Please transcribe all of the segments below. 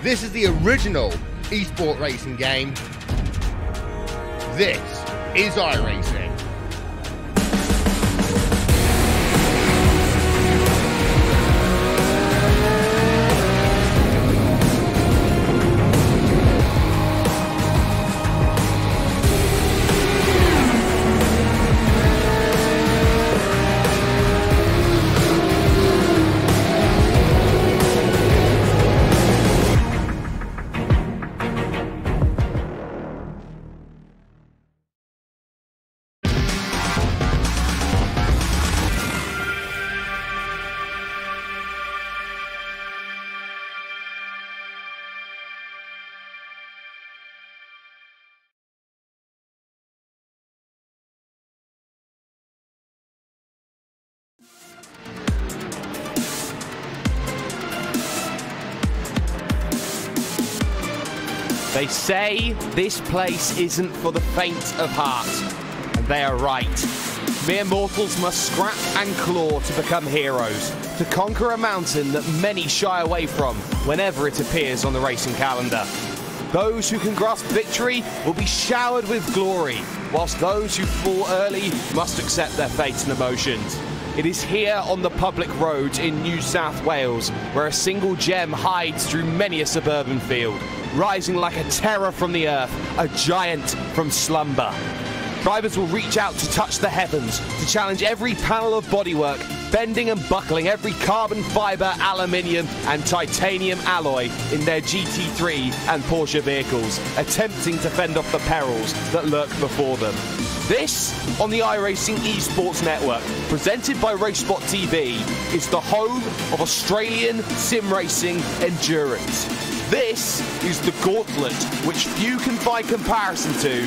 This is the original esport racing game. This is iRacing. They say this place isn't for the faint of heart, and they are right. Mere mortals must scrap and claw to become heroes, to conquer a mountain that many shy away from whenever it appears on the racing calendar. Those who can grasp victory will be showered with glory, whilst those who fall early must accept their fate and emotions. It is here on the public roads in New South Wales where a single gem hides through many a suburban field, rising like a terror from the earth, a giant from slumber. Drivers will reach out to touch the heavens, to challenge every panel of bodywork, bending and buckling every carbon fibre, aluminium and titanium alloy in their GT3 and Porsche vehicles, attempting to fend off the perils that lurk before them. This, on the iRacing Esports Network, presented by RaceSpot TV, is the home of Australian sim racing endurance. This is the gauntlet which few can find comparison to.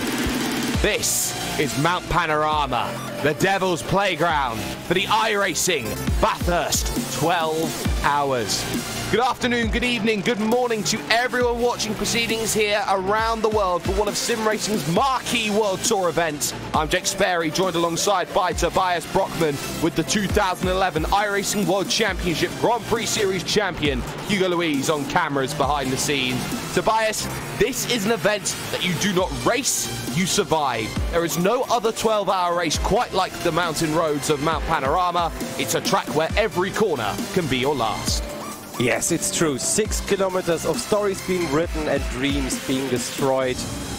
This is Mount Panorama, the Devil's Playground for the iRacing Bathurst 12 hours. Good afternoon, good evening, good morning to everyone watching proceedings here around the world for one of sim racing's marquee World Tour events. I'm Jake Sperry, joined alongside by Tobias Brockman with the 2011 iRacing World Championship Grand Prix Series champion Hugo Louise on cameras behind the scenes. Tobias, this is an event that you do not race, you survive. There is no other 12-hour race quite like the mountain roads of Mount Panorama. It's a track where every corner can be your last. Yes, it's true. 6 kilometers of stories being written and dreams being destroyed.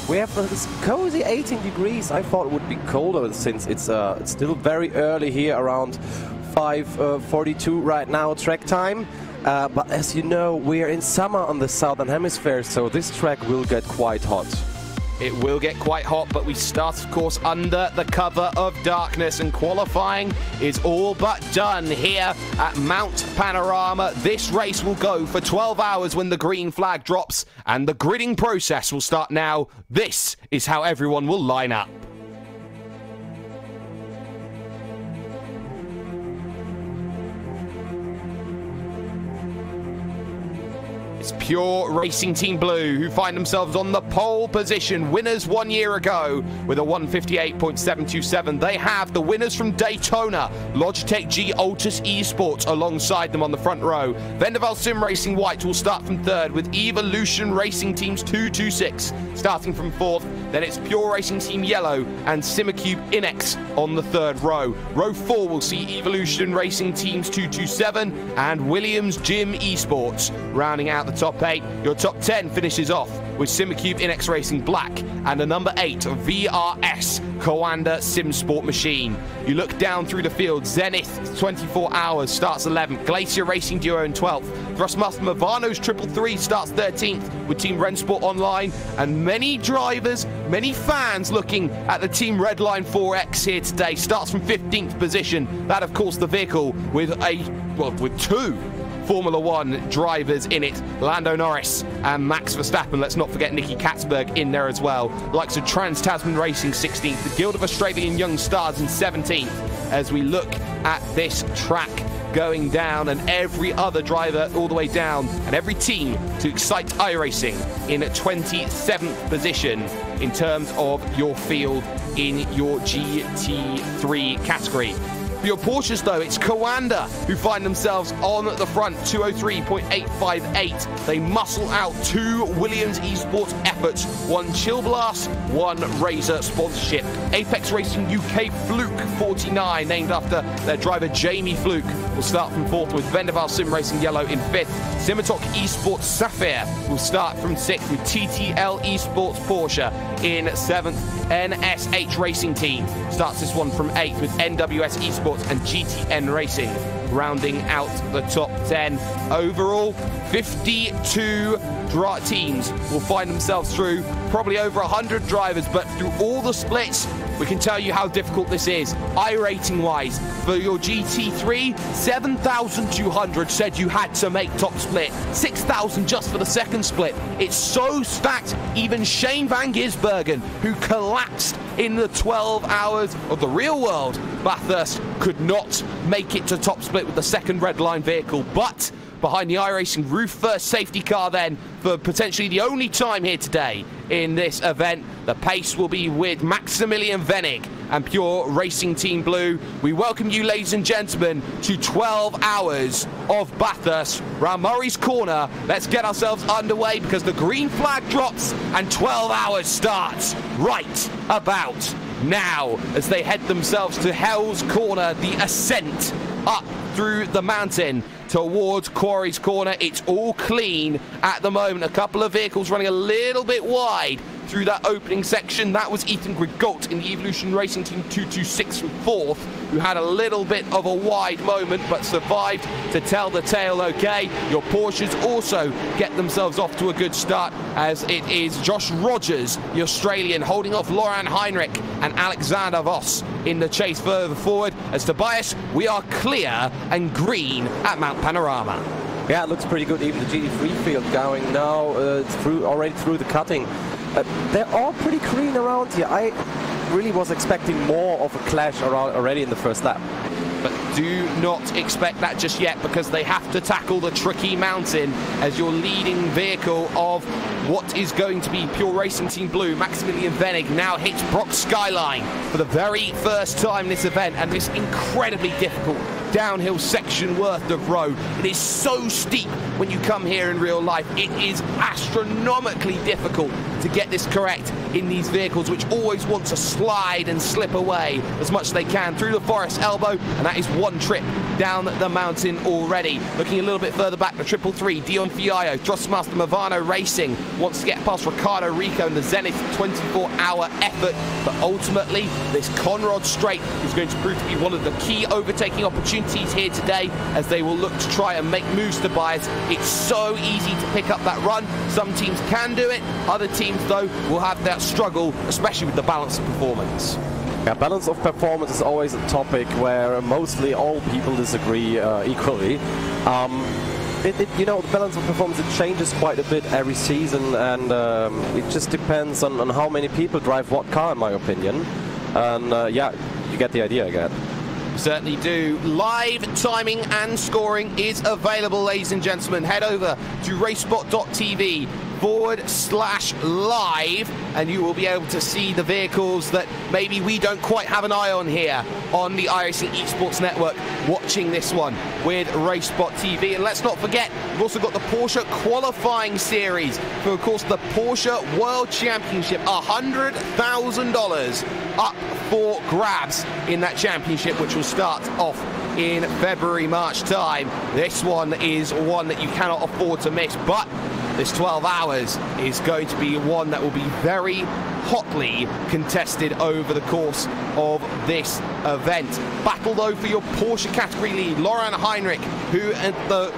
We have this cozy 18 degrees. I thought it would be colder since it's still very early here, around 5:42 right now track time. But as you know, we are in summer on the southern hemisphere, so this track will get quite hot. It will get quite hot, but we start, of course, under the cover of darkness, and qualifying is all but done here at Mount Panorama. This race will go for 12 hours when the green flag drops, and the gridding process will start now. This is how everyone will line up. It's Pure Racing Team Blue who find themselves on the pole position. Winners 1 year ago with a 158.727. They have the winners from Daytona, Logitech G Altus Esports alongside them on the front row. Vendaval Sim Racing White will start from third with Evolution Racing Teams 226 starting from fourth. Then it's Pure Racing Team Yellow and Simacube Inex on the third row. Row 4 will see Evolution Racing Teams 227 and Williams Gym Esports rounding out the top 8. Your top 10 finishes off with Simacube Inex Racing Black and a number 8 VRS Kanda Sim Sport Machine. You look down through the field. Zenith 24 Hours starts 11th. Glacier Racing Duo in 12th. Thrustmaster Movano's 333 starts 13th with Team Rensport Online, and many drivers, many fans looking at the Team Redline 4X here today. Starts from 15th position. That, of course, the vehicle with with 2 Formula One drivers in it. Lando Norris and Max Verstappen. Let's not forget Nicky Katzberg in there as well. Likes of Trans-Tasman Racing 16th. The Guild of Australian Young Stars in 17th. As we look at this track going down, and every other driver all the way down, and every team to excite iRacing in 27th position in terms of your field in your GT3 category. For your Porsches, though, it's Kanda who find themselves on the front, 203.858. They muscle out 2 Williams Esports efforts, 1 Chill Blast, 1 Razor sponsorship. Apex Racing UK Fluke 49, named after their driver Jamie Fluke, will start from 4th, with Vendaval Sim Racing Yellow in 5th. Simitok Esports Sapphire will start from 6th, with TTL Esports Porsche in 7th. NSH Racing Team starts this one from 8th, with NWS Esports and GTN Racing rounding out the top 10. Overall, 52 teams will find themselves through, probably over 100 drivers, but through all the splits, we can tell you how difficult this is. iRating wise, for your GT3, 7,200 said you had to make top split, 6,000 just for the second split. It's so stacked, even Shane van Gisbergen, who collapsed in the 12 hours of the real world Bathurst, could not make it to top split with the second red line vehicle. But behind the iRacing roof first safety car then, for potentially the only time here today in this event, the pace will be with Maximilian Venig and Pure Racing Team Blue. We welcome you, ladies and gentlemen, to 12 hours of Bathurst round Murray's Corner. Let's get ourselves underway, because the green flag drops and 12 hours starts right about now as they head themselves to Hell's Corner, the ascent up through the mountain towards Quarry's Corner. It's all clean at the moment. A couple of vehicles running a little bit wide through that opening section. That was Ethan Grigault in the Evolution Racing Team 226 from 4th, who had a little bit of a wide moment but survived to tell the tale okay. Your Porsches also get themselves off to a good start, as it is Josh Rogers, the Australian, holding off Laurent Heinrich and Alexander Voss in the chase further forward. As Tobias, we are clear and green at Mount Panorama. Yeah, it looks pretty good. Even the GT3 field going now already through the cutting. They're all pretty green around here. I really was expecting more of a clash around already in the first lap. But do not expect that just yet, because they have to tackle the tricky mountain as your leading vehicle of what is going to be Pure Racing Team Blue. Maximilian Venig now hits Brock's Skyline for the very first time this event, and this incredibly difficult downhill section worth of road. It is so steep when you come here in real life. It is astronomically difficult to get this correct in these vehicles, which always want to slide and slip away as much as they can through the forest elbow, and that is one trip down the mountain already. Looking a little bit further back, the 333, Dion Fiallo, Thrustmaster Movano Racing wants to get past Ricardo Rico in the Zenith 24-hour effort, but ultimately this Conrod Straight is going to prove to be one of the key overtaking opportunities here today, as they will look to try and make moves to Bias. It's so easy to pick up that run. Some teams can do it, other teams though will have that struggle, especially with the balance of performance. Yeah, balance of performance is always a topic where mostly all people disagree equally. You know, the balance of performance, it changes quite a bit every season, and it just depends on how many people drive what car, in my opinion. And yeah, you get the idea again. Certainly do. Live timing and scoring is available, ladies and gentlemen. Head over to racespot.tv/live and you will be able to see the vehicles that maybe we don't quite have an eye on here on the iRacing Esports Network, watching this one with Racespot TV. And let's not forget, we've also got the Porsche qualifying series for, of course, the Porsche World Championship. $100,000 up for grabs in that championship, which will start off in February, March time. This one is one that you cannot afford to miss, but this 12 hours is going to be one that will be very hotly contested over the course of this event. Battle though for your Porsche category lead, Laurent Heinrich, who at the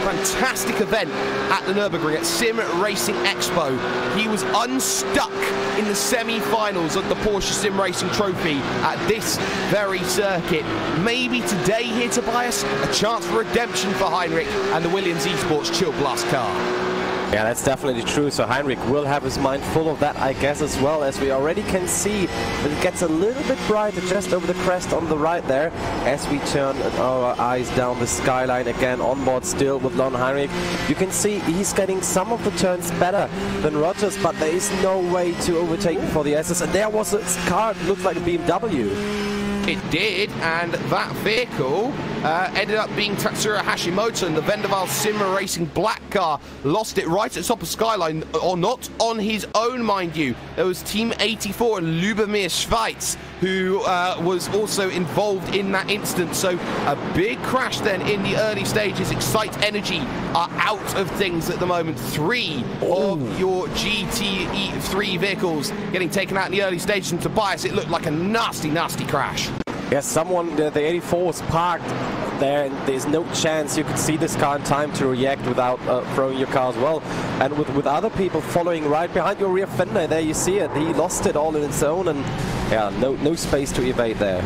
fantastic event at the Nürburgring at Sim Racing Expo, he was unstuck in the semi-finals of the Porsche Sim Racing Trophy at this very circuit. Maybe today here, Tobias, a chance for redemption for Heinrich and the Williams Esports Chill Blast car. Yeah, that's definitely true. So Heinrich will have his mind full of that, I guess, as well, as we already can see that it gets a little bit brighter just over the crest on the right there as we turn our eyes down the skyline again. On board still with Lon Heinrich. You can see he's getting some of the turns better than Rogers, but there is no way to overtake him for the SS. And there was a car that looks like a BMW. It did, and that vehicle ended up being Tatsuro Hashimoto, and the Vendaval Sim Racing black car lost it right at the top of Skyline, or not on his own, mind you. There was Team 84 and Lubomir Schweitz, who was also involved in that incident. So a big crash then in the early stages. Excite Energy are out of things at the moment. 3 of your GT3 vehicles getting taken out in the early stages, and Tobias, it looked like a nasty, nasty crash. Yes, someone, the 84 was parked there, and there's no chance you could see this car in time to react without throwing your car as well. And with other people following right behind your rear fender, there you see it. He lost it all in its own, and yeah, no space to evade there.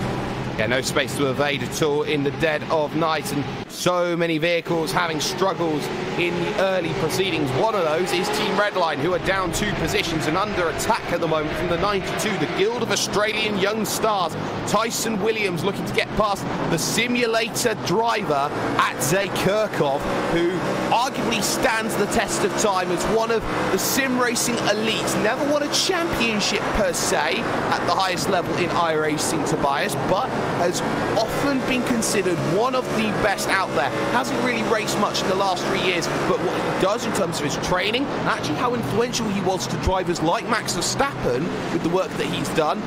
Yeah, no space to evade at all in the dead of night, and so many vehicles having struggles in the early proceedings. One of those is Team Redline, who are down 2 positions and under attack at the moment from the 92, the Guild of Australian Young Stars. Tyson Williams looking to get past the simulator driver Atze Kirkov, who arguably stands the test of time as one of the sim racing elites. Never won a championship per se at the highest level in iRacing, Tobias, but has often been considered one of the best out there. Hasn't really raced much in the last 3 years, but what he does in terms of his training, and actually how influential he was to drivers like Max Verstappen with the work that he's done,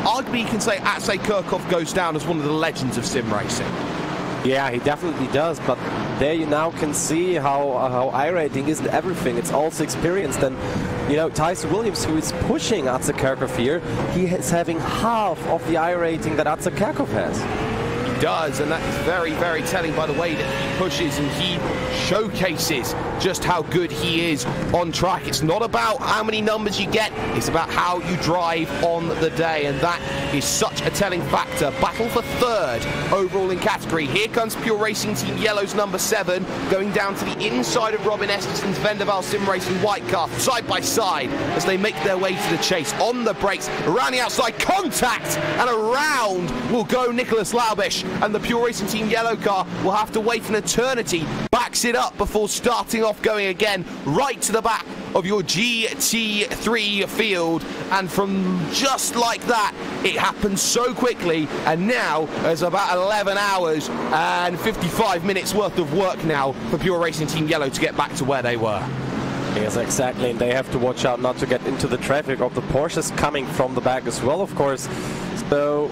arguably you can say Atze Kirkov goes down as one of the legends of sim racing. Yeah, he definitely does, but there you now can see how iRacing isn't everything. It's also experienced, and you know, Tyson Williams, who is pushing Atze Kirkov here, he is having half of the iRacing that Atze Kirkov has. He does, and that is very, very telling by the way that he pushes and he showcases just how good he is on track. It's not about how many numbers you get, it's about how you drive on the day, and that is such a telling factor. Battle for 3rd overall in category. Here comes Pure Racing Team Yellow's number 7, going down to the inside of Robin Esterson's Vendaval Sim Racing white car, side by side as they make their way to the chase. On the brakes, around the outside, contact, and around will go Nicholas Laubish, and the Pure Racing Team Yellow car will have to wait an eternity, backs it up before starting off going again, right to the back of your GT3 field, and from just like that, it happens so quickly, and now there's about 11 hours and 55 minutes worth of work now for Pure Racing Team Yellow to get back to where they were. Yes, exactly, and they have to watch out not to get into the traffic of the Porsches coming from the back as well, of course. So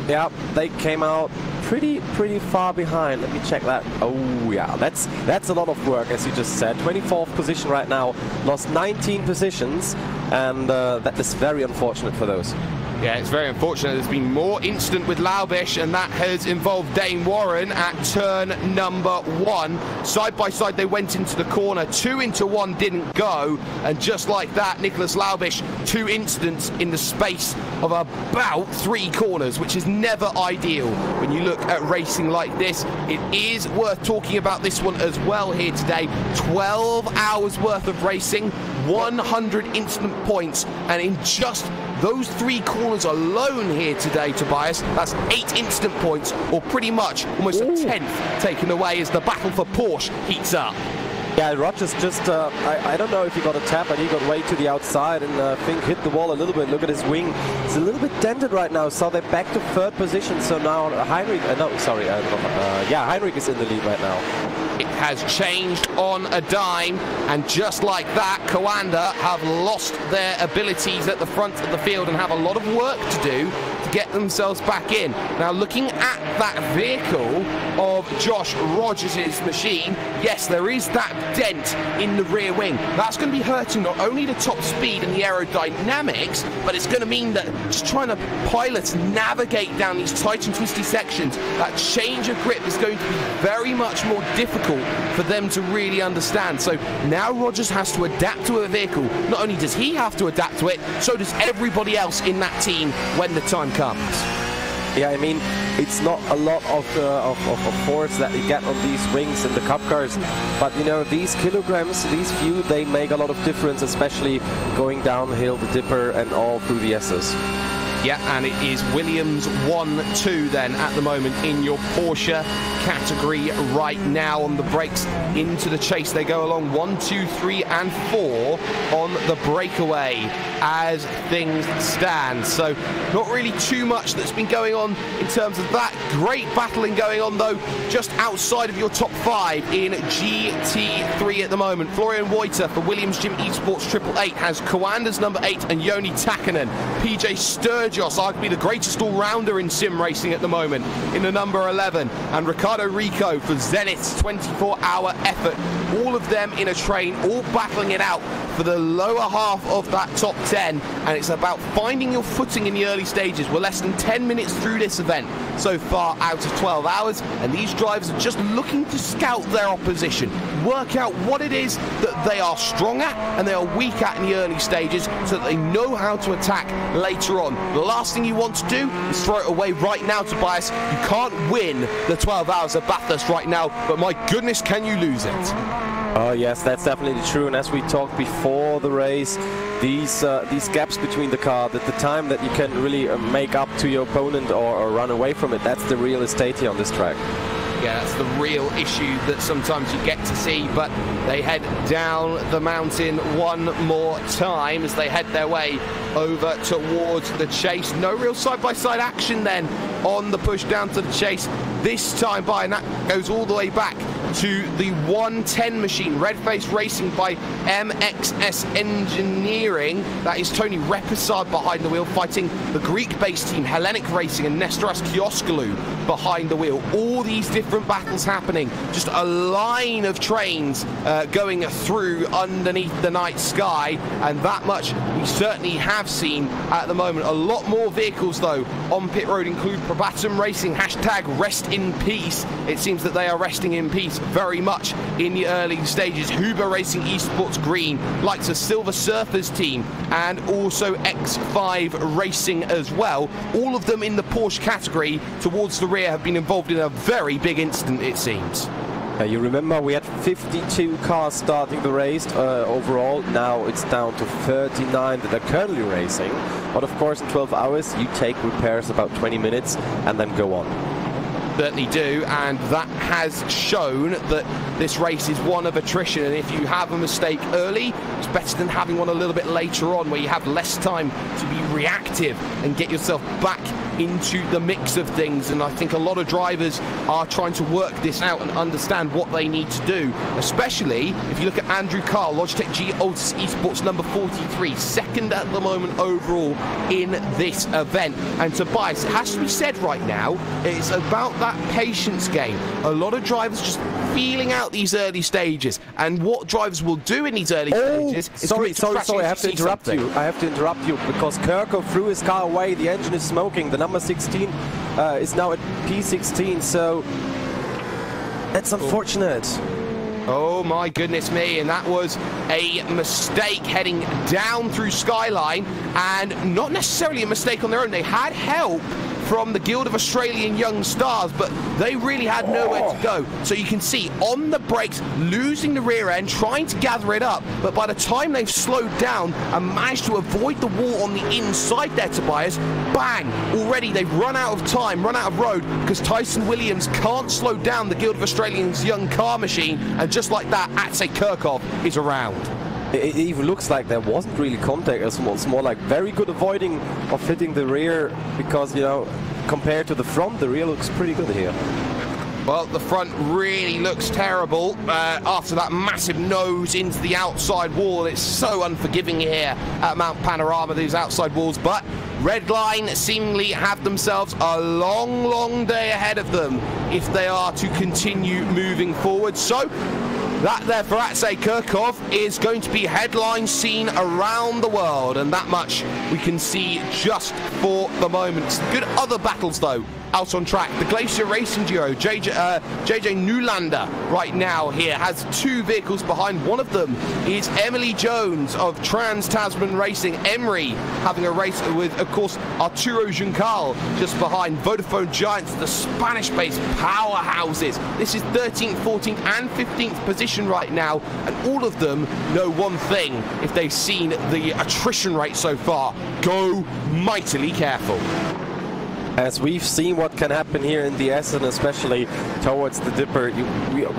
yeah, they came out pretty far behind. Let me check that. Oh yeah, that's a lot of work, as you just said. 24th position right now, lost 19 positions, and that is very unfortunate for those. Yeah, it's very unfortunate. There's been more incident with Laubish, and that has involved Dane Warren at turn number 1. Side by side, they went into the corner. 2 into 1 didn't go, and just like that, Nicholas Laubish, 2 incidents in the space of about 3 corners, which is never ideal when you look at racing like this. It is worth talking about this one as well here today. 12 hours worth of racing, 100 incident points, and in just those 3 corners alone here today, Tobias, that's 8 incident points, or pretty much almost a 10th taken away as the battle for Porsche heats up. Yeah, Rogers just, I don't know if he got a tap, but he got way to the outside and I think hit the wall a little bit. Look at his wing. It's a little bit dented right now, so they're back to 3rd position. So now Heinrich, Heinrich is in the lead right now. It has changed on a dime, and just like that, Kanda have lost their abilities at the front of the field and have a lot of work to do to get themselves back in. Now, looking at that vehicle of Josh Rogers' machine, yes, there is that dent in the rear wing. That's going to be hurting not only the top speed and the aerodynamics, but it's going to mean that just trying to pilots navigate down these tight and twisty sections, that change of grip is going to be very much more difficult for them to really understand. So now Rogers has to adapt to a vehicle. Not only does he have to adapt to it, so does everybody else in that team when the time comes. Yeah, I mean, it's not a lot of force that you get on these wings in the cup cars, but you know, these kilograms, these few, they make a lot of difference, especially going downhill, the dipper, and all through the S's. Yeah, and it is Williams 1-2 then at the moment in your Porsche category right now. On the brakes into the chase they go along 1, 2, 3 and 4 on the breakaway as things stand. So not really too much that's been going on in terms of that. Great battling going on though just outside of your top 5 in GT3 at the moment. Florian Wojta for Williams Gym Esports 888 has Coanda's number 8 and Joni Takanen. PJ Sturgis, arguably the greatest all-rounder in sim racing at the moment, in the number 11. And Ricardo Rico for Zenith's 24-hour effort. All of them in a train, all battling it out for the lower half of that top 10. And it's about finding your footing in the early stages. We're less than 10 minutes through this event so far out of 12 hours. And these drivers are just looking to scout their opposition, work out what it is that they are strong at and they are weak at in the early stages so that they know how to attack later on. The last thing you want to do is throw it away right now, Tobias. You can't win the 12 hours of Bathurst right now, but my goodness, can you lose it? Oh yes, that's definitely true. And as we talked before the race, these gaps between the car, the time that you can really make up to your opponent or run away from it, that's the real estate here on this track. Yeah, that's the real issue that sometimes you get to see, but they head down the mountain one more time as they head their way over towards the chase. No real side-by-side action then on the push down to the chase this time by, and that goes all the way back to the 110 machine, Redface Racing by MXS Engineering. That is Tony Repisard behind the wheel, fighting the Greek-based team Hellenic Racing and Nestoras Kioskoulou behind the wheel. All these different battles happening, just a line of trains going through underneath the night sky, and that much we certainly have seen at the moment. A lot more vehicles though on pit road include Probatum Racing, hashtag rest in peace. It seems that they are resting in peace very much in the early stages. Huber Racing Esports Green, likes a Silver Surfers team, and also X5 Racing as well. All of them in the Porsche category towards the rear have been involved in a very big incident, it seems. You remember we had 52 cars starting the race overall. Now it's down to 39 that are currently racing. But of course in 12 hours you take repairs about 20 minutes and then go on. Certainly do, and that has shown that this race is one of attrition, and if you have a mistake early, it's better than having one a little bit later on where you have less time to be reactive and get yourself back into the mix of things. And I think a lot of drivers are trying to work this out and understand what they need to do, especially if you look at Andrew Carl, Logitech G Altus Esports number 43, second at the moment overall in this event. And Tobias, it has to be said right now, it's about that patience game. A lot of drivers just feeling out these early stages, and what drivers will do in these early stages is sorry, I have to interrupt you. I have to interrupt you because Kirkhoff threw his car away. The engine is smoking. The number 16 is now at P16, so that's unfortunate. Oh my goodness me, and that was a mistake heading down through Skyline, and not necessarily a mistake on their own. They had help from the Guild of Australian Young Stars, but they really had nowhere to go. So you can see on the brakes, losing the rear end, trying to gather it up, but by the time they've slowed down and managed to avoid the wall on the inside there, Tobias, bang, already they've run out of time, run out of road, because Tyson Williams can't slow down the Guild of Australian's young car machine, and just like that, Atse Kirkhoff is around. It even looks like there wasn't really contact. It's more like very good avoiding of hitting the rear, because, you know, compared to the front, the rear looks pretty good here. Well, the front really looks terrible after that massive nose into the outside wall. It's so unforgiving here at Mount Panorama, these outside walls, but Redline seemingly have themselves a long, long day ahead of them if they are to continue moving forward. So that there for Atse Kirkhoff is going to be headline seen around the world, and that much we can see just for the moment. Some good other battles though out on track. The Glacier Racing duo, JJ Newlander, right now here has 2 vehicles behind. One of them is Emily Jones of Trans-Tasman Racing. Emery having a race with, of course, Arturo Juncal just behind. Vodafone Giants, the Spanish-based powerhouses. This is 13th, 14th and 15th position right now, and all of them know one thing: if they've seen the attrition rate so far, go mightily careful. As we've seen what can happen here in the S, and especially towards the Dipper,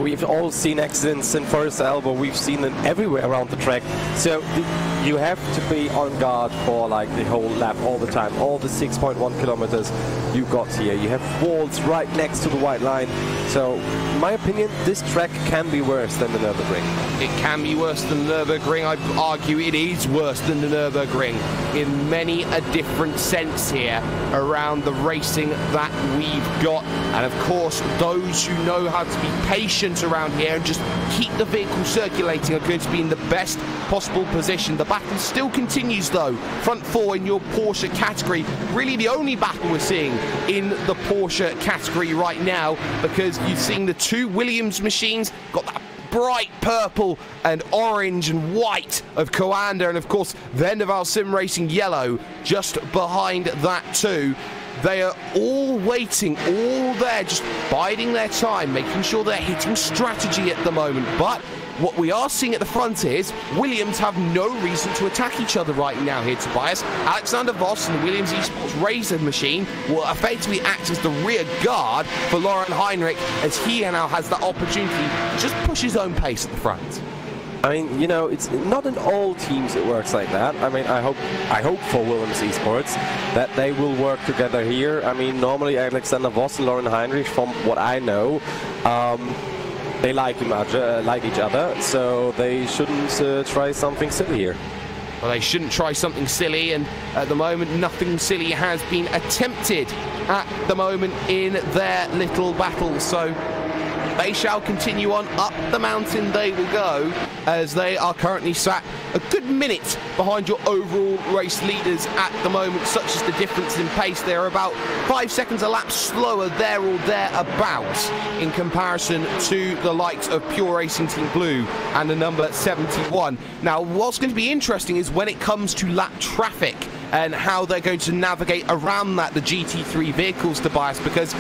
we've all seen accidents in Forest Elbow. We've seen them everywhere around the track. So you have to be on guard for like the whole lap all the time. All the 6.1 kilometers you got here. You have walls right next to the white line. So in my opinion, this track can be worse than the Nürburgring. It can be worse than the Nürburgring. I'd argue it is worse than the Nürburgring in many a different sense here around the racing that we've got. And of course, those who know how to be patient around here and just keep the vehicle circulating are going to be in the best possible position. The battle still continues though. Front 4 in your Porsche category, really the only battle we're seeing in the Porsche category right now, because you've seen the 2 Williams machines got that bright purple and orange and white of Kanda, and of course Vendaval Sim Racing yellow just behind that too. They are all waiting, all there, just biding their time, making sure they're hitting strategy at the moment. But what we are seeing at the front is Williams have no reason to attack each other right now here, Tobias. Alexander Voss and the Williams Esports Razor machine will effectively act as the rear guard for Laurent Heinrich, as he now has the opportunity to just push his own pace at the front. I mean, you know, it's not in all teams it works like that. I mean, I hope for Williams Esports that they will work together here. I mean, normally Alexander Voss and Laurent Heinrich, from what I know, they like each other, so they shouldn't try something silly here. Well, they shouldn't try something silly, and at the moment nothing silly has been attempted at the moment in their little battle. So they shall continue on up the mountain. They will go, as they are currently sat a good minute behind your overall race leaders at the moment. Such is the difference in pace. They're about 5 seconds a lap slower there or thereabouts in comparison to the likes of Pure Racing Team Blue and the number 71. Now, what's going to be interesting is when it comes to lap traffic and how they're going to navigate around that, the GT3 vehicles, Tobias, because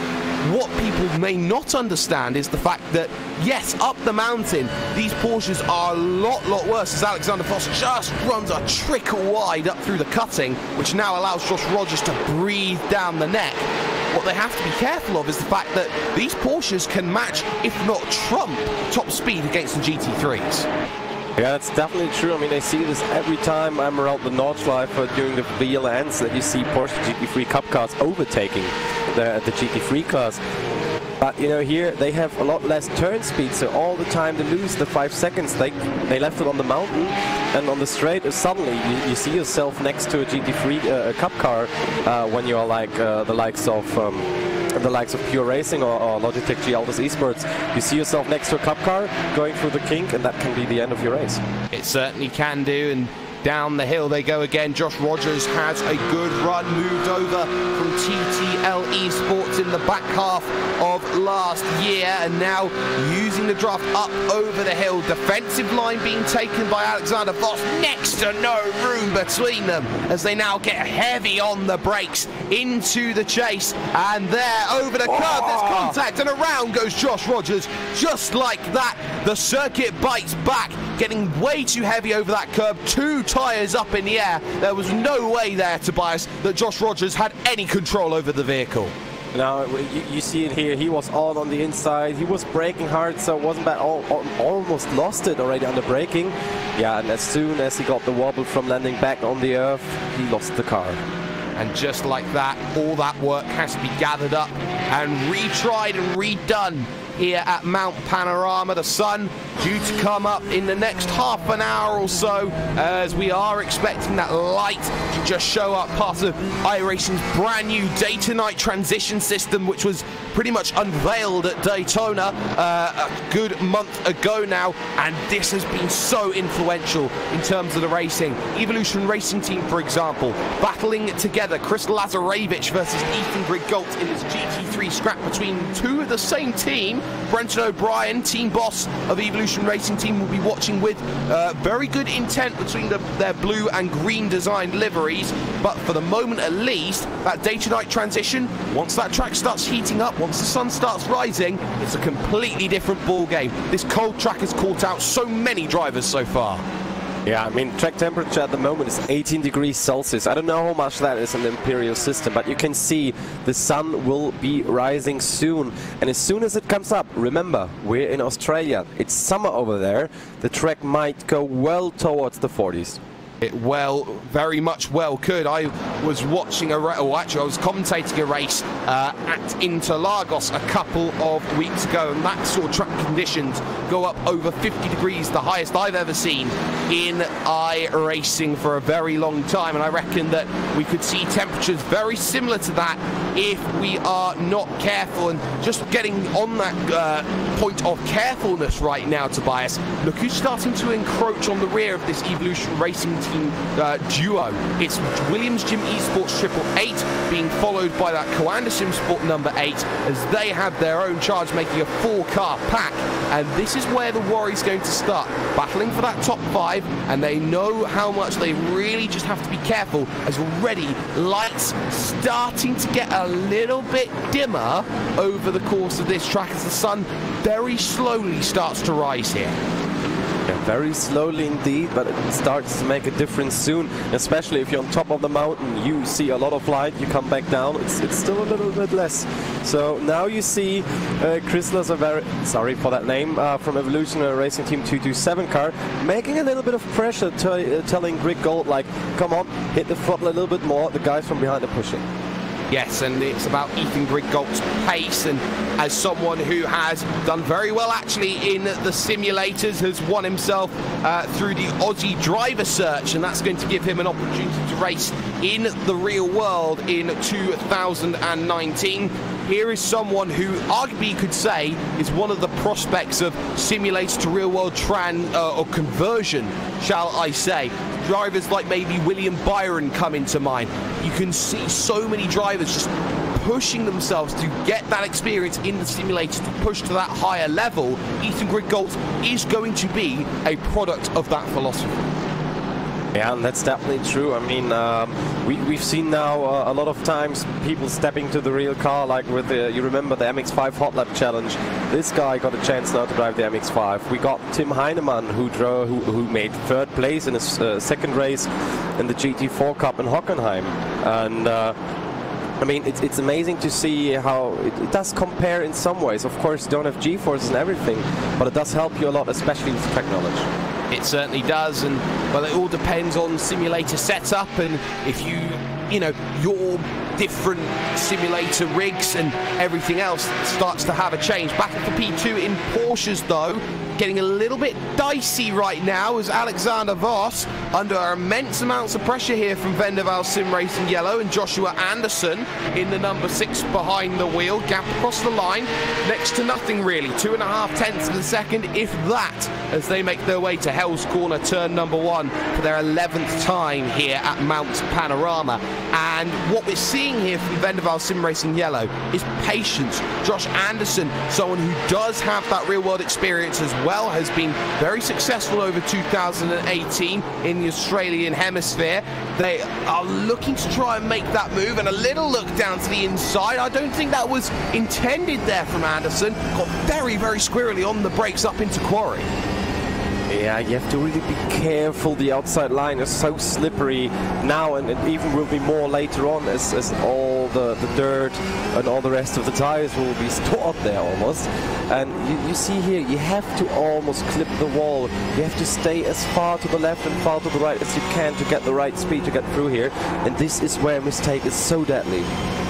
what people may not understand is the fact that, yes, up the mountain, these Porsches are a lot worse, as Alexander Voss just runs a trickle wide up through the cutting, which now allows Josh Rogers to breathe down the neck. What they have to be careful of is the fact that these Porsches can match, if not trump, top speed against the GT3s. Yeah, that's definitely true. I mean, I see this every time I'm around the Nordschleife during the VLNs, that you see Porsche GT3 Cup cars overtaking the GT3 cars. But, you know, here they have a lot less turn speed, so all the time they lose the 5 seconds. They left it on the mountain, and on the straight, suddenly you see yourself next to a GT3 Cup car when you're like the likes of Pure Racing or Logitech G Altus Esports. You see yourself next to a cup car going through the kink, and that can be the end of your race. It certainly can do, and down the hill they go again. Josh Rogers has a good run, moved over from TTL Esports in the back half of last year, and now using the draft up over the hill. Defensive line being taken by Alexander Voss. Next to no room between them as they now get heavy on the brakes into the chase, and there over the curve there's contact, and around goes Josh Rogers. Just like that, the circuit bites back, getting way too heavy over that curb. 2 tyres up in the air. There was no way there, Tobias, that Josh Rogers had any control over the vehicle. Now, you see it here, he was all on the inside, he was braking hard, so it wasn't bad, almost lost it already under braking. Yeah, and as soon as he got the wobble from landing back on the earth, he lost the car. And just like that, all that work has to be gathered up and retried and redone here at Mount Panorama. The sun due to come up in the next half an hour or so, as we are expecting that light to just show up, part of iRacing's brand new day-to-night transition system, which was pretty much unveiled at Daytona a good month ago now, and this has been so influential in terms of the racing. Evolution Racing Team, for example, battling together, Chris Lazarevich versus Ethan Grigalt in this GT3 scrap between two of the same team. Brenton O'Brien, team boss of Evolution Racing Team, will be watching with very good intent between their blue and green designed liveries, but for the moment at least, that day-to-night transition, once that track starts heating up, once the sun starts rising, it's a completely different ball game. This cold track has caught out so many drivers so far. Yeah, I mean, track temperature at the moment is 18 degrees Celsius. I don't know how much that is in the Imperial system, but you can see the sun will be rising soon. And as soon as it comes up, remember, we're in Australia. It's summer over there. The track might go well towards the 40s. It very much well could. I was watching I was commentating a race at Interlagos a couple of weeks ago, and that sort of track conditions go up over 50 degrees, the highest I've ever seen in iRacing for a very long time, and I reckon that we could see temperatures very similar to that if we are not careful. And just getting on that point of carefulness right now, Tobias, look who's starting to encroach on the rear of this Evolution Racing Team duo. It's Williams Gym Esports 888 being followed by that Kanda Sim Sport number 8, as they have their own charge, making a 4-car pack. And this is where the worry's going to start, battling for that top 5, and they know how much they really just have to be careful, as already lights starting to get a little bit dimmer over the course of this track as the sun very slowly starts to rise here. Yeah, very slowly indeed, but it starts to make a difference soon, especially if you're on top of the mountain. You see a lot of light, you come back down, it's still a little bit less. So now you see Chris Lazarevich, sorry for that name, from Evolution Racing Team 227 car, making a little bit of pressure, telling Grigalt, like, come on, hit the throttle a little bit more, the guys from behind are pushing. Yes, and it's about Ethan Griggalt's pace, and as someone who has done very well actually in the simulators, has won himself through the Aussie driver search, and that's going to give him an opportunity to race in the real world in 2019. Here is someone who arguably you could say is one of the prospects of simulator to real world or conversion, shall I say. Drivers like maybe William Byron come into mind. You can see so many drivers just pushing themselves to get that experience in the simulator, to push to that higher level. Ethan Grigalt is going to be a product of that philosophy. Yeah, and that's definitely true. I mean, we've seen now a lot of times people stepping to the real car, like with you remember the MX-5 Hot Lap Challenge. This guy got a chance now to drive the MX-5. We got Tim Heinemann, who made 3rd place in his second race in the GT4 Cup in Hockenheim. And I mean, it's amazing to see how it does compare in some ways. Of course, you don't have G-forces and everything, but it does help you a lot, especially with track knowledge. It certainly does, and well, it all depends on simulator setup, and if you know, your different simulator rigs and everything else starts to have a change. Battle for P2 in Porsches, though, getting a little bit dicey right now, as Alexander Voss under immense amounts of pressure here from Vendaval Sim Racing Yellow, and Joshua Anderson in the number 6 behind the wheel. Gap across the line, next to nothing really, 2.5 tenths of a second, if that, as they make their way to Hell's Corner, turn number 1 for their 11th time here at Mount Panorama. And what we're seeing here from Vendaval Sim Racing Yellow is patience. Josh Anderson, someone who does have that real-world experience as well, has been very successful over 2018 in the Australian hemisphere. They are looking to try and make that move, and a little look down to the inside. I don't think that was intended there from Anderson. Got very, very squirrely on the brakes up into quarry. Yeah, you have to really be careful. The outside line is so slippery now, and it even will be more later on as all all the dirt and all the rest of the tires will be stored there almost. And you see here, you have to almost clip the wall. You have to stay as far to the left and far to the right as you can to get the right speed to get through here. And this is where a mistake is so deadly.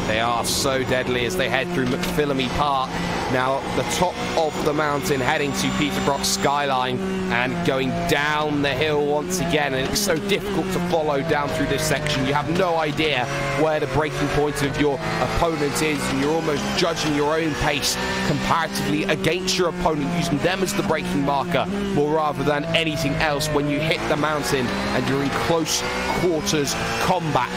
They are so deadly as they head through McPhillamy Park. Now the top of the mountain heading to Peterborough Skyline and going down the hill once again, and it's so difficult to follow down through this section. You have no idea where the braking point of your opponent is, and you're almost judging your own pace comparatively against your opponent, using them as the braking marker more rather than anything else when you hit the mountain and you're in close quarters combat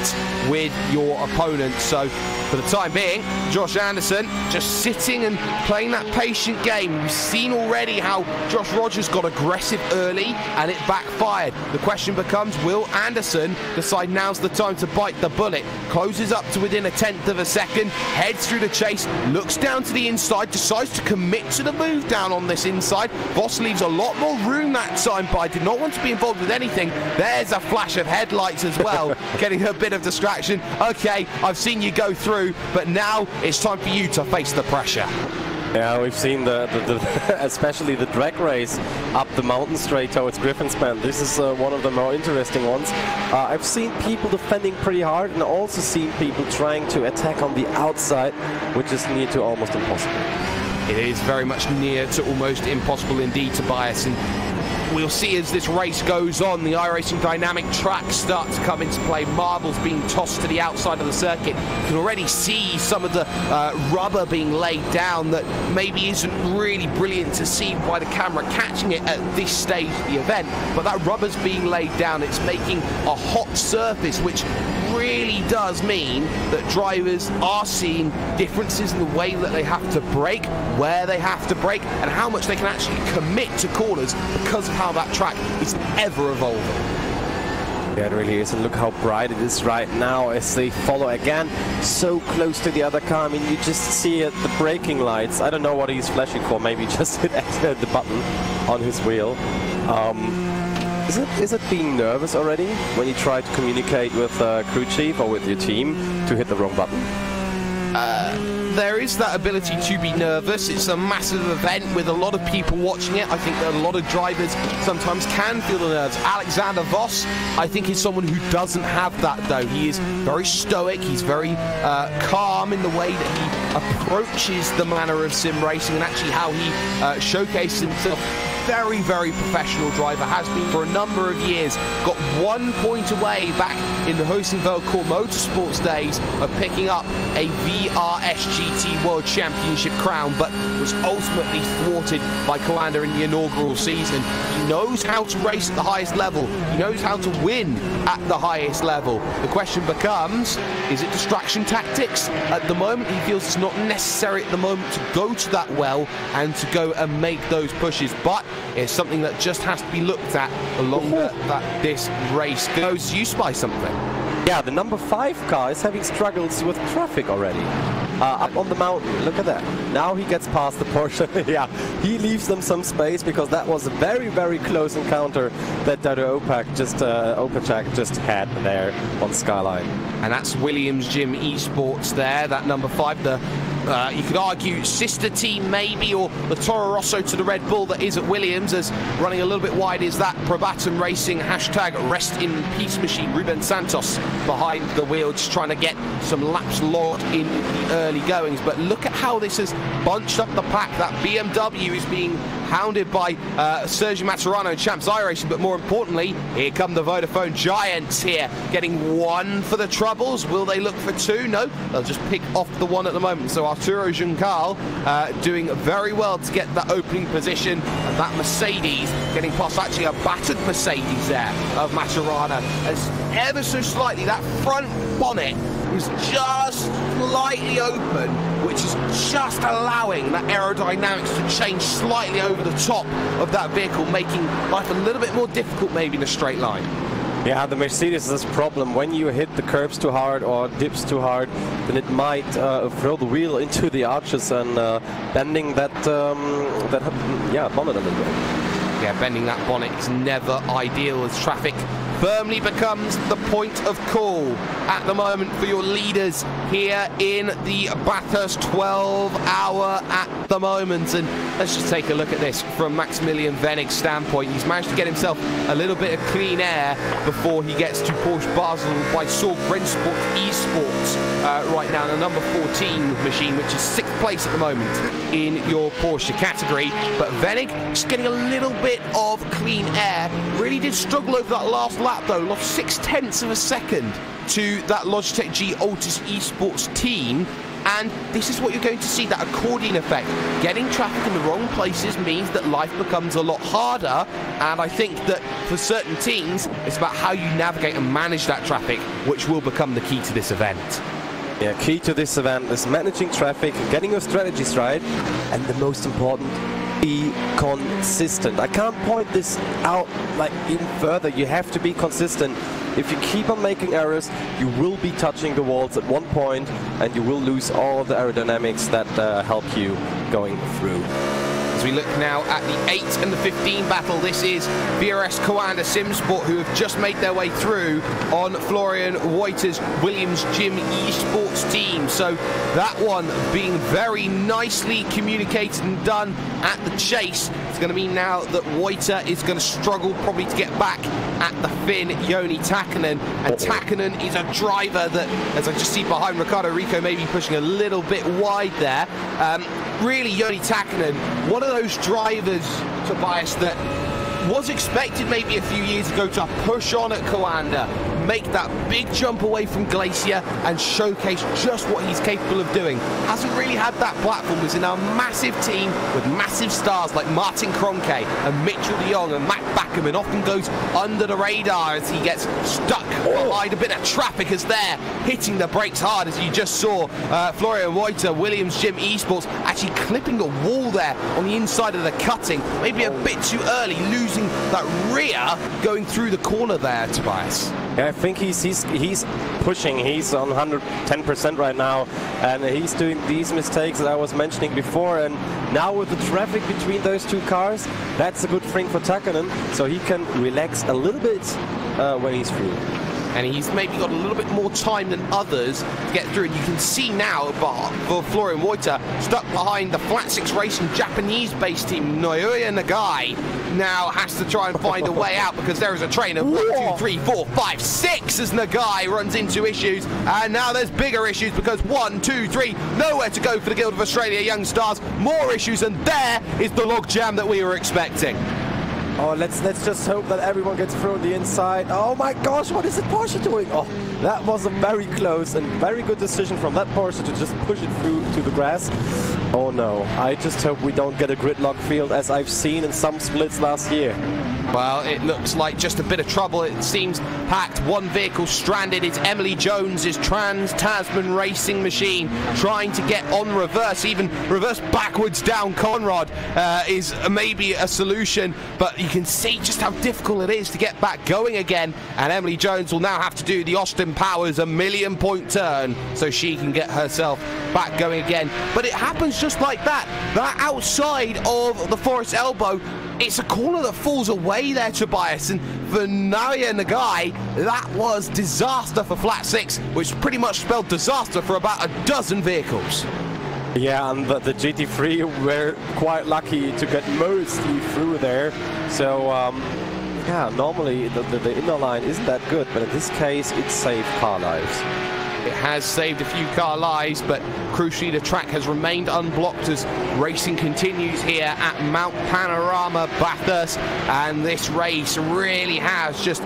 with your opponent. So for the time being, Josh Anderson just sitting and playing that patient game. We've seen already how Josh Rogers got aggressive early and it backfired. The question becomes, will Anderson decide now's the time to bite the bullet? Closes up to within 1/10 of a second, heads through the chase, looks down to the inside, decides to commit to the move down on this inside. Voss leaves a lot more room that time, but I did not want to be involved with anything. There's a flash of headlights as well, getting a bit of distraction. Okay, I've seen you go through, but now it's time for you to face the pressure. Yeah, we've seen the especially the drag race up the mountain straight towards Griffin's Bend. This is one of the more interesting ones. I've seen people defending pretty hard and also seen people trying to attack on the outside, which is near to almost impossible. It is very much near to almost impossible indeed, Tobias, and we'll see as this race goes on, the iRacing dynamic track starts to come into play. Marbles being tossed to the outside of the circuit. You can already see some of the rubber being laid down that maybe isn't really brilliant to see by the camera catching it at this stage of the event, but that rubber's being laid down. It's making a hot surface, which really does mean that drivers are seeing differences in the way that they have to brake, where they have to brake, and how much they can actually commit to corners because of how that track is ever evolving. Yeah, it really is, and look how bright it is right now as they follow again so close to the other car. I mean, you just see it, the braking lights. I don't know what he's flashing for. Maybe just hit the button on his wheel. Is it being nervous already when you try to communicate with crew chief or with your team to hit the wrong button? There is that ability to be nervous. It's a massive event with a lot of people watching it. I think that a lot of drivers sometimes can feel the nerves. Alexander Voss, I think, is someone who doesn't have that, though. He is very stoic. He's very calm in the way that he approaches the manner of sim racing and actually how he showcases himself. Very, very professional driver, has been for a number of years. Got 1 point away back in the Heusenfeld Core Motorsports days of picking up a VRSGT World Championship crown, but was ultimately thwarted by Kanda in the inaugural season. He knows how to race at the highest level. He knows how to win at the highest level. The question becomes, is it distraction tactics? At the moment, he feels it's not necessary at the moment to go to that well and to go and make those pushes, but it's something that just has to be looked at the longer that this race goes. You spy something? Yeah, the number 5 car is having struggles with traffic already. Up on the mountain, look at that. Now he gets past the Porsche. Yeah, he leaves them some space because that was a very, very close encounter that Dado Opacek just had there on Skyline. And that's Williams Gym Esports there, that number 5, the you could argue sister team maybe, or the Toro Rosso to the Red Bull that is at Williams, as running a little bit wide is that Probatum Racing hashtag rest in peace machine. Ruben Santos behind the wheel, just trying to get some laps logged in the early goings. But look at how this has bunched up the pack. That BMW is being hounded by Sergio Maturano, Champs iRacing, but more importantly, here come the Vodafone Giants here, getting 1 for the troubles. Will they look for 2? No, they'll just pick off the 1 at the moment. So Arturo Juncal doing very well to get that opening position, and that Mercedes getting past actually a battered Mercedes there of Maturana, as ever so slightly that front bonnet is just slightly open, which is just allowing that aerodynamics to change slightly over the top of that vehicle, making life a little bit more difficult maybe in a straight line. Yeah, the Mercedes is this problem. When you hit the curbs too hard or dips too hard, then it might throw the wheel into the arches and bending that bonnet a little bit. Yeah, bending that bonnet is never ideal as traffic firmly becomes the point of call at the moment for your leaders here in the Bathurst 12-hour at the moment. And let's just take a look at this from Maximilian Wenig's standpoint. He's managed to get himself a little bit of clean air before he gets to Porsche Basel by Sorg Rennsport Esports right now, the number 14 machine, which is 6th place at the moment in your Porsche category. But Wenig just getting a little bit of clean air. Really did struggle over that last lap though, lost 0.6 of a second to that Logitech G Altus Esports team. And this is what you're going to see, that accordion effect. Getting traffic in the wrong places means that life becomes a lot harder, and I think that for certain teams, it's about how you navigate and manage that traffic, which will become the key to this event. Yeah, key to this event is managing traffic, getting your strategies right, and the most important, be consistent. I can't point this out like even further. You have to be consistent. If you keep on making errors, you will be touching the walls at one point, and you will lose all of the aerodynamics that help you going through. As we look now at the 8 and the 15 battle, this is VRS Kanda Simsport, who have just made their way through on Florian Woiter's Williams Gym Esports team. So that one being very nicely communicated and done at the chase. It's going to mean now that Woiter is going to struggle probably to get back at the Finn Joni Takkanen. And Takkanen is a driver that, as I just see behind Ricardo Rico, maybe pushing a little bit wide there. Really, Joni Takkanen, one of those drivers, Tobias, that was expected maybe a few years ago to push on at Kanda, make that big jump away from Glacier and showcase just what he's capable of doing. Hasn't really had that platform. He's in a massive team with massive stars like Martin Kroenke and Mitchell de Jong and Matt Backham, and often goes under the radar as he gets stuck behind a bit of traffic as they're hitting the brakes hard, as you just saw Florian Woiter, Williams Gym Esports, actually clipping the wall there on the inside of the cutting. Maybe a bit too early, losing that rear going through the corner there, Tobias. Yeah, I think he's pushing. He's on 110% right now, and he's doing these mistakes that I was mentioning before. And now with the traffic between those two cars, that's a good thing for Takkanen, so he can relax a little bit when he's through. And he's maybe got a little bit more time than others to get through. And you can see now for Florian Woiter, stuck behind the Flat 6 Racing Japanese-based team, Naoya Nagai, now has to try and find a way out, because there is a train of 1, 2, 3, 4, 5, 6 as Nagai runs into issues. And now there's bigger issues, because 1, 2, 3, nowhere to go for the Guild of Australia Young Stars. More issues, and there is the log jam that we were expecting. Oh, let's just hope that everyone gets through on the inside. Oh my gosh, what is it Porsche doing? Oh, that was a very close and very good decision from that Porsche to just push it through to the grass. Oh no, I just hope we don't get a gridlock field as I've seen in some splits last year. Well, it looks like just a bit of trouble. It seems packed. One vehicle stranded. It's Emily Jones's Trans-Tasman racing machine trying to get on reverse, even reverse backwards down Conrad is maybe a solution, but you can see just how difficult it is to get back going again. And Emily Jones will now have to do the Austin Powers 1,000,000-point turn so she can get herself back going again. But it happens just like that. That outside of the Forest Elbow, it's a corner that falls away there, Tobias, and for Naoya Nagai, that was disaster for Flat 6, which pretty much spelled disaster for about a dozen vehicles. Yeah, and the GT3 were quite lucky to get mostly through there. So, yeah, normally the inner line isn't that good, but in this case, it saved car lives. It has saved a few car lives, but crucially the track has remained unblocked as racing continues here at Mount Panorama Bathurst, and this race really has just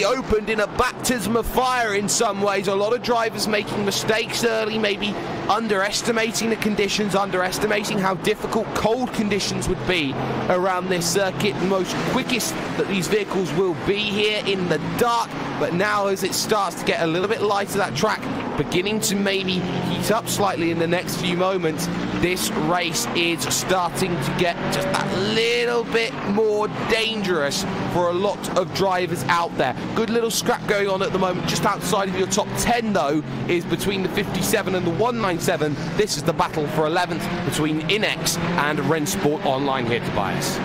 opened in a baptism of fire in some ways. A lot of drivers making mistakes early, maybe underestimating the conditions, underestimating how difficult cold conditions would be around this circuit. The most quickest that these vehicles will be here in the dark, but now as it starts to get a little bit lighter, that track beginning to maybe heat up slightly in the next few moments, this race is starting to get just that little bit more dangerous for a lot of drivers out there. Good little scrap going on at the moment. Just outside of your top 10 though is between the 57 and the 197. This is the battle for 11th between Inex and Rennsport Online here, Tobias.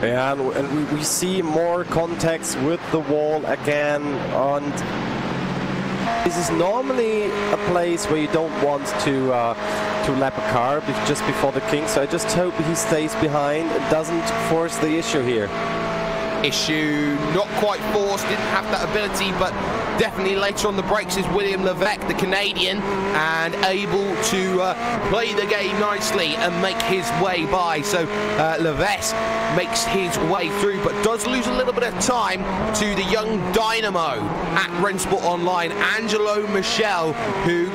Yeah, and we see more contacts with the wall again, and this is normally a place where you don't want to lap a car just before the king, so I just hope he stays behind and doesn't force the issue here. Issue not quite forced, didn't have that ability, but definitely later on the brakes is William Levesque, the Canadian, and able to play the game nicely and make his way by. So Levesque makes his way through, but does lose a little bit of time to the young dynamo at Rennsport Online, Angelo Michel, who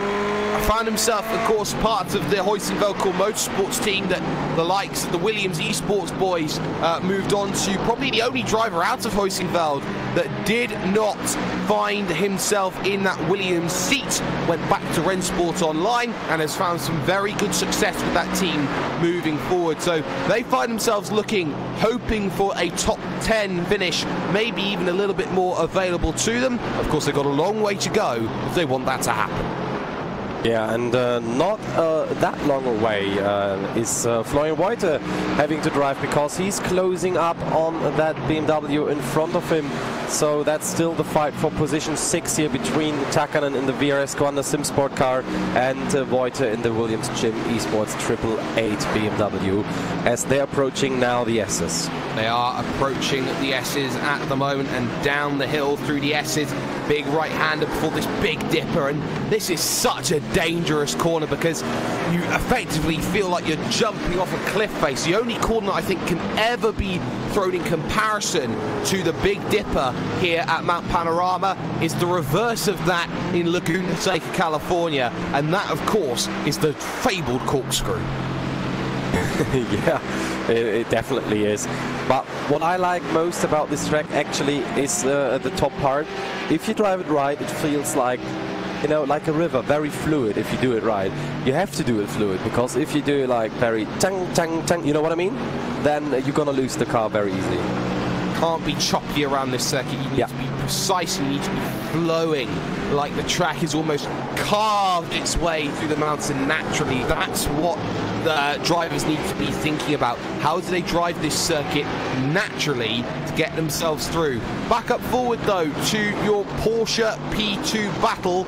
found himself, of course, part of the Hoysen-Velcourt Motorsports team that the likes of the Williams Esports boys moved on to. Probably the only driver out of Hoysen-Veld that did not find himself in that Williams seat, went back to Rennsport Online and has found some very good success with that team moving forward. So they find themselves hoping for a top 10 finish, maybe even a little bit more available to them. Of course, they've got a long way to go if they want that to happen. Yeah, and not that long away is Florian Voigte having to drive, because he's closing up on that BMW in front of him. So that's still the fight for position 6 here between Takanen in the VRS Kanda Sim Sport car and Voigte in the Williams Gym Esports 888 BMW, as they're approaching now the S's. They are approaching the S's at the moment, and down the hill through the S's. Big right-hander before this big dipper, and this is such a dangerous corner because you effectively feel like you're jumping off a cliff face. The only corner I think can ever be thrown in comparison to the Big Dipper here at Mount Panorama is the reverse of that in Laguna Seca, California, and that, of course, is the fabled corkscrew. Yeah, it definitely is. But what I like most about this track actually is the top part. If you drive it right, it feels like, you know, like a river, very fluid if you do it right. You have to do it fluid, because if you do it like very tang, tang, tang, you know what I mean? Then you're gonna lose the car very easily. Can't be choppy around this circuit. You need to be precise, you need to be flowing, like the track is almost carved its way through the mountain naturally. That's what the drivers need to be thinking about. How do they drive this circuit naturally to get themselves through? Back up forward though to your Porsche P2 battle.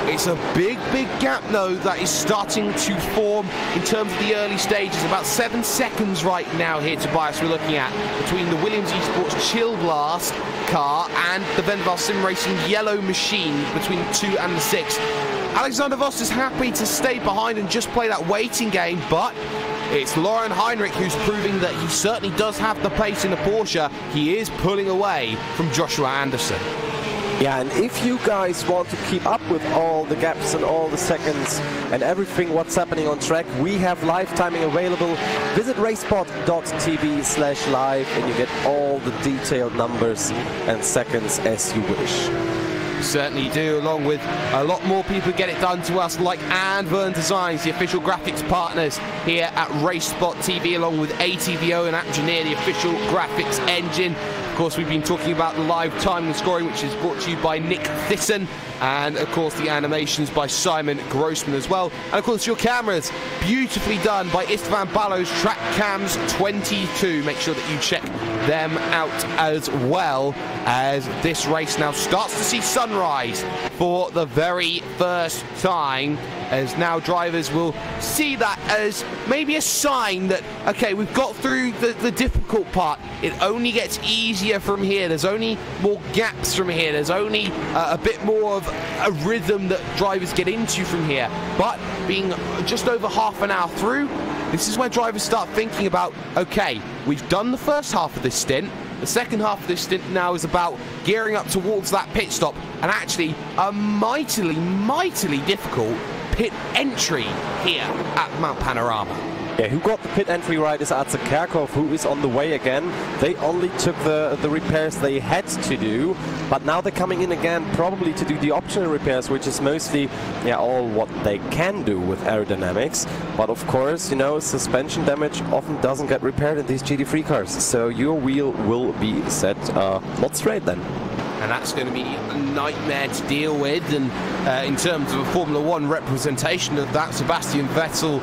It's a big gap though that is starting to form in terms of the early stages. About 7 seconds right now here, Tobias, we're looking at between the Williams Esports Chill Blast car and the Venval Sim Racing yellow machine between the 2 and the 6. Alexander Voss is happy to stay behind and just play that waiting game, but it's Lauren Heinrich who's proving that he certainly does have the pace in the Porsche. He is pulling away from Joshua Anderson. Yeah, and if you guys want to keep up with all the gaps and all the seconds and everything what's happening on track, we have live timing available. Visit racespot.tv/live and you get all the detailed numbers and seconds as you wish. Certainly do, along with a lot more people get it done to us, like Anvern Designs, the official graphics partners here at RaceSpot TV, along with ATVO and Apgeneer, the official graphics engine. Of course, we've been talking about the live timing and scoring, which is brought to you by Nick Thyssen, and of course the animations by Simon Grossman as well. And of course your cameras, beautifully done by Istvan Ballo's Track Cams 22. Make sure that you check them out as well, as this race now starts to see sunrise for the very first time, as now drivers will see that as maybe a sign that, okay, we've got through the difficult part. It only gets easier from here. There's only more gaps from here. There's only a bit more of a rhythm that drivers get into from here. But being just over half an hour through, this is where drivers start thinking about, okay, we've done the first half of this stint. The second half of this stint now is about gearing up towards that pit stop, and actually a mightily difficult pit entry here at Mount Panorama. Yeah, who got the pit entry right is Arze Kerkhoff, who is on the way again. They only took the repairs they had to do, but now they're coming in again probably to do the optional repairs, which is mostly, yeah, all what they can do with aerodynamics. But of course, you know, suspension damage often doesn't get repaired in these GT3 cars, so your wheel will be set not straight then. and that's going to be a nightmare to deal with. And in terms of a Formula 1 representation of that, Sebastian Vettel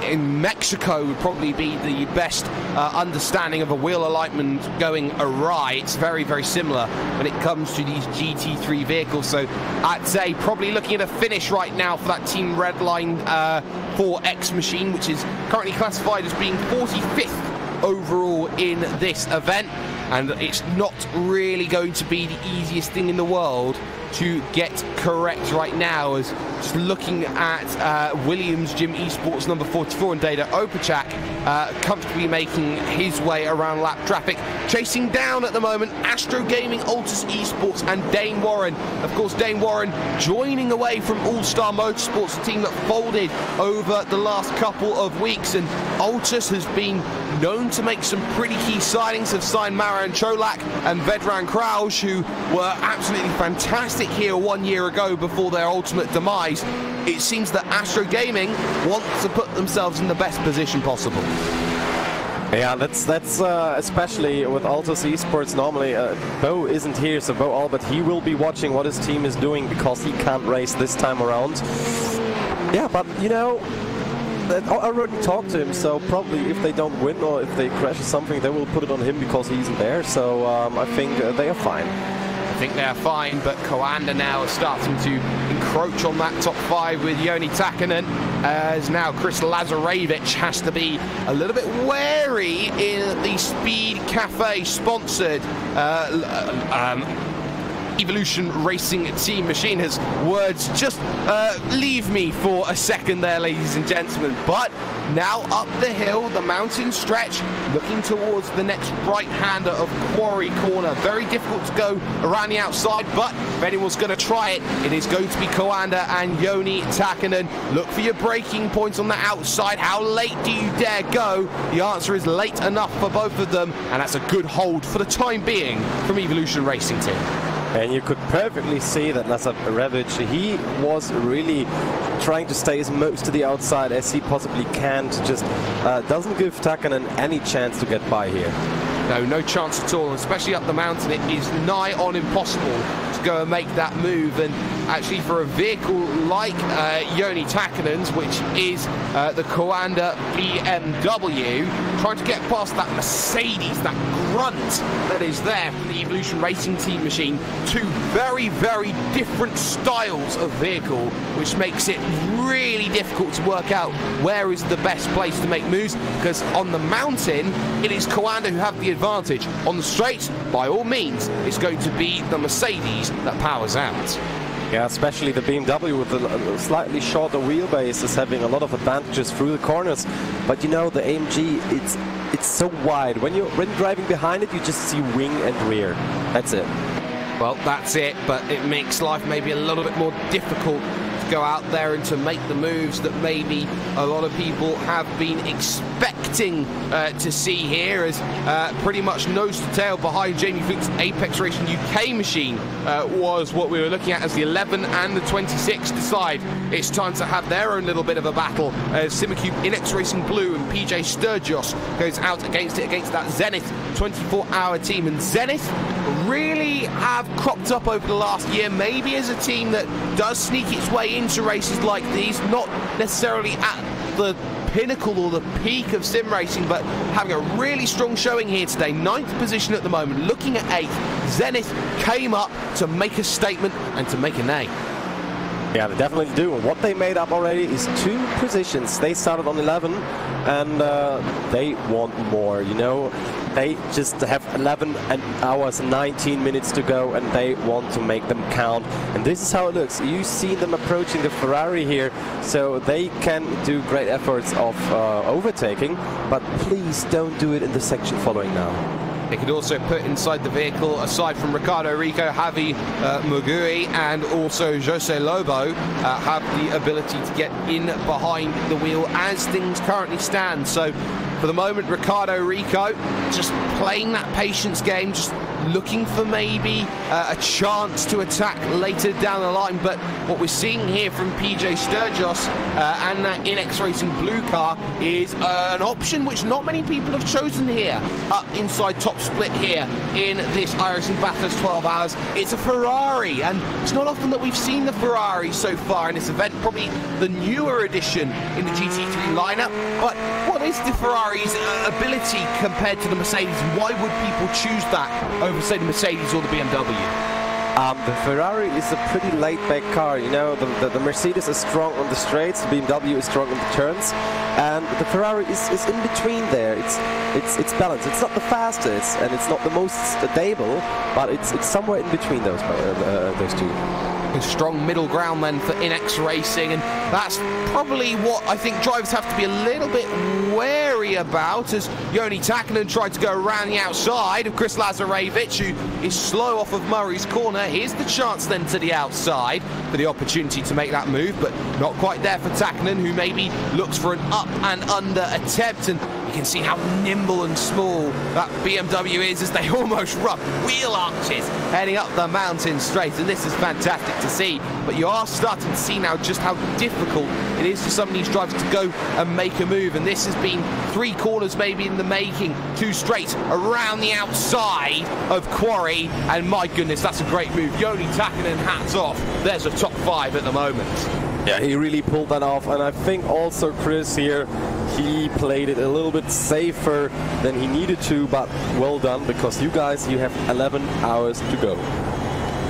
in Mexico would probably be the best understanding of a wheel alignment going awry. It's very, very similar when it comes to these GT3 vehicles. So I'd say probably looking at a finish right now for that Team Redline 4X machine, which is currently classified as being 45th overall in this event. And it's not really going to be the easiest thing in the world to get correct right now, as just looking at Williams Gym Esports number 44 and Data Opachak comfortably making his way around lap traffic. Chasing down at the moment Astro Gaming, Altus Esports and Dane Warren. Of course, Dane Warren joining away from All Star Motorsports, a team that folded over the last couple of weeks, and Altus has been known to make some pretty key signings. Have signed Maran Cholak and Vedran Krauj, who were absolutely fantastic here 1 year ago before their ultimate demise. It seems that Astro Gaming want to put themselves in the best position possible. Yeah, that's especially with Altus Esports. Normally, Bo isn't here, so Bo Albert, he will be watching what his team is doing because he can't race this time around. Yeah, but you know, I already talked to him, so probably if they don't win or if they crash or something, they will put it on him because he isn't there. So I think they are fine. I think they are fine, but Kanda now is starting to encroach on that top 5 with Joni Takkanen, as now Chris Lazarevich has to be a little bit wary in the Speed Cafe sponsored Evolution Racing Team machine. His words just leave me for a second there, ladies and gentlemen. But now up the hill, the mountain stretch, looking towards the next right-hander of Quarry Corner. Very difficult to go around the outside, but if anyone's going to try it, it is going to be Kanda and Joni Takkanen. Look for your braking points on the outside. How late do you dare go? The answer is late enough for both of them, and that's a good hold for the time being from Evolution Racing Team. And you could perfectly see that Lazarevich, he was really trying to stay as most to the outside as he possibly can, to just doesn't give Takkanen any chance to get by here. No chance at all, especially up the mountain. It is nigh on impossible to go and make that move. And actually, for a vehicle like Joni Takkanen's, which is the Kanda BMW, trying to get past that Mercedes, that grunt that is there for the Evolution Racing Team machine, two very, very different styles of vehicle, which makes it really difficult to work out where is the best place to make moves, because on the mountain, it is Kanda who have the advantage. On the straight, by all means, it's going to be the Mercedes that powers out. Yeah, especially the BMW with a slightly shorter wheelbase is having a lot of advantages through the corners. But you know, the AMG, it's so wide. When you're driving behind it, you just see wing and rear. That's it. Well, that's it, but it makes life maybe a little bit more difficult to go out there and to make the moves that maybe a lot of people have been expecting to see here, as pretty much nose to tail behind Jamie Fuchs' Apex Racing UK machine was what we were looking at as the 11 and the 26 decide it's time to have their own little bit of a battle, as Simicube Inex Racing Blue and PJ Sturgis goes out against that Zenith 24-hour team. And Zenith really have cropped up over the last year, maybe as a team that does sneak its way into races like these, not necessarily at the pinnacle or the peak of sim racing, but having a really strong showing here today. 9th position at the moment, looking at 8th. Zenith came up to make a statement and to make a name. Yeah, they definitely do. What they made up already is 2 positions. They started on 11 and they want more, you know. They just have 11 hours and 19 minutes to go, and they want to make them count. And this is how it looks. You see them approaching the Ferrari here, so they can do great efforts of overtaking, but please don't do it in the section following now. They could also put inside the vehicle, aside from Ricardo Rico, Javi Mugui and also Jose Lobo, have the ability to get in behind the wheel as things currently stand. So for the moment, Ricardo Rico just playing that patience game, just looking for maybe a chance to attack later down the line. But what we're seeing here from PJ Sturgis and that Inex Racing blue car is an option which not many people have chosen here. Up inside top split here in this iRacing Bathurst 12 hours. It's a Ferrari, and it's not often that we've seen the Ferrari so far in this event. Probably the newer addition in the GT3 lineup. But what is the Ferrari's ability compared to the Mercedes? Why would people choose that over, say, the Mercedes or the BMW? The Ferrari is a pretty laid-back car. You know, the Mercedes is strong on the straights, the BMW is strong on the turns, and the Ferrari is in between there. It's balanced. It's not the fastest, and it's not the most stable, but it's somewhere in between those two. A strong middle ground then for Inex Racing, and that's probably what I think drivers have to be a little bit wary about, as Joni Takkonen tried to go around the outside of Chris Lazarevich, who is slow off of Murray's corner. Here's the chance then to the outside for the opportunity to make that move, but not quite there for Takkonen, who maybe looks for an up and under attempt. And you can see how nimble and small that BMW is as they almost rub wheel arches heading up the mountain straight, and this is fantastic to see. But you are starting to see now just how difficult it is for some of these drivers to go and make a move, and this has been 3 corners maybe in the making, 2 straight around the outside of Quarry, and my goodness, that's a great move. Joni Takkonen, hats off. There's a top 5 at the moment. Yeah, he really pulled that off, and I think also Chris here, he played it a little bit safer than he needed to, but well done, because you guys, you have 11 hours to go.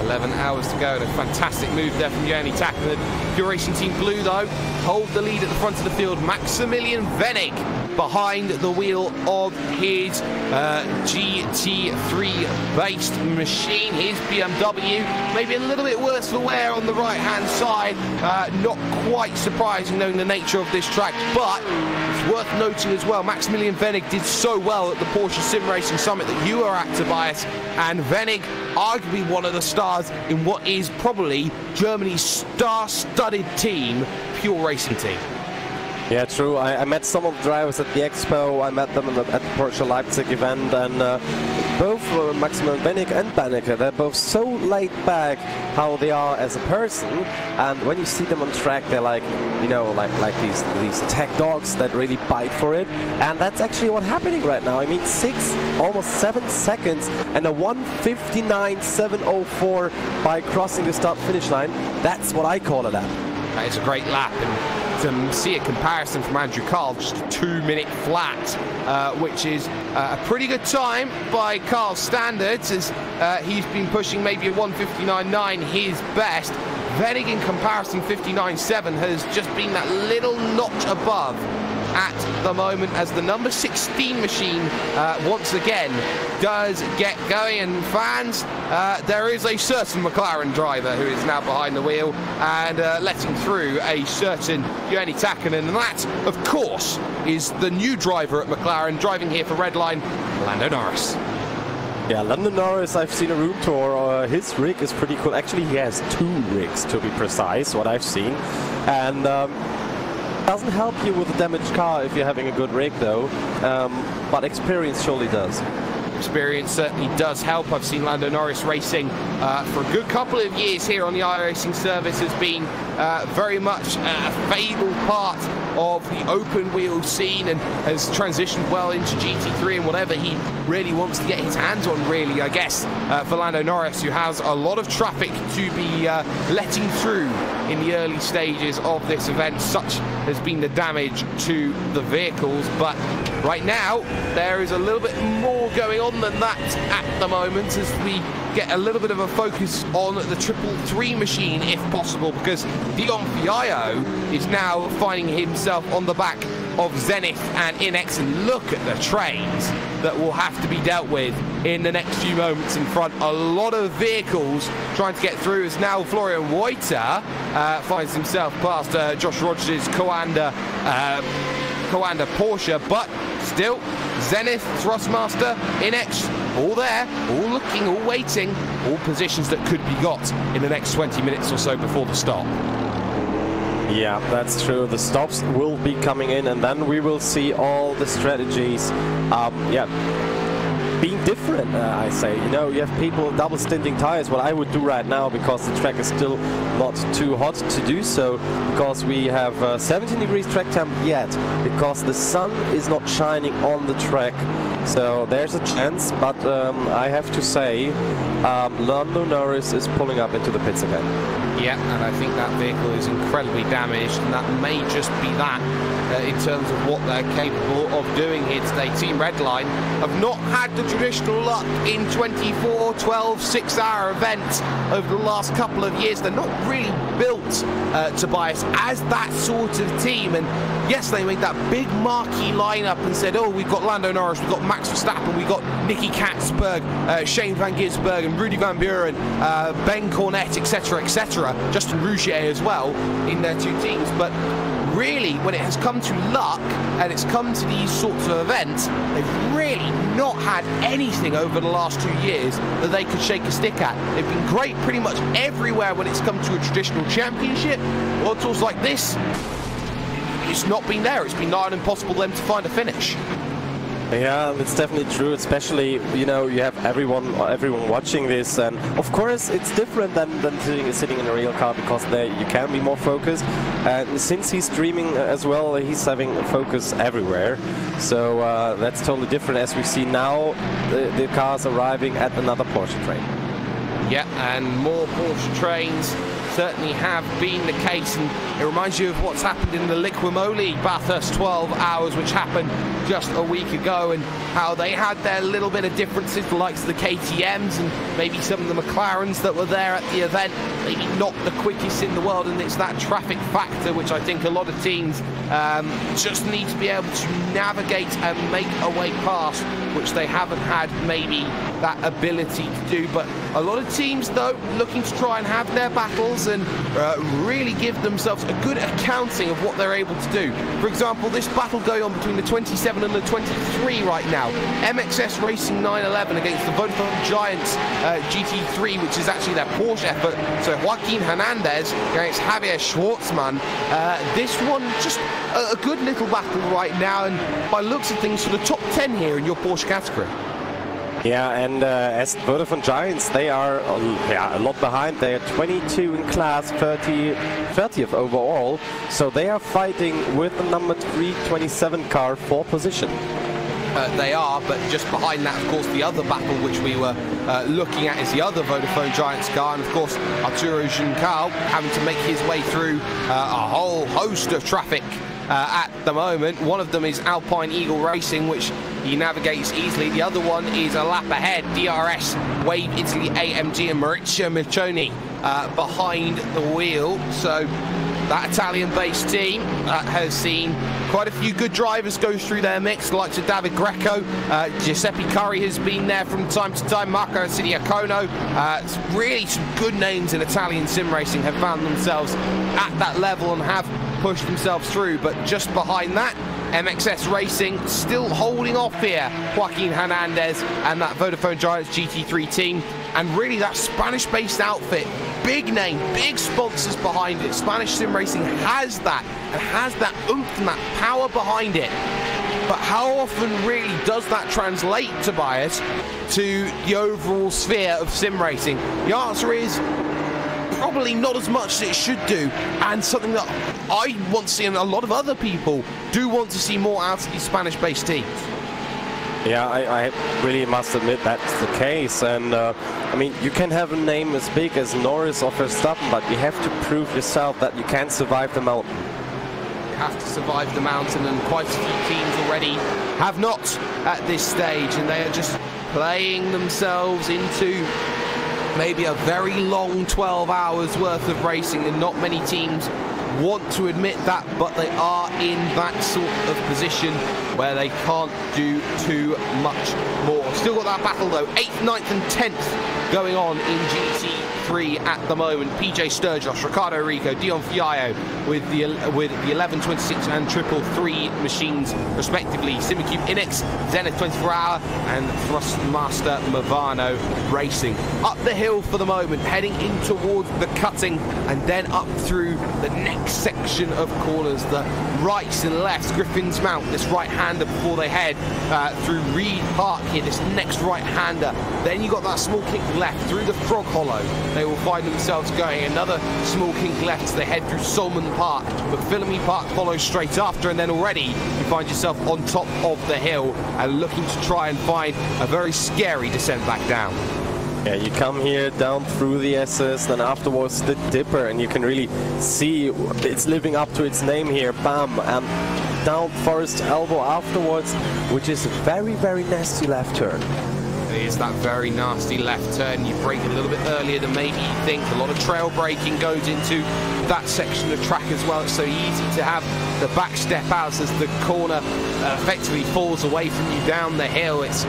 11 hours to go, and a fantastic move there from Joni Takkonen. Pure Racing Team Blue, though, hold the lead at the front of the field. Maximilian Venig behind the wheel of his GT3-based machine, his BMW. Maybe a little bit worse for wear on the right-hand side. Not quite surprising knowing the nature of this track, but it's worth noting as well, Maximilian Venig did so well at the Porsche Sim Racing Summit that you were at, Tobias, and Venig, arguably one of the stars in what is probably Germany's star-studded team, Pure Racing Team. Yeah, true. I met some of the drivers at the Expo. I met them at the Porsche Leipzig event, and both Maximilian Venig and Banneke, they're both so laid back how they are as a person, and when you see them on track, they're like, you know, like these attack dogs that really bite for it, and that's actually what's happening right now. I mean, 6, almost 7 seconds, and a 1:59.704 by crossing the start-finish line. That's what I call a lap. That is a great lap, and to see a comparison from Andrew Carl, just a 2-minute flat, which is a pretty good time by Carl's standards, as he's been pushing maybe a 1:59.9, his best. Venig in comparison 59.7 has just been that little notch above at the moment, as the number 16 machine once again does get going. And fans, there is a certain McLaren driver who is now behind the wheel and letting through a certain Joni Takkonen, and that of course is the new driver at McLaren, driving here for Redline, Lando Norris. Yeah, Lando Norris, I've seen a room tour. His rig is pretty cool. Actually, he has 2 rigs to be precise, what I've seen, and doesn't help you with a damaged car if you're having a good rig though, but experience surely does. Experience certainly does help. I've seen Lando Norris racing for a good couple of years here on the iRacing service, has been very much a fabled part of the open wheel scene, and has transitioned well into GT3 and whatever he really wants to get his hands on, really, I guess, for Lando Norris, who has a lot of traffic to be letting through in the early stages of this event. Such has been the damage to the vehicles, but right now there is a little bit more going on than that at the moment, as we get a little bit of a focus on the 333 machine if possible, because Dion Fiallo is now finding himself on the back of Zenith and Inex, and look at the trains that will have to be dealt with in the next few moments in front. A lot of vehicles trying to get through, as now Florian Wojta finds himself past Josh Rogers' Kanda Porsche, but still Zenith, Thrustmaster, Inex, all there, all looking, all waiting, all positions that could be got in the next 20 minutes or so before the stop. Yeah, that's true. The stops will be coming in, and then we will see all the strategies. Yeah, being different, I say. You know, you have people double stinting tires, what I would do right now, because the track is still not too hot to do so, because we have 17 degrees track temp yet, because the sun is not shining on the track. So there's a chance, but I have to say, Lando Norris is pulling up into the pits again. Yeah, and I think that vehicle is incredibly damaged, and that may just be that in terms of what they're capable of doing here today. Team Redline have not had the traditional luck in 24, 12, 6-hour events over the last couple of years. They're not really built, Tobias, as that sort of team. And yes, they made that big marquee lineup and said, oh, we've got Lando Norris, we've got Max Verstappen, we've got Nicky Katzberg, Shane Van Gisbergen, and Rudy Van Buren, Ben Cornette, etc., etc., Justin Rougier as well in their two teams. But really, when it has come to luck and it's come to these sorts of events, they've really not had anything over the last 2 years that they could shake a stick at. They've been great pretty much everywhere when it's come to a traditional championship. Or tours like this, it's not been there. It's been nigh on impossible for them to find a finish. Yeah, it's definitely true, especially, you know, you have everyone watching this, and of course it's different than sitting in a real car, because there you can be more focused, and since he's streaming as well, he's having focus everywhere, so that's totally different, as we see now the cars arriving at another Porsche train. Yeah, and more Porsche trains certainly have been the case, and it reminds you of what's happened in the Liquimoli Bathurst 12 hours, which happened just a week ago, and how they had their little bit of differences, the likes of the KTMs and maybe some of the McLarens that were there at the event, maybe not the quickest in the world, and it's that traffic factor which I think a lot of teams just need to be able to navigate and make a way past, which they haven't had maybe that ability to do. But a lot of teams, though, looking to try and have their battles and really give themselves a good accounting of what they're able to do. For example, this battle going on between the 27 and the 23 right now. MXS Racing 911 against the Vodafone Giants GT3, which is actually their Porsche effort. So Joaquin Hernandez against Javier Schwartzman. This one just a good little battle right now, and by looks of things, for the top 10 here in your Porsche category. Yeah, and as Vodafone Giants, they are a lot behind. They are 22 in class, 30th overall. So they are fighting with the number 327 car for position. They are, but just behind that, of course, the other battle which we were looking at is the other Vodafone Giants car, and of course Arturo Juncal having to make his way through a whole host of traffic at the moment. One of them is Alpine Eagle Racing, which he navigates easily. The other one is a lap ahead, DRS, Wave Italy AMG, and Maurizio Miccioni behind the wheel. So that Italian-based team has seen quite a few good drivers go through their mix, the likes of David Greco, Giuseppe Curry has been there from time to time, Marco Sidiacono. Really some good names in Italian sim racing have found themselves at that level and have pushed themselves through. But just behind that, MXS Racing still holding off here, Joaquin Hernandez and that Vodafone Giants GT3 team. And really that Spanish-based outfit, big name, big sponsors behind it. Spanish sim racing has that, and has that oomph and that power behind it. But how often really does that translate, Tobias, to the overall sphere of sim racing? The answer is probably not as much as it should do, and something that I want to see, and a lot of other people do want to see more out of these Spanish-based teams. Yeah, I really must admit that's the case, and I mean, you can have a name as big as Norris or Verstappen, but you have to prove yourself that you can survive the mountain. You have to survive the mountain, and quite a few teams already have not at this stage, and they are just playing themselves into maybe a very long 12 hours worth of racing, and not many teams want to admit that, but they are in that sort of position where they can't do too much more. Still got that battle though, 8th, 9th and 10th going on in GT3 at the moment. PJ Sturgis, Ricardo Rico, Dion Fiallo with the 11, 26 and 333 machines respectively. Simicube Inex, Zenith 24 Hour and Thrustmaster Movano Racing. Up the hill for the moment, heading in towards the cutting and then up through the next next section of corners, the rights and lefts. Griffin's Mount, this right-hander before they head through Reed Park here, this next right-hander. Then you got that small kick left through the Frog Hollow. They will find themselves going another small kick left as they head through Solomon Park. McPhillamy Park follows straight after, and then already you find yourself on top of the hill and looking to try and find a very scary descent back down. Yeah, you come here down through the S's, then afterwards the Dipper, and you can really see it's living up to its name here. Bam! And down Forest Elbow afterwards, which is a very, very nasty left turn. It is that very nasty left turn. You brake a little bit earlier than maybe you think. A lot of trail braking goes into that section of track as well. It's so easy to have the back step out as the corner effectively falls away from you down the hill. It's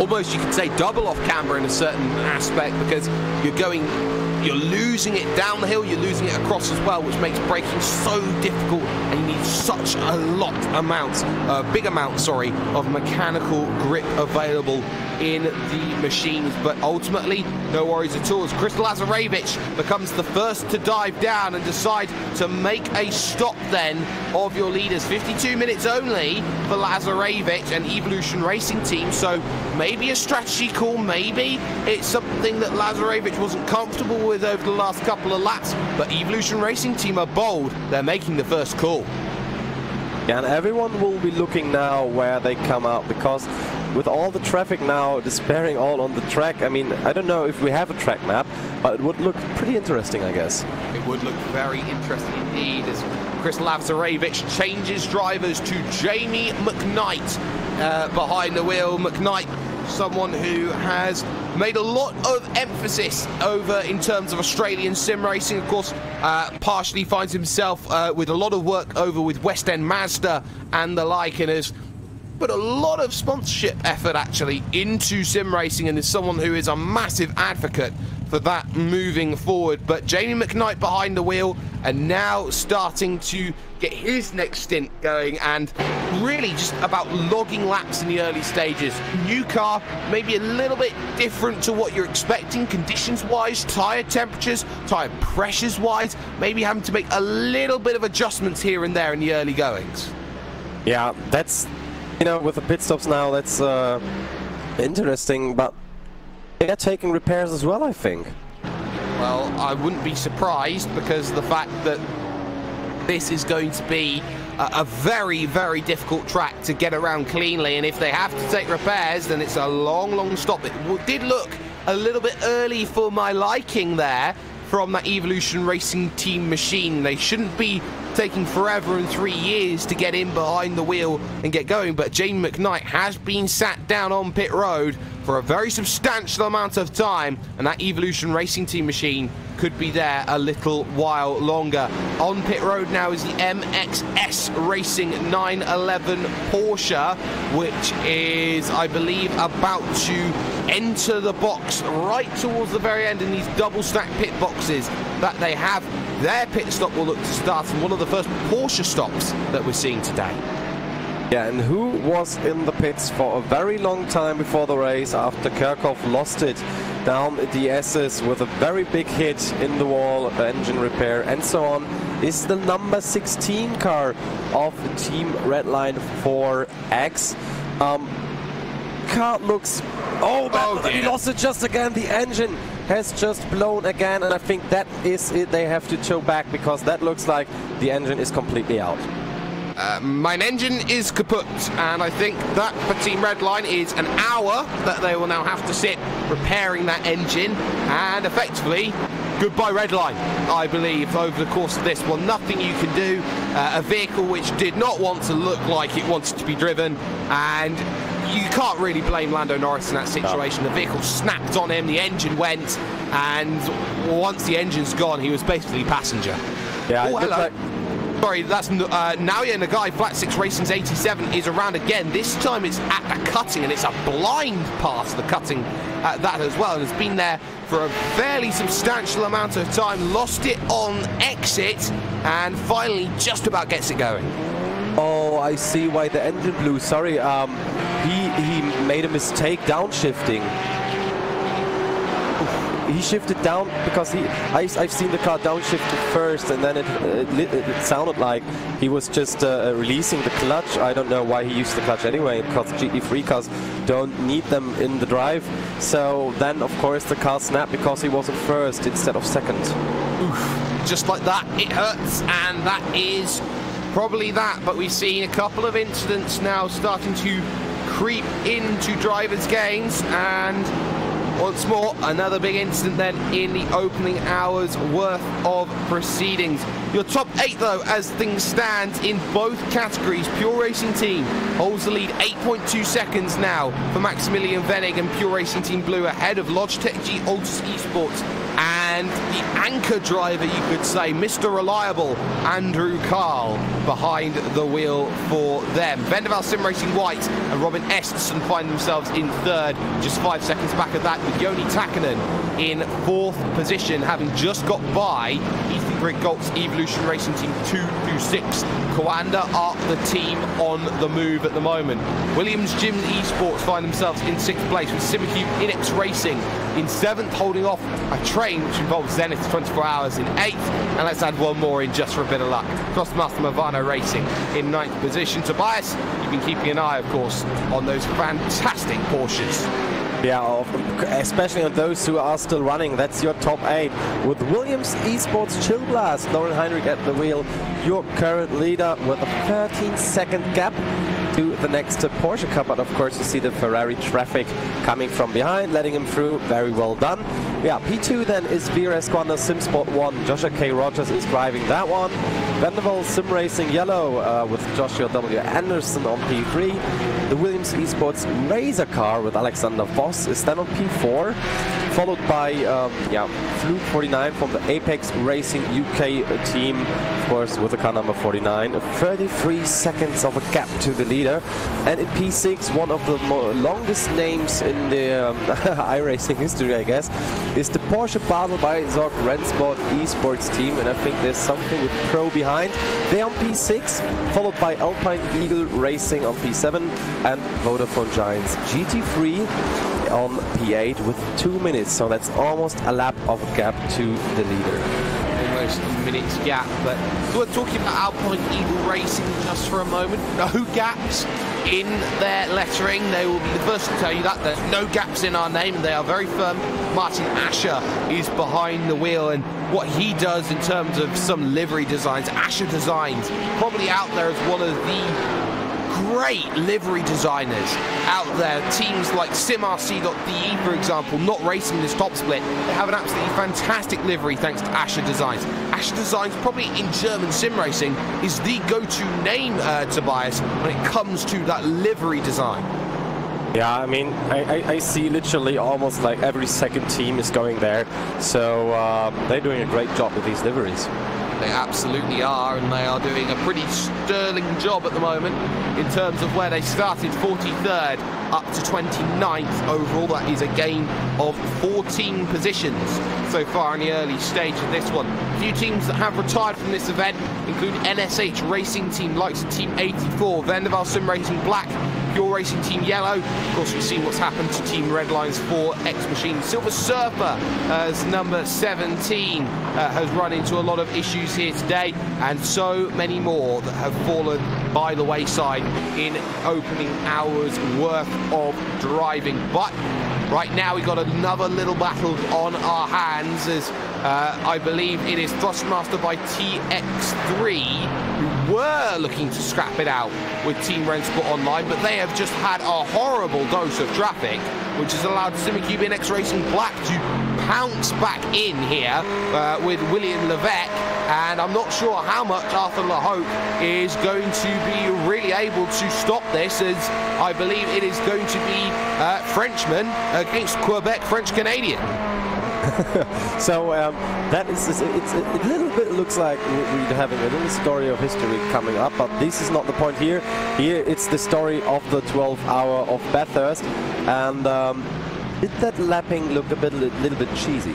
almost, you could say, double off camber in a certain aspect, because you're losing it down the hill, you're losing it across as well, which makes braking so difficult, and you need such a big amount of mechanical grip available in the machines. But ultimately, no worries at all, as Chris Lazarevich becomes the first to dive down and decide to make a stop then of your leaders. 52 minutes only for Lazarevich and Evolution Racing Team, so maybe a strategy call, maybe it's something that Lazarevich wasn't comfortable with over the last couple of laps, but Evolution Racing Team are bold. They're making the first call. Yeah, and everyone will be looking now where they come out, because with all the traffic now despairing all on the track, I mean, I don't know if we have a track map, but it would look pretty interesting, I guess. It would look very interesting indeed as Chris Lazarevich changes drivers to Jamie McKnight behind the wheel. McKnight, someone who has made a lot of emphasis over in terms of Australian sim racing, of course, partially finds himself with a lot of work over with West End Mazda and the like, and has put a lot of sponsorship effort actually into sim racing, and is someone who is a massive advocate for that moving forward. But Jamie McKnight behind the wheel, and now starting to get his next stint going, and really just about logging laps in the early stages. New car, maybe a little bit different to what you're expecting conditions wise, tyre temperatures, tyre pressures wise, maybe having to make a little bit of adjustments here and there in the early goings. Yeah, that's, you know, with the pit stops now, that's interesting, but they're taking repairs as well, I think. Well, I wouldn't be surprised, because of the fact that this is going to be a very, very difficult track to get around cleanly, and if they have to take repairs, then it's a long, long stop. It did look a little bit early for my liking there from that Evolution Racing Team machine. They shouldn't be taking forever and 3 years to get in behind the wheel and get going, but Jamie McKnight has been sat down on pit road for a very substantial amount of time, and that Evolution Racing Team machine could be there a little while longer. On pit road now is the MXS Racing 911 Porsche, which is, I believe, about to enter the box right towards the very end in these double stack pit boxes that they have. Their pit stop will look to start in one of the first Porsche stops that we're seeing today. Yeah, and who was in the pits for a very long time before the race after Kirchhoff lost it down at the S's with a very big hit in the wall, engine repair and so on, is the number 16 car of Team Redline 4X. Car looks... he lost it just again. The engine has just blown again, and I think that is it. They have to tow back, because that looks like the engine is completely out. Mine engine is kaput, and I think that for Team Redline is an hour that they will now have to sit repairing that engine, and effectively goodbye Redline, I believe, over the course of this one. Nothing you can do. A vehicle which did not want to look like it wanted to be driven, and you can't really blame Lando Norris in that situation. The vehicle snapped on him, the engine went, and once the engine's gone, he was basically passenger. Yeah, oh, hello. Sorry, that's Naoya Nagai, Flat 6 Racing's 87 is around again. This time it's at the cutting, and it's a blind past the cutting at that as well, and has been there for a fairly substantial amount of time. Lost it on exit, and finally just about gets it going. Oh, I see why the engine blew. Sorry, he made a mistake downshifting. he shifted down because I've seen the car downshifted first, and then it sounded like he was just releasing the clutch. I don't know why he used the clutch anyway, because GT3 cars don't need them in the drive. So then, of course, the car snapped because he wasn't first instead of second. Oof. Just like that, it hurts, and that is probably that. But we've seen a couple of incidents now starting to creep into drivers' gains, and once more, another big incident then in the opening hours worth of proceedings. Your top 8 though, as things stand in both categories. Pure Racing Team holds the lead, 8.2 seconds now for Maximilian Wenig and Pure Racing Team Blue, ahead of Logitech G Altus Esports and the anchor driver, you could say, Mr. Reliable, Andrew Carl, behind the wheel for them. Vendaval Sim Racing White and Robin Esterson find themselves in 3rd, just 5 seconds back of that, with Joni Takkanen in 4th position, having just got by Ethan Grigg Golt's Evolution Racing Team 226. Kanda are the team on the move at the moment. Williams Gym Esports find themselves in 6th place, with Simicube Inex Racing in 7th, holding off a train which involves Zenith 24 Hours in 8th, and let's add one more in just for a bit of luck. Crossmaster Movano Racing in 9th position. Tobias, you've been keeping an eye, of course, on those fantastic Porsches. Yeah, especially on those who are still running. That's your top 8. With Williams Esports Chill Blast, Lauren Heinrich at the wheel, your current leader, with a 13-second gap to the next Porsche car. But of course, you see the Ferrari traffic coming from behind, letting him through. Very well done. Yeah, P2 then is VRS Squadron SimSport 1. Joshua K. Rogers is driving that one. Vanderbilt Sim Racing Yellow with Joshua W. Anderson on P3. The Williams Esports Razor car with Alexander Voss is then on P4, followed by Fluke 49 from the Apex Racing UK team, of course, with the car number 49. 33 seconds of a gap to the leader. And in P6, one of the longest names in the iRacing history, I guess, is the Porsche Basel by Zorg Rennsport Esports team, and I think there's something with Pro behind. They're on P6, followed by Alpine Eagle Racing on P7 and Vodafone Giants GT3 on P8 with 2 minutes, so that's almost a lap of a gap to the leader. Almost a minute's gap, but we're talking about Alpine Eagle Racing just for a moment. No gaps in their lettering. They will be the first to tell you that. There's no gaps in our name. They are very firm. Martin Asher is behind the wheel, and what he does in terms of some livery designs, Asher Designs, probably out there as one of the great livery designers out there. Teams like SimRC.de, for example, not racing this top split, they have an absolutely fantastic livery thanks to Asher Designs. Asher Designs, probably in German sim racing, is the go-to name, Tobias, when it comes to that livery design. Yeah, I mean, I see literally almost like every second team is going there, so they're doing a great job with these liveries. They absolutely are, and they are doing a pretty sterling job at the moment in terms of where they started, 43rd up to 29th overall. That is a gain of 14 positions so far in the early stage of this one. A few teams that have retired from this event include NSH Racing Team, likes of Team 84, Vanderbilt Sim Racing Black, Pure Racing Team Yellow. Of course, we've seen what's happened to Team Redlines 4 X Machine. Silver Surfer as number 17 has run into a lot of issues here today, and so many more that have fallen by the wayside in opening hours worth of driving. But right now we've got another little battle on our hands, as I believe it is Thrustmaster by TX3 who were looking to scrap it out with Team Rennsport Online, but they have just had a horrible dose of traffic, which has allowed Simicube Inex Racing Black to pounce back in here with William Levesque, and I'm not sure how much Arthur LaHope is going to be really able to stop this, as I believe it is going to be Frenchman against Quebec French-Canadian. So that is, it's a little bit looks like we're having a little story of history coming up, but this is not the point here. Here it's the story of the 12th hour of Bathurst, and did that lapping look a little bit cheesy?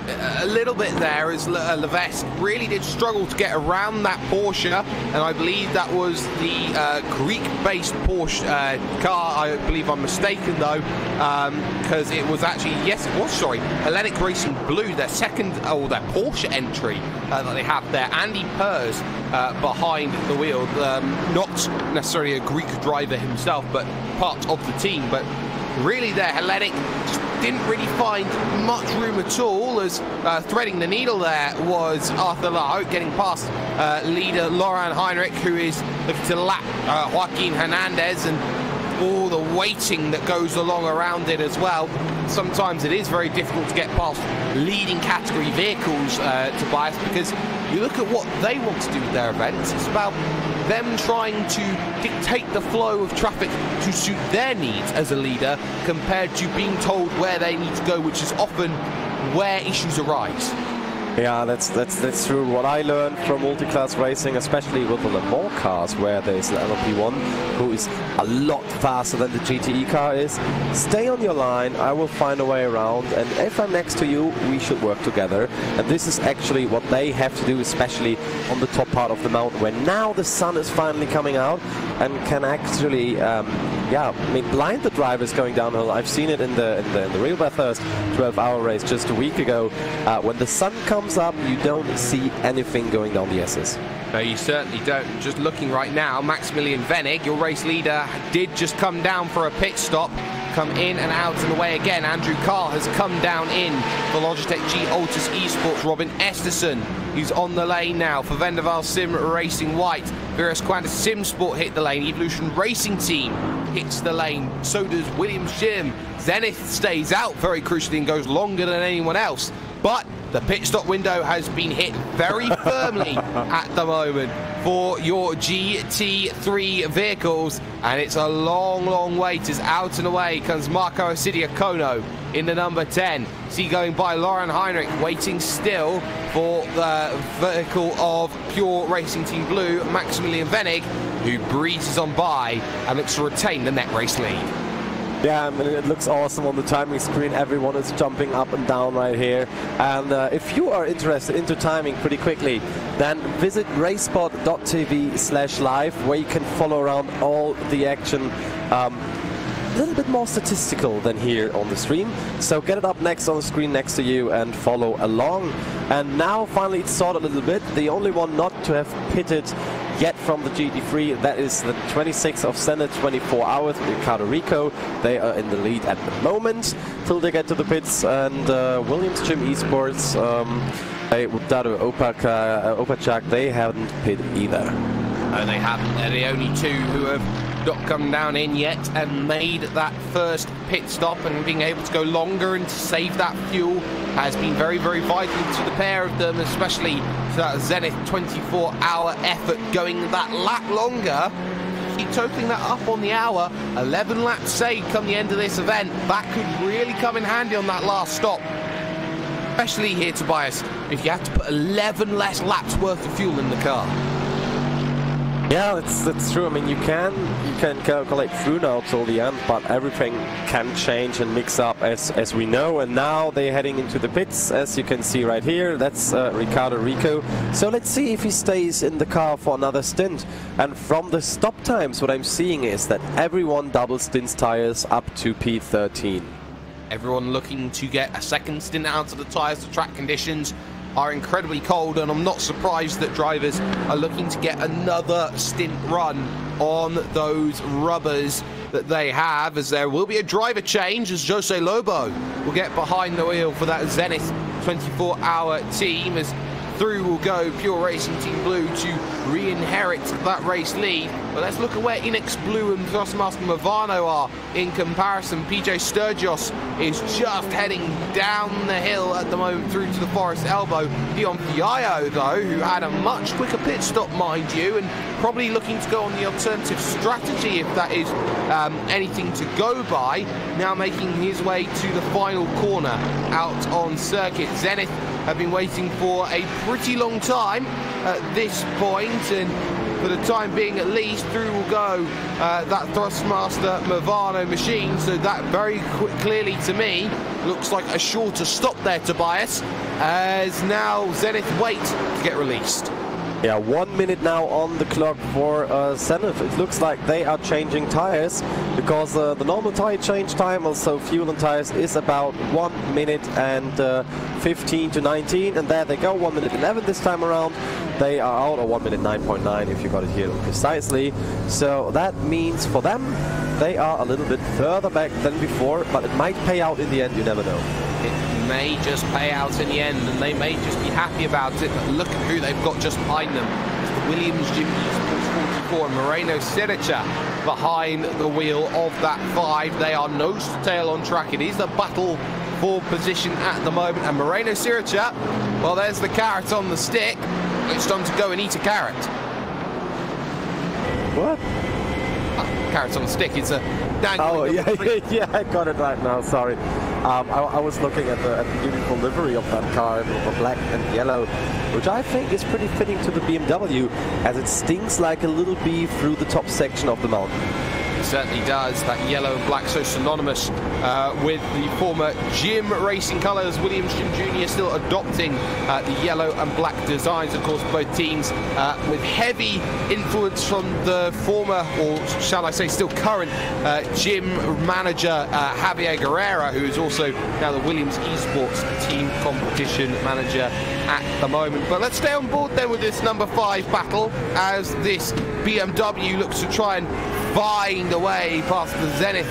a little bit there as Levesque really did struggle to get around that Porsche, and I believe that was the Greek-based Porsche car. I believe I'm mistaken though, because it was actually, yes it was, sorry, Hellenic Racing Blue, their second, or their Porsche entry that they have there. Andy Pers behind the wheel, not necessarily a Greek driver himself, but part of the team. But really there, Hellenic just didn't really find much room at all, as threading the needle there was Arthur Laho, getting past leader Laurent Heinrich, who is looking to lap Joaquin Hernandez, and all the waiting that goes along around it as well. Sometimes it is very difficult to get past leading category vehicles, Tobias, because you look at what they want to do with their events. It's about them trying to dictate the flow of traffic to suit their needs as a leader, compared to being told where they need to go, which is often where issues arise. Yeah, that's true. What I learned from multi-class racing, especially with the Le Mans cars, where there's an LMP1 who is a lot faster than the GTE car is. Stay on your line, I will find a way around, and if I'm next to you, we should work together. And this is actually what they have to do, especially on the top part of the mountain, where now the sun is finally coming out and can actually, blind the drivers going downhill. I've seen it in the real Bathurst 12-hour race just a week ago. When the sun comes up, you don't see anything going down the S's. No, you certainly don't. Just looking right now, Maximilian Venig, your race leader, did just come down for a pit stop. Come in and out and away again. Andrew Carl has come down in for Logitech G Altus Esports. Robin Esterson, who's on the lane now for Vendaval Sim Racing White. Virus Quanta Sim Sport hit the lane. Evolution Racing Team hits the lane. So does William Shim. Zenith stays out very crucially and goes longer than anyone else. But the pit stop window has been hit very firmly at the moment for your GT3 vehicles, and it's a long wait as out and away comes Marco Sidiacono in the number 10. See going by Lauren Heinrich, waiting still for the vehicle of Pure Racing Team Blue, Maximilian Venig, who breezes on by and looks to retain the net race lead. Yeah, I mean, it looks awesome on the timing screen. Everyone is jumping up and down right here. And if you are interested into timing pretty quickly, then visit racespot.tv/live, where you can follow around all the action. A little bit more statistical than here on the stream. So get it up next on the screen next to you and follow along. And now finally it's sorted a little bit. The only one not to have pitted yet from the GT3, that is the 26th of Senate, 24 hours, Ricardo Rico. They are in the lead at the moment till they get to the pits. And Williams Gym Esports, Dado Opachak, they haven't pitted either. No, they haven't. They're the only two who have not come down in yet and made that first pit stop, and being able to go longer and to save that fuel has been very vital to the pair of them, especially to that Zenith 24-hour effort going that lap longer. Keep totaling that up on the hour. 11 laps saved come the end of this event. That could really come in handy on that last stop, especially here, Tobias, if you have to put 11 less laps worth of fuel in the car. Yeah, that's true. I mean, you can calculate through now till the end, but everything can change and mix up as we know. And now they're heading into the pits, as you can see right here. That's Ricardo Rico. So let's see if he stays in the car for another stint. And from the stop times, what I'm seeing is that everyone double stints tires up to P13. Everyone looking to get a second stint out of the tires. The track conditions are incredibly cold, and I'm not surprised that drivers are looking to get another stint run on those rubbers that they have, as there will be a driver change as Jose Lobo will get behind the wheel for that Zenith 24-hour team, as through will go Pure Racing Team Blue to re-inherit that race lead. But let's look at where Inex Blue and Thrustmaster Movano are in comparison. PJ Sturgis is just heading down the hill at the moment through to the Forest Elbow. Dion Fiallo, though, who had a much quicker pit stop, mind you, and probably looking to go on the alternative strategy, if that is anything to go by, now making his way to the final corner out on circuit. Zenith have been waiting for a pretty long time at this point, and for the time being at least, through will go that Thrustmaster Movano machine. So that very clearly to me looks like a shorter stop there, Tobias, as now Zenith wait to get released. Yeah, 1 minute now on the clock for Zenith. It looks like they are changing tires because the normal tire change time, also fuel and tires, is about 1 minute and 15 to 19, and there they go, 1 minute 11 this time around. They are out, or 1 minute 9.9 if you got it here precisely. So that means for them, they are a little bit further back than before, but it might pay out in the end, you never know. It may just pay out in the end, and they may just be happy about it, but look at who they've got just behind them. It's the Williams Jim Sports 44 and Moreno Sirica behind the wheel of that 5. They are nose to tail on track. It is a battle for position at the moment, and Moreno Sirica, well, there's the carrot on the stick. It's time to go and eat a carrot. What? Carrots on the stick. It's a Oh, dangling. yeah, I got it right now. Sorry. I was looking at the beautiful livery of that car, the black and yellow, which I think is pretty fitting to the BMW, as it stings like a little bee through the top section of the mountain. It certainly does. That yellow and black so synonymous with the former Jim Racing colours. Williams Jim Jr. still adopting the yellow and black designs. Of course, both teams with heavy influence from the former, or shall I say still current, Jim manager Javier Guerrera, who is also now the Williams Esports team competition manager at the moment. But let's stay on board then with this number 5 battle, as this BMW looks to try and find a way past the Zenith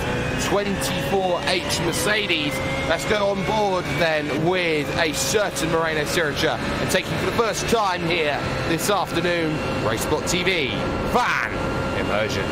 24H Mercedes. Let's go on board then with a certain Moreno Sirica and take you for the first time here this afternoon, Racesport TV Fan Immersion.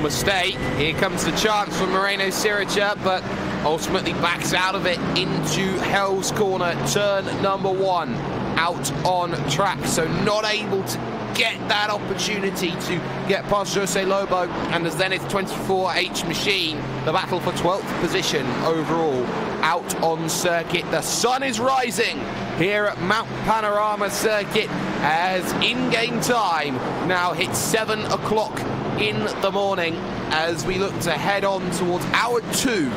mistake. Here comes the chance from Moreno Sirica, but ultimately backs out of it into Hell's Corner, turn number 1, out on track. So not able to get that opportunity to get past Jose Lobo and the Zenith 24H machine. The battle for 12th position overall out on circuit. The sun is rising here at Mount Panorama Circuit as in-game time now hits 7 o'clock in the morning as we look to head on towards hour 2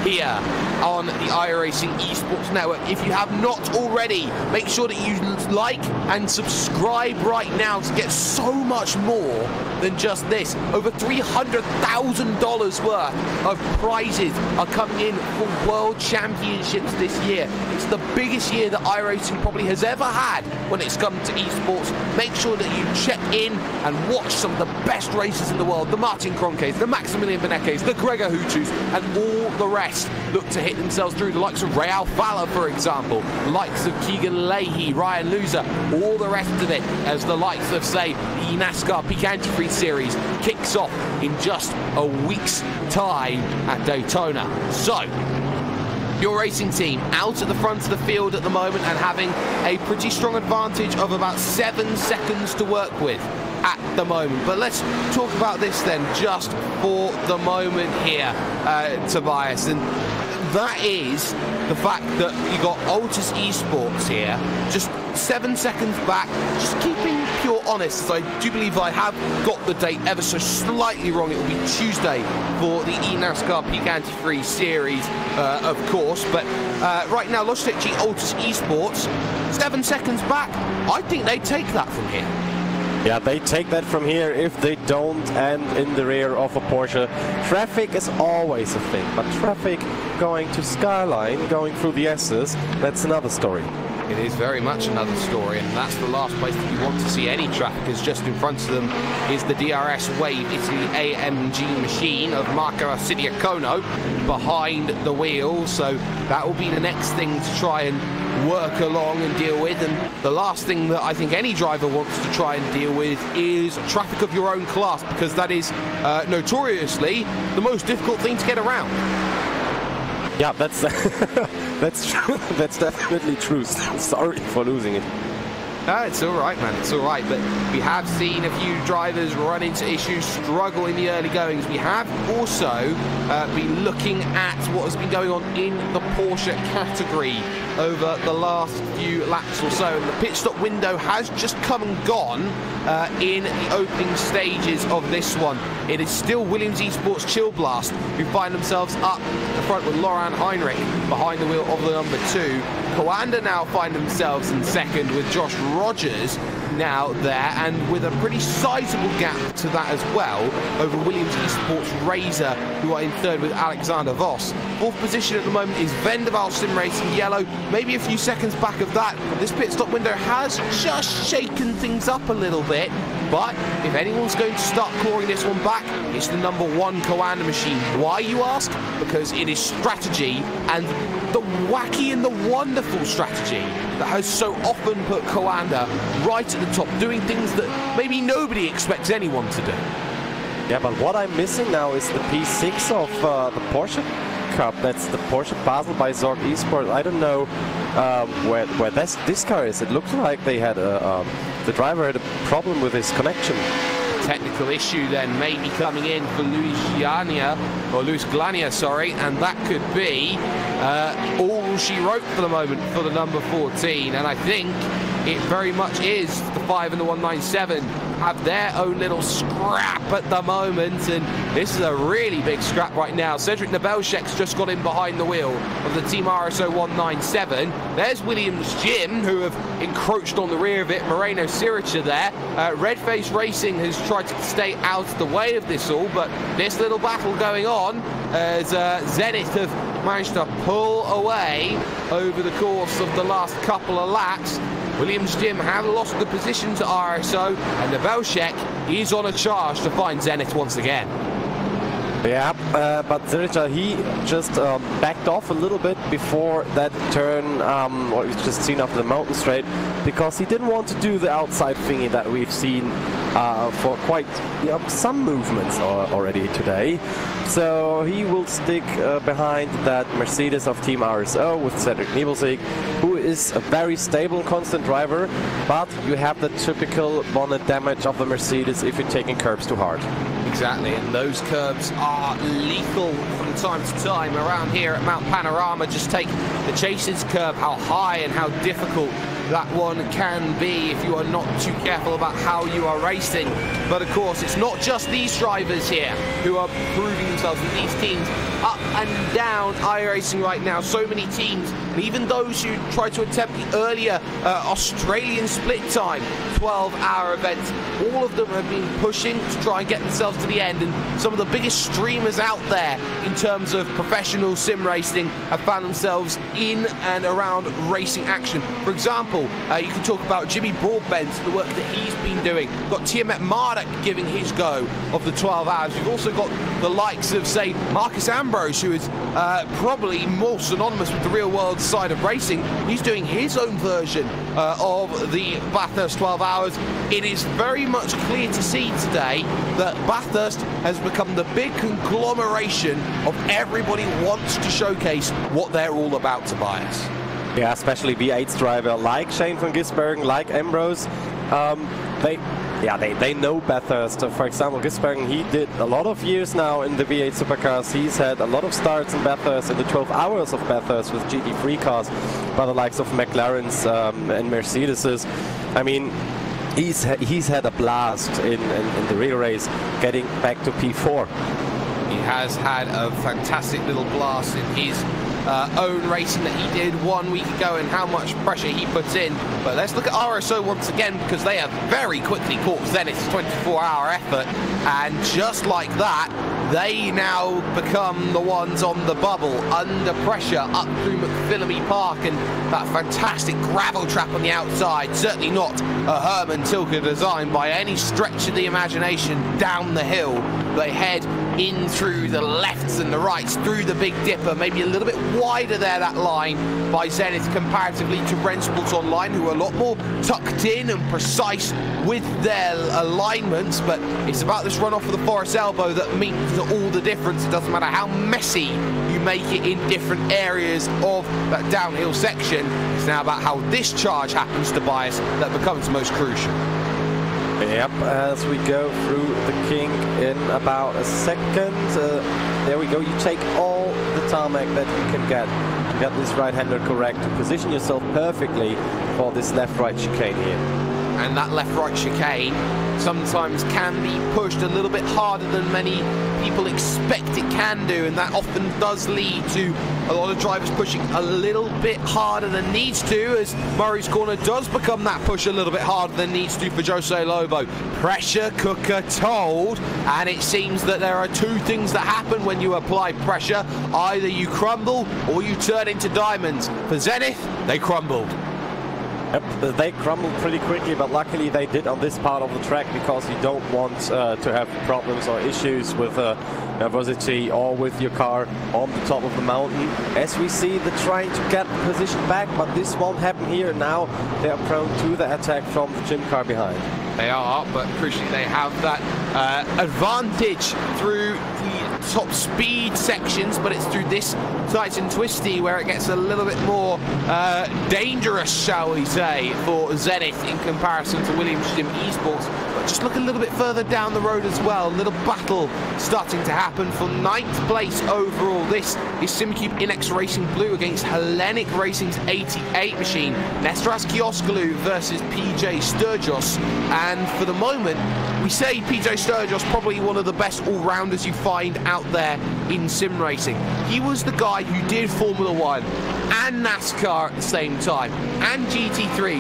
here on the iRacing Esports Network. If you have not already, make sure that you like and subscribe right now to get so much more than just this. Over $300,000 worth of prizes are coming in for World Championships this year. It's the biggest year that iRacing probably has ever had when it's come to esports. Make sure that you check in and watch some of the best racers in the world. The Martin Kroenkes, the Maximilian Benekes, the Gregor Hutus, and all the rest look to hit themselves through. The likes of Real Falla, for example, the likes of Keegan Leahy, Ryan Loser, all the rest of it, as the likes of, say, the NASCAR Peak Antifreeze Series kicks off in just a week's time at Daytona. So, your racing team out at the front of the field at the moment and having a pretty strong advantage of about 7 seconds to work with at the moment. But let's talk about this then just for the moment here, Tobias, and that is the fact that you got Altus Esports here just 7 seconds back, just keeping pure honest, as I do believe I have got the date ever so slightly wrong. It will be Tuesday for the eNASCAR Peak Antifreeze Series, of course, but right now Logitech G Altus Esports 7 seconds back. I think they take that from here. Yeah, they take that from here if they don't end in the rear of a Porsche. Traffic is always a thing, but traffic going to Skyline, going through the S's, that's another story. It is very much another story, and that's the last place that you want to see any traffic, as just in front of them is the DRS Wave Italy AMG machine of Marco Sidiacono behind the wheel. So that will be the next thing to try and work along and deal with, and the last thing that I think any driver wants to try and deal with is traffic of your own class, because that is notoriously the most difficult thing to get around. Yeah, that's that's true. That's definitely true. Sorry for losing it. No, it's all right, man. It's all right. But we have seen a few drivers run into issues, struggle in the early goings. We have also been looking at what has been going on in the Porsche category over the last few laps or so. And the pit stop window has just come and gone in the opening stages of this one. It is still Williams Esports Chill Blast who find themselves up the front with Laurent Heinrich behind the wheel of the number 2. Kanda now find themselves in second with Josh Rogers now there, and with a pretty sizable gap to that as well over Williams Esports Razor, who are in third with Alexander Voss. Fourth position at the moment is Vendaval Sim Racing Yellow, maybe a few seconds back of that. This pit stop window has just shaken things up a little bit, but if anyone's going to start clawing this one back, it's the number 1 Kanda machine. Why, you ask? Because it is strategy, and the wacky and the wonderful strategy that has so often put Kanda right at the top, doing things that maybe nobody expects anyone to do. Yeah, but what I'm missing now is the P6 of the Porsche Cup. That's the Porsche Basel by Zorg Esports. I don't know where this car is. It looks like they had the driver had a problem with his connection. Technical issue then maybe coming in for Luis Glania, sorry, and that could be all she wrote for the moment for the number 14, and I think it very much is the 5 and the 197 have their own little scrap at the moment, and this is a really big scrap right now. Cedric Nebelshek's just got in behind the wheel of the Team RSO 197. There's Williams Jim, who have encroached on the rear of it. Moreno Sirica there. Redface Racing has tried to stay out of the way of this all, but this little battle going on as Zenith have managed to pull away over the course of the last couple of laps. Williams Jim have lost the position to RSO, and Nebelshek is on a charge to find Zenith once again. Yeah, but Sirica, he just backed off a little bit before that turn, what we've just seen after the mountain straight, because he didn't want to do the outside thingy that we've seen for quite some movements already today. So he will stick behind that Mercedes of Team RSO with Cedric Nebelsieg, who is a very stable, constant driver, but you have the typical bonnet damage of the Mercedes if you're taking curbs too hard. Exactly, and those curbs are lethal from time to time. Around here at Mount Panorama, just take the Chase's curb, how high and how difficult that one can be if you are not too careful about how you are racing. But of course, it's not just these drivers here who are proving themselves with these teams up and down iRacing right now. So many teams, and even those who tried to attempt the earlier Australian split time 12-hour events, all of them have been pushing to try and get themselves to the end. And some of the biggest streamers out there in terms of professional sim racing have found themselves in and around racing action. For example, you can talk about Jimmy Broadbent, the work that he's been doing. We've got Tiamat Marduk giving his go of the 12 hours. We've also got the likes of, say, Marcus Ambrose, who is probably more synonymous with the real world side of racing. He's doing his own version of the Bathurst 12 hours. It is very much clear to see today that Bathurst has become the big conglomeration of everybody wants to showcase what they're all about, Tobias. Yeah, especially V8's driver like Shane van Gisbergen, like Ambrose. They know Bathurst. For example, Gisbergen, he did a lot of years now in the V8 supercars. He's had a lot of starts in Bathurst, in the 12 hours of Bathurst with GT3 cars by the likes of McLaren's and Mercedes's. I mean, he's had a blast in the real race, getting back to P4. He has had a fantastic little blast in his own racing that he did 1 week ago and how much pressure he puts in. But let's look at RSO once again, because they have very quickly caught Zenith's 24-hour effort, and just like that, they now become the ones on the bubble, under pressure, up through McPhillamy Park and that fantastic gravel trap on the outside. Certainly not a Herman Tilke design by any stretch of the imagination down the hill. They head in through the lefts and the rights, through the Big Dipper, maybe a little bit wider there, that line, by Zenith comparatively to Rennsports Online, who are a lot more tucked in and precise with their alignments. But it's about this run off of the Forest Elbow that means all the difference. It doesn't matter how messy you make it in different areas of that downhill section. It's now about how this charge happens to bias that becomes most crucial. Yep, as we go through the kink in about a second. There we go. You take all the tarmac that you can get to get this right-hander correct, to position yourself perfectly for this left-right chicane here. And that left-right chicane sometimes can be pushed a little bit harder than many people expect it can do, and that often does lead to a lot of drivers pushing a little bit harder than needs to, as Murray's Corner does become that push a little bit harder than needs to for Jose Lobo. Pressure cooker told, and it seems that there are two things that happen when you apply pressure. Either you crumble or you turn into diamonds. For Zenith, they crumbled. Yep, they crumbled pretty quickly, but luckily they did on this part of the track, because you don't want to have problems or issues with nervosity or with your car on the top of the mountain. As we see, they're trying to get the position back, but this won't happen here. Now they are prone to the attack from the gym car behind. They are, but crucially they have that advantage through the top speed sections, but it's through this tight and twisty where it gets a little bit more dangerous, shall we say, for Zenith in comparison to Williams Gym Esports. But just look a little bit further down the road as well. A little battle starting to happen for 9th place overall. This is SimCube Inex Racing Blue against Hellenic Racing's 88 machine. Nestoras Kiosklu versus PJ Sturgis. And for the moment, we say PJ Sturgis probably one of the best all-rounders you find out there in sim racing. He was the guy who did Formula 1 and NASCAR at the same time, and GT3.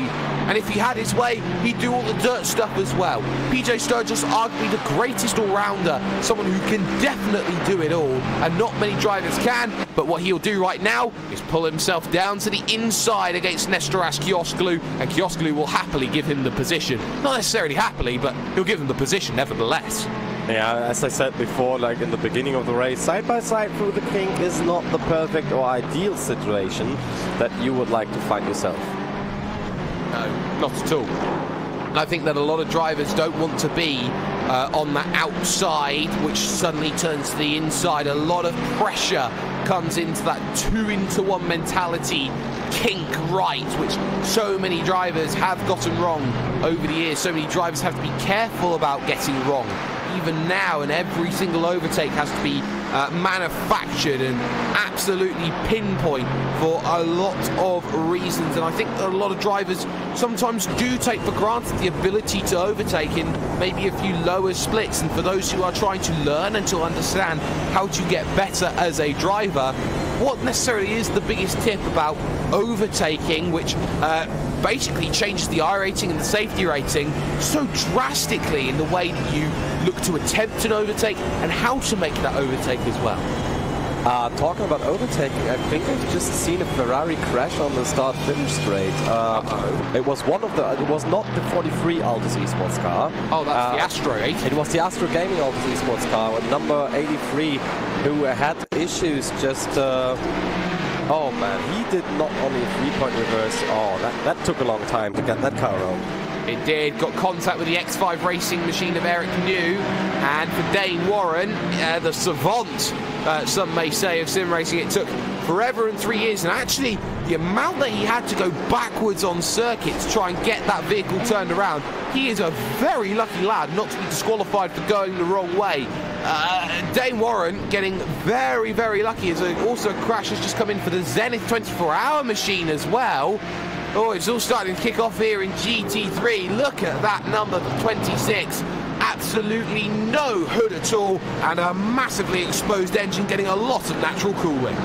And if he had his way, he'd do all the dirt stuff as well. PJ Sturgis, arguably the greatest all-rounder, someone who can definitely do it all, and not many drivers can. But what he'll do right now is pull himself down to the inside against Nestoras Kiosklu, and Kiosklu will happily give him the position. Not necessarily happily, but he'll give him the position nevertheless. Yeah, as I said before, like in the beginning of the race, side-by-side through the kink is not the perfect or ideal situation that you would like to find yourself. No, not at all. And I think that a lot of drivers don't want to be on that outside, which suddenly turns to the inside. A lot of pressure comes into that 2-into-1 mentality, kink right, which so many drivers have gotten wrong over the years. So many drivers have to be careful about getting wrong. Even now, and every single overtake has to be manufactured and absolutely pinpoint for a lot of reasons. And I think that a lot of drivers sometimes do take for granted the ability to overtake in maybe a few lower splits. And for those who are trying to learn and to understand how to get better as a driver, what necessarily is the biggest tip about overtaking, which basically changes the iRating and the safety rating so drastically in the way that you look to attempt an overtake and how to make that overtake as well? Talking about overtaking, I think I've just seen a Ferrari crash on the start-finish straight. It was it was not the 43 Altus Esports car. Oh, that's the Astro 8. It was the Astro Gaming Altus Esports car with number 83, who had issues just. Oh man, he did not only a 3-point reverse. Oh, that took a long time to get that car around. It did. Got contact with the X5 racing machine of Eric New, and for Dane Warren, the savant, some may say, of sim racing, it took forever and 3 years, and actually the amount that he had to go backwards on circuit to try and get that vehicle turned around, he is a very lucky lad not to be disqualified for going the wrong way. Dane Warren getting very, very lucky, as also a crash has just come in for the Zenith 24-hour machine as well. Oh, it's all starting to kick off here in GT3. Look at that number, 26. Absolutely no hood at all, and a massively exposed engine getting a lot of natural cooling.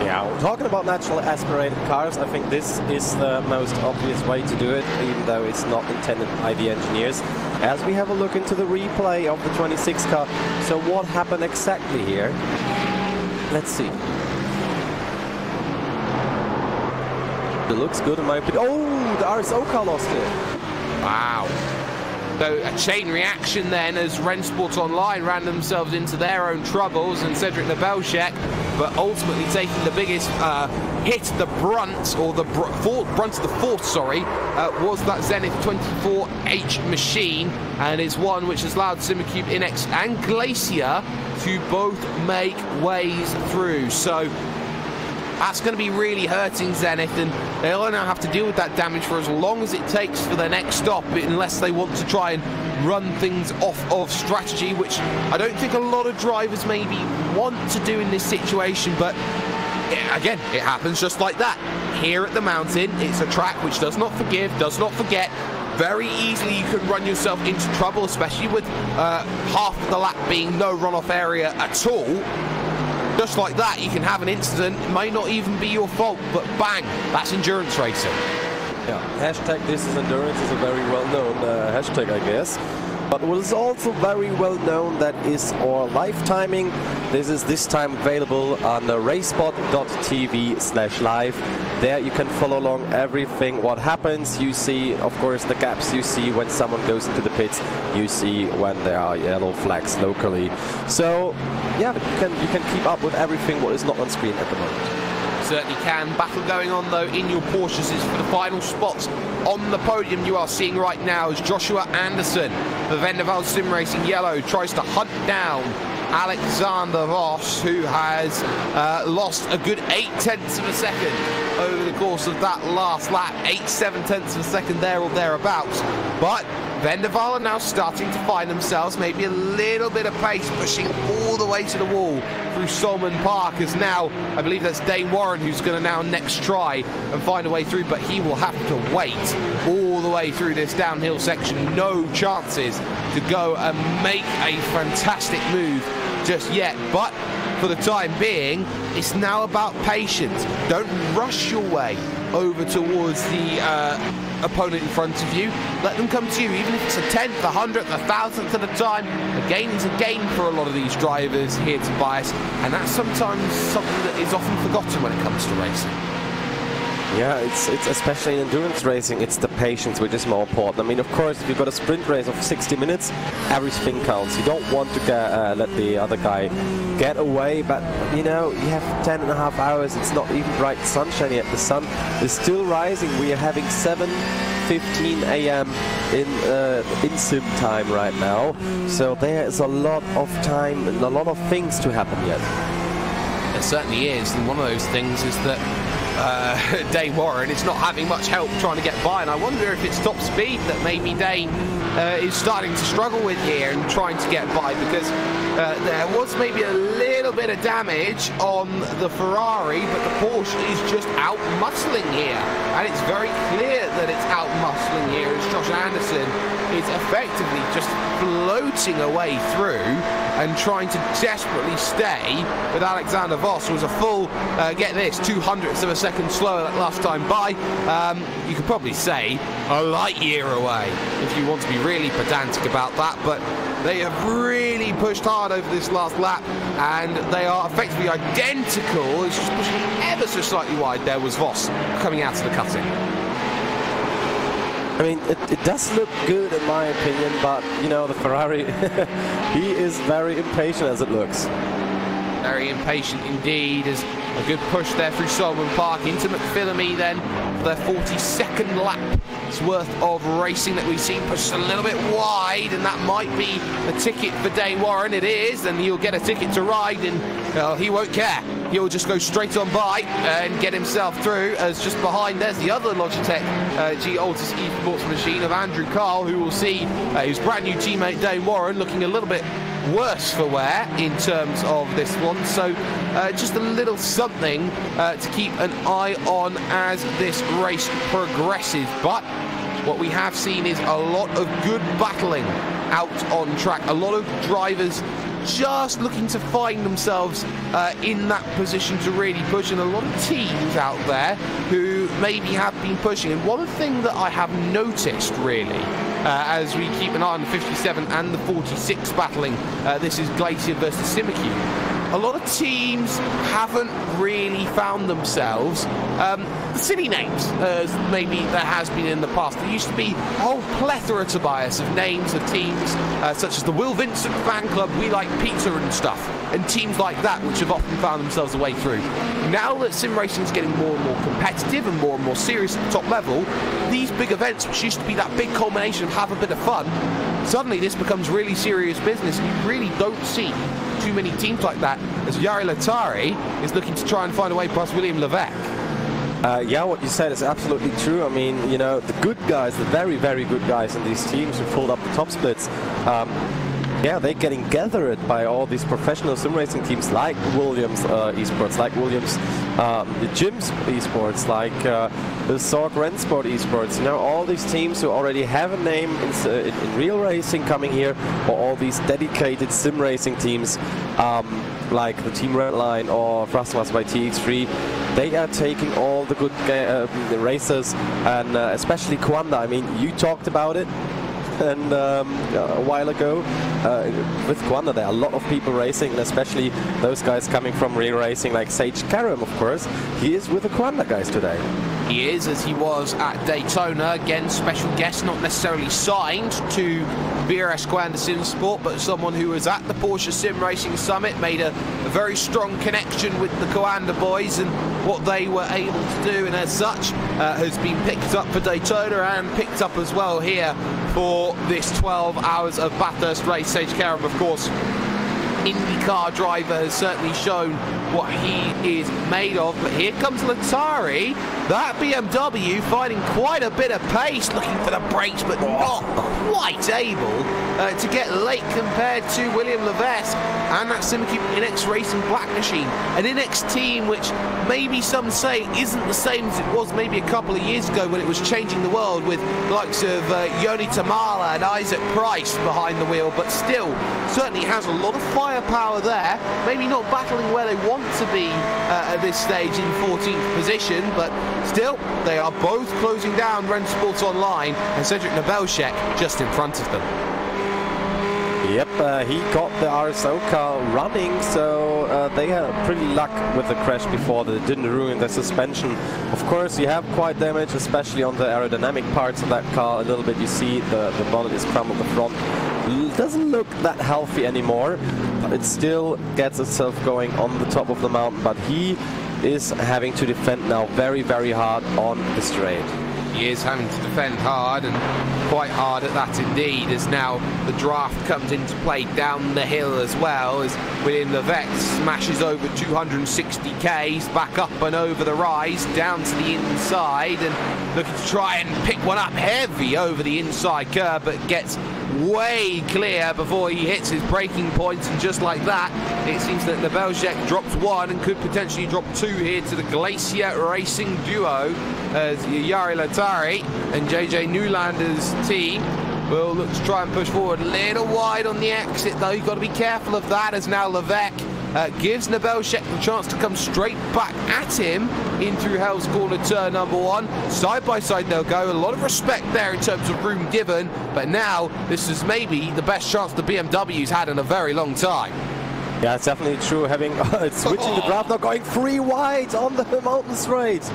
Yeah, talking about naturally aspirated cars, I think this is the most obvious way to do it, even though it's not intended by the engineers. As we have a look into the replay of the 26 car, so what happened exactly here? Let's see. It looks good in my opinion. Oh, the RSO car lost it. Wow. So a chain reaction then as Rennsport Online ran themselves into their own troubles, and Cedric Lebelchek, but ultimately taking the biggest hit, the brunt, or the brunt of the fourth, sorry, was that Zenith 24H machine, and is one which has allowed Simicube, Inex and Glacier to both make ways through. So that's going to be really hurting Zenith, and they'll now have to deal with that damage for as long as it takes for their next stop, unless they want to try and run things off of strategy, which I don't think a lot of drivers maybe want to do in this situation. But again, it happens just like that. Here at the mountain, it's a track which does not forgive, does not forget. Very easily you can run yourself into trouble, especially with half of the lap being no runoff area at all. Just like that, you can have an incident. It may not even be your fault, but bang, that's endurance racing. Yeah, hashtag this is endurance is a very well-known hashtag, I guess. But what is also very well known, that is our live timing. This is this time available on racebot.tv/live. There you can follow along everything, what happens. You see, of course, the gaps. You see when someone goes into the pits. You see when there are yellow flags locally. So, yeah, you can keep up with everything what is not on screen at the moment. Certainly can. Battle going on though in your Porsches is for the final spots on the podium. You are seeing right now as Joshua Anderson, the Vendaval Sim Racing Yellow, tries to hunt down Alexander Voss, who has lost a good 0.8 of a second over the course of that last lap. 0.8 of a second there or thereabouts. But Vendaval are now starting to find themselves maybe a little bit of pace, pushing all the way to the wall through Solomon Park, as now I believe that's Dane Warren who's going to now next try and find a way through, but he will have to wait all the way through this downhill section. No chances to go and make a fantastic move just yet, but for the time being, it's now about patience. Don't rush your way over towards the opponent in front of you. Let them come to you, even if it's a 10th, a 100th, a 1000th at a time. A gain is a gain for a lot of these drivers here, Tobias, and that's sometimes something that is often forgotten when it comes to racing. Yeah, it's especially in endurance racing, it's the patience which is more important. I mean, of course, if you've got a sprint race of 60 minutes, everything counts. You don't want to let the other guy get away, but you know, you have 10.5 hours. It's not even bright sunshine yet. The sun is still rising. We are having 7:15 a.m. in sim time right now, so there is a lot of time and a lot of things to happen yet. It certainly is, and one of those things is that Dane Warren is not having much help trying to get by, and I wonder if it's top speed that maybe Dane is starting to struggle with here and trying to get by, because there was maybe a little bit of damage on the Ferrari, but the Porsche is just out-muscling here, and it's very clear that it's out-muscling here as Josh Anderson is effectively just floating away through and trying to desperately stay with Alexander Voss, who was a full, get this, 200ths of a second slower that last time by. You could probably say a light year away if you want to be really pedantic about that, but they have really pushed hard over this last lap, and they are effectively identical. It's just pushing ever so slightly wide. There was Voss coming out of the cutting. I mean, it does look good in my opinion, but you know, the Ferrari, he is very impatient as it looks. Very impatient indeed, as a good push there through Solomon Park into McPhillamy then for their 42nd lap. It's worth of racing that we've seen pushed a little bit wide, and that might be a ticket for Dane Warren. It is, and he'll get a ticket to ride, and he won't care. He'll just go straight on by and get himself through, as just behind there's the other Logitech G Altus eSports machine of Andrew Carl, who will see his brand new teammate Dane Warren looking a little bit worse for wear in terms of this one. So just a little something to keep an eye on as this race progresses. But what we have seen is a lot of good battling out on track. A lot of drivers just looking to find themselves in that position to really push, and a lot of teams out there who maybe have been pushing. And one thing that I have noticed really as we keep an eye on the 57 and the 46 battling, this is Glacier versus Simicue. A lot of teams haven't really found themselves silly names, as maybe there has been in the past. There used to be a whole plethora, Tobias, of names of teams, such as the Will Vincent fan club, We Like Pizza and stuff, and teams like that, which have often found themselves a way through. Now that sim racing is getting more and more competitive and more serious at the top level, these big events, which used to be that big culmination of have a bit of fun, suddenly this becomes really serious business, and you really don't see too many teams like that, as Jari Latari is looking to try and find a way past William Levesque. Yeah, what you said is absolutely true. I mean, you know, the good guys, the very, very good guys in these teams who pulled up the top splits, yeah, they're getting gathered by all these professional sim racing teams like Williams Esports, like Williams Jim's Esports, like the Sorg Rennsport Esports. You know, all these teams who already have a name in real racing coming here, or all these dedicated sim racing teams like the Team Redline or Thrustmaster by TX3. They are taking all the good the racers, and especially Kanda. I mean, you talked about it. And a while ago, with Kanda, there are a lot of people racing, and especially those guys coming from real racing, like Sage Karam, of course. He is with the Kanda guys today. He is, as he was at Daytona. Again, special guest, not necessarily signed to BRS Kanda Sim Sport, but someone who was at the Porsche Sim Racing Summit, made a very strong connection with the Kanda boys and what they were able to do, and as such has been picked up for Daytona and picked up as well here for this 12 hours of Bathurst race. Sage Karam, of course, IndyCar driver, has certainly shown what he is made of. But here comes Latari, that BMW finding quite a bit of pace, looking for the brakes, but not quite able to get late compared to William Levesque and that Simicube Inex Racing Black Machine. An Inex team which maybe some say isn't the same as it was maybe a couple of years ago when it was changing the world, with the likes of Yoni Tamala and Isaac Price behind the wheel, but still certainly has a lot of firepower there. Maybe not battling where they want to be at this stage in 14th position, but still they are both closing down Rennsports Online, and Cedric Nabelshek just in front of them. Yep, he got the RSO car running, so they had pretty luck with the crash before that it didn't ruin the suspension. Of course, you have quite damage, especially on the aerodynamic parts of that car. A little bit, you see the bonnet is crumbled, the front doesn't look that healthy anymore, but it still gets itself going on the top of the mountain. But he is having to defend now very, very hard on the straight. He is having to defend hard, and quite hard at that indeed, as now the draft comes into play down the hill as well, as William Levesque smashes over 260 Ks, back up and over the rise, down to the inside, and looking to try and pick one up heavy over the inside curve, but gets way clear before he hits his braking points, and just like that, it seems that the Belgique drops one and could potentially drop two here to the Glacier Racing duo, as Jari Latari and JJ Newlander's team will look to try and push forward. A little wide on the exit though, you've got to be careful of that, as now Levesque gives Nebelshek the chance to come straight back at him in through Hell's Corner turn number one. Side by side they'll go. A lot of respect there in terms of room given, but now this is maybe the best chance the BMW's had in a very long time. Yeah, it's definitely true, having switching the draft now, going 3 wide on the mountain straight.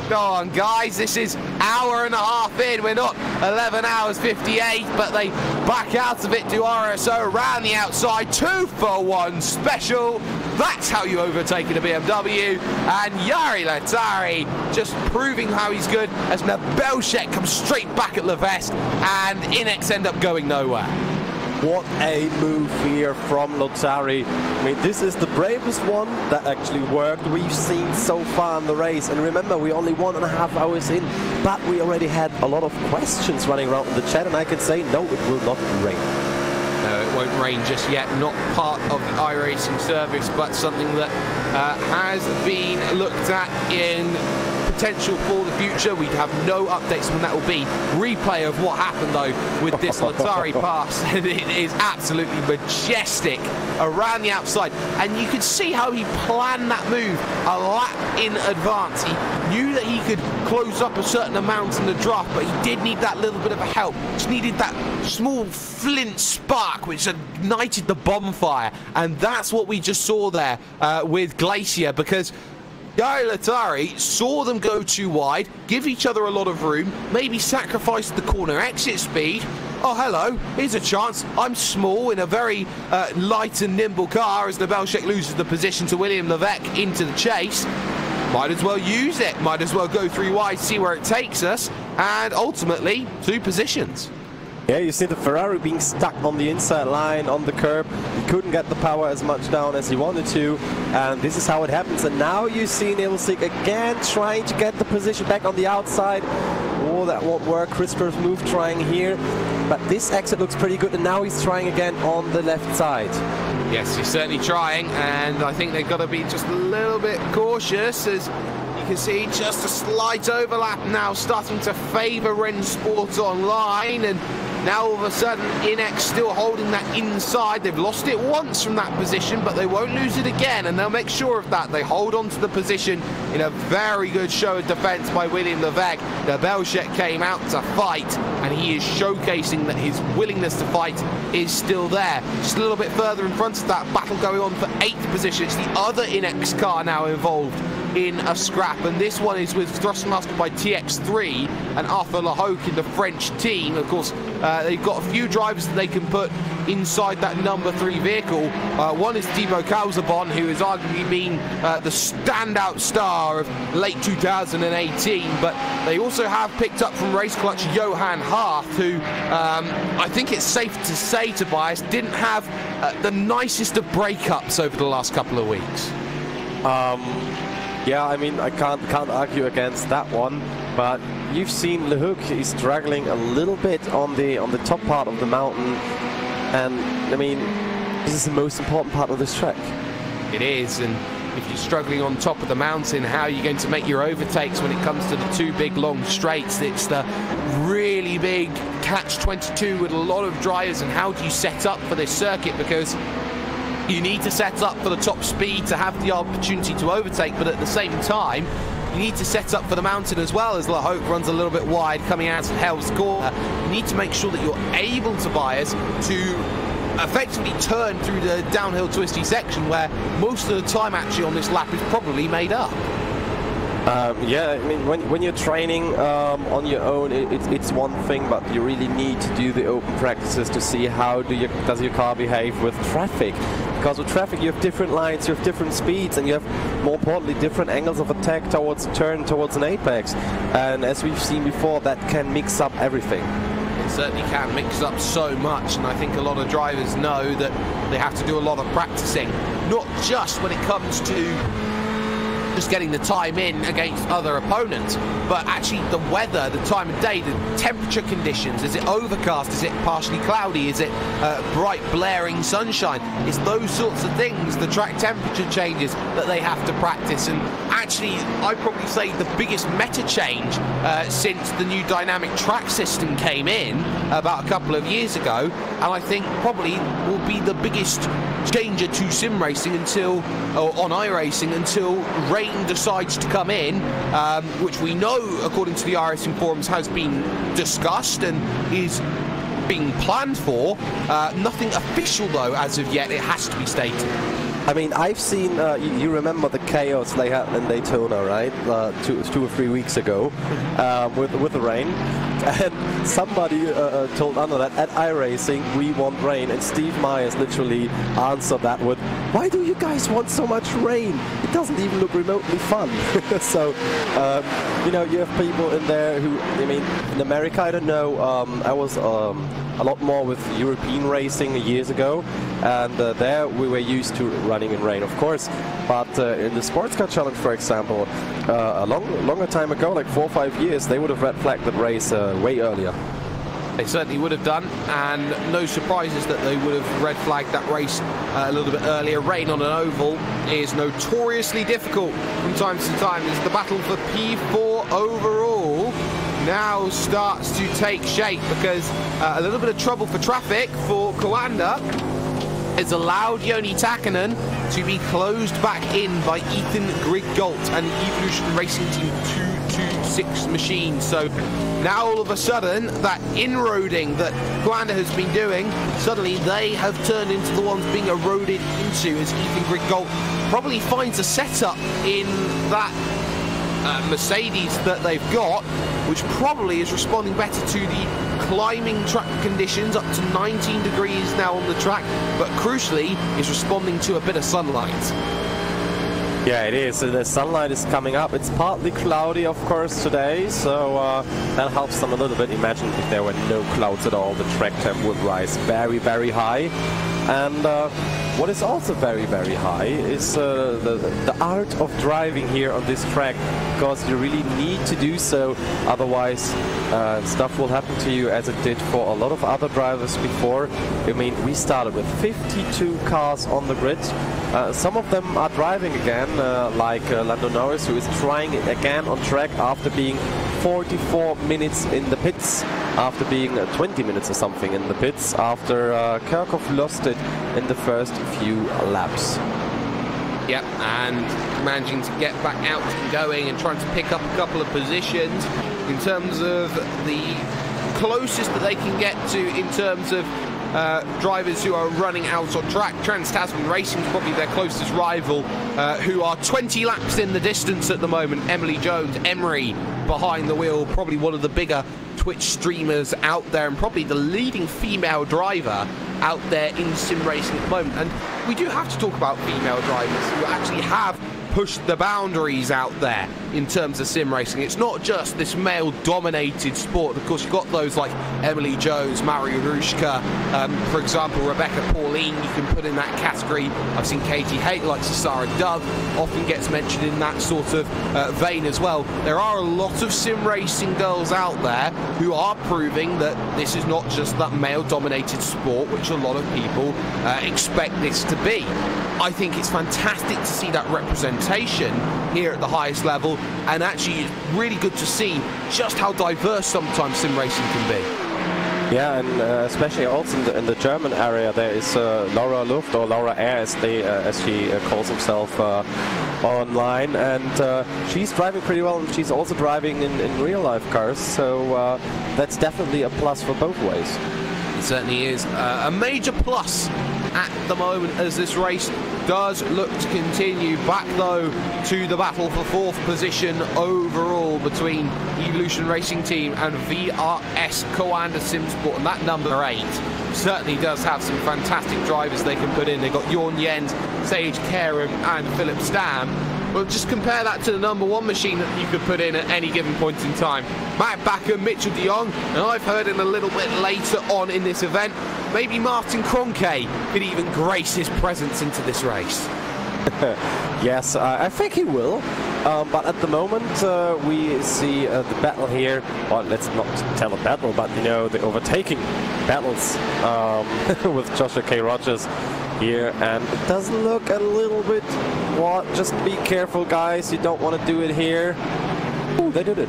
Go on, guys, this is hour and a half in. We're not 11 hours 58, but they back out of it to RSO around the outside. 2 for 1 special. That's how you overtake in a BMW. And Jari Latari just proving how he's good, as Nebelshek comes straight back at Levesque, and Inex end up going nowhere. What a move here from Latari. I mean, this is the bravest one that actually worked we've seen so far in the race. And remember, we're only 1.5 hours in, but we already had a lot of questions running around in the chat, and I can say, no, it will not rain. No, it won't rain just yet. Not part of the iRacing service, but something that has been looked at in potential for the future. We have no updates when that will be. Replay of what happened though with this Latari pass, and it is absolutely majestic around the outside, and you could see how he planned that move a lap in advance. He knew that he could close up a certain amount in the draft, but he did need that little bit of a help. Just needed that small flint spark which ignited the bonfire, and that's what we just saw there with Glacier, because Jari Latari saw them go too wide, give each other a lot of room, maybe sacrifice the corner exit speed. Oh, hello, here's a chance. I'm small in a very light and nimble car, as Nebelshek loses the position to William Levesque into the chase. Might as well use it, might as well go 3 wide, see where it takes us, and ultimately 2 positions. Yeah, you see the Ferrari being stuck on the inside line on the curb. He couldn't get the power as much down as he wanted to, and this is how it happens. And now you see Nebelshek again trying to get the position back on the outside. Oh, that won't work. CRISPR's move trying here, but this exit looks pretty good, and now he's trying again on the left side. Yes, he's certainly trying, and I think they've got to be just a little bit cautious, as you can see just a slight overlap now starting to favour Rennsport Online, and now all of a sudden Inex still holding that inside. They've lost it once from that position, but they won't lose it again, and they'll make sure of that. They hold on to the position in a very good show of defence by William Levesque. Nebelshek came out to fight, and he is showcasing that his willingness to fight is still there. Just a little bit further in front of that battle going on for 8th position. It's the other Inex car now involved in a scrap, and this one is with Thrustmaster by TX3 and Arthur Lahoque in the French team. Of course, they've got a few drivers that they can put inside that number 3 vehicle. One is Thibaut Calzabon, who has arguably been the standout star of late 2018, but they also have picked up from Race Clutch Johan Hart, who I think it's safe to say, Tobias, didn't have the nicest of breakups over the last couple of weeks. Yeah, I mean, I can't argue against that one, but you've seen Lahoque, he's struggling a little bit on the top part of the mountain, and I mean, this is the most important part of this track. It is, and if you're struggling on top of the mountain, how are you going to make your overtakes when it comes to the 2 big long straights? It's the really big catch-22 with a lot of drivers, and how do you set up for this circuit? Because you need to set up for the top speed to have the opportunity to overtake, but at the same time, you need to set up for the mountain as well, as Lahoque runs a little bit wide coming out of Hell's Corner. You need to make sure that you're able to bias to effectively turn through the downhill twisty section where most of the time actually on this lap is probably made up. Yeah, I mean, when you're training on your own, it's one thing, but you really need to do the open practices to see how does your car behave with traffic. Because with traffic you have different lines, you have different speeds, and you have, more importantly, different angles of attack towards a turn, towards an apex. And as we've seen before, that can mix up everything. It certainly can mix up so much, and I think a lot of drivers know that they have to do a lot of practicing, not just when it comes to just getting the time in against other opponents, but actually the weather, the time of day, the temperature conditions. Is it overcast? Is it partially cloudy? Is it bright blaring sunshine? It's those sorts of things, the track temperature changes, that they have to practice. And actually I'd probably say the biggest meta change since the new dynamic track system came in about a couple of years ago, and I think probably will be the biggest danger to sim racing until, or on iRacing, until rain decides to come in, which we know, according to the iRacing forums, has been discussed and is being planned for. Nothing official though as of yet, it has to be stated. I mean, I've seen, you remember the chaos they had in Daytona, right? 2 or 3 weeks ago, with the rain. And somebody told Anna that at iRacing we want rain, and Steve Myers literally answered that with, "Why do you guys want so much rain? It doesn't even look remotely fun." So, you know, you have people in there who, I mean, in America, I don't know, I was a lot more with European racing years ago, and there we were used to running in rain, of course, but in the Sports Car Challenge, for example, a longer time ago, like 4 or 5 years, they would have red flagged that race way earlier. They certainly would have done, and no surprises that they would have red flagged that race a little bit earlier. Rain on an oval is notoriously difficult from time to time, as the battle for P4 overall now starts to take shape, because a little bit of trouble for traffic for Kanda has allowed Joni Takkanen to be closed back in by Ethan Griggolt and the Evolution Racing Team 226 machine. So now all of a sudden, that inroading that Kanda has been doing, suddenly they have turned into the ones being eroded into, as Ethan Griggolt probably finds a setup in that Mercedes that they've got, which probably is responding better to the climbing track conditions, up to 19 degrees now on the track, but crucially is responding to a bit of sunlight. Yeah, it is. The sunlight is coming up. It's partly cloudy, of course, today, so that helps them a little bit. Imagine if there were no clouds at all, the track temp would rise very, very high. And what is also very, very high is the art of driving here on this track, because you really need to do so, otherwise stuff will happen to you as it did for a lot of other drivers before. I mean, we started with 52 cars on the grid. Some of them are driving again, like Lando Norris, who is trying it again on track after being 44 minutes in the pits, after being 20 minutes or something in the pits, after Kirchhoff lost it in the first few laps. Yep, and managing to get back out and going and trying to pick up a couple of positions in terms of the closest that they can get to in terms of drivers who are running out on track. Trans-Tasman Racing is probably their closest rival, who are 20 laps in the distance at the moment. Emily Jones, Emery behind the wheel, probably one of the bigger Twitch streamers out there, and probably the leading female driver out there in sim racing at the moment. And we do have to talk about female drivers who actually have pushed the boundaries out there in terms of sim racing. It's not just this male-dominated sport. Of course, you've got those like Emily Jones, Maria Rushka, for example, Rebecca Pauline, you can put in that category. I've seen Katie Haight, like Sarah Dove, often gets mentioned in that sort of vein as well. There are a lot of sim racing girls out there who are proving that this is not just that male-dominated sport, which a lot of people expect this to be. I think it's fantastic to see that representation here at the highest level, and actually it's really good to see just how diverse sometimes sim racing can be. Yeah, and especially also in the German area, there is Laura Luft, or Laura Air as she calls herself online, and she's driving pretty well, and she's also driving in real life cars, so that's definitely a plus for both ways. certainly is a major plus at the moment as this race does look to continue. Back though to the battle for 4th position overall between Evolution Racing Team and VRS Kanda Simsport, and that number 8 certainly does have some fantastic drivers they can put in. They've got Jorn Jens, Sage Karam and Philip Stam. Well, just compare that to the number 1 machine that you could put in at any given point in time. Matt Bakker, Mitchell de Jong, and I've heard him a little bit later on in this event, maybe Martin Kroenke could even grace his presence into this race. Yes, I think he will. But at the moment, we see the battle here. Well, let's not tell a battle, but you know, the overtaking battles with Joshua K. Rogers here, and it does look a little bit. Well, just be careful, guys. You don't want to do it here. Ooh, they did it.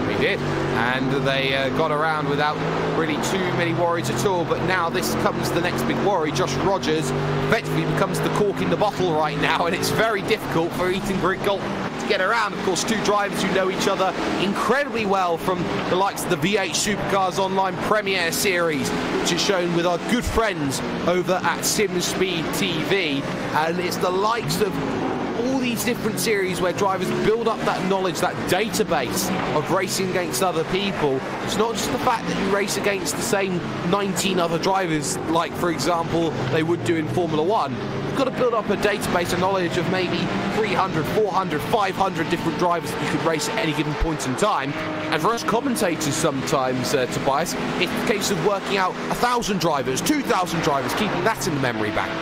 They did, and they got around without really too many worries at all. But now this comes the next big worry. Josh Rogers effectively becomes the cork in the bottle right now, and it's very difficult for Ethan Griggle to get around. Of course, 2 drivers who know each other incredibly well from the likes of the V8 Supercars Online Premiere Series, which is shown with our good friends over at SimSpeed TV, and it's the likes of all these different series where drivers build up that knowledge, that database of racing against other people. It's not just the fact that you race against the same 19 other drivers, like, for example, they would do in Formula 1. You've got to build up a database of knowledge of maybe 300, 400, 500 different drivers that you could race at any given point in time. And for us commentators sometimes, Tobias, it's a case of working out 1,000 drivers, 2,000 drivers, keeping that in the memory bank.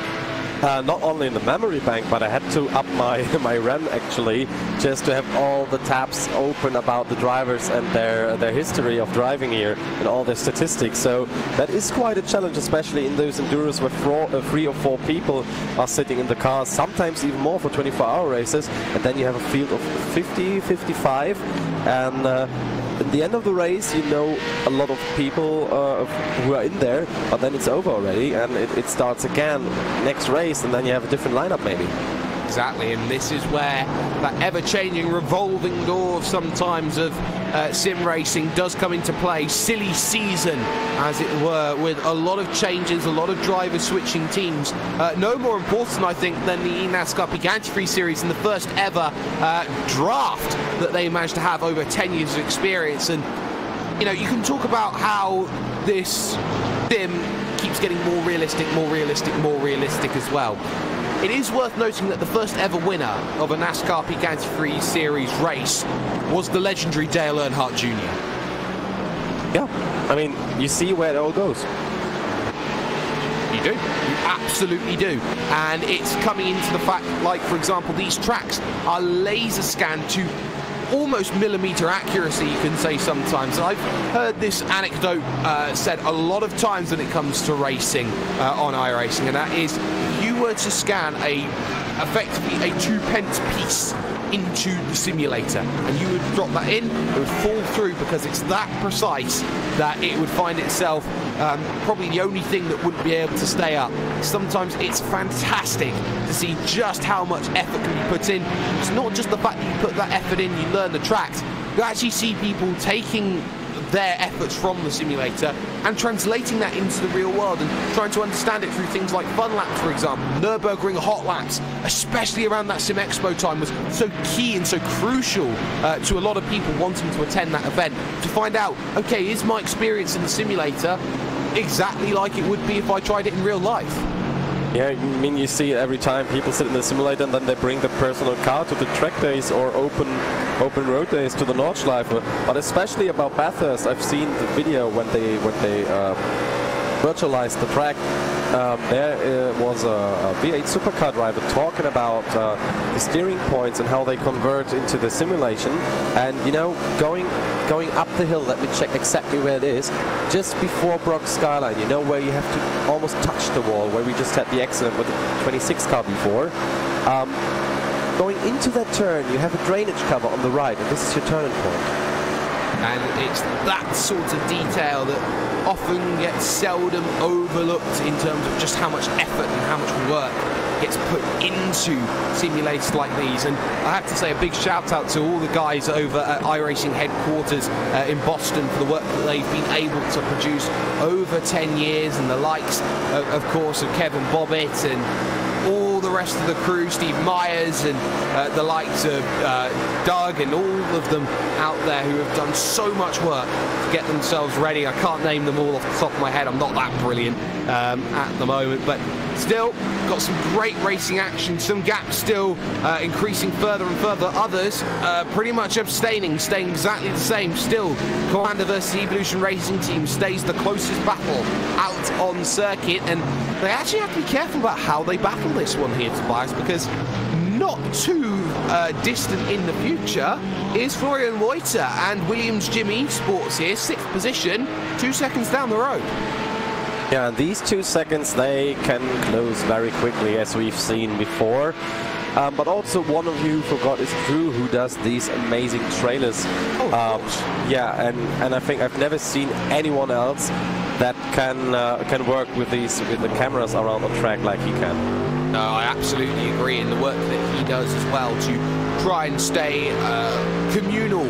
Not only in the memory bank, but I had to up my RAM actually, just to have all the tabs open about the drivers and their history of driving here and all their statistics. So that is quite a challenge, especially in those enduros where 3 or 4 people are sitting in the cars, sometimes even more for 24-hour races, and then you have a field of 50, 55, and at the end of the race, you know a lot of people who are in there, but then it's over already, and it starts again next race, and then you have a different lineup maybe. Exactly, and this is where that ever-changing revolving door sometimes of sim racing does come into play. Silly season, as it were, with a lot of changes, a lot of drivers switching teams. No more important, I think, than the NASCAR Peak Antifreeze Series and the first ever draft that they managed to have over 10 years of experience. And, you know, you can talk about how this sim keeps getting more realistic, more realistic, more realistic as well. It is worth noting that the first ever winner of a NASCAR Peak Antifreeze Series race was the legendary Dale Earnhardt Jr. Yeah, I mean, you see where it all goes. You do. You absolutely do. And it's coming into the fact, like, for example, these tracks are laser scanned to almost millimeter accuracy, you can say sometimes. And I've heard this anecdote said a lot of times when it comes to racing on iRacing, and that is, if you were to scan effectively a 2-pence piece into the simulator and you would drop that in, it would fall through because it's that precise that it would find itself probably the only thing that wouldn't be able to stay up. Sometimes it's fantastic to see just how much effort can be put in. It's not just the fact that you put that effort in, you learn the tracks. You actually see people taking their efforts from the simulator and translating that into the real world and trying to understand it through things like fun laps, for example. Nürburgring hot laps, especially around that Sim Expo time, was so key and so crucial to a lot of people wanting to attend that event, to find out, okay, is my experience in the simulator exactly like it would be if I tried it in real life? Yeah, I mean, you see it every time. People sit in the simulator and then they bring the personal car to the track days or open road days to the Nordschleife. But especially about Bathurst, I've seen the video when they virtualized the track. There was a V8 supercar driver talking about the steering points and how they convert into the simulation. And you know, going up the hill, let me check exactly where it is, just before Brock Skyline, you know, where you have to almost touch the wall, where we just had the accident with the 26 car before. Going into that turn, you have a drainage cover on the right, and this is your turning point. And it's that sort of detail that often gets seldom overlooked in terms of just how much effort and how much work gets put into simulators like these. And I have to say a big shout out to all the guys over at iRacing headquarters in Boston for the work that they've been able to produce over 10 years, and the likes of course of Kevin Bobbitt and all the rest of the crew, Steve Myers and the likes of Doug and all of them out there who have done so much work to get themselves ready. I can't name them all off the top of my head, I'm not that brilliant at the moment, but still got some great racing action, some gaps still increasing further and further, others pretty much abstaining, staying exactly the same. Still, Kanda versus Evolution Racing Team stays the closest battle out on circuit, and they actually have to be careful about how they battle this one here, Tobias, because not too distant in the future is Florian Reuter and Williams Gym Esports here, 6th position, 2 seconds down the road. Yeah, these 2 seconds, they can close very quickly, as we've seen before. But also one of you who forgot is Drew, who does these amazing trailers. Yeah, and I think I've never seen anyone else that can work with the cameras around the track like he can. No, I absolutely agree, and the work that he does as well to try and stay communal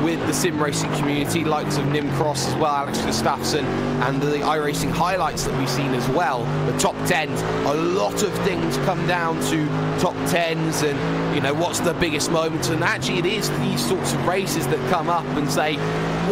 with the sim racing community, likes of Nim Cross as well, Alex Gustafsson, and the iRacing highlights that we've seen as well, the top 10s. A lot of things come down to top 10s and, you know, what's the biggest moment, and actually it is these sorts of races that come up and say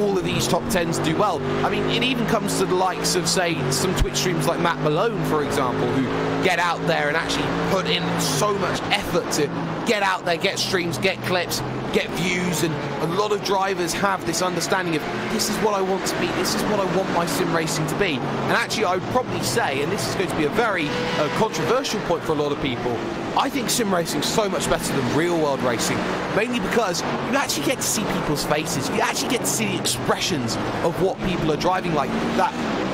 all of these top 10s do well. I mean, it even comes to the likes of, say, some Twitch streams like Matt Malone, for example, who get out there and actually put in so much effort to get out there, get streams, get clips, get views, and a lot of drivers have this understanding of this is what I want to be, this is what I want my sim racing to be. And actually I would probably say, and this is going to be a very controversial point for a lot of people, I think sim racing is so much better than real world racing, mainly because you actually get to see people's faces, you actually get to see the expressions of what people are driving like. That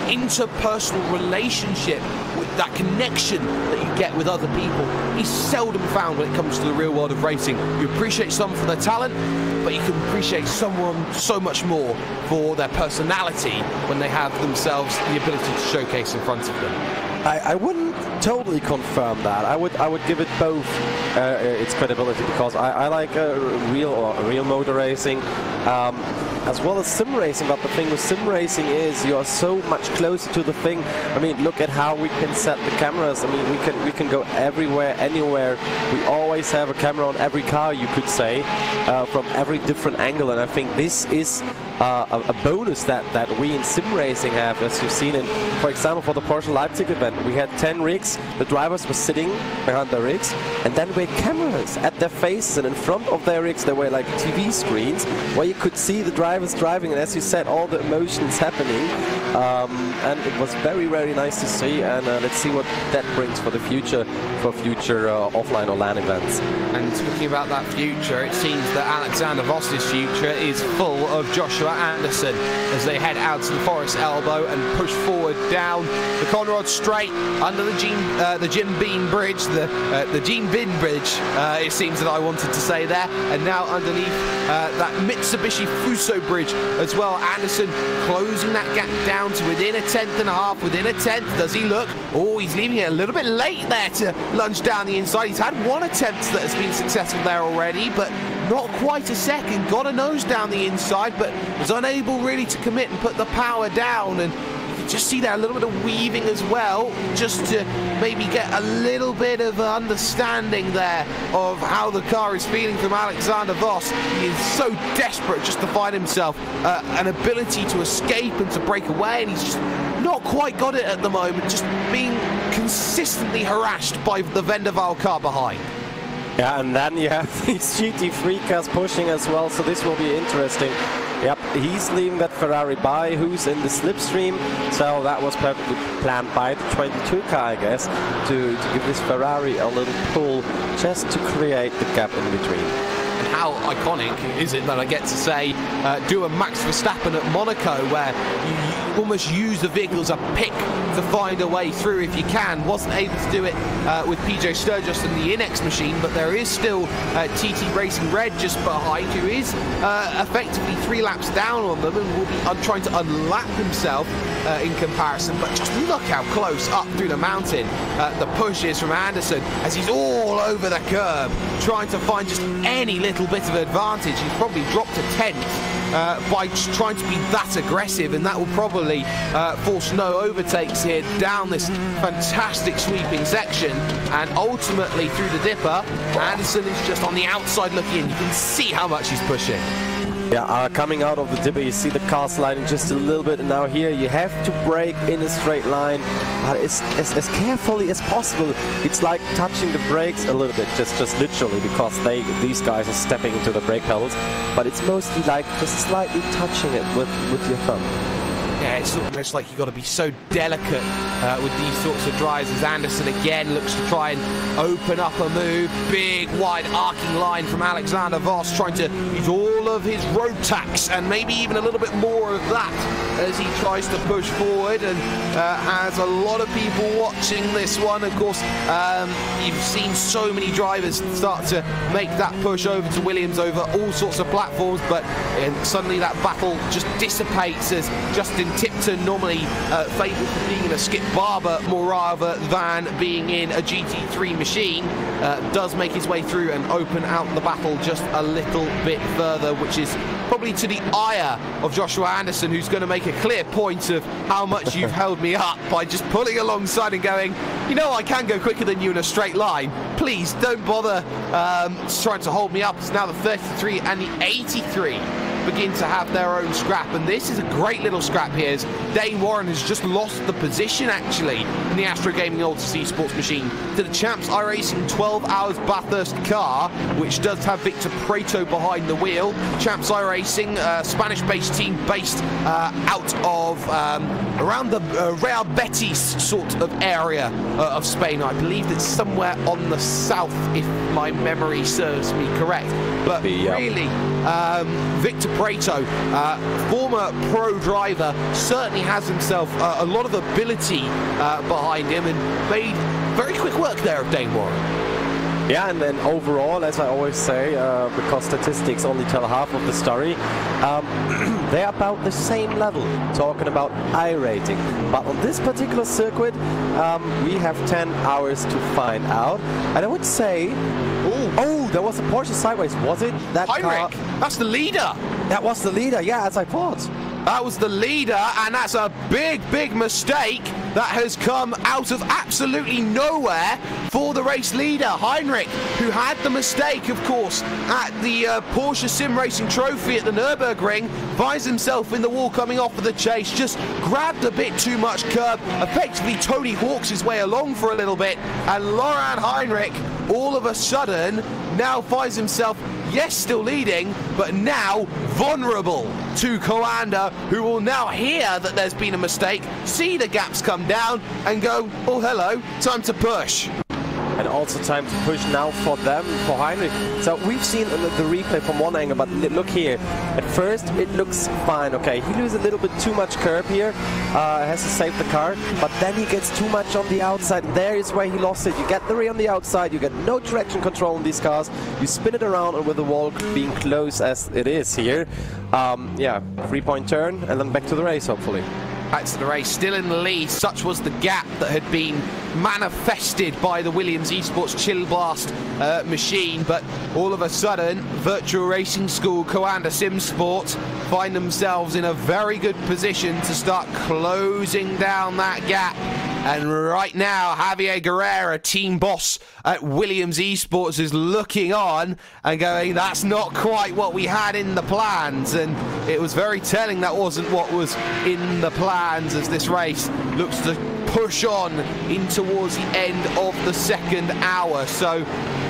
interpersonal relationship, with that connection that you get with other people is seldom found when it comes to the real world of racing. You appreciate someone for their talent, but you can appreciate someone so much more for their personality when they have themselves the ability to showcase in front of them. I wouldn't totally confirm that. I would give it both its credibility, because I like real motor racing as well as sim racing. But the thing with sim racing is you are so much closer to the thing. I mean, look at how we can set the cameras. I mean, we can go everywhere, anywhere. We always have a camera on every car, you could say, from every different angle. And I think this is a bonus that we in sim racing have, as you've seen in, for example, for the Porsche Leipzig event. We had 10 rigs, the drivers were sitting behind their rigs, and then we had cameras at their faces, and in front of their rigs there were like TV screens where you could see the drivers driving, and as you said, all the emotions happening, and it was very, very nice to see. And let's see what that brings for the future, offline or LAN events. And talking about that future, it seems that Alexander Voss's future is full of Joshua Anderson as they head out to the Forest Elbow and push forward down the Conrad Straight under the Jim Beam Bridge, the Gene Bin Bridge, it seems that I wanted to say there, and now underneath that Mitsubishi Fuso Bridge as well. Anderson closing that gap down to within a 10th and a half, within a 10th. Does he look? Oh, he's leaving it a little bit late there to lunge down the inside. He's had one attempt that has been successful there already, but not quite a second. Got a nose down the inside, but was unable really to commit and put the power down. And you just see there a little bit of weaving as well, just to maybe get a little bit of understanding there of how the car is feeling from Alexander Voss. He is so desperate just to find himself an ability to escape and to break away, and he's just not quite got it at the moment, just being consistently harassed by the Vendaval car behind. Yeah, and then you have these GT3 cars pushing as well, so this will be interesting. Yep, he's leaving that Ferrari by, who's in the slipstream, so that was perfectly planned by the 22 car, I guess, to give this Ferrari a little pull just to create the gap in between. And how iconic, is it, that I get to say, do a Max Verstappen at Monaco, where you almost use the vehicle as a pick to find a way through if you can. Wasn't able to do it with PJ Sturgis and the Inex machine, but there is still TT Racing Red just behind, who is effectively 3 laps down on them and will be trying to unlap himself in comparison. But just look how close up through the mountain the push is from Anderson, as he's all over the curb trying to find just any little bit of advantage. He's probably dropped a 10th by trying to be that aggressive, and that will probably force no overtakes here down this fantastic sweeping section. And ultimately through the dipper, Anderson is just on the outside looking in. You can see how much he's pushing. Yeah, coming out of the dipper, you see the car sliding just a little bit, and now here you have to brake in a straight line, but as carefully as possible. It's like touching the brakes a little bit, just literally, because these guys are stepping into the brake pedals, but it's mostly like just slightly touching it with your thumb. Yeah, it's almost like you've got to be so delicate with these sorts of drives, as Anderson again looks to try and open up a move. Big, wide, arcing line from Alexander Voss, trying to use all of his road tax and maybe even a little bit more of that as he tries to push forward, and has a lot of people watching this one. Of course, you've seen so many drivers start to make that push over to Williams over all sorts of platforms, but suddenly that battle just dissipates as Justin Tipton, normally favoured for being in a Skip Barber more rather than being in a GT3 machine, does make his way through and open out the battle just a little bit further, which is probably to the ire of Joshua Anderson, who's going to make a clear point of how much you've held me up by just pulling alongside and going, you know, I can go quicker than you in a straight line. Please don't bother trying to hold me up. It's now the 33 and the 83 begin to have their own scrap, and this is a great little scrap here, as Dane Warren has just lost the position actually in the Astro Gaming Altus Esports machine to the Champs iRacing 12 Hours Bathurst car, which does have Victor Prieto behind the wheel. Champs iRacing, Spanish-based team based out of around the Real Betis sort of area of Spain. I believe it's somewhere on the south, if my memory serves me correct. But really, Victor Prieto, former pro driver, certainly has himself a lot of ability behind him, and made very quick work there of Dane Warren. Yeah, and then overall, as I always say, because statistics only tell half of the story, they're about the same level, talking about iRacing. But on this particular circuit, we have 10 hours to find out. And I would say, oh, there was a Porsche sideways. Was it that Heinrich, car? that's the leader. That was the leader, yeah, as I thought. That was the leader, and that's a big, big mistake that has come out of absolutely nowhere for the race leader, Heinrich, who had the mistake, of course, at the Porsche Sim Racing Trophy at the Nürburgring, finds himself in the wall coming off of the chase, just grabbed a bit too much curb, effectively Tony Hawk's his way along for a little bit, and Laurent Heinrich, all of a sudden, now finds himself, yes, still leading, but now vulnerable to Kanda, who will now hear that there's been a mistake, see the gaps come down, and go, oh, hello, time to push. And also time to push now for them, for Heinrich. So we've seen the replay from one angle, but look here. At first, it looks fine. Okay, he loses a little bit too much curb here, has to save the car, but then he gets too much on the outside. There is where he lost it. You get the rear on the outside, you get no traction control on these cars, you spin it around, and with the wall being close as it is here, yeah, 3-point turn, and then back to the race, hopefully. Back to the race, still in the lead. Such was the gap that had been manifested by the Williams Esports Chill Blast machine, but all of a sudden, Virtual Racing School, Kanda Sim Sport find themselves in a very good position to start closing down that gap. And right now, Javier Guerrera, team boss at Williams Esports, is looking on and going, that's not quite what we had in the plans. And it was very telling that wasn't what was in the plans, as this race looks to push on in towards the end of the second hour. So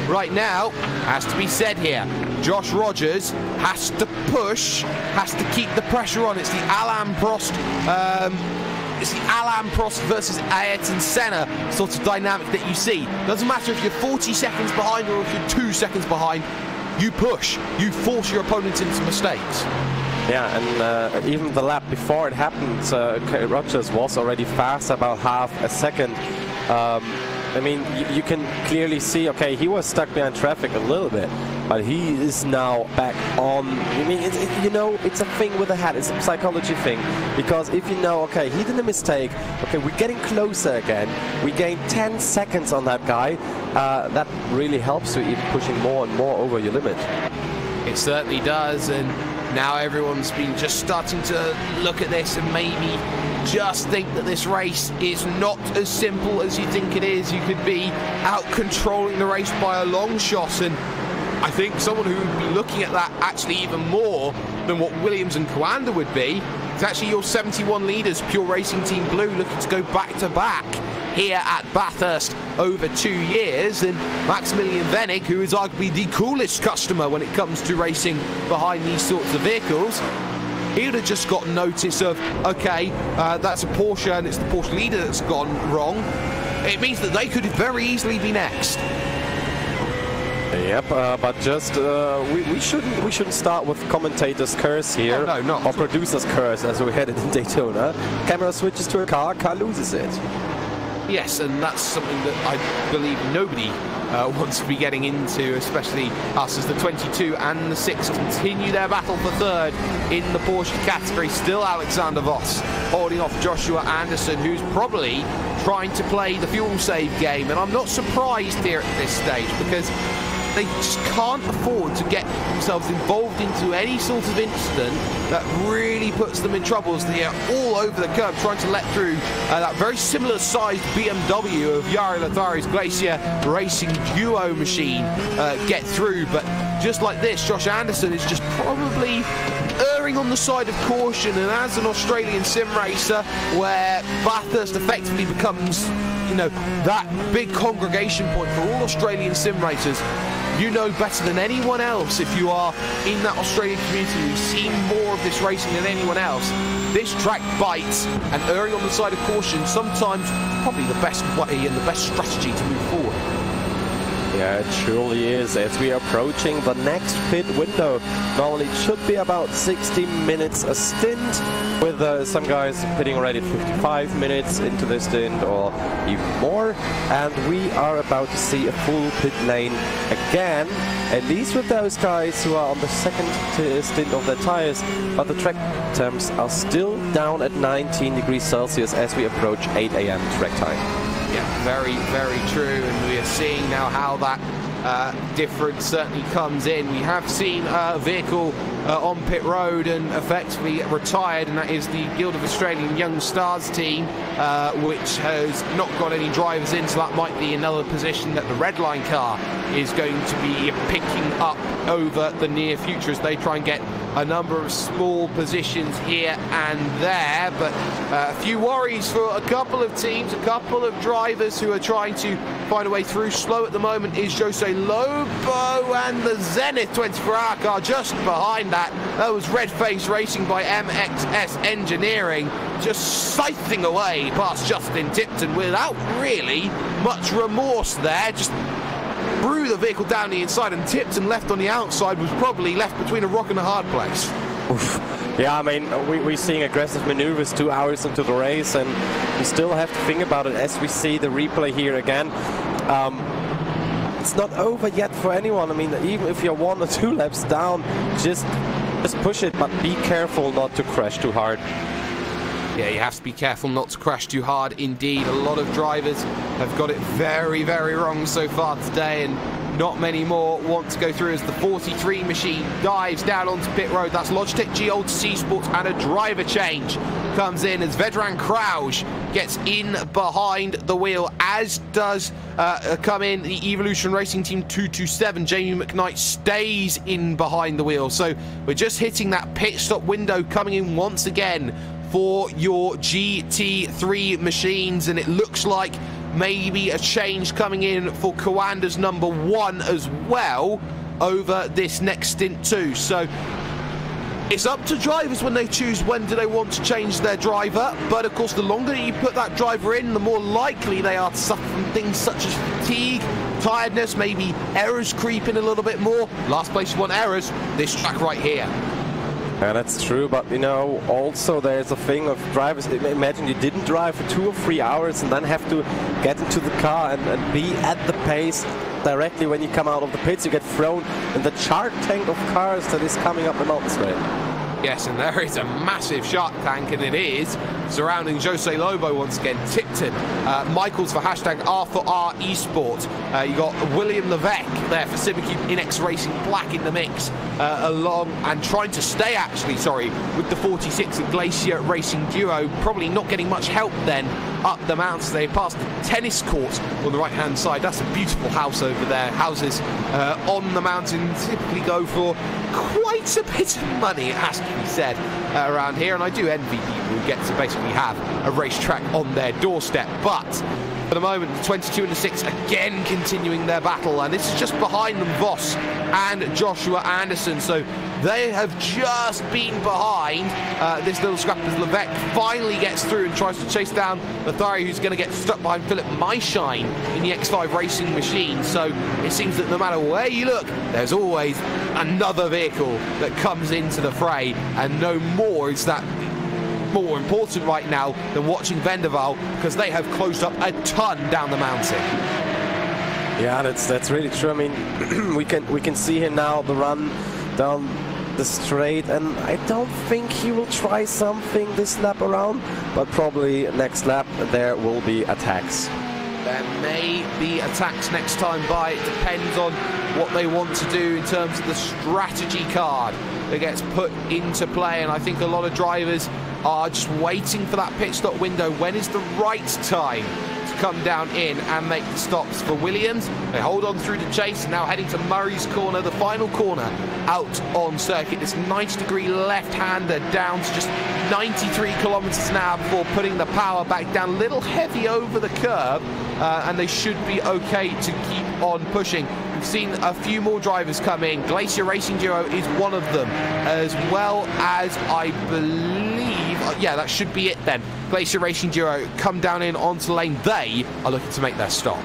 right now, has to be said here, Josh Rogers has to push, has to keep the pressure on. It's the Alain Prost versus Ayrton Senna sort of dynamic that you see. Doesn't matter if you're 40 seconds behind or if you're 2 seconds behind. you push, you force your opponents into mistakes. Yeah, and even the lap before it happened, Rogers was already fast, about half a second. I mean, you can clearly see, okay, he was stuck behind traffic a little bit, but he is now back on. I mean, you know, it's a thing with the head, it's a psychology thing, because if you know, okay, he did a mistake, okay, we're getting closer again, we gained 10 seconds on that guy, that really helps you even pushing more and more over your limit. It certainly does, and now everyone's been just starting to look at this and maybe just think that this race is not as simple as you think it is. You could be out controlling the race by a long shot, and I think someone who would be looking at that actually even more than what Williams and Kanda would be is actually your 71 leaders, Pure Racing Team Blue, looking to go back to back here at Bathurst over 2 years, and Maximilian Venig, who is arguably the coolest customer when it comes to racing behind these sorts of vehicles, he would have just got notice of, okay, that's a Porsche and it's the Porsche leader that's gone wrong. It means that they could very easily be next. Yep, but just we shouldn't start with commentators' curse here, oh, no, not or producers' curse as we had it in Daytona. Camera switches to a car loses it. Yes, and that's something that I believe nobody wants to be getting into, especially us, as the 22 and the 6 continue their battle for third in the Porsche category. Still Alexander Voss holding off Joshua Anderson, who's probably trying to play the fuel save game, and I'm not surprised here at this stage, because they just can't afford to get themselves involved into any sort of incident that really puts them in trouble, as they are all over the curb trying to let through that very similar sized BMW of Jari Lothari's Glacier Racing duo machine get through. But just like this, Josh Anderson is just probably erring on the side of caution, and as an Australian sim racer where Bathurst effectively becomes, you know, that big congregation point for all Australian sim racers, you know better than anyone else, if you are in that Australian community who's seen more of this racing than anyone else, this track bites, and erring on the side of caution sometimes probably the best way and the best strategy to move forward. Yeah, it surely is, as we are approaching the next pit window. Normally it should be about 60 minutes a stint, with some guys pitting already 55 minutes into the stint or even more, and we are about to see a full pit lane again, at least with those guys who are on the second stint of their tires, but the track temps are still down at 19 degrees Celsius as we approach 8 AM track time. Yeah, very, very true, and we are seeing now how that difference certainly comes in. We have seen a vehicle on pit road and effectively retired, and that is the Guild of Australian Young Stars team, which has not got any drivers in, so that might be another position that the red line car is going to be picking up over the near future as they try and get a number of small positions here and there. But a few worries for a couple of teams, a couple of drivers who are trying to find a way through. Slow at the moment is Jose Lobo, and the Zenith 24-hour car just behind that. That was Red Face Racing by MXS Engineering, just scything away past Justin Tipton without really much remorse there. Just threw the vehicle down the inside, and Tipton, left on the outside, was probably left between a rock and a hard place. Oof. Yeah, I mean, we're seeing aggressive maneuvers 2 hours into the race, and we still have to think about it as we see the replay here again. It's not over yet for anyone. I mean, even if you're 1 or 2 laps down, just push it, but be careful not to crash too hard. Yeah, you have to be careful not to crash too hard indeed. A lot of drivers have got it very, very wrong so far today, and not many more want to go through as the 43 machine dives down onto pit road. That's Logitech G Old C Sports, and a driver change comes in as Vedran Krauj gets in behind the wheel, as does come in the Evolution Racing Team 227. Jamie McKnight stays in behind the wheel. So we're just hitting that pit stop window coming in once again for your GT3 machines, and it looks like maybe a change coming in for Kanda's number 1 as well over this next stint too. So it's up to drivers when they choose when do they want to change their driver, but of course the longer you put that driver in, the more likely they are to suffer from things such as fatigue, tiredness, maybe errors creeping a little bit more. Last place you want errors, this track right here. Yeah, that's true, but you know, also there's a thing of drivers. Imagine you didn't drive for 2 or 3 hours and then have to get into the car and be at the pace directly when you come out of the pits. You get thrown in the shark tank of cars that is coming up the mountain straight. Yes, and there is a massive shark tank, and it is surrounding Jose Lobo once again. Tipton, Michaels for hashtag R4R Esport. You got William Levesque there for Cibicube Inex Racing Black in the mix, along and trying to stay with the 46 and Glacier Racing Duo. Probably not getting much help then up the mountains. They passed the tennis court on the right hand side. That's a beautiful house over there. Houses on the mountain typically go for quite a bit of money, it has to be said, around here, and I do envy people who get to basically have a racetrack on their doorstep. But for the moment, the 22 and the 6 again continuing their battle, and this is just behind them, Voss and Joshua Anderson. So they have just been behind this little scrap as Levesque finally gets through and tries to chase down Lothari, who's going to get stuck behind Philip Myshine in the X5 racing machine. So it seems that no matter where you look, there's always another vehicle that comes into the fray, and no more is that more important right now than watching Vendaval, because they have closed up a ton down the mountain. Yeah, that's really true. I mean, we can see here now the run down the straight, and I don't think he will try something this lap around, but probably next lap there will be attacks. There may be attacks next time by. It depends on what they want to do in terms of the strategy card that gets put into play, and I think a lot of drivers are just waiting for that pit stop window. When is the right time to come down in and make the stops for Williams? They hold on through the chase, now heading to Murray's corner, the final corner out on circuit. This 90-degree left-hander down to just 93 kilometers an hour before putting the power back down, a little heavy over the curve, and they should be okay to keep on pushing. We've seen a few more drivers come in. Glacier Racing Duo is one of them, as well as, I believe, yeah, that should be it then. Glacier Racing Duo come down in onto lane. They are looking to make their stop.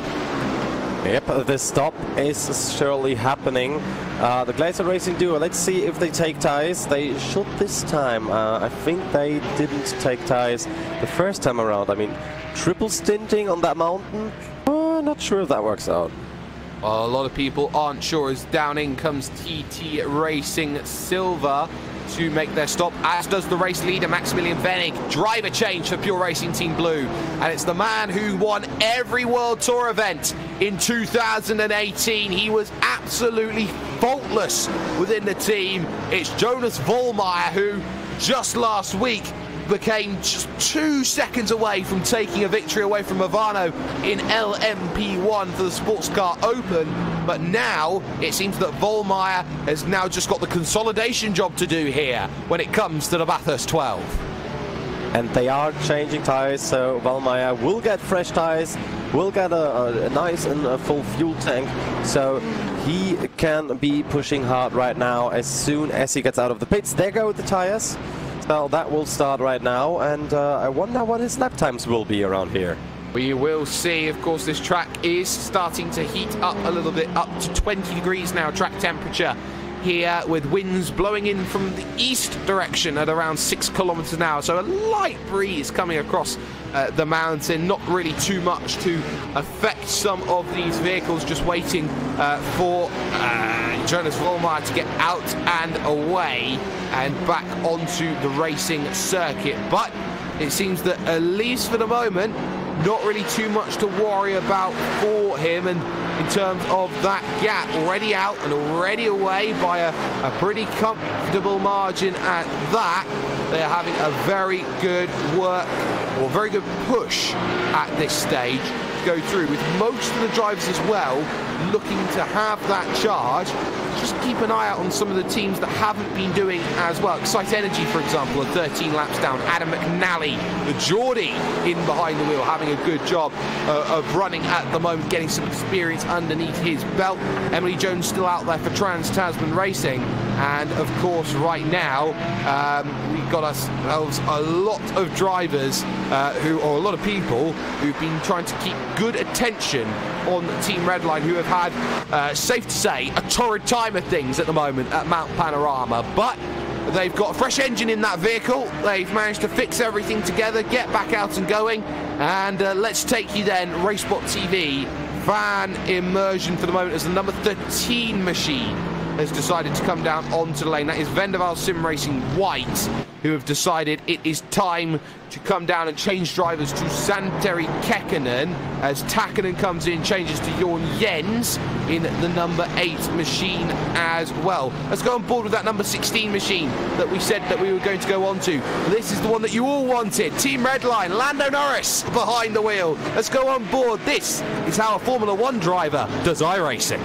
Yep, the stop is surely happening. The Glacier Racing Duo, let's see if they take tyres. They should this time. I think they didn't take tyres the first time around. I mean, triple stinting on that mountain? Not sure if that works out. Well, a lot of people aren't sure, as down in comes TT Racing Silver to make their stop, as does the race leader Maximilian Venig. Driver change for Pure Racing Team Blue, and it's the man who won every World Tour event in 2018. He was absolutely faultless within the team. It's Jonas Vollmeyer, who just last week became just 2 seconds away from taking a victory away from Movano in LMP1 for the Sports Car Open. But now it seems that Vollmeyer has now just got the consolidation job to do here when it comes to the Bathurst 12. And they are changing tyres, so Vollmeyer will get fresh tyres, will get a nice and a full fuel tank, so he can be pushing hard right now as soon as he gets out of the pits. There go the tyres. So that will start right now, and I wonder what his lap times will be around here. We will see. Of course, this track is starting to heat up a little bit, up to 20 degrees now, track temperature here, with winds blowing in from the east direction at around 6 kilometers an hour. So a light breeze coming across the mountain, not really too much to affect some of these vehicles, just waiting for Jonas Vollmeyer to get out and away and back onto the racing circuit. But it seems that, at least for the moment, not really too much to worry about for him, and in terms of that gap, already out and already away by a pretty comfortable margin at that. They're having a very good work, or very good push at this stage to go through, with most of the drivers as well looking to have that charge. Just keep an eye out on some of the teams that haven't been doing as well. Excite Energy, for example, are 13 laps down. Adam McNally, the Geordie, in behind the wheel, having a good job of running at the moment, getting some experience underneath his belt. Emily Jones still out there for Trans Tasman Racing. And of course, right now, we've got ourselves a lot of drivers or a lot of people who've been trying to keep good attention on Team Redline, who have had, safe to say, a torrid time of things at the moment at Mount Panorama. But they've got a fresh engine in that vehicle. They've managed to fix everything together, get back out and going. And let's take you then, Racebot TV, fan immersion for the moment, as the number 13 machine has decided to come down onto the lane. That is Vendaval Sim Racing White, who have decided it is time to come down and change drivers to Santeri Kekkonen, as Takkonen comes in, changes to Jorn Jens in the number 8 machine as well. Let's go on board with that number 16 machine that we said that we were going to go on to. This is the one that you all wanted. Team Redline, Lando Norris behind the wheel. Let's go on board. This is how a Formula 1 driver does iRacing.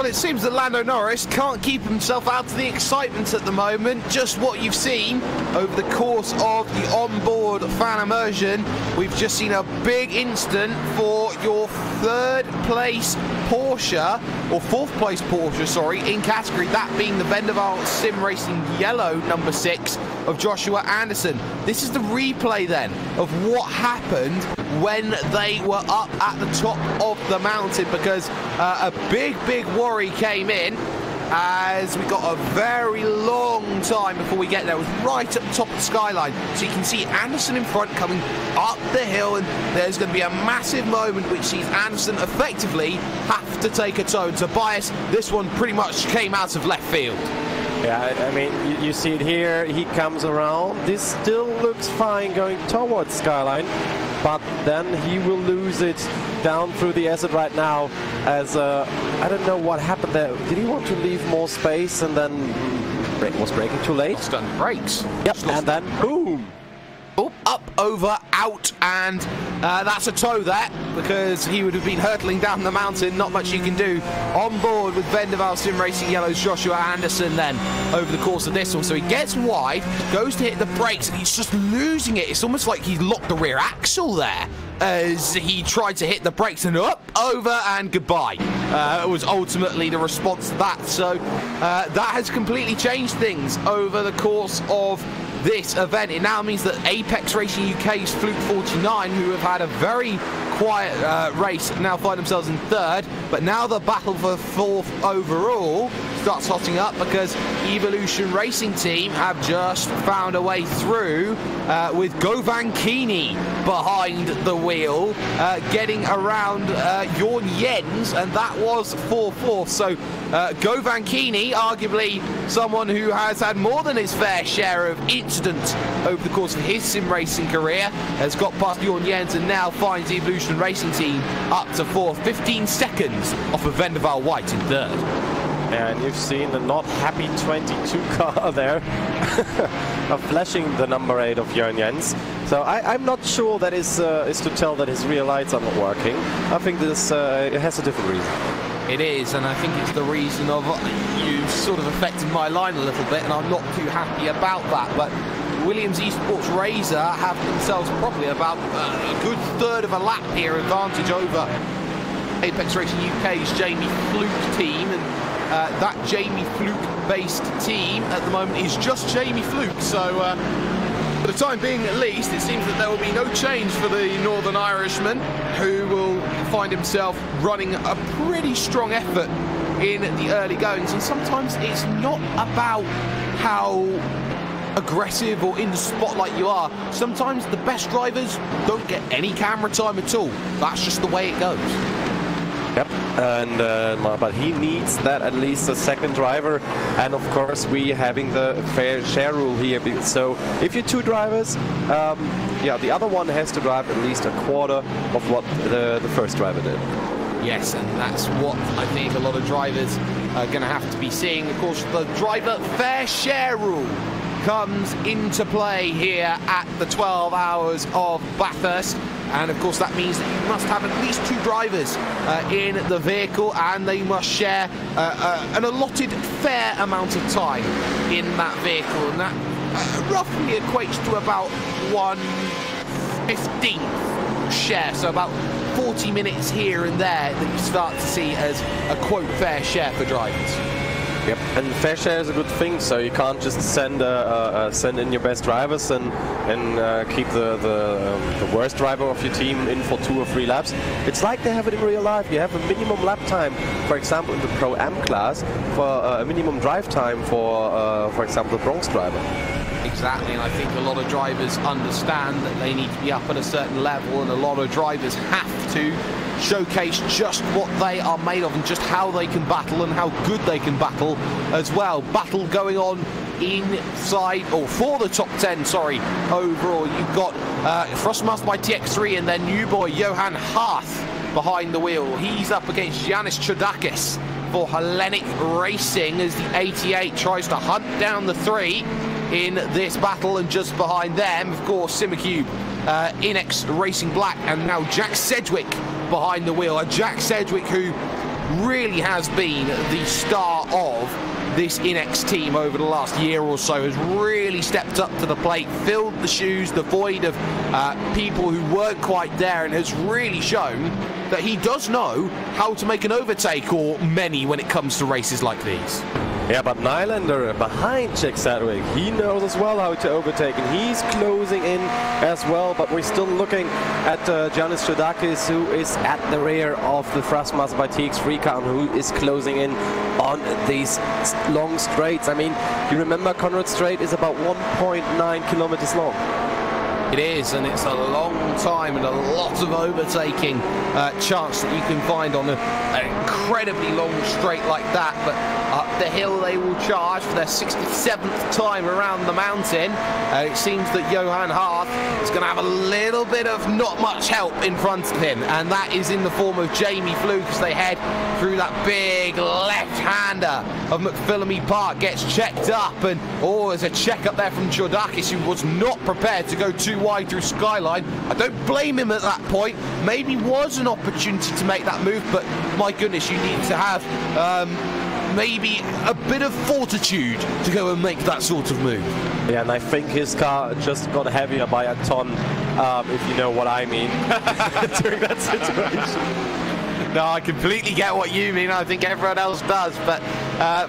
it seems that Lando Norris can't keep himself out of the excitement at the moment. Just what you've seen over the course of the onboard fan immersion. We've just seen a big instant for your third place Porsche, or fourth place Porsche, sorry, in category, that being the Vendaval Sim Racing Yellow number 6 of Joshua Anderson. This is the replay then of what happened when they were up at the top of the mountain, because a big worry came in as we got a very long time before we get there. It was right at the top of the skyline, so you can see Anderson in front coming up the hill, and there's going to be a massive moment which sees Anderson effectively have to take a toe. Tobias, this one pretty much came out of left field. Yeah, I mean, you see it here, he comes around, this still looks fine going towards skyline, but then he will lose it down through the asset right now, as I don't know what happened there. Did he want to leave more space and then was braking too late? Lost on brakes. Yep, and then boom! Oh, up, over, out, and that's a toe there, because he would have been hurtling down the mountain. Not much you can do. On board with Vendaval Sim Racing Yellow's Joshua Anderson then over the course of this one. So he gets wide, goes to hit the brakes, and he's just losing it. It's almost like he's locked the rear axle there as he tried to hit the brakes, and up, over, and goodbye. It was ultimately the response to that. So that has completely changed things over the course of this event. It now means that Apex Racing UK's Fluke 49, who have had a very quiet race, now find themselves in third, but now the battle for fourth overall starts hotting up, because Evolution Racing Team have just found a way through with Govan Keeney behind the wheel, getting around Jorn Jens, and that was 4-4. So Govan Keeney, arguably someone who has had more than his fair share of incidents over the course of his sim racing career, has got past Jorn Jens and now finds the Evolution Racing Team up to fourth, 15 seconds off of Vendaval White in third. And you've seen the not happy 22 car there flashing the number 8 of Jorn Jens. So I'm not sure that is to tell that his rear lights are not working. I think this it has a different reason. It is, and I think it's the reason of you sort of affected my line a little bit, and I'm not too happy about that. But Williams Esports Razor have themselves probably about a good third of a lap here advantage over Apex Racing UK's Jamie Fluke team, and that Jamie Fluke-based team at the moment is just Jamie Fluke. So for the time being at least, it seems that there will be no change for the Northern Irishman, who will find himself running a pretty strong effort in the early goings. And sometimes it's not about how aggressive or in the spotlight you are. Sometimes the best drivers don't get any camera time at all. That's just the way it goes. Yep, and but he needs that at least a second driver, and of course we having the fair share rule here. So if you're two drivers, yeah, the other one has to drive at least a quarter of what the first driver did. Yes, and that's what I think a lot of drivers are going to have to be seeing. Of course, the driver fair share rule comes into play here at the 12 hours of Bathurst. And of course that means that you must have at least two drivers in the vehicle, and they must share an allotted fair amount of time in that vehicle, and that roughly equates to about 1/15 share, so about 40 minutes here and there that you start to see as a quote fair share for drivers. Yep, and fair share is a good thing, so you can't just send in your best drivers and keep the worst driver of your team in for 2 or 3 laps. It's like they have it in real life. You have a minimum lap time, for example, in the Pro-Am class, for a minimum drive time for example, the Bronx driver. Exactly, and I think a lot of drivers understand that they need to be up at a certain level, and a lot of drivers have to showcase just what they are made of and just how they can battle and how good they can battle as well. Battle going on inside, or for the top 10, sorry, overall. You've got Frostmaster by TX3 and their new boy Johan Hath behind the wheel. He's up against Yanis Chodakis for Hellenic Racing as the 88 tries to hunt down the 3 in this battle, and just behind them, of course, Simacube, Inex Racing Black, and now Jack Sedgwick behind the wheel. Jack Sedgwick, who really has been the star of this Inex team over the last year or so, has really stepped up to the plate, filled the shoes, the void of people who weren't quite there, and has really shown that he does know how to make an overtake, or many, when it comes to races like these. Yeah, but Nylander behind Jack Sedgwick, he knows as well how to overtake, and he's closing in as well. But we're still looking at Giannis Chodakis, who is at the rear of the Thrustmaster by TX3 car, and who is closing in on these long straights. I mean, you remember Conrad Straight is about 1.9 kilometers long. It is, and it's a long time and a lot of overtaking chance that you can find on an incredibly long straight like that. But up the hill they will charge for their 67th time around the mountain. It seems that Johan Hart is going to have a little bit of not much help in front of him, and that is in the form of Jamie Fluke as they head through that big left-hander of McPhillamy Park. Gets checked up, and there's a check up there from Chodakis, who was not prepared to go too wide through Skyline. I don't blame him at that point. Maybe was an opportunity to make that move, but my goodness, you need to have maybe a bit of fortitude to go and make that sort of move. Yeah, and I think his car just got heavier by a ton, if you know what I mean, during that situation. No, I completely get what you mean. I think everyone else does, but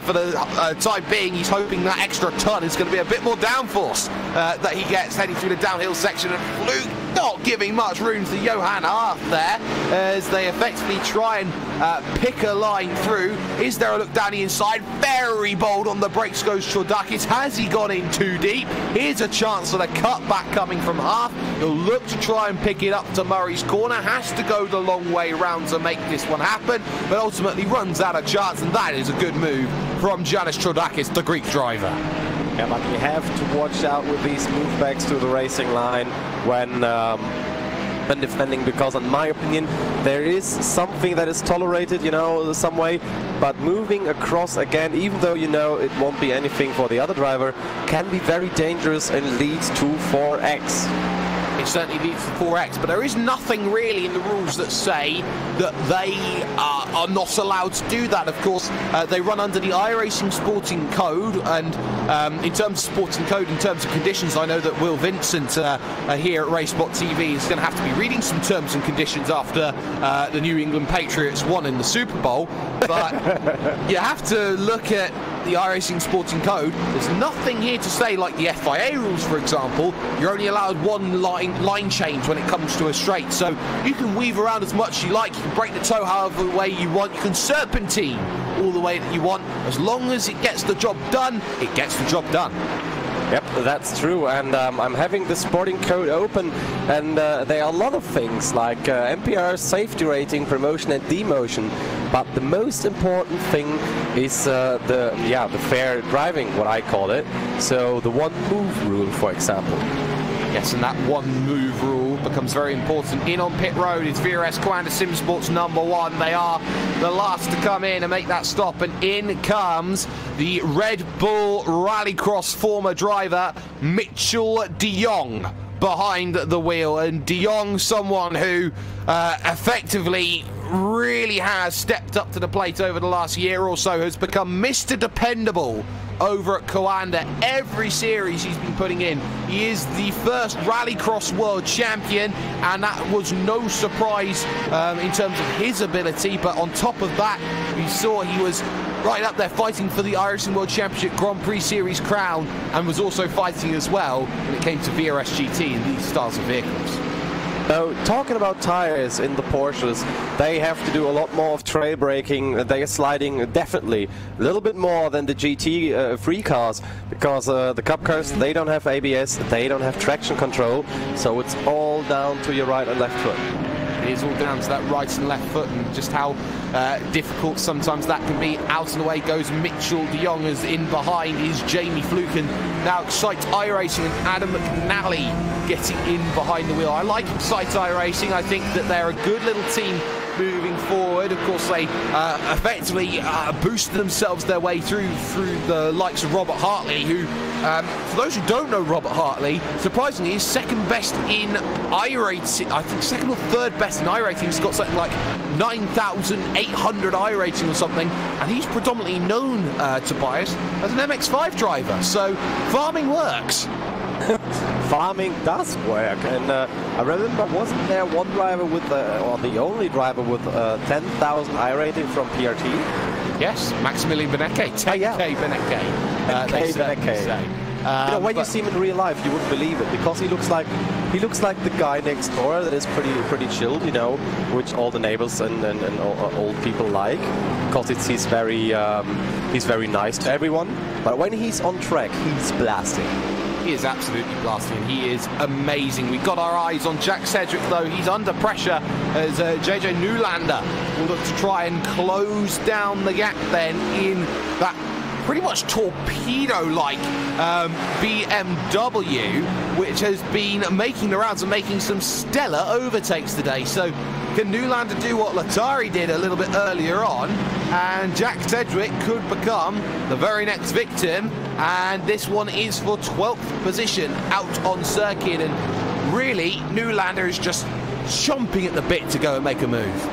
for the time being, he's hoping that extra ton is going to be a bit more downforce that he gets heading through the downhill section. And Fluke not giving much room to Johan Hart there as they effectively try and pick a line through. Is there a look down the inside? Very bold on the brakes goes Chodakis. Has he gone in too deep? Here's a chance for the cutback coming from Hart. He'll look to try and pick it up to Murray's corner. Has to go the long way round to make this one happen, but ultimately runs out of chance, and that is a good move from Giannis Chodakis, the Greek driver. Yeah, but you have to watch out with these movebacks to the racing line when defending, because in my opinion there is something that is tolerated, you know, some way, but moving across again, even though you know it won't be anything for the other driver, can be very dangerous and leads to 4X. It certainly leads to 4X, but there is nothing really in the rules that say that they are not allowed to do that. Of course, they run under the iRacing Sporting Code, and in terms of Sporting Code, in terms of conditions, I know that Will Vincent here at RaceBot TV is going to have to be reading some terms and conditions after the New England Patriots won in the Super Bowl, but you have to look at the iRacing Sporting Code. There's nothing here to say, like the FIA rules, for example, you're only allowed one line change when it comes to a straight, so you can weave around as much as you like, you can break the toe however way you want, you can serpentine all the way that you want. As long as it gets the job done, it gets the job done. Yep, that's true, and I'm having the Sporting Code open, and there are a lot of things like MPR, safety rating, promotion and demotion, but the most important thing is the fair driving, what I call it. So the one move rule, for example. Yes, and that one move rule becomes very important. In on pit road is VRS Kanda Sim Sports #1. They are the last to come in and make that stop, and in comes the Red Bull Rallycross former driver Mitchell de Jong behind the wheel. And de Jong, someone who effectively really has stepped up to the plate over the last year or so, has become Mr. Dependable over at Kanda. Every series he's been putting in, he is the first Rallycross World Champion, and that was no surprise in terms of his ability. But on top of that, we saw he was right up there fighting for the iRacing World Championship Grand Prix Series crown, and was also fighting as well when it came to VRS GT and these styles of vehicles. Now, talking about tires in the Porsches, they have to do a lot more of trail braking. They are sliding definitely a little bit more than the GT free cars, because the Cup cars, they don't have ABS, they don't have traction control, so it's all down to your right and left foot. It is all down to that right and left foot, and just how difficult sometimes that can be. Out and away goes Mitchell de Jong, as in behind is Jamie Fluke, and now Excite iRacing and Adam McNally getting in behind the wheel. I like Excite iRacing. I think that they're a good little team moving forward. road. Of course, they effectively boosted themselves their way through the likes of Robert Hartley, who, for those who don't know Robert Hartley, surprisingly is second best in iRacing. I think second or third best in iRacing. He's got something like 9,800 iRacing or something, and he's predominantly known, Tobias, as an MX-5 driver. So farming works. Farming does work, and I remember, wasn't there one driver with, or the only driver with 10,000 iRating from PRT? Yes, Maximilian Benecke, 10K Benecke. They say. You know, when you see him in real life, you wouldn't believe it, because he looks like the guy next door that is pretty chilled, you know, which all the neighbors and old people like, because he's very nice to everyone. But when he's on track, he's blasting. He is absolutely blasting. He is amazing. We've got our eyes on Jack Sedgwick, though. He's under pressure as JJ Newlander will look to try and close down the gap then in that pretty much torpedo-like BMW, which has been making the rounds and making some stellar overtakes today. So can Newlander do what Latari did a little bit earlier on, and Jack Sedgwick could become the very next victim, and this one is for 12th position out on circuit, and really Newlander is just chomping at the bit to go and make a move.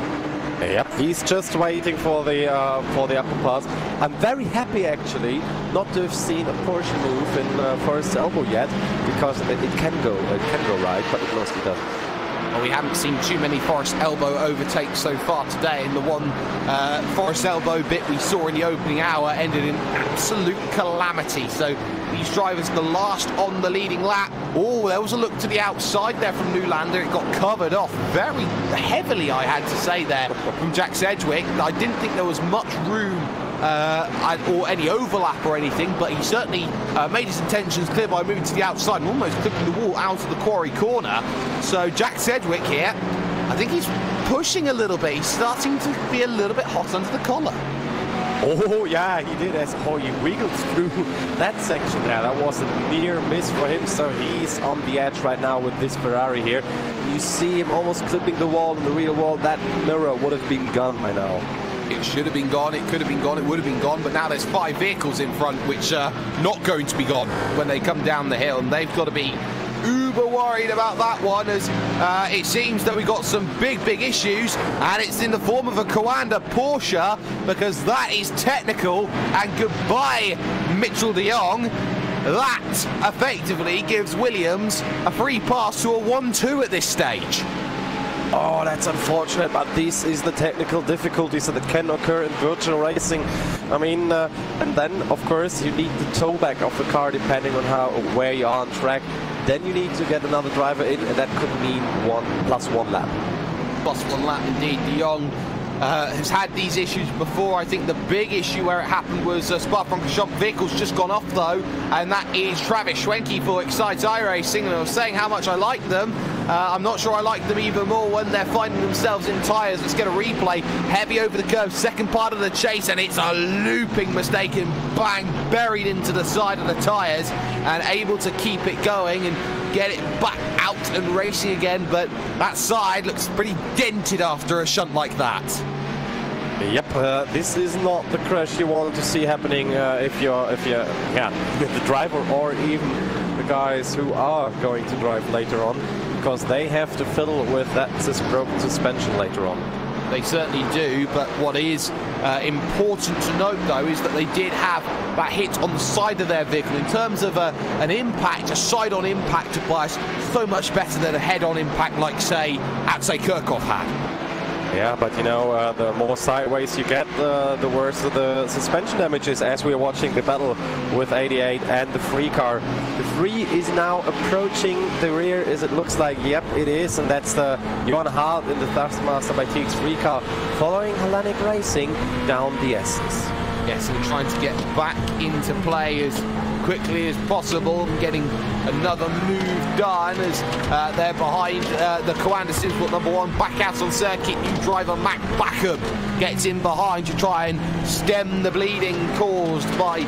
Yep, he's just waiting for the upper pass. I'm very happy actually not to have seen a Porsche move in Forest Elbow yet, because it can go right, but it mostly doesn't. Well, we haven't seen too many Forest Elbow overtakes so far today, and the one Forest Elbow bit we saw in the opening hour ended in absolute calamity. So these drivers, the last on the leading lap. Oh, there was a look to the outside there from Newlander. It got covered off very heavily, I had to say there, from Jack Sedgwick. I didn't think there was much room or any overlap or anything, but he certainly made his intentions clear by moving to the outside and almost clipping the wall out of the quarry corner. So Jack Sedgwick here, I think he's pushing a little bit. He's starting to be a little bit hot under the collar. Oh yeah, he did. He wiggled through that section there. That was a near miss for him, so he's on the edge right now with this Ferrari here. You see him almost clipping the wall and the rear wall. That mirror would have been gone by now. It should have been gone, it could have been gone, it would have been gone, but now there's 5 vehicles in front which are not going to be gone when they come down the hill, and they've got to be uber worried about that one, as it seems that we've got some big issues, and it's in the form of a Kanda Porsche, because that is technical, and goodbye Mitchell de Jong. That effectively gives Williams a free pass to a 1-2 at this stage. Oh, that's unfortunate, but this is the technical difficulties that can occur in virtual racing. I mean, and then, of course, you need the toe back of the car depending on where you are on track. Then you need to get another driver in, and that could mean +1 lap. +1 lap, indeed. De Jong has had these issues before. I think the big issue where it happened was Spa-Francorchamps vehicles just gone off though, and that is Travis Schwenke for Excite iRacing, and I was saying how much I like them. I'm not sure I like them even more when they're finding themselves in tyres. Let's get a replay. Heavy over the curve, second part of the chase, and it's a looping mistake, and bang, buried into the side of the tyres, and able to keep it going and get it back out and racing again, but that side looks pretty dented after a shunt like that. Yep, this is not the crash you want to see happening if you're the driver or even the guys who are going to drive later on, because they have to fiddle with that broken suspension later on. They certainly do, but what is important to note though is that they did have that hit on the side of their vehicle. In terms of an impact, a side-on impact to Bias, so much better than a head-on impact like say Kirchhoff had. Yeah, but you know, the more sideways you get, the worse the suspension damage is, as we are watching the battle with 88 and the free car. The free is now approaching the rear, as it looks like. Yep, it is, and that's the Johan Hart in the Thrustmaster by TX free car, following Hellenic Racing down the S's. Yes, and trying to get back into play as quickly as possible, getting another move done as they're behind the Kanda Simsport #1, back out on circuit. New driver Mac Backham gets in behind to try and stem the bleeding caused by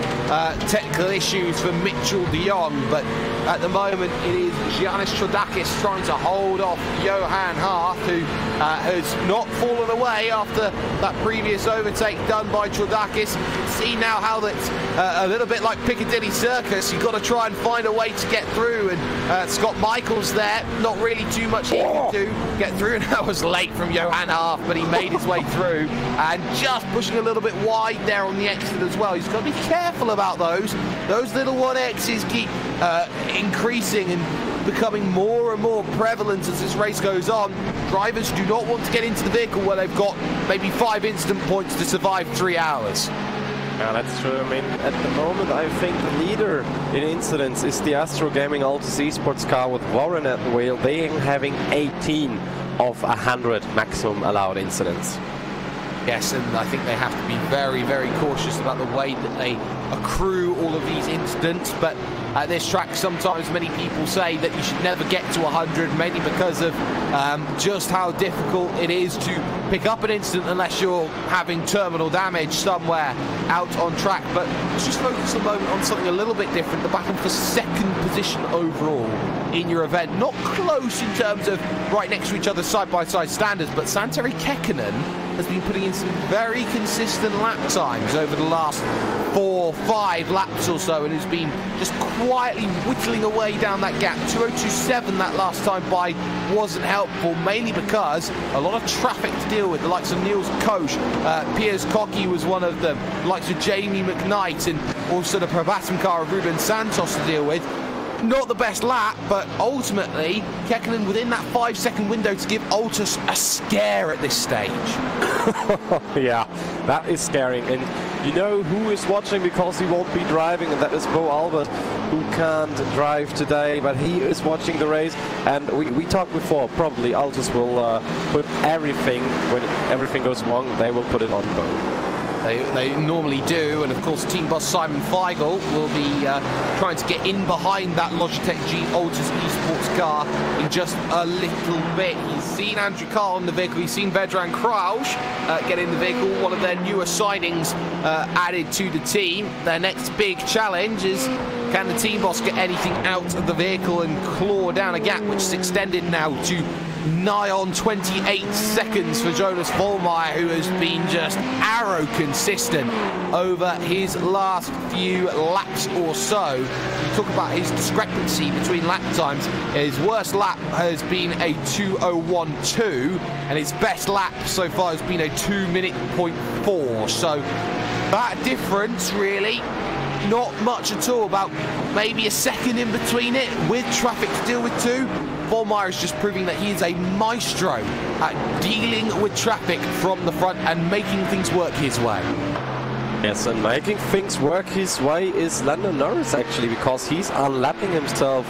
technical issues for Mitchell de Jong, but at the moment it is Giannis Chodakis trying to hold off Johan Hart, who has not fallen away after that previous overtake done by Chodakis. See now how that's a little bit like Piccadilly Circus. You've got to try and find a way to get through, and Scott Michaels there, not really too much he can do get through, and that was late from Johan Hart, but he made his way through and just pushing a little bit wide there on the exit as well. He's got to be careful about those little 1Xs keep increasing and becoming more and more prevalent as this race goes on. Drivers do not want to get into the vehicle where they've got maybe 5 instant points to survive 3 hours. Yeah, that's true. I mean, at the moment, I think the leader in incidents is the Astro Gaming Altus Esports car with Warren at the wheel. They are having 18 of 100 maximum allowed incidents. Yes, and I think they have to be very, very cautious about the way that they accrue all of these incidents. But at this track, sometimes many people say that you should never get to 100, mainly because of just how difficult it is to pick up an incident unless you're having terminal damage somewhere out on track. But let's just focus a moment on something a little bit different. The battle for second position overall in your event. Not close in terms of right next to each other side-by-side standards, but Santeri Kekkonen has been putting in some very consistent lap times over the last 4-5 laps or so, and has been just quietly whittling away down that gap. 2:02.7 that last time by wasn't helpful, mainly because a lot of traffic to deal with. The likes of Niels Koch, Piers Koki was one of them, the likes of Jamie McKnight, and also the Probatum car of Ruben Santos to deal with. Not the best lap, but ultimately Kekkonen within that 5-second window to give Altus a scare at this stage. Yeah, that is scary. And you know who is watching because he won't be driving, and that is Bo Albert, who can't drive today, but he is watching the race. And we talked before, probably Altus will put everything, when everything goes wrong, they will put it on Bo. They normally do, and of course team boss Simon Feigl will be trying to get in behind that Logitech G Altus Esports car in just a little bit. He's seen Andrew Carl in the vehicle, he's seen Vedran Krausch get in the vehicle, one of their newer signings added to the team. Their next big challenge is, can the team boss get anything out of the vehicle and claw down a gap which is extended now to nigh on 28 seconds for Jonas Vollmeyer, who has been just arrow consistent over his last few laps or so. You talk about his discrepancy between lap times. His worst lap has been a 2:01.2, and his best lap so far has been a 2:04. So that difference, really, not much at all, about maybe a second in between it with traffic to deal with too. Vollmeyer is just proving that he is a maestro at dealing with traffic from the front and making things work his way. Yes, and making things work his way is Lando Norris actually, because he's unlapping himself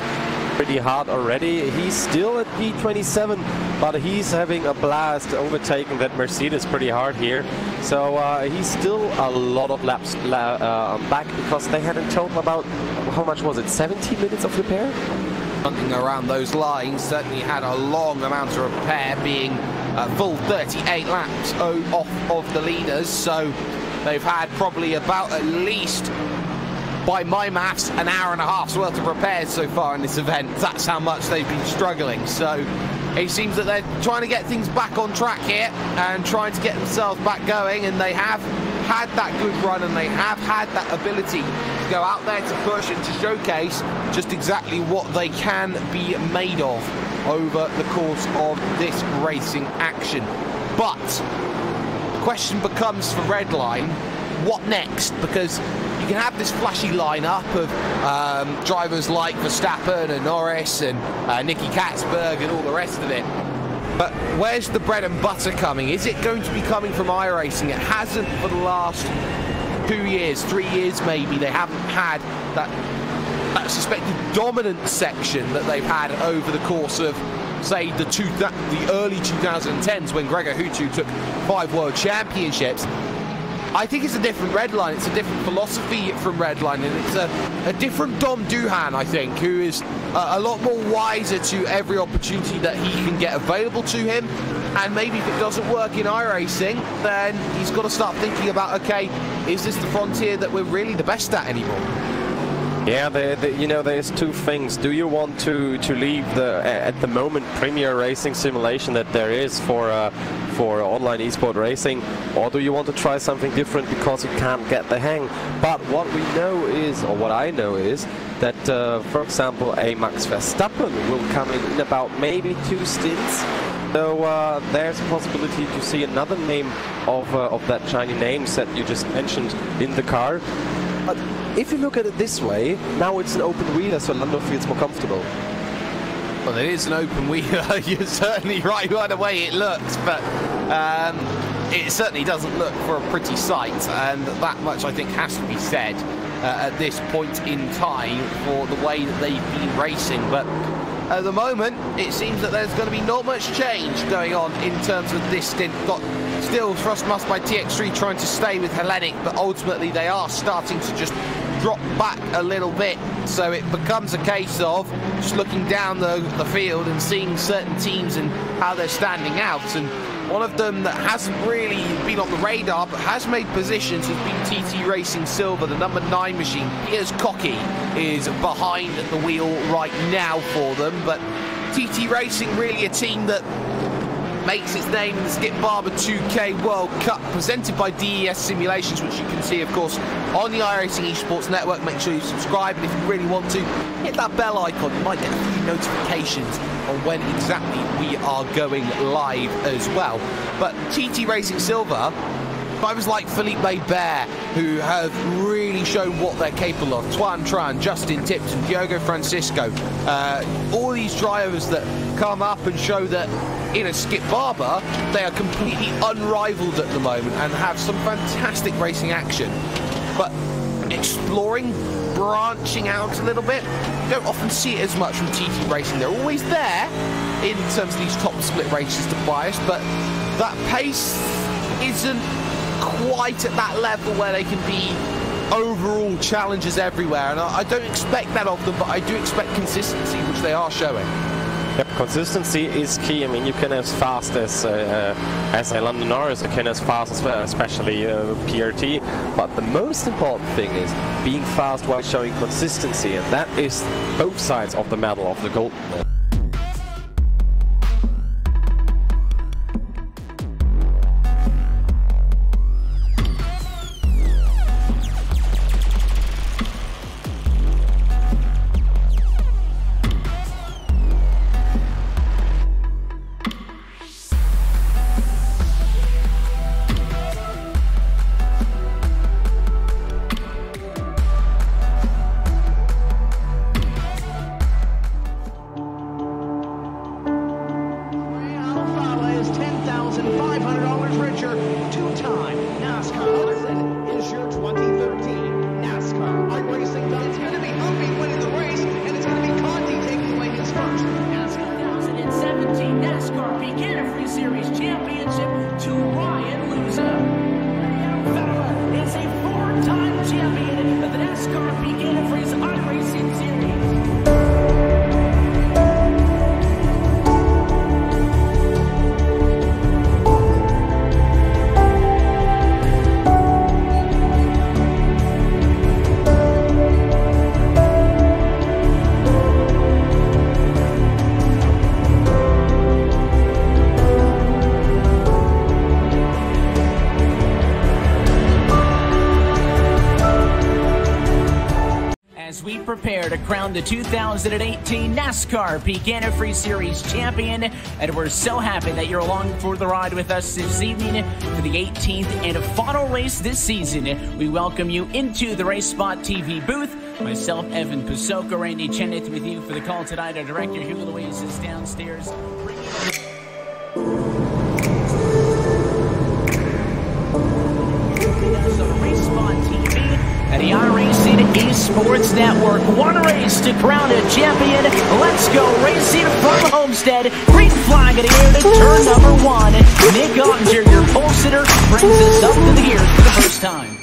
pretty hard already. He's still at P27, but he's having a blast overtaking that Mercedes pretty hard here. So he's still a lot of laps back, because they had in total about, how much was it, 70 minutes of repair? Something around those lines. Certainly had a long amount of repair, being a full 38 laps off of the leaders. So they've had probably about, at least by my maths, an hour and a half's worth of repairs so far in this event. That's how much they've been struggling. So it seems that they're trying to get things back on track here and trying to get themselves back going, and they have had that good run, and they have had that ability to go out there to push and to showcase just exactly what they can be made of over the course of this racing action. But the question becomes for Redline, what next? Because you can have this flashy lineup of drivers like Verstappen and Norris and Nicky Katzberg and all the rest of it. But where's the bread and butter coming? Is it going to be coming from iRacing? It hasn't for the last 2 years, 3 years maybe. They haven't had that suspected dominant section that they've had over the course of, say, the early 2010s, when Gregor Hutu took 5 world championships. I think it's a different Redline. It's a different philosophy from Redline, and it's a different Dom Duhan, I think, who is a lot more wiser to every opportunity that he can get available to him. And maybe if it doesn't work in iRacing, then he's got to start thinking about, okay, is this the frontier that we're really the best at anymore? Yeah, you know, there's two things. Do you want to leave the at the moment premier racing simulation that there is for online esport racing, or do you want to try something different because you can't get the hang? But what we know is, or what I know is, that for example, a Max Verstappen will come in about maybe 2 stints. So there's a possibility to see another name of that shiny names that you just mentioned in the car. But if you look at it this way, now it's an open wheeler, so Lando feels more comfortable. Well, it is an open wheeler. You're certainly right by the way it looks, but it certainly doesn't look for a pretty sight, and that much I think has to be said at this point in time for the way that they've been racing. But at the moment, it seems that there's going to be not much change going on in terms of this stint. Got still Thrustmaster by TX3 trying to stay with Hellenic, but ultimately they are starting to just drop back a little bit. So it becomes a case of just looking down the field and seeing certain teams and how they're standing out. And one of them that hasn't really been on the radar but has made positions has been TT Racing Silver, the number 9 machine. Piers Cocky is behind the wheel right now for them, but TT Racing really a team that makes its name in the Skip Barber 2K World Cup, presented by DES Simulations, which you can see, of course, on the iRacing Esports Network. Make sure you subscribe, and if you really want to, hit that bell icon. You might get a few notifications on when exactly we are going live as well. But TT Racing Silver, drivers like Felipe Bear, who have really shown what they're capable of. Tuan Tran, Justin Tipton, Diogo Francisco, all these drivers that come up and show that in a Skip Barber, they are completely unrivaled at the moment and have some fantastic racing action. But exploring, branching out a little bit, you don't often see it as much from TT Racing. They're always there in terms of these top split races to bias, but that pace isn't quite at that level where they can be overall challengers everywhere. And I don't expect that of them, but I do expect consistency, which they are showing. Yep, consistency is key. I mean, you can as fast as a London Norris, you can as fast as especially PRT, but the most important thing is being fast while showing consistency, and that is both sides of the medal, of the gold medal. Prepare to crown the 2018 NASCAR Peak Antifreeze Series champion, and we're so happy that you're along for the ride with us this evening for the 18th and final race this season. We welcome you into the Race Spot TV booth. Myself, Evan Pasoko, Randy Cheneth with you for the call tonight. Our director, Hugo Louise, is downstairs. Race Spot TV. and the iRacing Esports Network. One race to crown a champion. Let's go racing from Homestead. Green flag in the air to turn number 1. Nick Ottinger, your pole sitter, brings us up to the gears for the first time.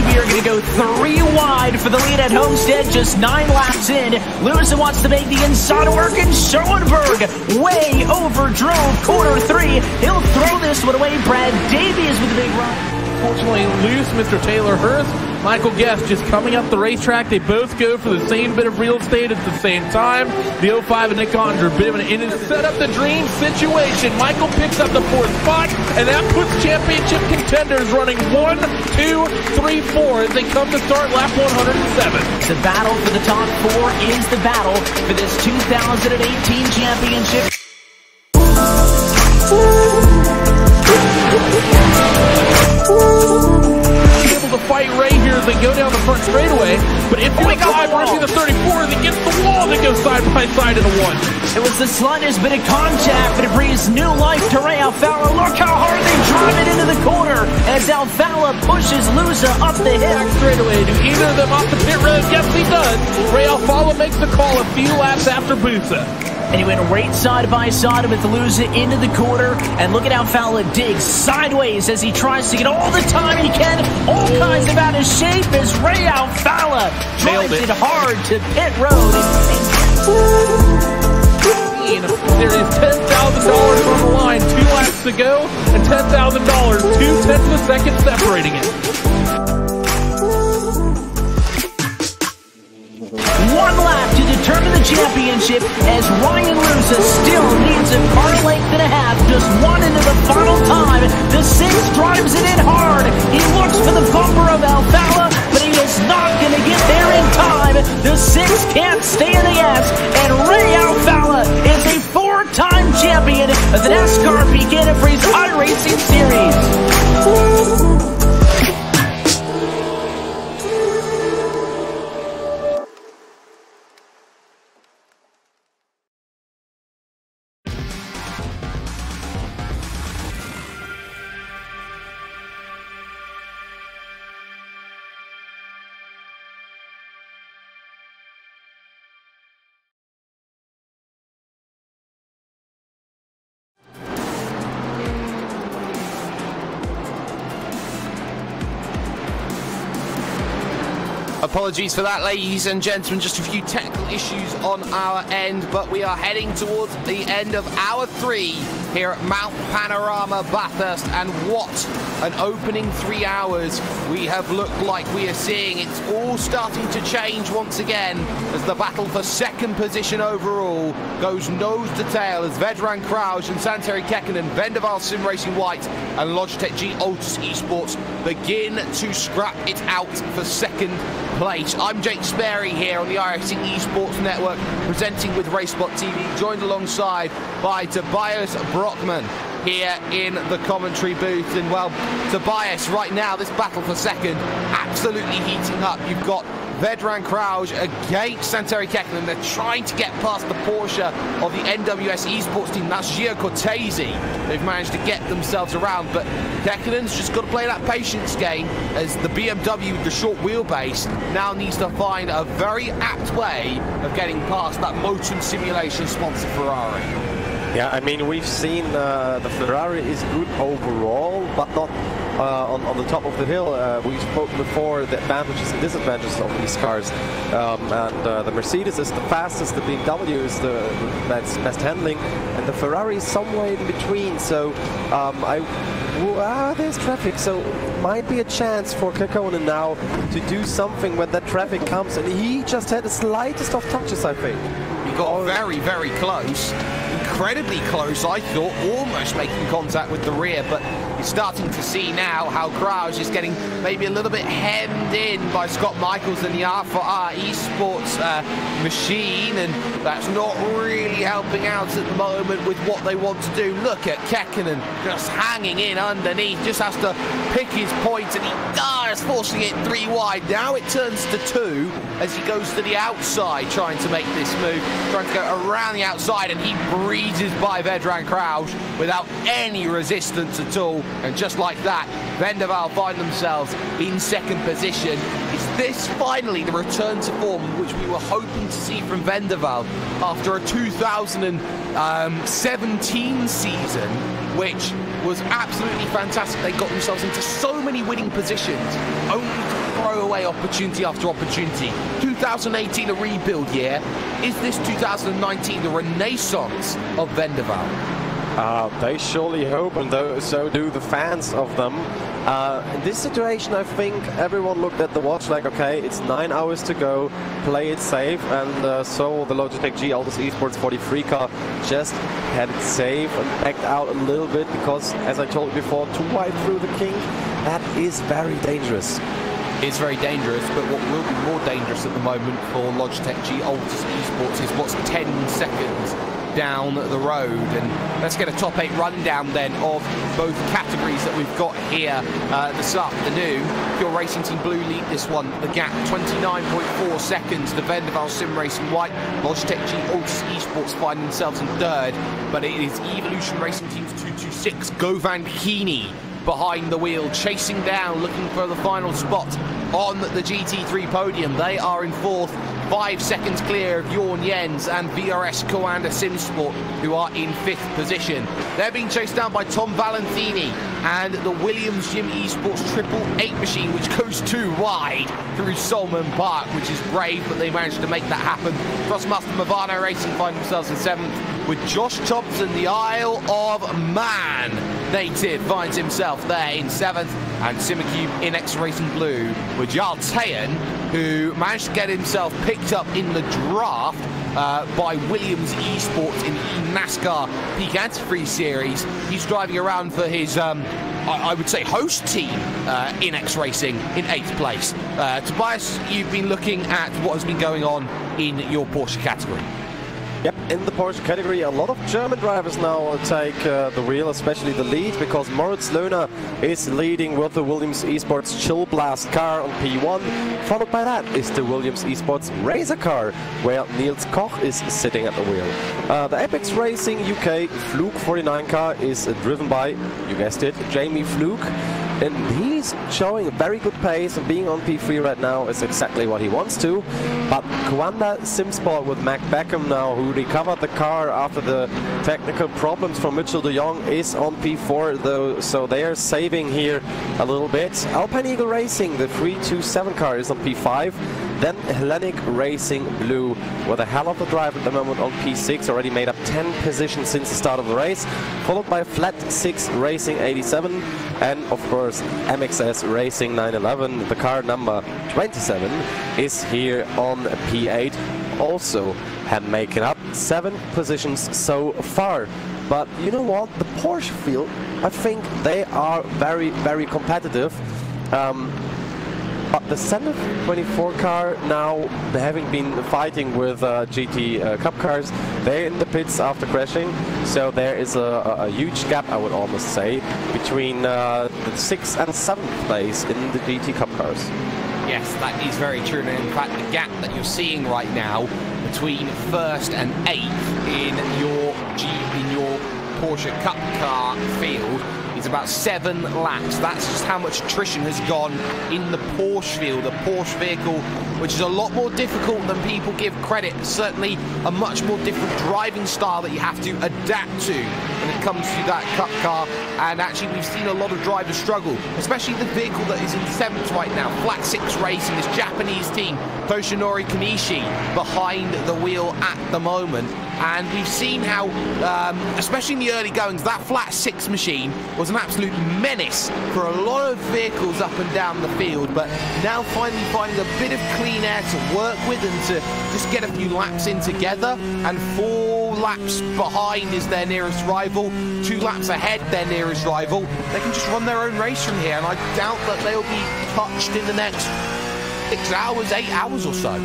We are going to go 3 wide for the lead at Homestead, just 9 laps in. Lewis wants to make the inside work, and Schoenberg way overdrove quarter 3. He'll throw this one away. Brad Davies with a big run. Fortunately loose, Mr. Taylor Hurst, Michael Guest just coming up the racetrack. They both go for the same bit of real estate at the same time. The 05 and Nick Ottinger, bit of an in set up the dream situation. Michael picks up the 4th spot, and that puts championship contenders running 1, 2, 3, 4 as they come to start lap 107. The battle for the top 4 is the battle for this 2018 championship. Able to fight Ray here as they go down the front straightaway, but if you're alive racing the 34s against the wall, they go side by side in the 1. It was the slightest bit of contact, but it breathes new life to Ray Alfala. Look how hard they drive it into the corner as Alfala pushes Luza up the hill. Back straightaway, do either of them off the pit road? Yes, he does. Ray Alfala makes the call a few laps after Busa. And he went right side by side with Luza into the corner. And look at how Fowler digs sideways as he tries to get all the time he can. All kinds of out of shape as Ray Alfala drives it hard to pit road. There is $10,000 on the line, 2 laps to go, and $10,000, 2/10 of a second separating it. 1 lap to determine the championship as Ryan Luza still needs a car length and a half, just 1 into the final time. The 6 drives it in hard. He looks for the bumper of Alfala, but he is not going to get there in time. The 6 can't stay in the gas, and Ray Alfala is a 4-time champion of the NASCAR Kanda iRacing Series. Apologies for that, ladies and gentlemen. Just a few technical issues on our end, but we are heading towards the end of hour 3 here at Mount Panorama Bathurst, and what an opening 3 hours we have looked like we are seeing. It's all starting to change once again as the battle for 2nd position overall goes nose to tail as Vedran Krauj and Santeri Kekkonen, Vendaval Sim Racing White and Logitech G Altus Esports begin to scrap it out for 2nd place. I'm Jake Sperry here on the iRacing Esports Network, presenting with RaceSpot TV, joined alongside by Tobias Brockman here in the commentary booth. And well, Tobias, right now this battle for 2nd absolutely heating up. You've got Vedran Krauj against Santeri Kekkonen. They're trying to get past the Porsche of the NWS Esports team. That's Gio Cortese. They've managed to get themselves around, but Kekkonen's just got to play that patience game as the BMW with the short wheelbase now needs to find a very apt way of getting past that motion simulation sponsor Ferrari. Yeah, I mean, we've seen the Ferrari is good overall, but not on the top of the hill. We've spoken before the advantages and disadvantages of these cars, and the Mercedes is the fastest, the BMW is the best handling, and the Ferrari is somewhere in between. So there's traffic, so might be a chance for Kekkonen now to do something when that traffic comes, and he just had the slightest of touches, I think. He got very, very close. Incredibly close, I thought, almost making contact with the rear, but you're starting to see now how Krauj is getting maybe a little bit hemmed in by Scott Michaels and the R4R Esports machine, and that's not really helping out at the moment with what they want to do. Look at Kekkonen just hanging in underneath, just has to pick his points, and he does. tyres, forcing it 3 wide. Now it turns to 2 as he goes to the outside, trying to make this move, trying to go around the outside, and he breezes by Vedran Crouch without any resistance at all. And just like that, Vendaval find themselves in second position. Is this finally the return to form which we were hoping to see from Vendaval after a 2017 season, which was absolutely fantastic? They got themselves into so many winning positions, only to throw away opportunity after opportunity. 2018 a rebuild year. Is this 2019 the renaissance of Vendaval? They surely hope, and so do the fans of them. In this situation, I think everyone looked at the watch like, okay, it's 9 hours to go, play it safe, and so the Logitech G Altus Esports 43 car just had it safe and backed out a little bit, because, as I told you before, too wide through the kink, that is very dangerous. It's very dangerous, but what will be more dangerous at the moment for Logitech G Altus Esports is what's 10 seconds down the road. And let's get a top 8 rundown then of both categories that we've got here this afternoon. Pure Racing Team Blue lead this one, the gap 29.4 seconds to Vendaval Sim Racing White. Logitech G Altus Esports find themselves in third, but it is Evolution Racing Team's 226 Govan Heaney behind the wheel, chasing down, looking for the final spot on the GT3 podium. They are in fourth, 5 seconds clear of Jorn Jens and VRS Kanda Simsport, who are in 5th position. They're being chased down by Tom Valentini and the Williams Gym Esports 888 machine, which goes too wide through Solomon Park, which is brave, but they managed to make that happen. Crossmaster Movano Racing find themselves in 7th, with Josh Thompson, the Isle of Man native, finds himself there in 7th, and Simacube in X Racing Blue with Jarl Tayan, who managed to get himself picked up in the draft by Williams Esports in the NASCAR Peak Antifreeze Series. He's driving around for his, I would say, host team in X Racing in 8th place. Tobias, you've been looking at what has been going on in your Porsche category. Yep, in the Porsche category, a lot of German drivers now take the wheel, especially the lead, because Moritz Löhner is leading with the Williams Esports Chill Blast car on P1. Followed by that is the Williams Esports Razor car, where Niels Koch is sitting at the wheel. The Apex Racing UK Fluke 49 car is driven by, you guessed it, Jamie Fluke. And he's showing a very good pace, and being on P3 right now is exactly what he wants to. But Kanda Simsport with Mac Beckham now, who recovered the car after the technical problems from Mitchell de Jong, is on P4 though, so they are saving here a little bit. Alpine Eagle Racing, the 327 car, is on P5. Then Hellenic Racing Blue with a hell of a drive at the moment on P6, already made up 10 positions since the start of the race, followed by Flat 6 Racing 87, and of course MXS Racing 911, the car number 27, is here on P8, also had making up 7 positions so far. But you know what, the Porsche field, I think they are very, very competitive. But the Senna 24 car now, having been fighting with GT Cup cars, they're in the pits after crashing, so there is a huge gap, I would almost say, between the 6th and 7th place in the GT Cup cars. Yes, that is very true, and in fact the gap that you're seeing right now between 1st and 8th in your Porsche Cup car field is about 7 laps. That's just how much attrition has gone in the Porsche field, a Porsche vehicle which is a lot more difficult than people give credit. Certainly a much more different driving style that you have to adapt to when it comes to that Cup car, and actually we've seen a lot of drivers struggle, especially the vehicle that is in 7th right now, Flat 6 Racing, this Japanese team, Toshinori Kanishi behind the wheel at the moment. And we've seen how, especially in the early goings, that Flat 6 machine was an absolute menace for a lot of vehicles up and down the field, but now finally finding a bit of clean air to work with and to just get a few laps in together. And 4 laps behind is their nearest rival, 2 laps ahead their nearest rival. They can just run their own race from here, and I doubt that they'll be touched in the next 6 hours, 8 hours or so.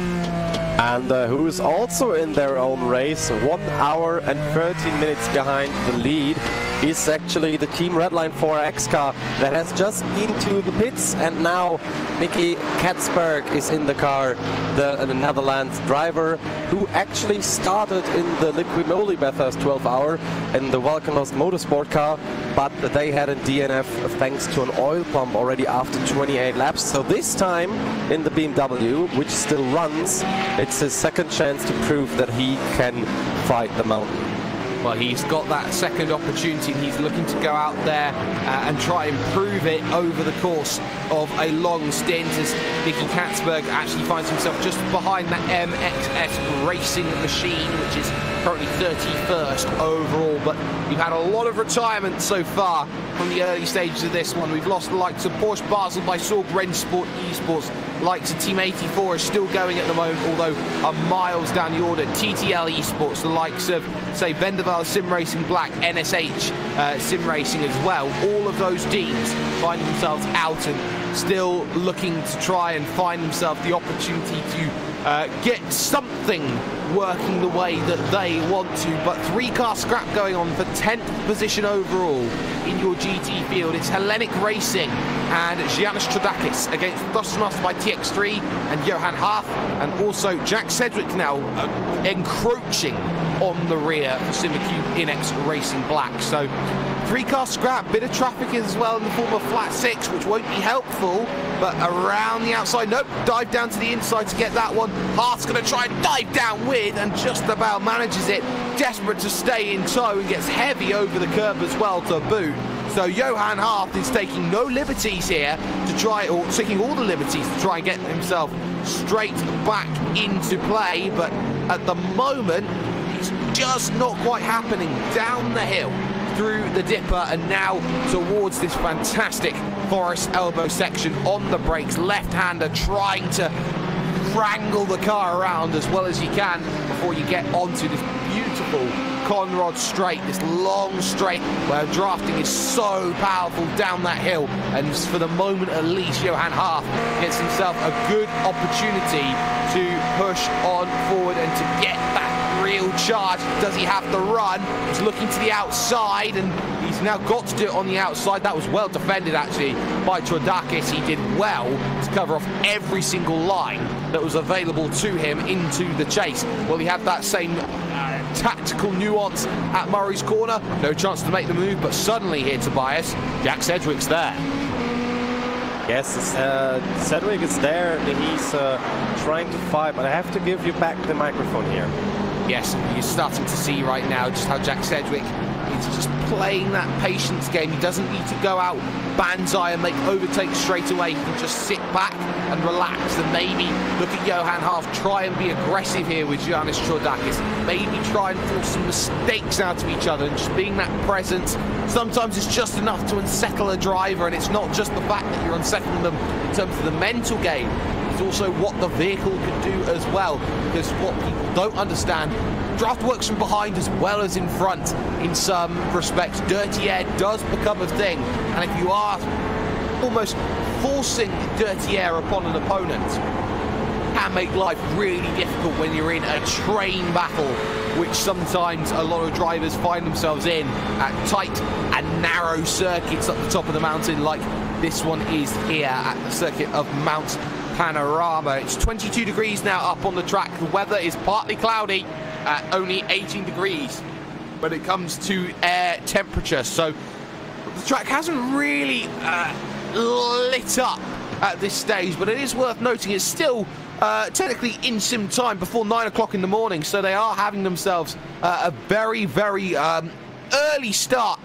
And who is also in their own race, 1 hour and 13 minutes behind the lead, is actually the Team Redline 4X car that has just been to the pits, and now Nicky Katzberg is in the car, the Netherlands driver who actually started in the Liquid Moly Bathurst 12 hour in the Volcanos Motorsport car, but they had a DNF thanks to an oil pump already after 28 laps. So this time in the BMW, which still runs, it's his second chance to prove that he can fight the mountain. Well, he's got that second opportunity, and he's looking to go out there and try and prove it over the course of a long stint, as Nicky Katzberg actually finds himself just behind that MXS Racing machine, which is currently 31st overall. But we've had a lot of retirement so far from the early stages of this one. We've lost the likes of Porsche Basel by Sorg Rennsport Esports. Likes of Team 84 is still going at the moment, although are miles down the order. TTL Esports, the likes of, say, Vendaval Sim Racing Black, NSH Sim Racing as well. All of those teams finding themselves out and still looking to try and find themselves the opportunity to get something working the way that they want to. But 3-car scrap going on for 10th position overall in your GT field. It's Hellenic Racing and Giannis Trodakis against Thrustmaster by TX3 and Johan Haaf, and also Jack Sedgwick now encroaching on the rear for Simacube Inex Racing Black. So 3-car scrap, bit of traffic as well in the form of flat 6, which won't be helpful, but around the outside, nope, dive down to the inside to get that one. Haaf's going to try and dive down with, and just about manages it, desperate to stay in tow, and gets heavy over the curb as well to boot. So Johan Haaf is taking no liberties here to try, or taking all the liberties to try and get himself straight back into play, but at the moment, it's just not quite happening. Down the hill, through the dipper, and now towards this fantastic Forest Elbow section on the brakes. Left-hander trying to wrangle the car around as well as you can before you get onto this beautiful Conrod straight, this long straight where drafting is so powerful down that hill. And for the moment at least, Johan Haaf gets himself a good opportunity to push on forward and to get that real charge. Does he have the run? He's looking to the outside, and he's now got to do it on the outside. That was well defended actually by Trodakis. He did well to cover off every single line that was available to him into the chase. Well, he had that same tactical nuance at Murray's corner. No chance to make the move, but suddenly here, Tobias, Jack Sedgwick's there. Yes, Sedgwick is there, and he's trying to fight, but I have to give you back the microphone here. Yes, you're starting to see right now just how Jack Sedgwick is just playing that patience game. He doesn't need to go out banzai and make overtakes straight away. He can just sit back and relax, and maybe look at Johan Haaf, try and be aggressive here with Giannis Trodakis. Maybe try and force some mistakes out of each other, and just being that presence. Sometimes it's just enough to unsettle a driver, and it's not just the fact that you're unsettling them in terms of the mental game. It's also what the vehicle can do as well, because what people don't understand, draft works from behind as well as in front in some respects. Dirty air does become a thing, and if you are almost forcing dirty air upon an opponent, can make life really difficult when you're in a train battle, which sometimes a lot of drivers find themselves in at tight and narrow circuits at the top of the mountain, like this one is here at the circuit of Mount Panorama. It's 22 degrees now up on the track. The weather is partly cloudy at only 18 degrees when it comes to air temperature, so the track hasn't really lit up at this stage, but it is worth noting it's still technically in sim time before 9 o'clock in the morning, so they are having themselves a very, very early start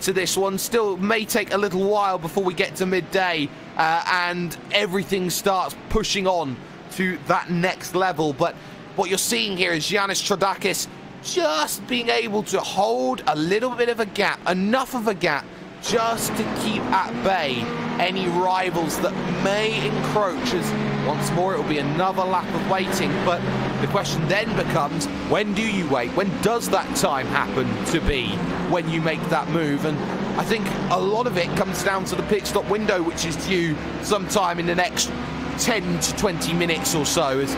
to this one. Still may take a little while before we get to midday and everything starts pushing on to that next level. But what you're seeing here is Giannis Trodakis just being able to hold a little bit of a gap, enough of a gap just to keep at bay any rivals that may encroach, as once more it will be another lap of waiting. But the question then becomes, when do you wait? When does that time happen to be when you make that move? And I think a lot of it comes down to the pit stop window, which is due sometime in the next 10 to 20 minutes or so, as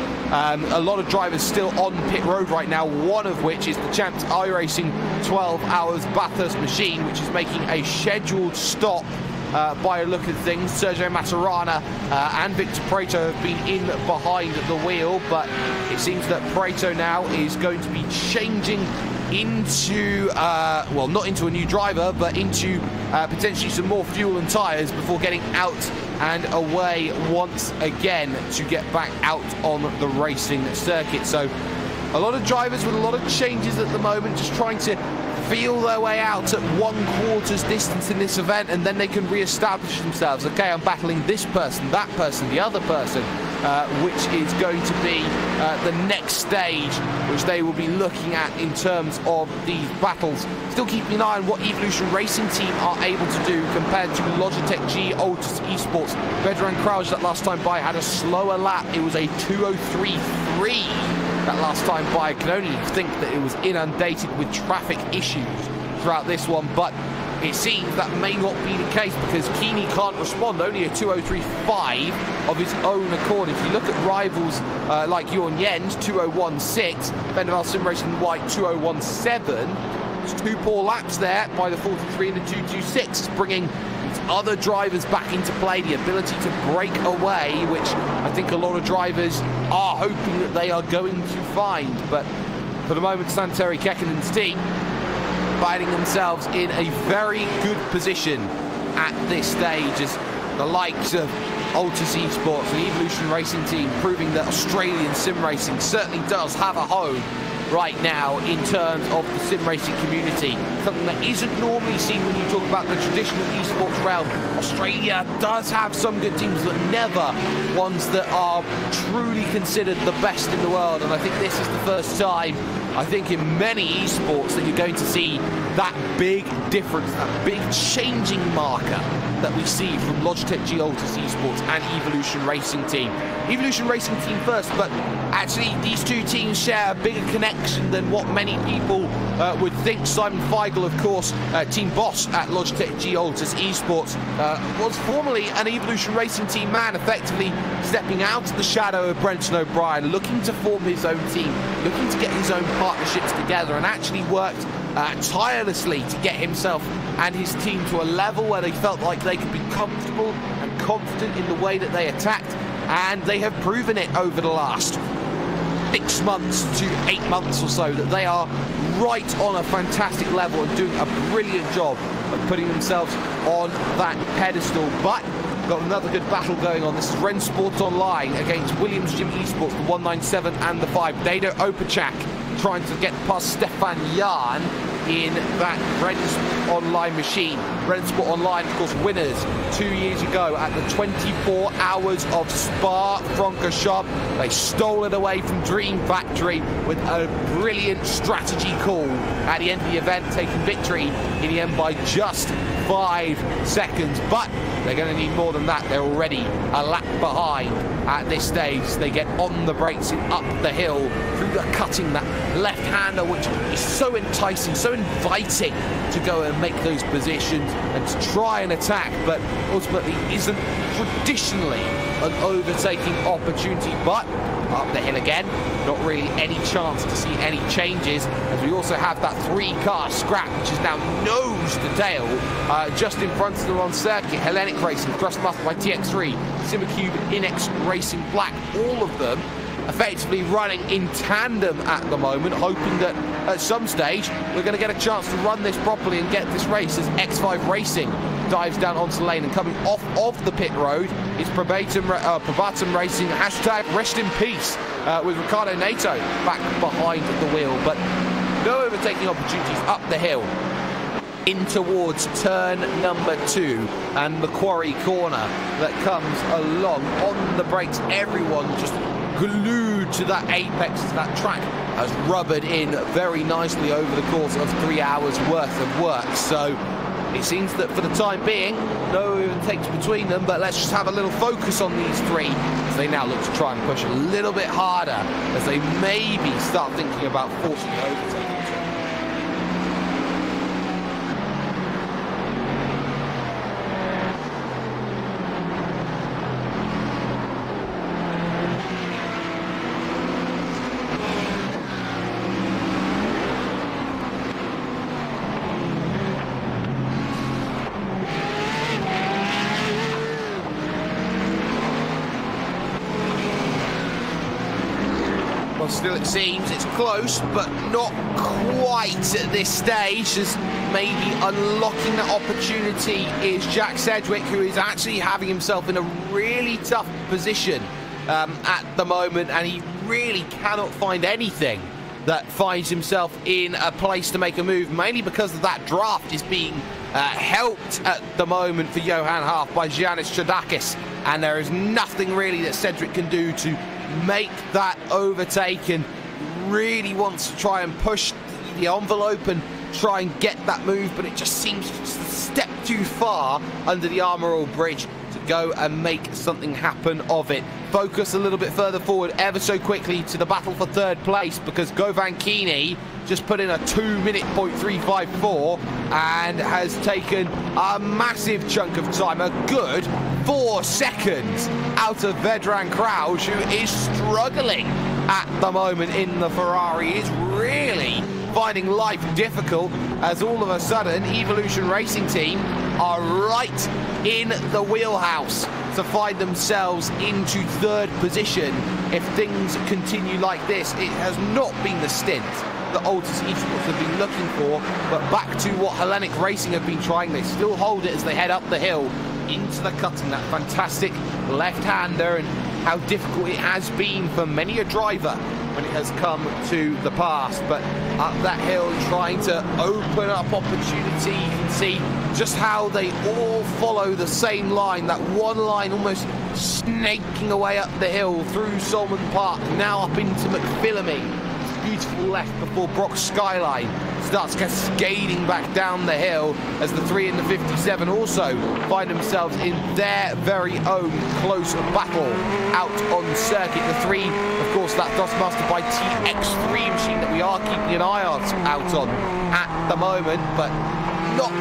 a lot of drivers still on pit road right now, one of which is the champs iRacing 12 Hours Bathurst machine, which is making a scheduled stop by a look at things. Sergio Maturana and Victor Prato have been in behind the wheel, but it seems that Prato now is going to be changing into, well, not into a new driver, but into potentially some more fuel and tyres before getting out and away once again to get back out on the racing circuit. So a lot of drivers with a lot of changes at the moment, just trying to feel their way out at 1/4's distance in this event, and then they can re-establish themselves. Okay, I'm battling this person, that person, the other person, which is going to be the next stage which they will be looking at in terms of these battles. Still keeping an eye on what Evolution Racing Team are able to do compared to Logitech G Altus Esports. Vedran Krauj that last time by had a slower lap. It was a 2:03.3 that last time by. I can only think that it was inundated with traffic issues throughout this one, but it seems that may not be the case because Keeney can't respond. Only a 2:03.5 of his own accord. If you look at rivals like Jorn Jens, 2:01.6, Bendeval Sim Racing White, 2:01.7. It's 2 poor laps there by the 43 and the 2:26, bringing these other drivers back into play, the ability to break away, which I think a lot of drivers are hoping that they are going to find. But for the moment, Santeri Kekkonen's team finding themselves in a very good position at this stage, as the likes of Altus Esports and Evolution Racing Team proving that Australian sim racing certainly does have a home right now in terms of the sim racing community. Something that isn't normally seen when you talk about the traditional esports realm. Australia does have some good teams, but never ones that are truly considered the best in the world. And I think this is the first time, I think, in many esports that you're going to see that big difference, that big changing marker that we see from Logitech G Altus Esports and Evolution Racing Team. Evolution Racing Team first, but actually these two teams share a bigger connection than what many people would think. Simon Feigl, of course, team boss at Logitech G Altus Esports, was formerly an Evolution Racing Team man, effectively stepping out of the shadow of Brenton O'Brien, looking to form his own team, looking to get his own partnerships together, and actually worked tirelessly to get himself and his team to a level where they felt like they could be comfortable and confident in the way that they attacked, and they have proven it over the last 6 months to 8 months or so that they are right on a fantastic level and doing a brilliant job of putting themselves on that pedestal. But got another good battle going on. This is Ren Sports Online against Williams Gym Esports, the 197 and the 5. Dado Opachak trying to get past Stefan Jan in that Ren Online machine. Ren Sport Online, of course, winners 2 years ago at the 24 Hours of Spa-Francorchamps. They stole it away from Dream Factory with a brilliant strategy call at the end of the event, taking victory in the end by just 5 seconds. But they're going to need more than that. They're already a lap behind at this stage. They get on the brakes and up the hill through the cutting, that left-hander, which is so enticing, so inviting to go and make those positions and to try and attack, but ultimately isn't traditionally an overtaking opportunity. But up the hill again, not really any chance to see any changes, as we also have that 3-car scrap, which is now nose to tail just in front of them on circuit. Hellenic Racing, Thrustmaster by TX3, Simacube, Inex Racing Black, all of them effectively running in tandem at the moment, hoping that at some stage we're going to get a chance to run this properly and get this race, as X5 Racing dives down onto the lane, and coming off of the pit road is Probatum Racing, hashtag rest in peace, with Ricardo Nato back behind the wheel. But no overtaking opportunities up the hill in towards turn number 2 and the quarry corner that comes along. On the brakes, everyone just glued to that apex, to that track, has rubbered in very nicely over the course of 3 hours worth of work. So it seems that for the time being, no overtakes between them, but let's just have a little focus on these three as they now look to try and push a little bit harder, as they maybe start thinking about forcing an overtake. Well, still it seems it's close, but not quite at this stage. As maybe unlocking that opportunity is Jack Sedgwick, who is actually having himself in a really tough position at the moment, and he really cannot find anything that finds himself in a place to make a move, mainly because of that draft is being helped at the moment for Johan Half by Giannis Chodakis, and there is nothing really that Cedric can do to make that overtake, and really wants to try and push the envelope and try and get that move, but it just seems just a step too far under the Armorall Bridge to go and make something happen of it. Focus a little bit further forward ever so quickly to the battle for third place, because Govan Kini just put in a 2-minute .354 and has taken a massive chunk of time, a good 4 seconds out of Vedran Krauj, who is struggling at the moment in the Ferrari. Is really finding life difficult, as all of a sudden Evolution Racing Team are right in the wheelhouse to find themselves into third position. If things continue like this, it has not been the stint that Altus Esports have been looking for, but back to what Hellenic Racing have been trying. They still hold it as they head up the hill into the cutting, that fantastic left-hander, and how difficult it has been for many a driver when it has come to the pass. But up that hill, trying to open up opportunity. You can see just how they all follow the same line, that one line almost snaking away up the hill through Solomon Park, now up into McPhillamy. Beautiful left before Brock Skyline starts cascading back down the hill, as the 3 in the 57 also find themselves in their very own close battle out on circuit. The 3, of course, that Dustmaster by TX3 machine that we are keeping an eye out on at the moment, but not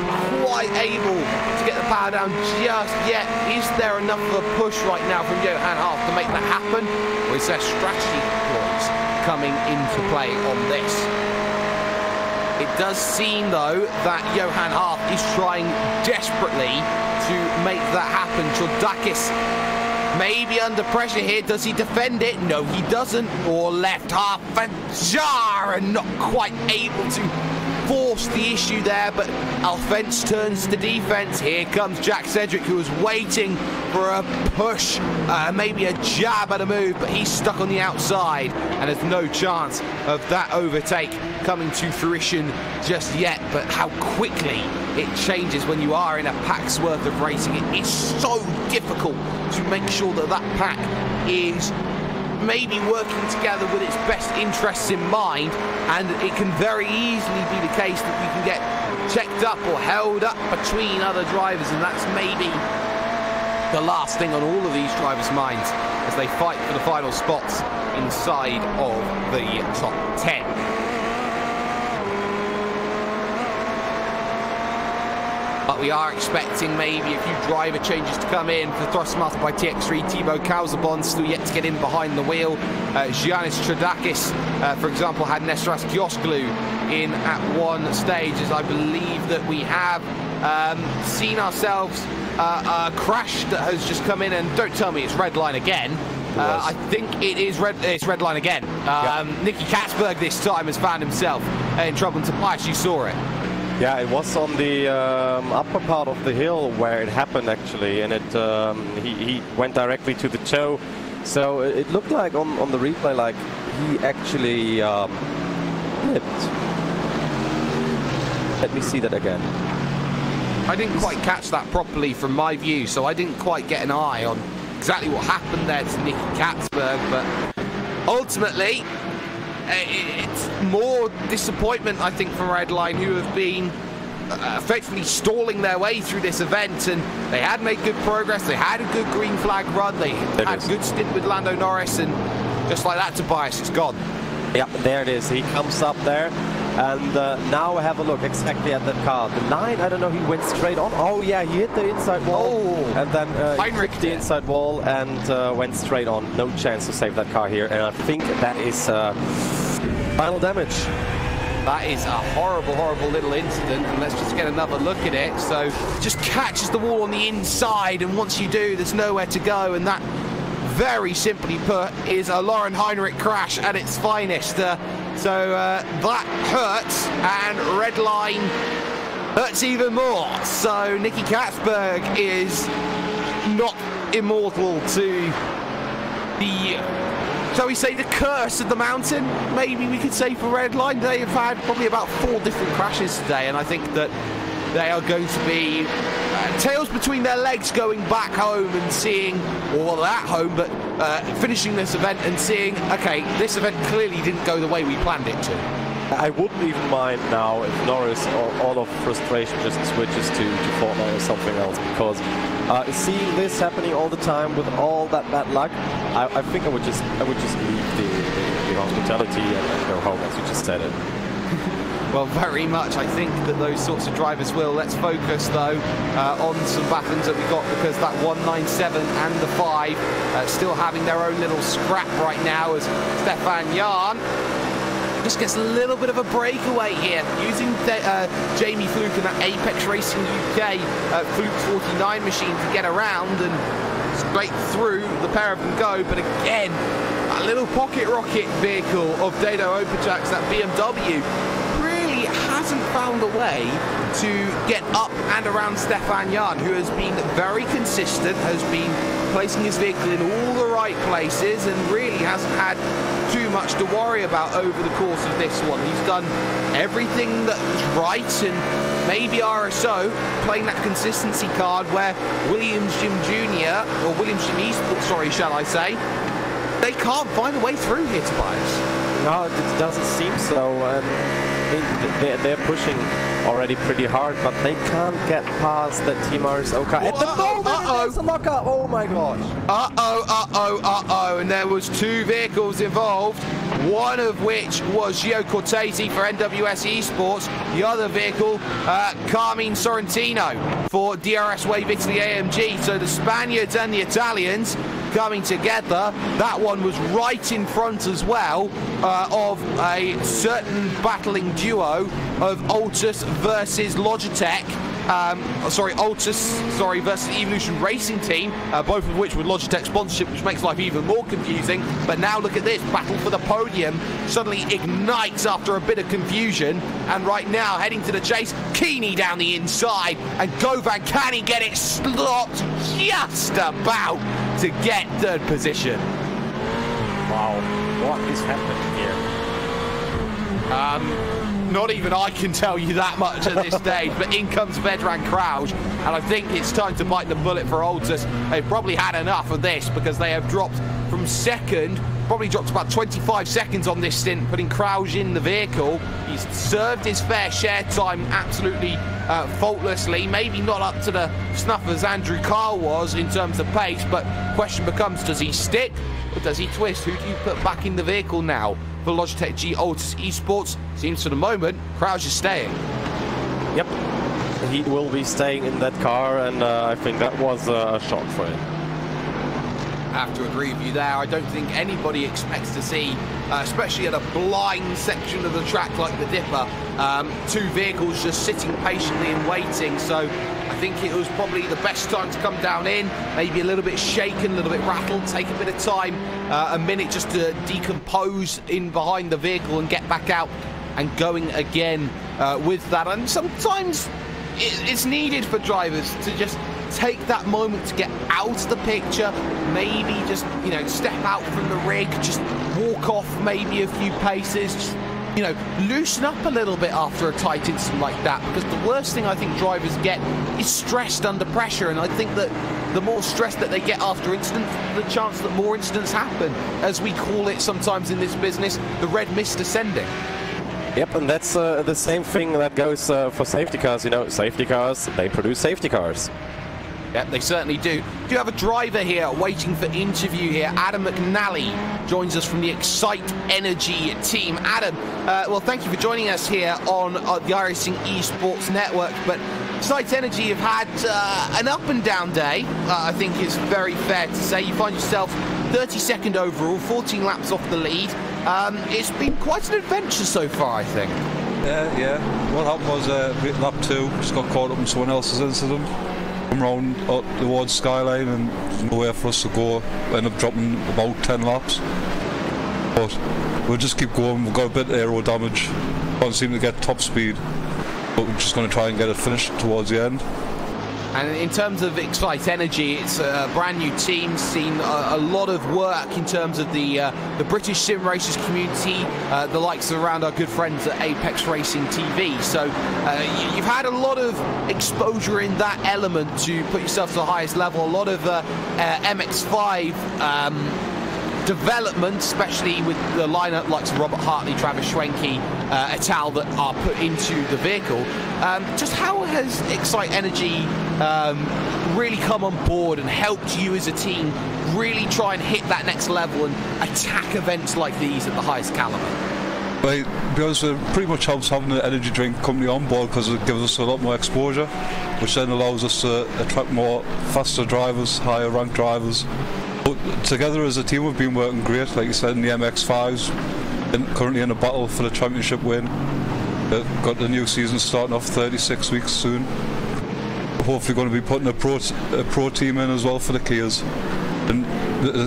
quite able to get the power down just yet. Is there enough of a push right now from Johan Half to make that happen, or is there strategy points coming into play on this? It does seem, though, that Johan Half is trying desperately to make that happen. Chodakis maybe under pressure here. Does he defend it? No, he doesn't. Or left half and jar, and not quite able to force the issue there, but offense turns to defense. Here comes Jack Cedric, who was waiting for a push, maybe a jab at a move, but he's stuck on the outside, and there's no chance of that overtake coming to fruition just yet. But how quickly it changes when you are in a pack's worth of racing. It is so difficult to make sure that that pack is maybe working together with its best interests in mind, and it can very easily be the case that you can get checked up or held up between other drivers, and that's maybe the last thing on all of these drivers' minds as they fight for the final spots inside of the top 10. But we are expecting maybe a few driver changes to come in for Thrustmaster by TX3. Thibaut Kauzabon still yet to get in behind the wheel. Giannis Chodakis, for example, had Nestoras Gyosklu in at one stage, as I believe that we have seen ourselves a crash that has just come in, and don't tell me it's red line again. I think it is it's red line again. Nicky Katzberg this time has found himself in trouble, and Tobias, you saw it. Yeah, it was on the upper part of the hill where it happened, actually, and it he went directly to the toe. So it looked like on the replay like he actually flipped. Let me see that again. I didn't quite catch that properly from my view, so I didn't quite get an eye on exactly what happened there to Nicky Katzberg, but ultimately it's more disappointment, I think, from Redline, who have been effectively stalling their way through this event, and they had made good progress. They had a good green flag run. They had a good stint with Lando Norris, and just like that, Tobias, it's gone. Yeah, there it is. He comes up there, and now have a look exactly at that car. The line, I don't know, he went straight on. Oh yeah, he hit the inside wall, and then he hit the inside wall and went straight on. No chance to save that car here, and I think that is final damage. That is a horrible, horrible little incident, and let's just get another look at it. So just catches the wall on the inside, and once you do, there's nowhere to go, and that very simply put, is a Lauren Heinrich crash at its finest. So that hurts, and Redline hurts even more. So Nicky Katzberg is not immortal to the, shall we say, the curse of the mountain, maybe we could say, for Redline. They have had probably about 4 different crashes today, and I think that they are going to be tails between their legs going back home and seeing, well, at home, but finishing this event and seeing, okay, this event clearly didn't go the way we planned it to. I wouldn't even mind now if Norris, all of frustration, just switches to Fortnite or something else, because seeing this happening all the time with all that bad luck, I think I would just leave the hospitality and go home, as you just said it. Well, very much. I think that those sorts of drivers will. Let's focus, though, on some battles that we got, because that 197 and the 5 still having their own little scrap right now, as Stefan Jan just gets a little bit of a breakaway here, using Jamie Fluke and that Apex Racing UK Fluke 49 machine to get around and straight through. The pair of them go, but again, that little pocket rocket vehicle of Dado Opacak's, that BMW, hasn't found a way to get up and around Stefan Jan, who has been very consistent, has been placing his vehicle in all the right places, and really hasn't had too much to worry about over the course of this one. He's done everything that's right, and maybe RSO playing that consistency card where Williams Jim Jr., or Williams Jim Esports, sorry, shall I say, they can't find a way through here, Tobias. No, it doesn't seem so. They're pushing already pretty hard, but they can't get past that Team RSO car. At the moment, there's a lockup. Oh my gosh. And there was 2 vehicles involved, one of which was Gio Cortese for NWS Esports, the other vehicle, Carmine Sorrentino for DRS Wave Italy AMG. So the Spaniards and the Italians coming together. That one was right in front as well of a certain battling duo of Altus versus Logitech. Altus versus Evolution Racing Team, both of which with Logitech sponsorship, which makes life even more confusing. But now look at this, battle for the podium suddenly ignites after a bit of confusion, and right now heading to the chase, Keeney down the inside, and Govan, can he get it stopped just about to get 3rd position? Wow, what is happening here? Not even I can tell you that much at this stage, but in comes Vedran Krauj, and I think it's time to bite the bullet for Altus. They've probably had enough of this, because they have dropped from 2nd, probably dropped about 25 seconds on this stint, putting Krauj in the vehicle. He's served his fair share time absolutely faultlessly, maybe not up to the snuff as Andrew Carl was in terms of pace, but question becomes, does he stick or does he twist? Who do you put back in the vehicle now for Logitech G Altus Esports? Seems for the moment Krauj is staying. Yep, he will be staying in that car, and I think that was a shock for him. I have to agree with you there. I don't think anybody expects to see, especially at a blind section of the track like the Dipper, 2 vehicles just sitting patiently and waiting. So I think it was probably the best time to come down in, maybe a little bit shaken, a little bit rattled, take a bit of time, a minute just to decompose in behind the vehicle and get back out and going again with that. And sometimes it's needed for drivers to just take that moment to get out of the picture, maybe just, you know, step out from the rig, just walk off maybe a few paces, just, you know, loosen up a little bit after a tight incident like that, because the worst thing I think drivers get is stressed under pressure, and I think that the more stress that they get after incidents, the chance that more incidents happen, as we call it sometimes in this business, the red mist ascending. Yep, and that's the same thing that goes for safety cars. You know, safety cars, they produce safety cars. Yep, they certainly do. Do you have a driver here waiting for interview here? Adam McNally joins us from the Excite Energy team. Adam, well, thank you for joining us here on the iRacing Esports Network. But Excite Energy have had an up and down day, I think is very fair to say. You find yourself 32nd overall, 14 laps off the lead. It's been quite an adventure so far, I think. Yeah. What happened was lap 2, just got caught up in someone else's incident. come round towards Skyline and there's nowhere for us to go. We end up dropping about 10 laps. But we'll just keep going. We've got a bit of aero damage. Can't seem to get top speed. But we're just going to try and get it finished towards the end. And in terms of Excite Energy, it's a brand new team, seen a lot of work in terms of the British sim racers community, the likes of around our good friends at Apex Racing TV. So you've had a lot of exposure in that element to put yourself to the highest level. A lot of MX-5 development, especially with the lineup like Robert Hartley, Travis Schwenke, et al. That are put into the vehicle. Just how has Excite Energy really come on board and helped you as a team really try and hit that next level and attack events like these at the highest caliber? Well, because it pretty much helps having an energy drink company on board, because it gives us a lot more exposure, which then allows us to attract more faster drivers, higher ranked drivers. But together as a team we've been working great, like you said, in the MX-5s, and currently in a battle for the championship win. Got the new season starting off 36 weeks soon. Hopefully going to be putting a pro team in as well for the Kias. And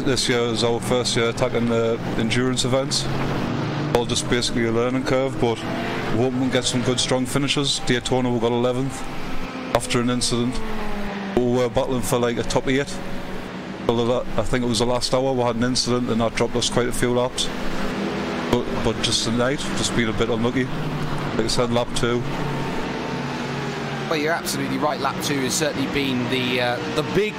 this year is our first year attacking the endurance events. All just basically a learning curve, but we hope we'll get some good strong finishes. Daytona we got 11th after an incident. We were battling for like a top 8. I think it was the last hour we had an incident and that dropped us quite a few laps. But just tonight, just been a bit unlucky. Like I said, lap 2. Well, you're absolutely right. Lap 2 has certainly been the big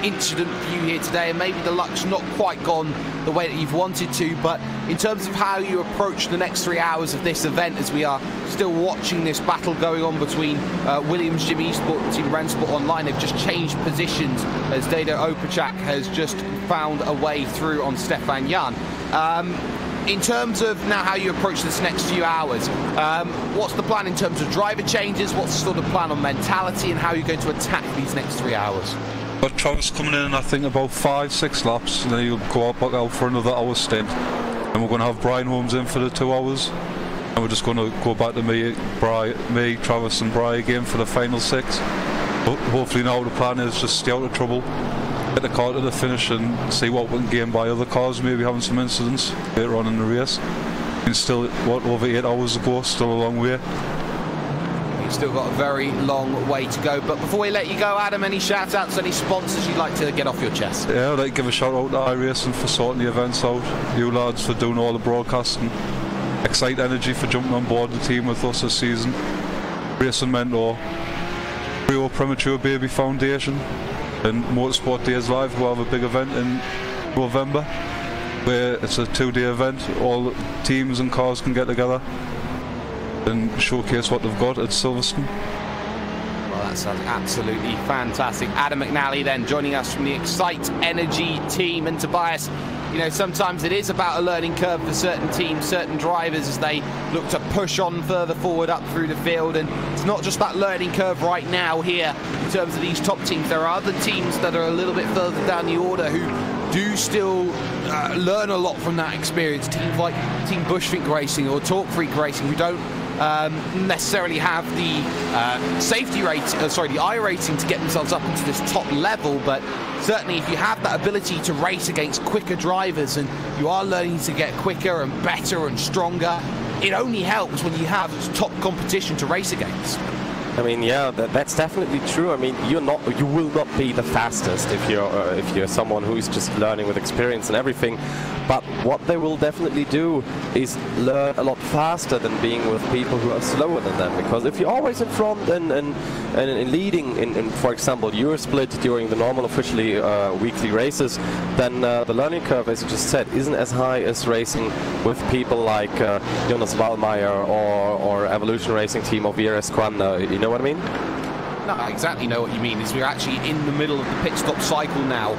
incident for you here today, and maybe the luck's not quite gone the way that you've wanted to, but in terms of how you approach the next 3 hours of this event, as we are still watching this battle going on between Williams Jim Esport and Team Rensport Online. They've just changed positions as Dado Opachak has just found a way through on Stefan Jan. In terms of now how you approach this next few hours, what's the plan in terms of driver changes? What's the sort of plan on mentality and how you're going to attack these next 3 hours? But Travis coming in, I think, about 5-6 laps, and then he'll go back out for another hour stint. And we're going to have Brian Holmes in for the 2 hours. And we're just going to go back to me, Travis and Bri again for the final 6. But hopefully now the plan is just stay out of trouble, get the car to the finish and see what we can gain by other cars, maybe having some incidents later on in the race. And still, over 8 hours to go, still a long way. You've still got a very long way to go. But before we let you go, Adam, any shout-outs, any sponsors you'd like to get off your chest? Yeah, I'd like to give a shout-out to iRacing for sorting the events out, you lads for doing all the broadcasting, Excite Energy for jumping on board the team with us this season, Racing Mentor, Rio Premature Baby Foundation, and Motorsport Days Live, who have a big event in November, where it's a 2-day event. All teams and cars can get together and showcase what they've got at Silverstone. Well, that sounds absolutely fantastic. Adam McNally then joining us from the Excite Energy team. And Tobias, you know, sometimes it is about a learning curve for certain teams, certain drivers, as they look to push on further forward up through the field. And it's not just that learning curve right now here in terms of these top teams. There are other teams that are a little bit further down the order who do still learn a lot from that experience. Teams like Team Bushfink Racing or Talk Freak Racing, who don't necessarily have the safety rate, the iRacing to get themselves up into this top level, but certainly if you have that ability to race against quicker drivers and you are learning to get quicker and better and stronger, it only helps when you have top competition to race against. I mean, yeah, that's definitely true. I mean, you will not be the fastest if you're someone who's just learning with experience and everything. But what they will definitely do is learn a lot faster than being with people who are slower than them. Because if you're always in front and leading in, for example, Eurosplit during the normal officially weekly races, then the learning curve, as you just said, isn't as high as racing with people like Jonas Wallmeyer or Evolution Racing Team of VRS Kanda. You know what I mean? No, I exactly know what you mean. Is we're actually in the middle of the pit stop cycle now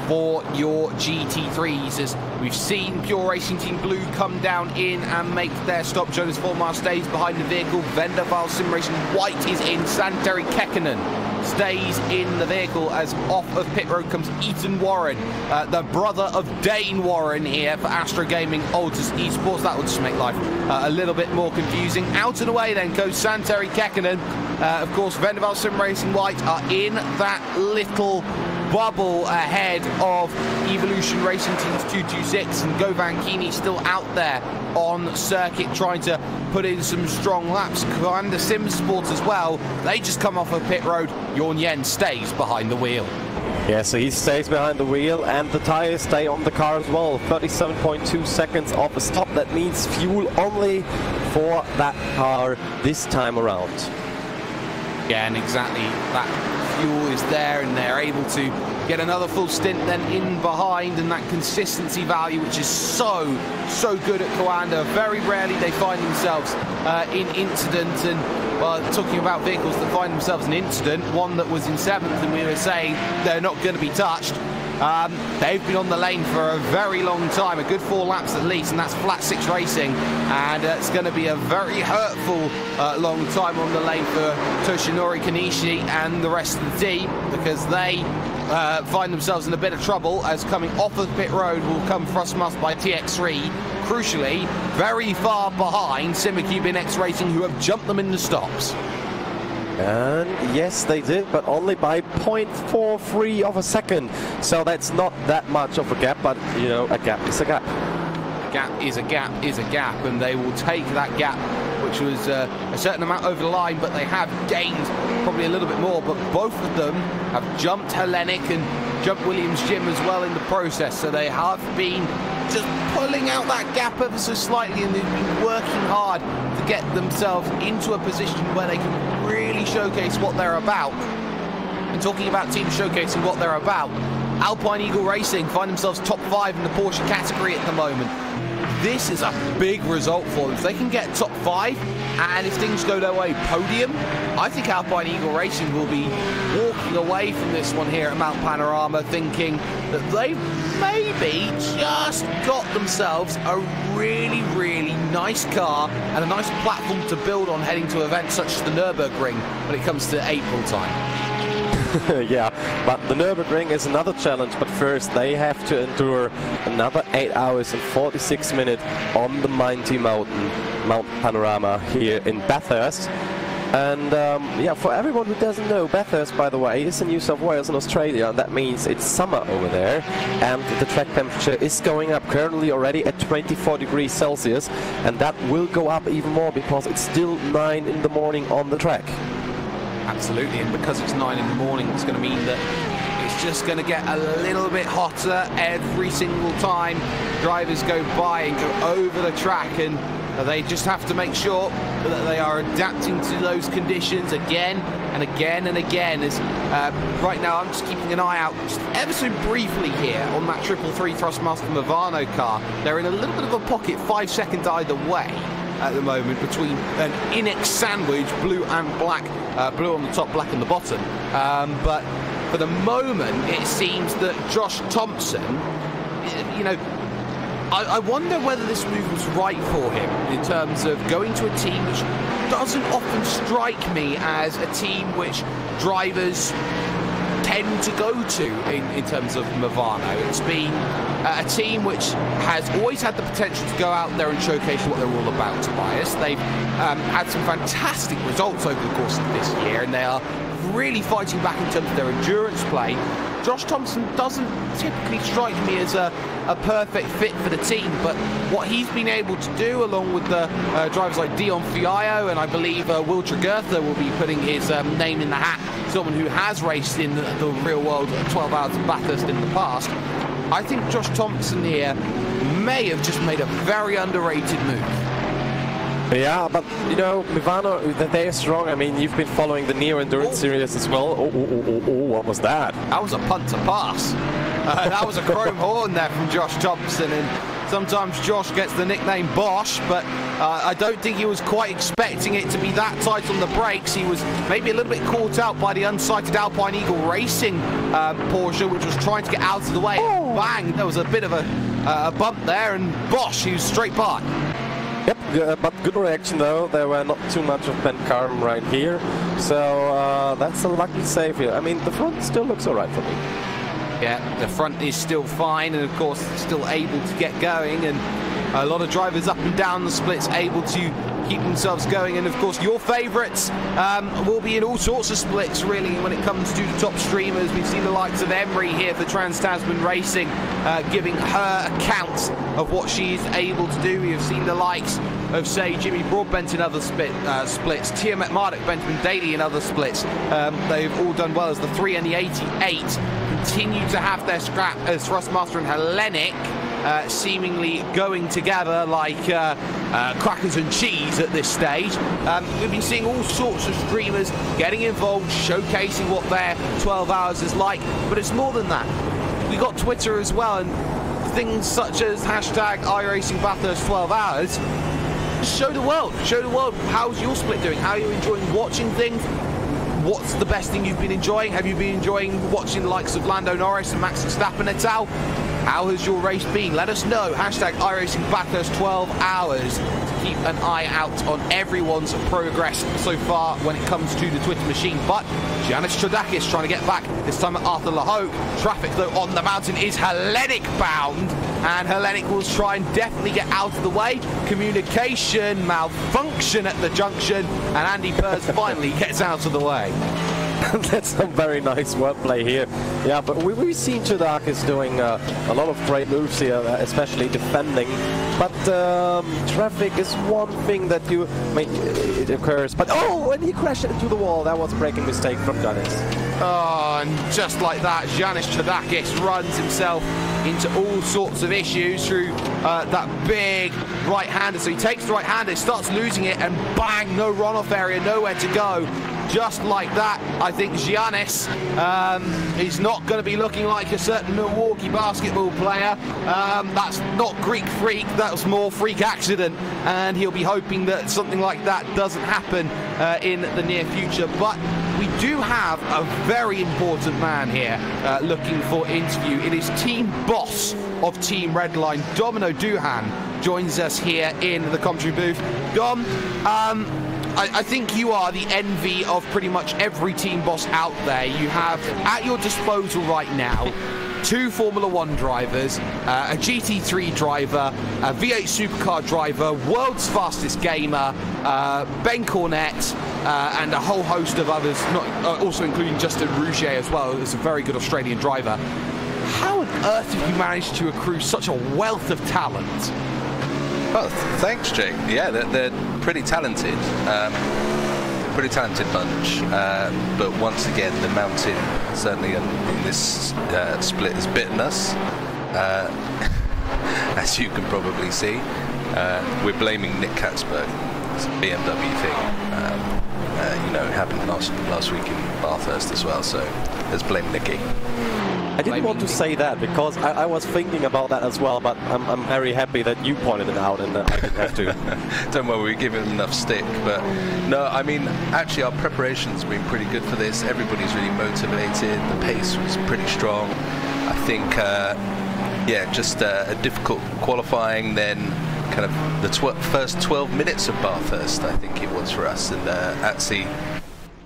for your GT3s, as we've seen Pure Racing Team Blue come down in and make their stop. Jonas Volmar stays behind the vehicle. Vendaval Sim Racing White is in. Santeri Kekkonen stays in the vehicle, as off of pit road comes Ethan Warren, the brother of Dane Warren here for Astro Gaming Altus Esports. That would just make life a little bit more confusing. Out and away then goes Santeri Kekkonen. Of course, Vendaval Sim Racing White are in that little bubble ahead of Evolution Racing Teams 226, and Govan Kini still out there on circuit trying to put in some strong laps. Kanda Sim Sport as well, they just come off of pit road. Jorn Yen stays behind the wheel. Yeah, so he stays behind the wheel, and the tires stay on the car as well. 37.2 seconds off a stop. That means fuel only for that car this time around. Yeah, and exactly, that fuel is there, and they're able to get another full stint then in behind, and that consistency value, which is so good at Kanda. Very rarely they find themselves in incidents, and talking about vehicles that find themselves in incident, one that was in 7th and we were saying they're not going to be touched. They've been on the lane for a very long time, a good 4 laps at least, and that's Flat 6 Racing, and it's going to be a very hurtful long time on the lane for Toshinori Kanishi and the rest of the team, because they find themselves in a bit of trouble, as coming off of pit road will come Thrustmaster by TX3, crucially very far behind Simicube in X Racing, who have jumped them in the stops. And yes, they did, but only by 0.43 of a second. So that's not that much of a gap, but you know, a gap is a gap. A gap is a gap is a gap, and they will take that gap, which was a certain amount over the line, but they have gained probably a little bit more. But both of them have jumped Hellenic and jumped Williams Jim as well in the process, so they have been just pulling out that gap ever so slightly, and they've been working hard to get themselves into a position where they can really showcase what they're about. And talking about teams showcasing what they're about, Alpine Eagle Racing find themselves top 5 in the Porsche category at the moment. This is a big result for them. If they can get top 5, and if things go their way, podium, I think Alpine Eagle Racing will be walking away from this one here at Mount Panorama thinking that they've maybe just got themselves a really nice car and a nice platform to build on heading to events such as the Nürburgring when it comes to April time. Yeah, but the Nürburgring is another challenge, but first they have to endure another 8 hours and 46 minutes on the mighty mountain, Mount Panorama here in Bathurst. And yeah, for everyone who doesn't know, Bathurst, by the way, is in New South Wales in Australia, and that means it's summer over there, and the track temperature is going up, currently already at 24 degrees Celsius, and that will go up even more because it's still 9 in the morning on the track. Absolutely, and because it's 9 in the morning, it's going to mean that it's just going to get a little bit hotter every single time drivers go by and go over the track, and they just have to make sure that they are adapting to those conditions again and again and again. As right now, I'm just keeping an eye out just ever so briefly here on that 333 Thrustmaster Movano car. They're in a little bit of a pocket, 5 seconds either way at the moment, between an Inex sandwich, blue and black, blue on the top, black on the bottom. But for the moment, it seems that Josh Thompson, you know, I wonder whether this move was right for him in terms of going to a team which doesn't often strike me as a team which drivers tend to go to in terms of Movano. It's been a team which has always had the potential to go out there and showcase what they're all about, Tobias. They've had some fantastic results over the course of this year, and they are really fighting back in terms of their endurance play. Josh Thompson doesn't typically strike me as a perfect fit for the team, but what he's been able to do, along with the drivers like Dion Fiallo, and I believe Will Tregurtha will be putting his name in the hat, someone who has raced in the real world 12 hours of Bathurst in the past. I think Josh Thompson here may have just made a very underrated move. Yeah, but you know, Movano, they're strong. I mean, you've been following the Neo Endurance series as well. Oh, what was that? That was a punt to pass. That was a chrome horn there from Josh Thompson, and sometimes Josh gets the nickname Bosch, but I don't think he was quite expecting it to be that tight on the brakes. He was maybe a little bit caught out by the unsighted Alpine Eagle Racing Porsche, which was trying to get out of the way. Oh. Bang! There was a bit of a bump there, and Bosch, he was straight by. Yep, but good reaction though. There were not too much of bent karm right here, so that's a lucky save here. I mean, the front still looks alright for me. Yeah, the front is still fine, and of course still able to get going, and a lot of drivers up and down the splits able to keep themselves going. And of course, your favourites will be in all sorts of splits, really, when it comes to the top streamers. We've seen the likes of Emery here for Trans-Tasman Racing, giving her account of what she's able to do. We have seen the likes of, say, Jimmy Broadbent in other splits, Tiamat Marduk, Benjamin Daly in other splits. They've all done well as the 3 and the 88 continue to have their scrap as Thrustmaster and Hellenic seemingly going together like crackers and cheese at this stage. We've been seeing all sorts of streamers getting involved, showcasing what their 12 hours is like, but it's more than that. We got Twitter as well, and things such as hashtag iRacing Bathurst 12 hours. Show the world how's your split doing, how are you enjoying watching things. What's the best thing you've been enjoying? Have you been enjoying watching the likes of Lando Norris and Max Verstappen et al? How has your race been? Let us know. Hashtag iRacing Bathurst 12 hours to keep an eye out on everyone's progress so far when it comes to the Twitter machine. But Giannis Chodakis trying to get back, this time at Arthur LaHogue. Traffic, though, on the mountain is Hellenic bound, and Hellenic will try and definitely get out of the way. Communication malfunction at the junction, and Andy Purse finally gets out of the way. That's some very nice wordplay here. Yeah, but we've seen Chodakis doing a lot of great moves here, especially defending. But traffic is one thing that it occurs. But oh, when he crashed into the wall, that was a braking mistake from Giannis. Oh, and just like that, Giannis Chodakis runs himself into all sorts of issues through that big right-hander. So he takes the right-hander, starts losing it, and bang, no runoff area, nowhere to go. Just like that, I think Giannis is not going to be looking like a certain Milwaukee basketball player. That's not Greek freak, that was more freak accident, and he'll be hoping that something like that doesn't happen in the near future. But we do have a very important man here looking for interview. It is team boss of Team Redline, Domino Duhan, joins us here in the commentary booth. Dom, I think you are the envy of pretty much every team boss out there. You have at your disposal right now 2 Formula 1 drivers, a GT3 driver, a V8 supercar driver, world's fastest gamer, Ben Cornett, and a whole host of others, also including Justin Rouget as well, who's a very good Australian driver. How on earth have you managed to accrue such a wealth of talent? Well, thanks, Jake. Yeah, they're pretty talented. Pretty talented bunch. But once again, the mountain, certainly in this split, has bitten us. As you can probably see, we're blaming Nick Katzberg. It's a BMW thing. You know, it happened last week in Bathurst as well, so let's blame Nicky. I didn't want to say that because I was thinking about that as well, but I'm very happy that you pointed it out and I didn't have to. Don't worry, we're giving him enough stick. But no, I mean, actually our preparation's been pretty good for this. Everybody's really motivated. The pace was pretty strong. I think, yeah, just a difficult qualifying, then kind of the first 12 minutes of Bathurst, I think it was for us. And Atsi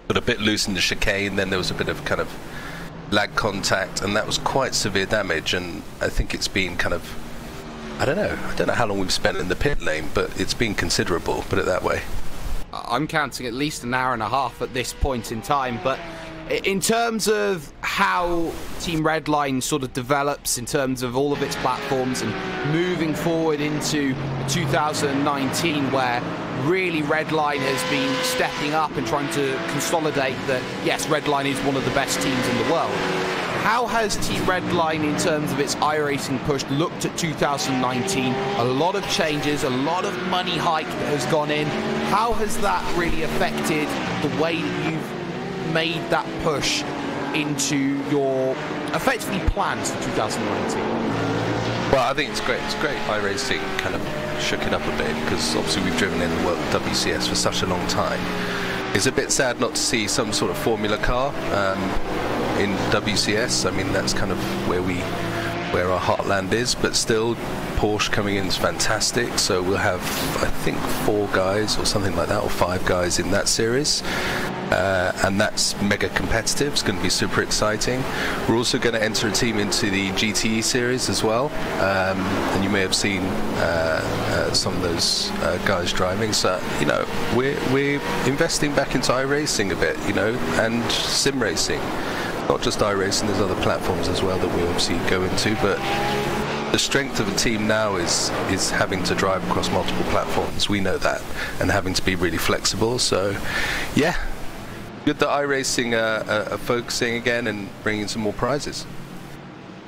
got a bit loose in the chicane, then there was a bit of kind of lag contact, and that was quite severe damage. And I think it's been kind of, I don't know how long we've spent in the pit lane, but it's been considerable, put it that way. I'm counting at least an hour and a half at this point in time. But in terms of how Team Redline sort of develops in terms of all of its platforms and moving forward into 2019, where really Redline has been stepping up and trying to consolidate that, yes, Redline is one of the best teams in the world. How has Team Redline, in terms of its iRacing push, looked at 2019? A lot of changes, a lot of money hike that has gone in. How has that really affected the way that you've made that push into your effectively plans for 2019? Well, I think it's great. It's great. iRacing kind of shook it up a bit because obviously we've driven in the world WCS for such a long time. It's a bit sad not to see some sort of Formula car in WCS. I mean, that's kind of where our heartland is, but still Porsche coming in is fantastic. So we'll have, I think, 4 guys or something like that, or 5 guys in that series. and that's mega competitive. It's going to be super exciting. We're also going to enter a team into the GTE series as well, and you may have seen some of those guys driving. So you know, we're investing back into iRacing a bit, you know, and sim racing. Not just iRacing, there's other platforms as well that we obviously go into, but the strength of a team now is having to drive across multiple platforms. We know that, and having to be really flexible. So yeah, good that iRacing are focusing again and bringing some more prizes.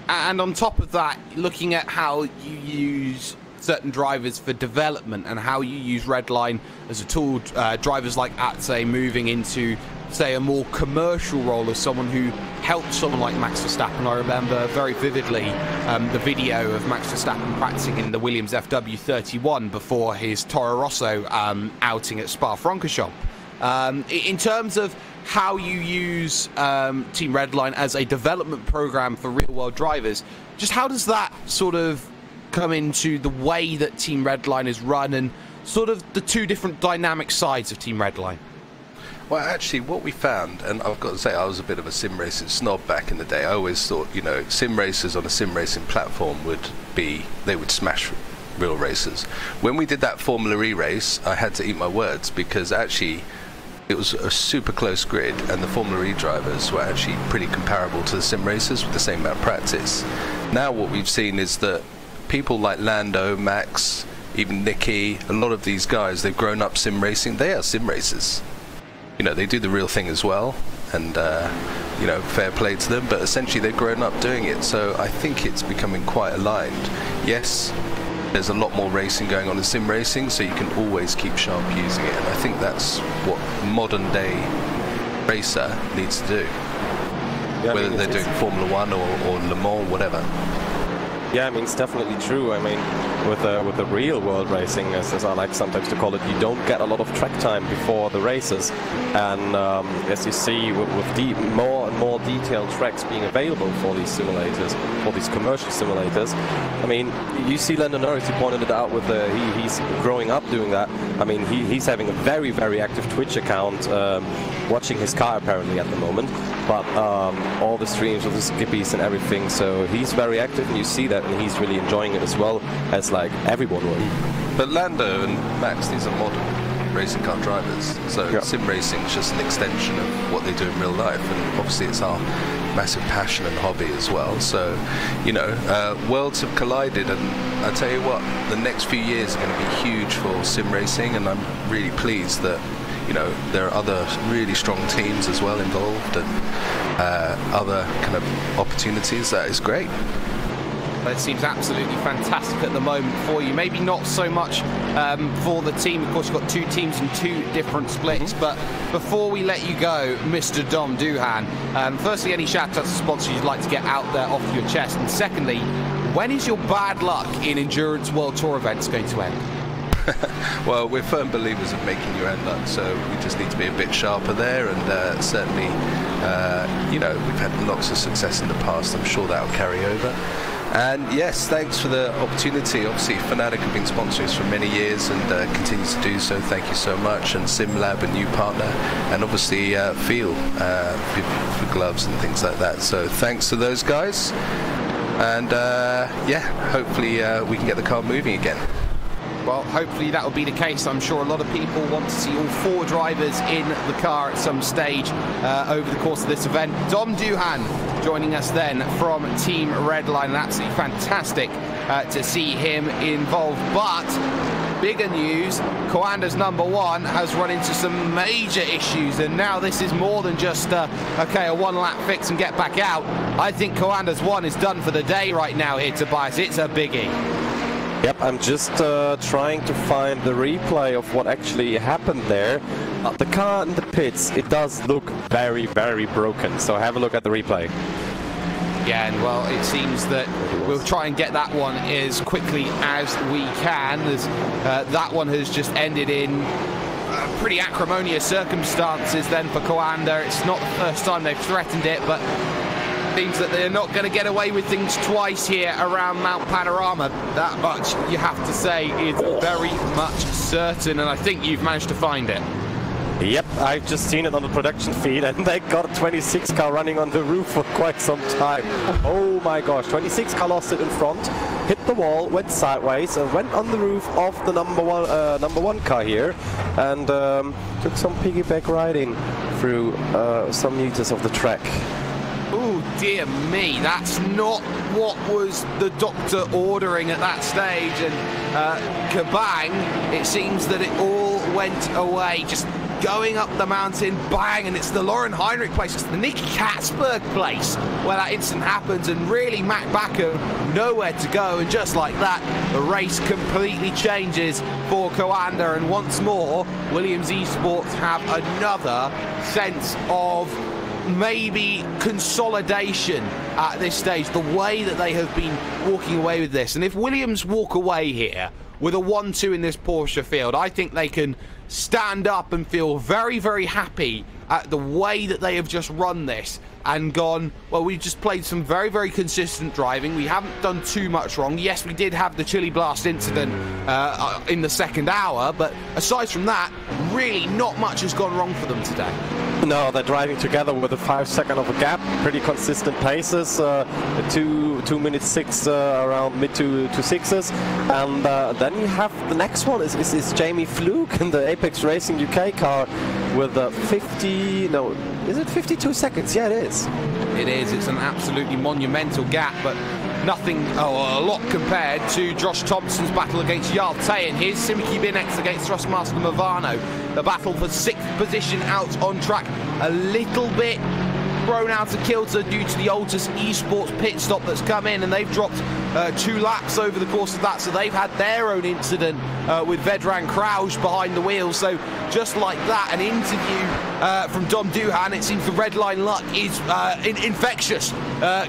And on top of that, looking at how you use certain drivers for development and how you use Redline as a tool, drivers like Atze moving into, say, a more commercial role as someone who helped someone like Max Verstappen. I remember very vividly the video of Max Verstappen practicing in the Williams FW31 before his Toro Rosso outing at Spa-Francorchamps. In terms of how you use Team Redline as a development program for real-world drivers, just how does that sort of come into the way that Team Redline is run and sort of the two different dynamic sides of Team Redline? Well, actually, what we found, and I've got to say, I was a bit of a sim racing snob back in the day. I always thought, you know, sim racers on a sim racing platform they would smash real racers. When we did that Formula E race, I had to eat my words, because actually it was a super close grid, and the Formula E drivers were actually pretty comparable to the sim racers with the same amount of practice. Now what we've seen is that people like Lando, Max, even Nicky, a lot of these guys, they've grown up sim racing. They are sim racers. You know, they do the real thing as well, and you know, fair play to them, but essentially they've grown up doing it. So I think it's becoming quite aligned. Yes, there's a lot more racing going on in sim racing, so you can always keep sharp using it, and I think that's what modern day racer needs to do. Yeah, whether they're doing Formula 1 or Le Mans, whatever. Yeah, I mean, it's definitely true. I mean, with the real world racing, as I like sometimes to call it, you don't get a lot of track time before the races. And as you see, with more and more detailed tracks being available for these simulators, for these commercial simulators, I mean, you see Lando Norris, he pointed it out with he's growing up doing that. I mean, he's having a very, very active Twitch account, watching his car apparently at the moment, but all the streams with the skippies and everything, so he's very active, and you see that, and he's really enjoying it as well as like everyone would. But Lando and Max, these are modern racing car drivers, so yeah. Sim racing is just an extension of what they do in real life, and obviously it's our massive passion and hobby as well. So, you know, worlds have collided, and I tell you what, the next few years are going to be huge for sim racing, and I'm really pleased that, you know, there are other really strong teams as well involved, and other kind of opportunities. That is great. It seems absolutely fantastic at the moment for you. Maybe not so much for the team. Of course, you've got two teams and two different splits. But before we let you go, Mr. Dom Doohan, firstly, any shout-outs to sponsors you'd like to get out there off your chest? And secondly, when is your bad luck in Endurance World Tour events going to end? Well, we're firm believers of making your end luck, so we just need to be a bit sharper there, and certainly, you know, we've had lots of success in the past. I'm sure that'll carry over. And yes, thanks for the opportunity. Obviously, Fnatic have been sponsoring us for many years and continues to do so. Thank you so much. And SimLab, a new partner, and obviously Feel for gloves and things like that. So thanks to those guys. And yeah, hopefully we can get the car moving again. Well, hopefully that will be the case. I'm sure a lot of people want to see all four drivers in the car at some stage over the course of this event. Dom Doohan joining us then from Team Redline, and absolutely fantastic to see him involved. But bigger news, Kanda's #1 has run into some major issues, and now this is more than just okay, a one-lap fix and get back out. I think Kanda's 1 is done for the day right now here, Tobias. It's a biggie. Yep, I'm just trying to find the replay of what actually happened there. The car in the pits, it does look very, very broken, so have a look at the replay. Yeah, and well, it seems that we'll try and get that one as quickly as we can. That one has just ended in pretty acrimonious circumstances then for Kanda. It's not the first time they've threatened it, but seems that they're not going to get away with things twice here around Mount Panorama. That much, you have to say, is very much certain, and I think you've managed to find it. Yep, I've just seen it on the production feed, and they got a 26 car running on the roof for quite some time. Oh my gosh, 26 car lost it in front, hit the wall, went sideways, and went on the roof of the number one car here, and took some piggyback riding through some meters of the track. Oh dear me, that's not what was the doctor ordering at that stage, and kabang, it seems that it all went away, just going up the mountain, bang, and it's the Lauren Heinrich place, it's the Nicky Katzberg place where that incident happens, and really Matt Backer nowhere to go, and just like that, the race completely changes for Kanda, and once more, Williams Esports have another sense of maybe consolidation at this stage, the way that they have been walking away with this. And if Williams walk away here with a 1-2 in this Porsche field, I think they can stand up and feel very, very happy at the way that they have just run this and gone, well, we've just played some very, very consistent driving. We haven't done too much wrong. Yes, we did have the chili blast incident in the second hour, but aside from that, really not much has gone wrong for them today. No, they're driving together with a 5 second of a gap, pretty consistent paces, 2 minutes 6 around mid to sixes, and then you have the next one is Jamie Fluke in the Apex Racing UK car with 52 seconds? Yeah, it is. It is. It's an absolutely monumental gap, but nothing, a lot compared to Josh Thompson's battle against Jarl Tayen. Here's Simiki Binex against Thrustmaster Movano. The battle for 6th position out on track. A little bit thrown out of kilter due to the Altus Esports pit stop that's come in, and they've dropped 2 laps over the course of that, so they've had their own incident with Vedran Krauj behind the wheel. So just like that, an interview from Dom Duhan, it seems the red line luck is infectious,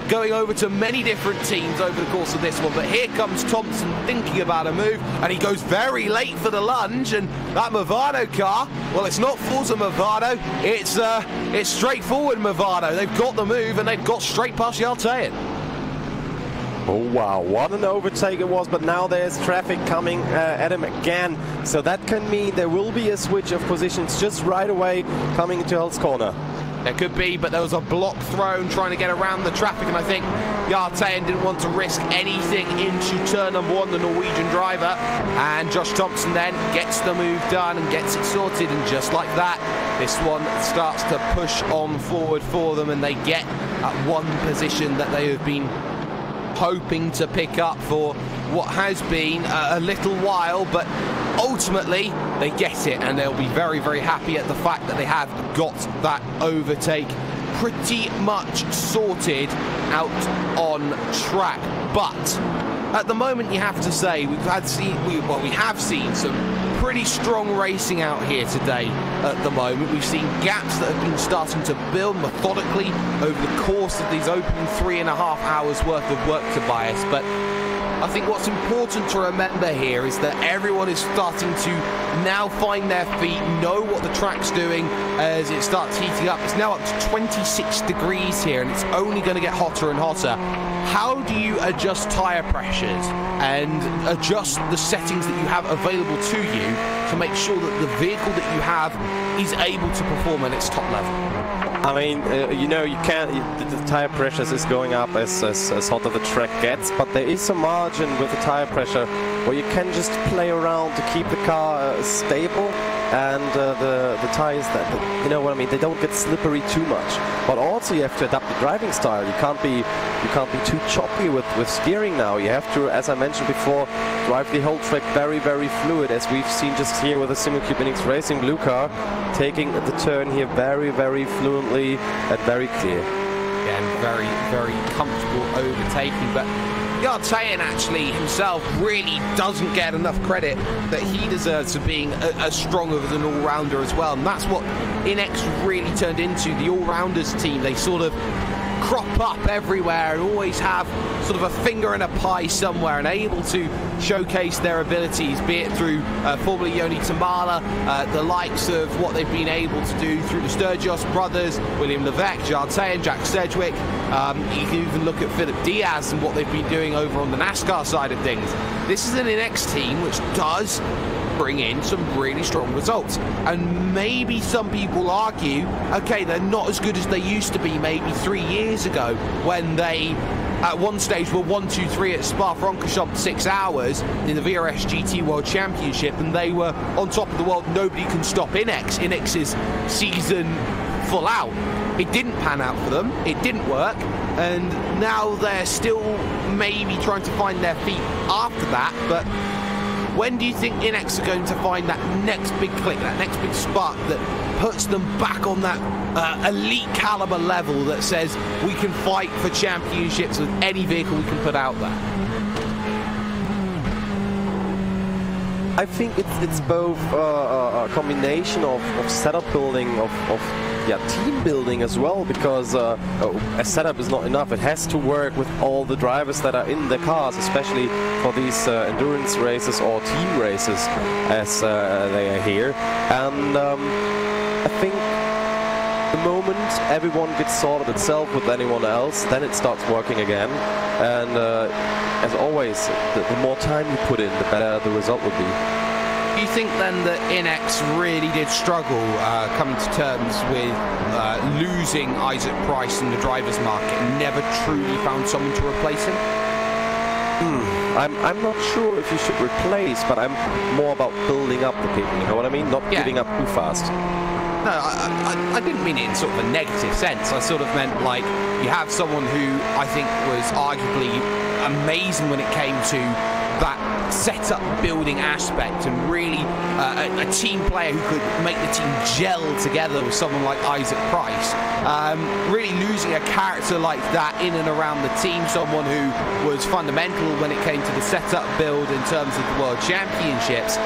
going over to many different teams over the course of this one. But here comes Thompson thinking about a move, and he goes very late for the lunge, and that Movano car, well, it's not Forza Movano, it's straightforward Movano. They've got the move, and they've got straight past Jarl Tayen. Oh wow, what an overtake it was, but now there's traffic coming at him again, so that can mean there will be a switch of positions just right away coming into Hell's Corner. There could be, but there was a block thrown trying to get around the traffic, and I think Jarl Tayen didn't want to risk anything into turn number 1, the Norwegian driver, and Josh Thompson then gets the move done and gets it sorted, and just like that, this one starts to push on forward for them, and they get at one position that they have been hoping to pick up for what has been a little while, but ultimately they get it, and they'll be very, very happy at the fact that they have got that overtake pretty much sorted out on track. But at the moment, you have to say we have seen some pretty strong racing out here today. At the moment, we've seen gaps that have been starting to build methodically over the course of these opening 3.5 hours worth of work, Tobias. But I think what's important to remember here is that everyone is starting to now find their feet, know what the track's doing as it starts heating up. It's now up to 26 degrees here, and it's only going to get hotter and hotter. How do you adjust tyre pressures and adjust the settings that you have available to you to make sure that the vehicle that you have is able to perform at its top level? I mean, you know, you can't. The tire pressures is going up as hotter the track gets, but there is a margin with the tire pressure where you can just play around to keep the car stable, and the tires, that, you know what I mean, they don't get slippery too much. But also you have to adapt the driving style. You can't be too choppy with steering now. You have to, as I mentioned before, drive the whole track very, very fluid, as we've seen just here with the Simulcube Inix Racing blue car, taking the turn here very, very fluently and very clear. Again, very, very comfortable overtaking, but Jarl Tayen actually himself really doesn't get enough credit that he deserves for being as strong of an all-rounder as well, and that's what Inex really turned into, the all-rounders team. They sort of crop up everywhere and always have sort of a finger in a pie somewhere and able to showcase their abilities, be it through formerly Joni Tamala, the likes of what they've been able to do through the Sturgis brothers, William Levesque, Jarl Tayen, Jack Sedgwick. You can even look at Philip Diaz and what they've been doing over on the NASCAR side of things. This is an Inex team which does bring in some really strong results. And maybe some people argue, okay, they're not as good as they used to be maybe 3 years ago when they at one stage were 1, 2, 3 at Spa-Francorchamps 6 hours in the VRS GT World Championship, and they were on top of the world. Nobody can stop Inex. Inex's season full out. It didn't pan out for them. It didn't work, and now they're still maybe trying to find their feet after that. But when do you think Inex are going to find that next big click, that next big spark that puts them back on that elite caliber level that says we can fight for championships with any vehicle we can put out there? I think it's both a combination of setup building, of team building as well, because a setup is not enough. It has to work with all the drivers that are in the cars, especially for these endurance races or team races as they are here. And I think the moment everyone gets sorted itself with anyone else, then it starts working again. And as always, the more time you put in, the better the result will be. Do you think then that Inex really did struggle coming to terms with losing Isaac Price in the drivers' market and never truly found someone to replace him? I'm not sure if you should replace, but I'm more about building up the people, you know what I mean? Not giving up too fast. No, I didn't mean it in sort of a negative sense. I sort of meant like you have someone who I think was arguably amazing when it came to that setup building aspect, and really a team player who could make the team gel together with someone like Isaac Price. Really losing a character like that in and around the team, someone who was fundamental when it came to the setup build in terms of the World Championships.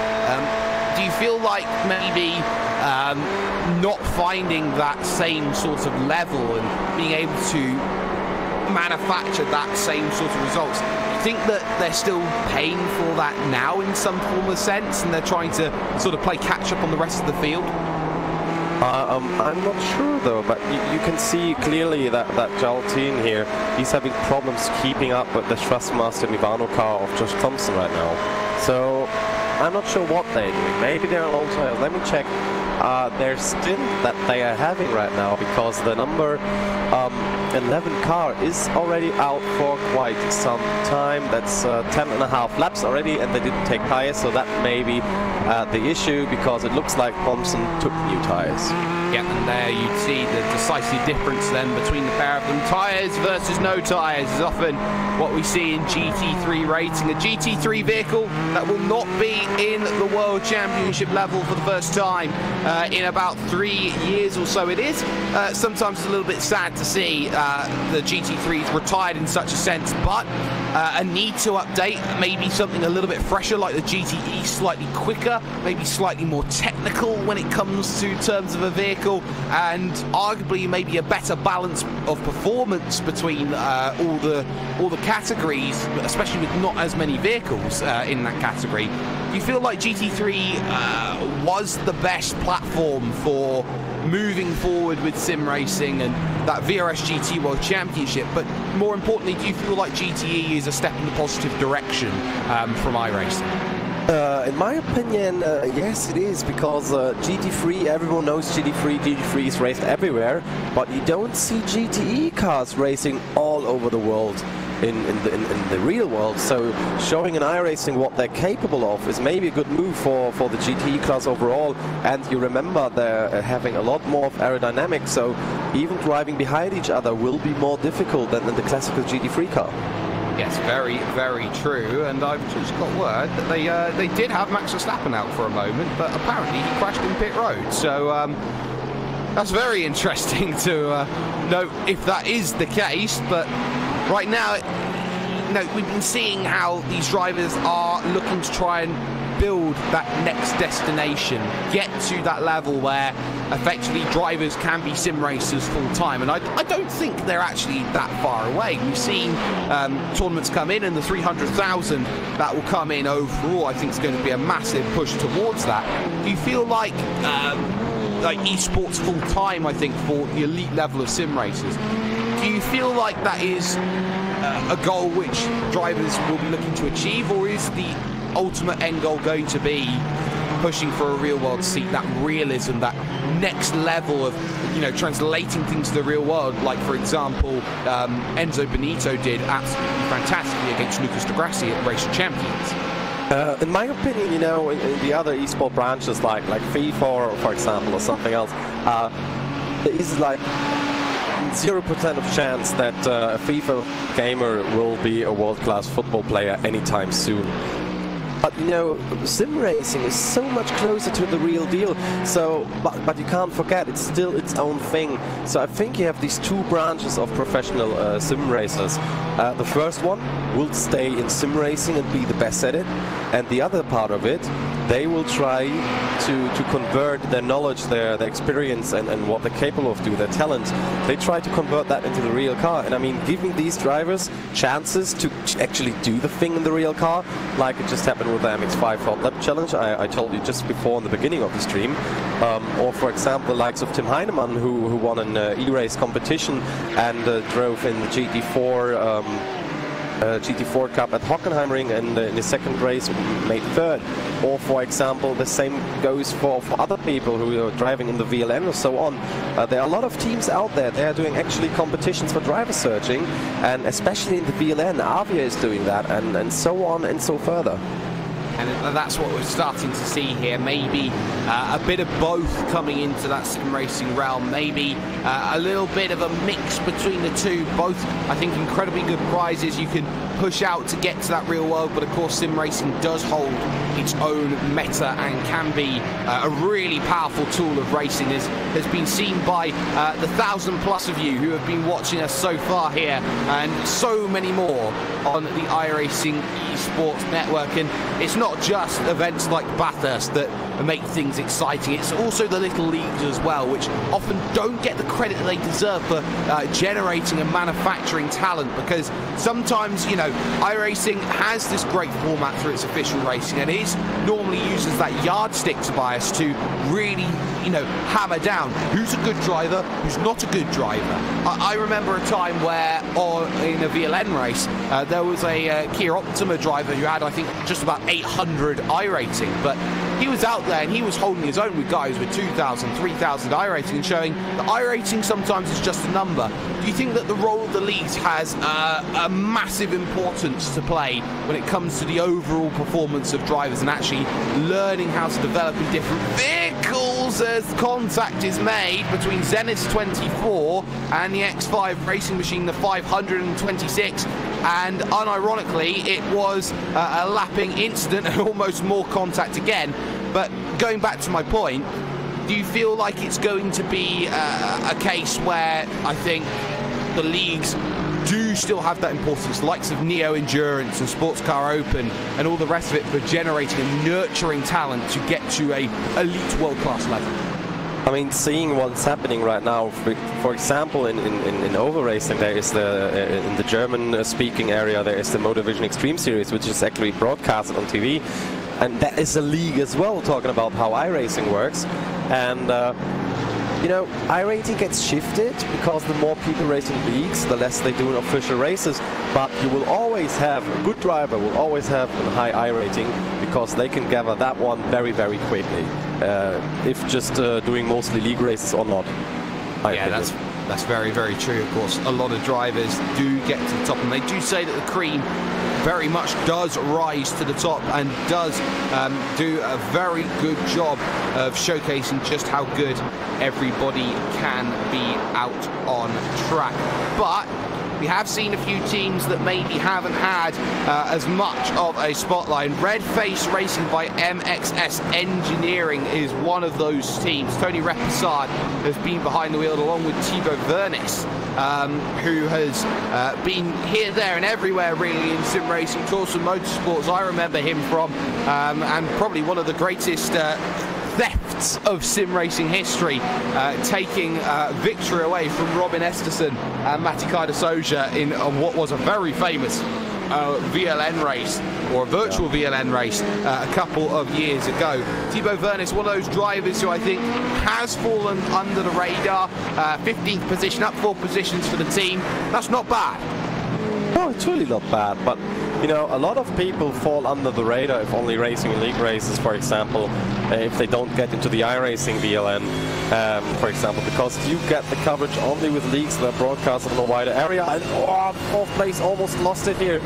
Do you feel like maybe not finding that same sort of level and being able to manufacture that same sort of results, you think that they're still paying for that now in some form of sense, and they're trying to sort of play catch up on the rest of the field? I'm not sure though, but you can see clearly that Jaltine here, he's having problems keeping up with the Thrustmaster Nivano car of Josh Thompson right now. So I'm not sure what they're doing. Maybe they're low tires. Let me check their stint that they are having right now, because the number 11 car is already out for quite some time. That's 10.5 laps already, and they didn't take tires, so that may be the issue, because it looks like Thompson took new tires. Yeah, and there you'd see the decisive difference then between the pair of them. Tyres versus no tyres is often what we see in GT3 racing. A GT3 vehicle that will not be in the World Championship level for the first time in about 3 years or so it is. Sometimes it's a little bit sad to see the GT3s retired in such a sense, but a need to update, maybe something a little bit fresher like the GTE, slightly quicker, maybe slightly more technical when it comes to terms of a vehicle, and arguably maybe a better balance of performance between all the categories, especially with not as many vehicles in that category. Do you feel like GT3 was the best platform for moving forward with sim racing and that VRS GT World Championship? But more importantly, do you feel like GTE is a step in the positive direction from iRacing? In my opinion, yes it is, because GT3, everyone knows GT3 is raced everywhere, but you don't see GTE cars racing all over the world in the real world. So showing in iRacing what they're capable of is maybe a good move for the GTE class overall. And you remember they're having a lot more of aerodynamics, so even driving behind each other will be more difficult than in the classical GT3 car. Yes, very, very true. And I've just got word that they did have Max Verstappen out for a moment, but apparently he crashed in pit road. So that's very interesting to note if that is the case. But right now, we've been seeing how these drivers are looking to try and build that next destination, get to that level where effectively drivers can be sim racers full time, and I don't think they're actually that far away. We've seen tournaments come in, and the 300,000 that will come in overall, I think is going to be a massive push towards that. Do you feel like esports full time, I think, for the elite level of sim racers, do you feel like that is a goal which drivers will be looking to achieve, or is the ultimate end goal going to be pushing for a real-world seat, that realism, that next level of, you know, translating things to the real world, like, for example, Enzo Benito did absolutely fantastically against Lucas di Grassi at Race Champions. In my opinion, you know, in the other esport branches like FIFA, for example, or something else, there is like 0% of chance that a FIFA gamer will be a world-class football player anytime soon. But you know, sim racing is so much closer to the real deal. So, but you can't forget, it's still its own thing. So I think you have these two branches of professional sim racers. The first one will stay in sim racing and be the best at it, and the other part of it, they will try to convert their knowledge, their experience, and what they're capable of doing, their talent. They try to convert that into the real car. And I mean, giving these drivers chances to actually do the thing in the real car, like it just happened with the MX-5 Hot Lap Challenge, I told you just before in the beginning of the stream. Or for example, the likes of Tim Heinemann, who won an e-race competition and drove in the GT4 Cup at Hockenheimring, and in his second race made third. Or for example, the same goes for other people who are driving in the VLN or so on. There are a lot of teams out there. They are doing actually competitions for driver searching, and especially in the VLN, Avia is doing that, and so on and so further. And that's what we're starting to see here. Maybe a bit of both coming into that sim racing realm. Maybe a little bit of a mix between the two. Both, I think, incredibly good prizes you can push out to get to that real world. But of course, sim racing does hold its own meta and can be a really powerful tool of racing. Has been seen by the 1,000+ of you who have been watching us so far here, and so many more on the iRacing eSports network. And it's not just events like Bathurst that make things exciting, it's also the little leagues as well, which often don't get the credit they deserve for generating and manufacturing talent, because sometimes, you know, iRacing has this great format through its official racing, and it normally uses that yardsticks bias to really, you know, hammer down who's a good driver, who's not a good driver. I remember a time where in a VLN race there was a Kia Optima driver who had, I think, just about 800 iRating, but he was out there and he was holding his own with guys with 2,000, 3,000 iRating, and showing that iRating sometimes is just a number. Do you think that the role of the leagues has a massive importance to play when it comes to the overall performance of drivers and actually learning how to develop in different vehicles as contact is made between Zenith's 24 and the X5 racing machine, the 526? And unironically, it was a lapping incident and almost more contact again. But going back to my point, do you feel like it's going to be a case where I think the leagues do still have that importance, the likes of Neo Endurance and Sports Car Open and all the rest of it, for generating and nurturing talent to get to a elite world-class level? I mean, seeing what's happening right now, for example, in oval racing, there is in the German-speaking area, there is the Motorvision Extreme Series, which is actually broadcasted on TV, and that is a league as well, talking about how iRacing works. And you know, iRacing gets shifted because the more people race in leagues, the less they do in official races. But you will always have a good driver, will always have a high iRating, because they can gather that one very, very quickly. If just doing mostly league races or not. Yeah, that's very, very true. Of course, a lot of drivers do get to the top, and they do say that the cream very much does rise to the top and does do a very good job of showcasing just how good everybody can be out on track. But we have seen a few teams that maybe haven't had as much of a spotlight. Red Face Racing by MXS Engineering is one of those teams. Tony Reposard has been behind the wheel along with Thibaut Vernis, who has been here, there and everywhere really in sim racing, Torsen Motorsports. I remember him from, and probably one of the greatest thefts of sim racing history, taking victory away from Robin Esterson and Matti Kaidasoja in what was a very famous VLN race, or a virtual VLN race, a couple of years ago. Thibaut Vernis, one of those drivers who I think has fallen under the radar. 15th position, up 4 positions for the team. That's not bad. No, it's really not bad, but you know, a lot of people fall under the radar if only racing in league races, for example, if they don't get into the iRacing VLN, for example, because you get the coverage only with leagues that are broadcast in a wider area. And fourth place, almost lost it here.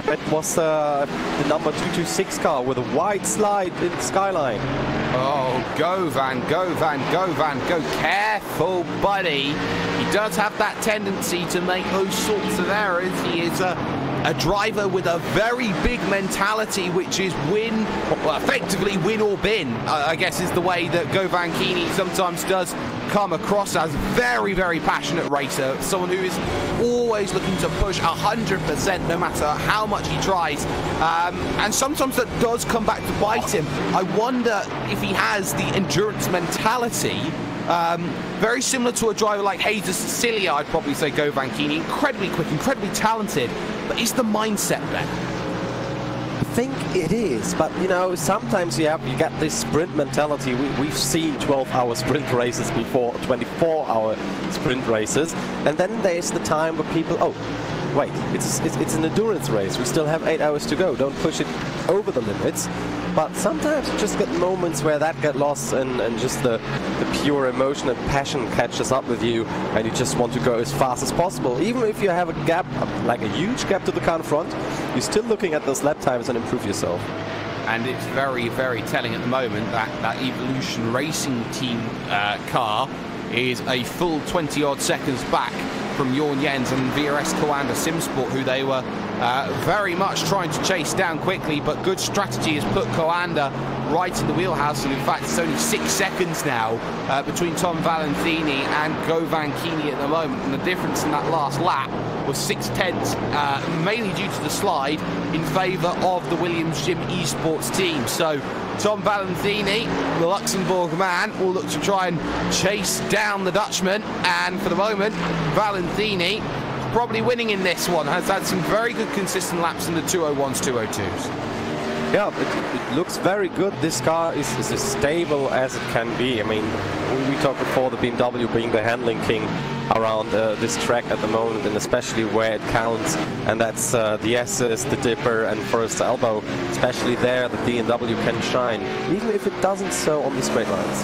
It was the number 226 car with a wide slide in the skyline. Oh, go Van, go Van, go Van, go. Careful, buddy. He does have that tendency to make those sorts of errors. He is a driver with a very big mentality, which is win, well, effectively win or bin, I guess is the way that Govan Keeney sometimes does come across as. Very, very passionate racer, someone who is always looking to push 100% no matter how much he tries, and sometimes that does come back to bite him. I wonder if he has the endurance mentality. Very similar to a driver like Jesus Cecilia, I'd probably say Govan Keeney. Incredibly quick, incredibly talented, but is the mindset there? I think it is, but you know, sometimes you get this sprint mentality. We've seen 12-hour sprint races before, 24-hour sprint races, and then there's the time where people, oh, wait, it's an endurance race. We still have 8 hours to go. Don't push it over the limits. But sometimes you just get moments where that get lost, and just the pure emotion and passion catches up with you, and you just want to go as fast as possible. Even if you have a gap, like a huge gap to the car in front, you're still looking at those lap times and improve yourself. And it's very, very telling at the moment that Evolution Racing Team car is a full 20-odd seconds back from Jorn Jens and VRS Kanda Simsport, who they were very much trying to chase down quickly, but good strategy has put Kanda right in the wheelhouse, and in fact it's only 6 seconds now between Tom Valentini and Govan Keeney at the moment, and the difference in that last lap was 6/10, mainly due to the slide in favour of the Williams Gym Esports team. So Tom Valentini, the Luxembourg man, will look to try and chase down the Dutchman, and for the moment Valentini probably winning in this one. Has had some very good consistent laps in the 201s, 202s. Yeah, it looks very good. This car is as stable as it can be. I mean, we talked before the BMW being the handling king around this track at the moment, and especially where it counts, and that's the S's, the dipper, and first elbow. Especially there, the BMW can shine, even if it doesn't so on the straight lines.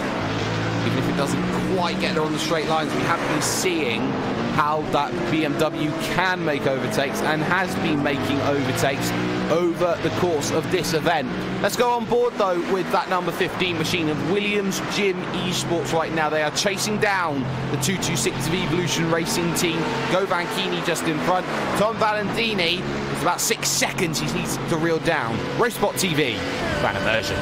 Even if it doesn't quite get there on the straight lines, we have been seeing how that BMW can make overtakes, and has been making overtakes over the course of this event. Let's go on board though with that number 15 machine of Williams Gym Esports right now. They are chasing down the 226 of Evolution Racing Team. Govan Keeney just in front. Tom Valentini is about 6 seconds he needs to reel down. RaceSpot TV, fan immersion.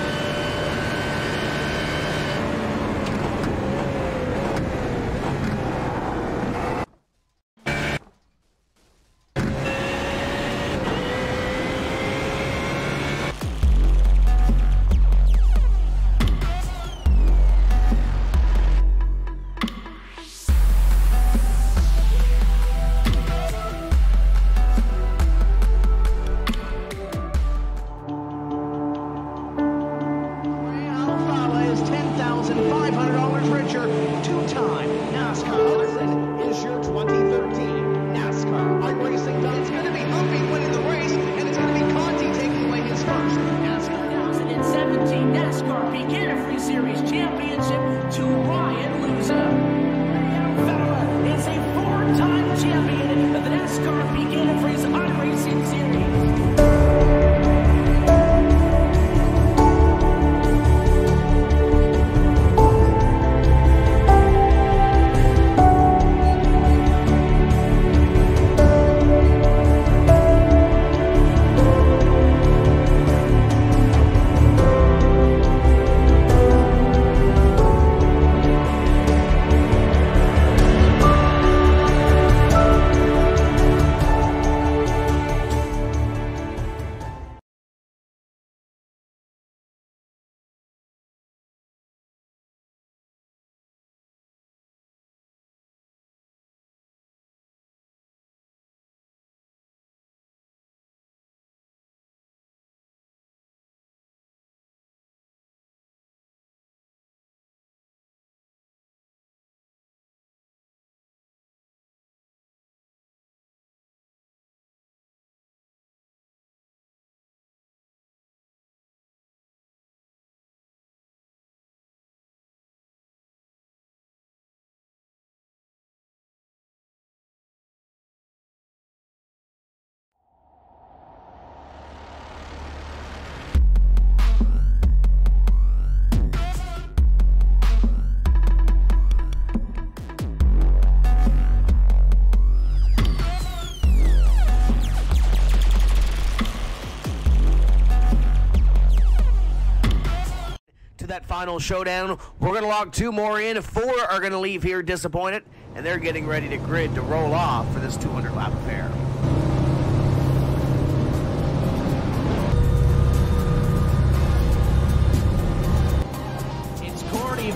that final showdown. We're going to log 2 more in. 4 are going to leave here disappointed, and they're getting ready to grid to roll off for this 200-lap affair.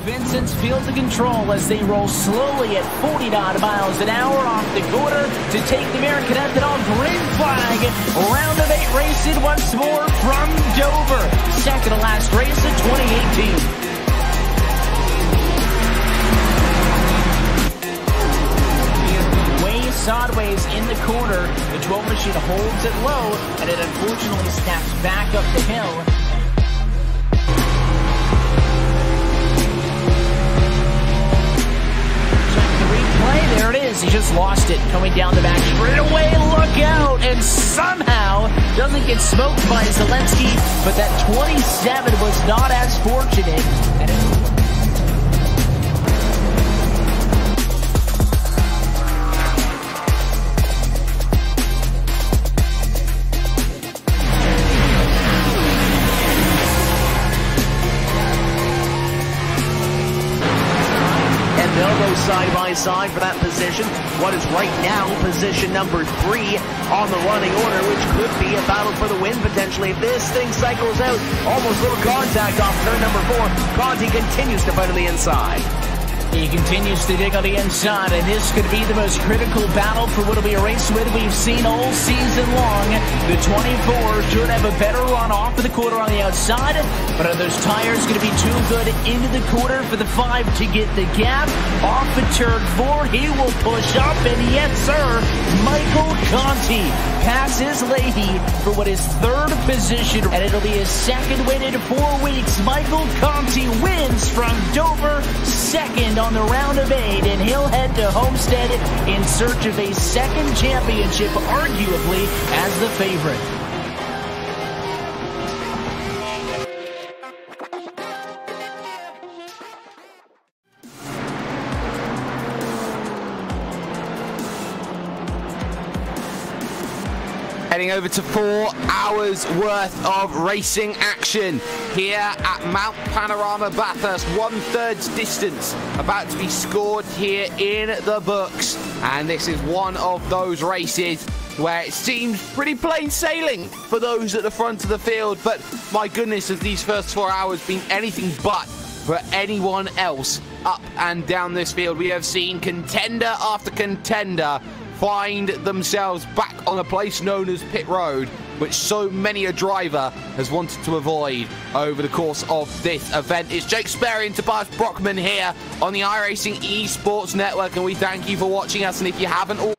Vincent's field to control as they roll slowly at 49 miles an hour off the quarter to take the American Ethanol green flag. Round of 8 racing once more from Dover. Second to last race of 2018. Way sideways in the corner. The 12 machine holds it low, and it unfortunately snaps back up the hill. There it is. He just lost it. Coming down the back straightaway. Look out. And somehow doesn't get smoked by Zelensky. But that 27 was not as fortunate. Side by side for that position. What is right now position number 3 on the running order, which could be a battle for the win potentially if this thing cycles out. Almost little contact off turn number 4. Conti continues to fight on the inside. He continues to dig on the inside, and this could be the most critical battle for what will be a race win we've seen all season long. The 24 should have a better run off of the quarter on the outside, but are those tires going to be too good into the quarter for the 5 to get the gap? Off of turn 4, he will push up, and yes, sir, Michael Conti passes Leahy for what is 3rd position, and it'll be his 2nd win in 4 weeks. Michael Conti wins from Dover, 2nd on the round of 8, and he'll head to Homestead in search of a 2nd championship, arguably as the favorite. Heading over to 4 hours worth of racing action here at Mount Panorama Bathurst. 1/3 distance about to be scored here in the books. And this is one of those races where it seems pretty plain sailing for those at the front of the field. But my goodness, has these first 4 hours been anything but for anyone else up and down this field. We have seen contender after contender find themselves back on a place known as pit road, which so many a driver has wanted to avoid over the course of this event. It's Jake Sperry and Tobias Brockman here on the iRacing Esports Network, and we thank you for watching us. And if you haven't already,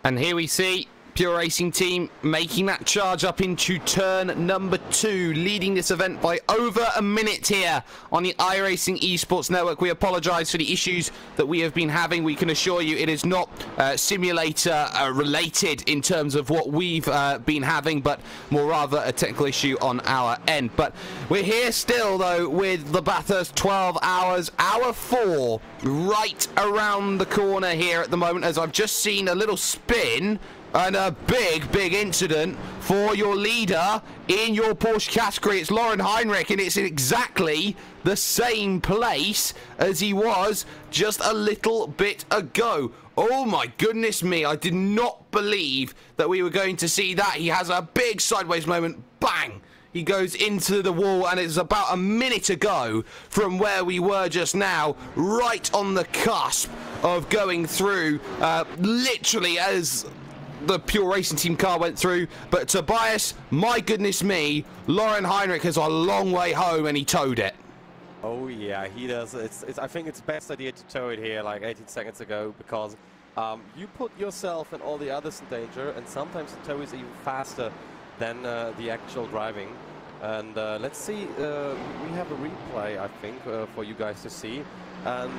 and here we see Pure Racing team making that charge up into turn number 2, leading this event by over a minute here on the iRacing Esports Network. We apologise for the issues that we have been having. We can assure you it is not simulator related in terms of what we've been having, but more rather a technical issue on our end. But we're here still, though, with the Bathurst 12 hours, hour 4, right around the corner here at the moment, as I've just seen a little spin and a big incident for your leader in your Porsche category. It's Lauren Heinrich, and it's in exactly the same place as he was just a little bit ago. Oh my goodness me, I did not believe that we were going to see that. He has a big sideways moment, bang, he goes into the wall, and it's about a minute ago from where we were just now, right on the cusp of going through, literally as the Pure Racing Team car went through. But Tobias, my goodness me, Lauren Heinrich has a long way home, and he towed it. Oh yeah, he does. I think it's best idea to tow it here like 18 seconds ago, because you put yourself and all the others in danger, and sometimes the tow is even faster than the actual driving. And let's see, we have a replay, I think, for you guys to see. And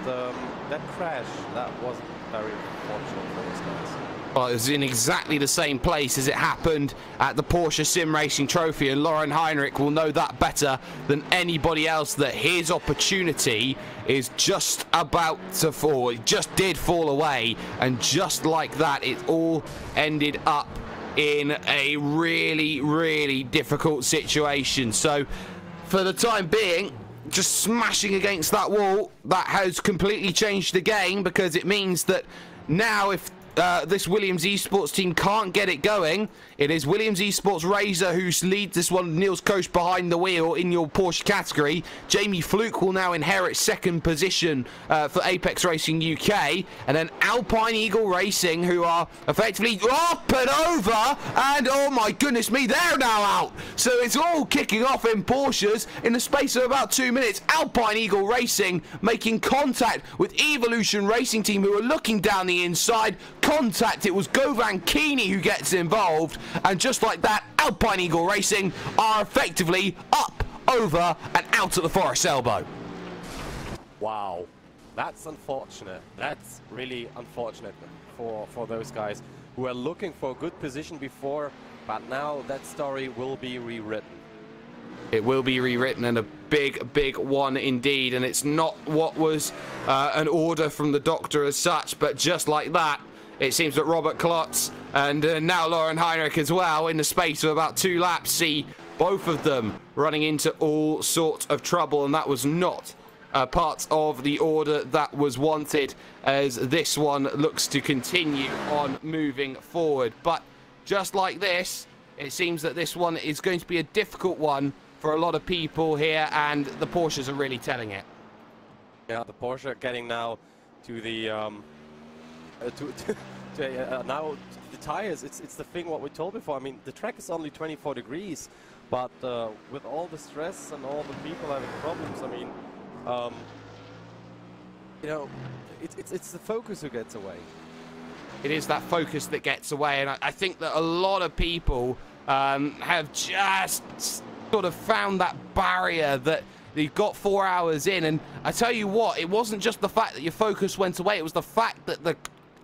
that crash, that wasn't very fortunate for those guys. Well, it was in exactly the same place as it happened at the Porsche Sim Racing Trophy, and Lauren Heinrich will know that better than anybody else, that his opportunity is just about to fall. It just did fall away, and just like that, it all ended up in a really, really difficult situation. So, for the time being, just smashing against that wall, that has completely changed the game, because it means that now if this Williams Esports team can't get it going, it is Williams Esports Razor who leads this one. Niels Koch behind the wheel in your Porsche category. Jamie Fluke will now inherit second position for Apex Racing UK, and then Alpine Eagle Racing, who are effectively up and over, and oh my goodness me, they're now out. So it's all kicking off in Porsches in the space of about 2 minutes. Alpine Eagle Racing making contact with Evolution Racing Team, who are looking down the inside. Contact, it was Govan Keeney who gets involved, and just like that, Alpine Eagle Racing are effectively up, over, and out at the forest elbow. Wow, that's unfortunate. That's really unfortunate for those guys who are looking for a good position before, but now that story will be rewritten. It will be rewritten, and a big, big one indeed, and it's not what was an order from the doctor as such, but just like that, it seems that Robert Klotz and now Lauren Heinrich as well, in the space of about 2 laps, see both of them running into all sorts of trouble, and that was not part of the order that was wanted, as this one looks to continue on moving forward. But just like this, it seems that this one is going to be a difficult one for a lot of people here, and the Porsches are really telling it. Yeah, the Porsche are getting now to the now the tires. It's the thing what we told before. I mean, the track is only 24 degrees, but with all the stress and all the people having problems, I mean, you know, it's the focus who gets away. It is that focus that gets away, and I think that a lot of people have just sort of found that barrier that you've got 4 hours in. And I tell you what, it wasn't just the fact that your focus went away, it was the fact that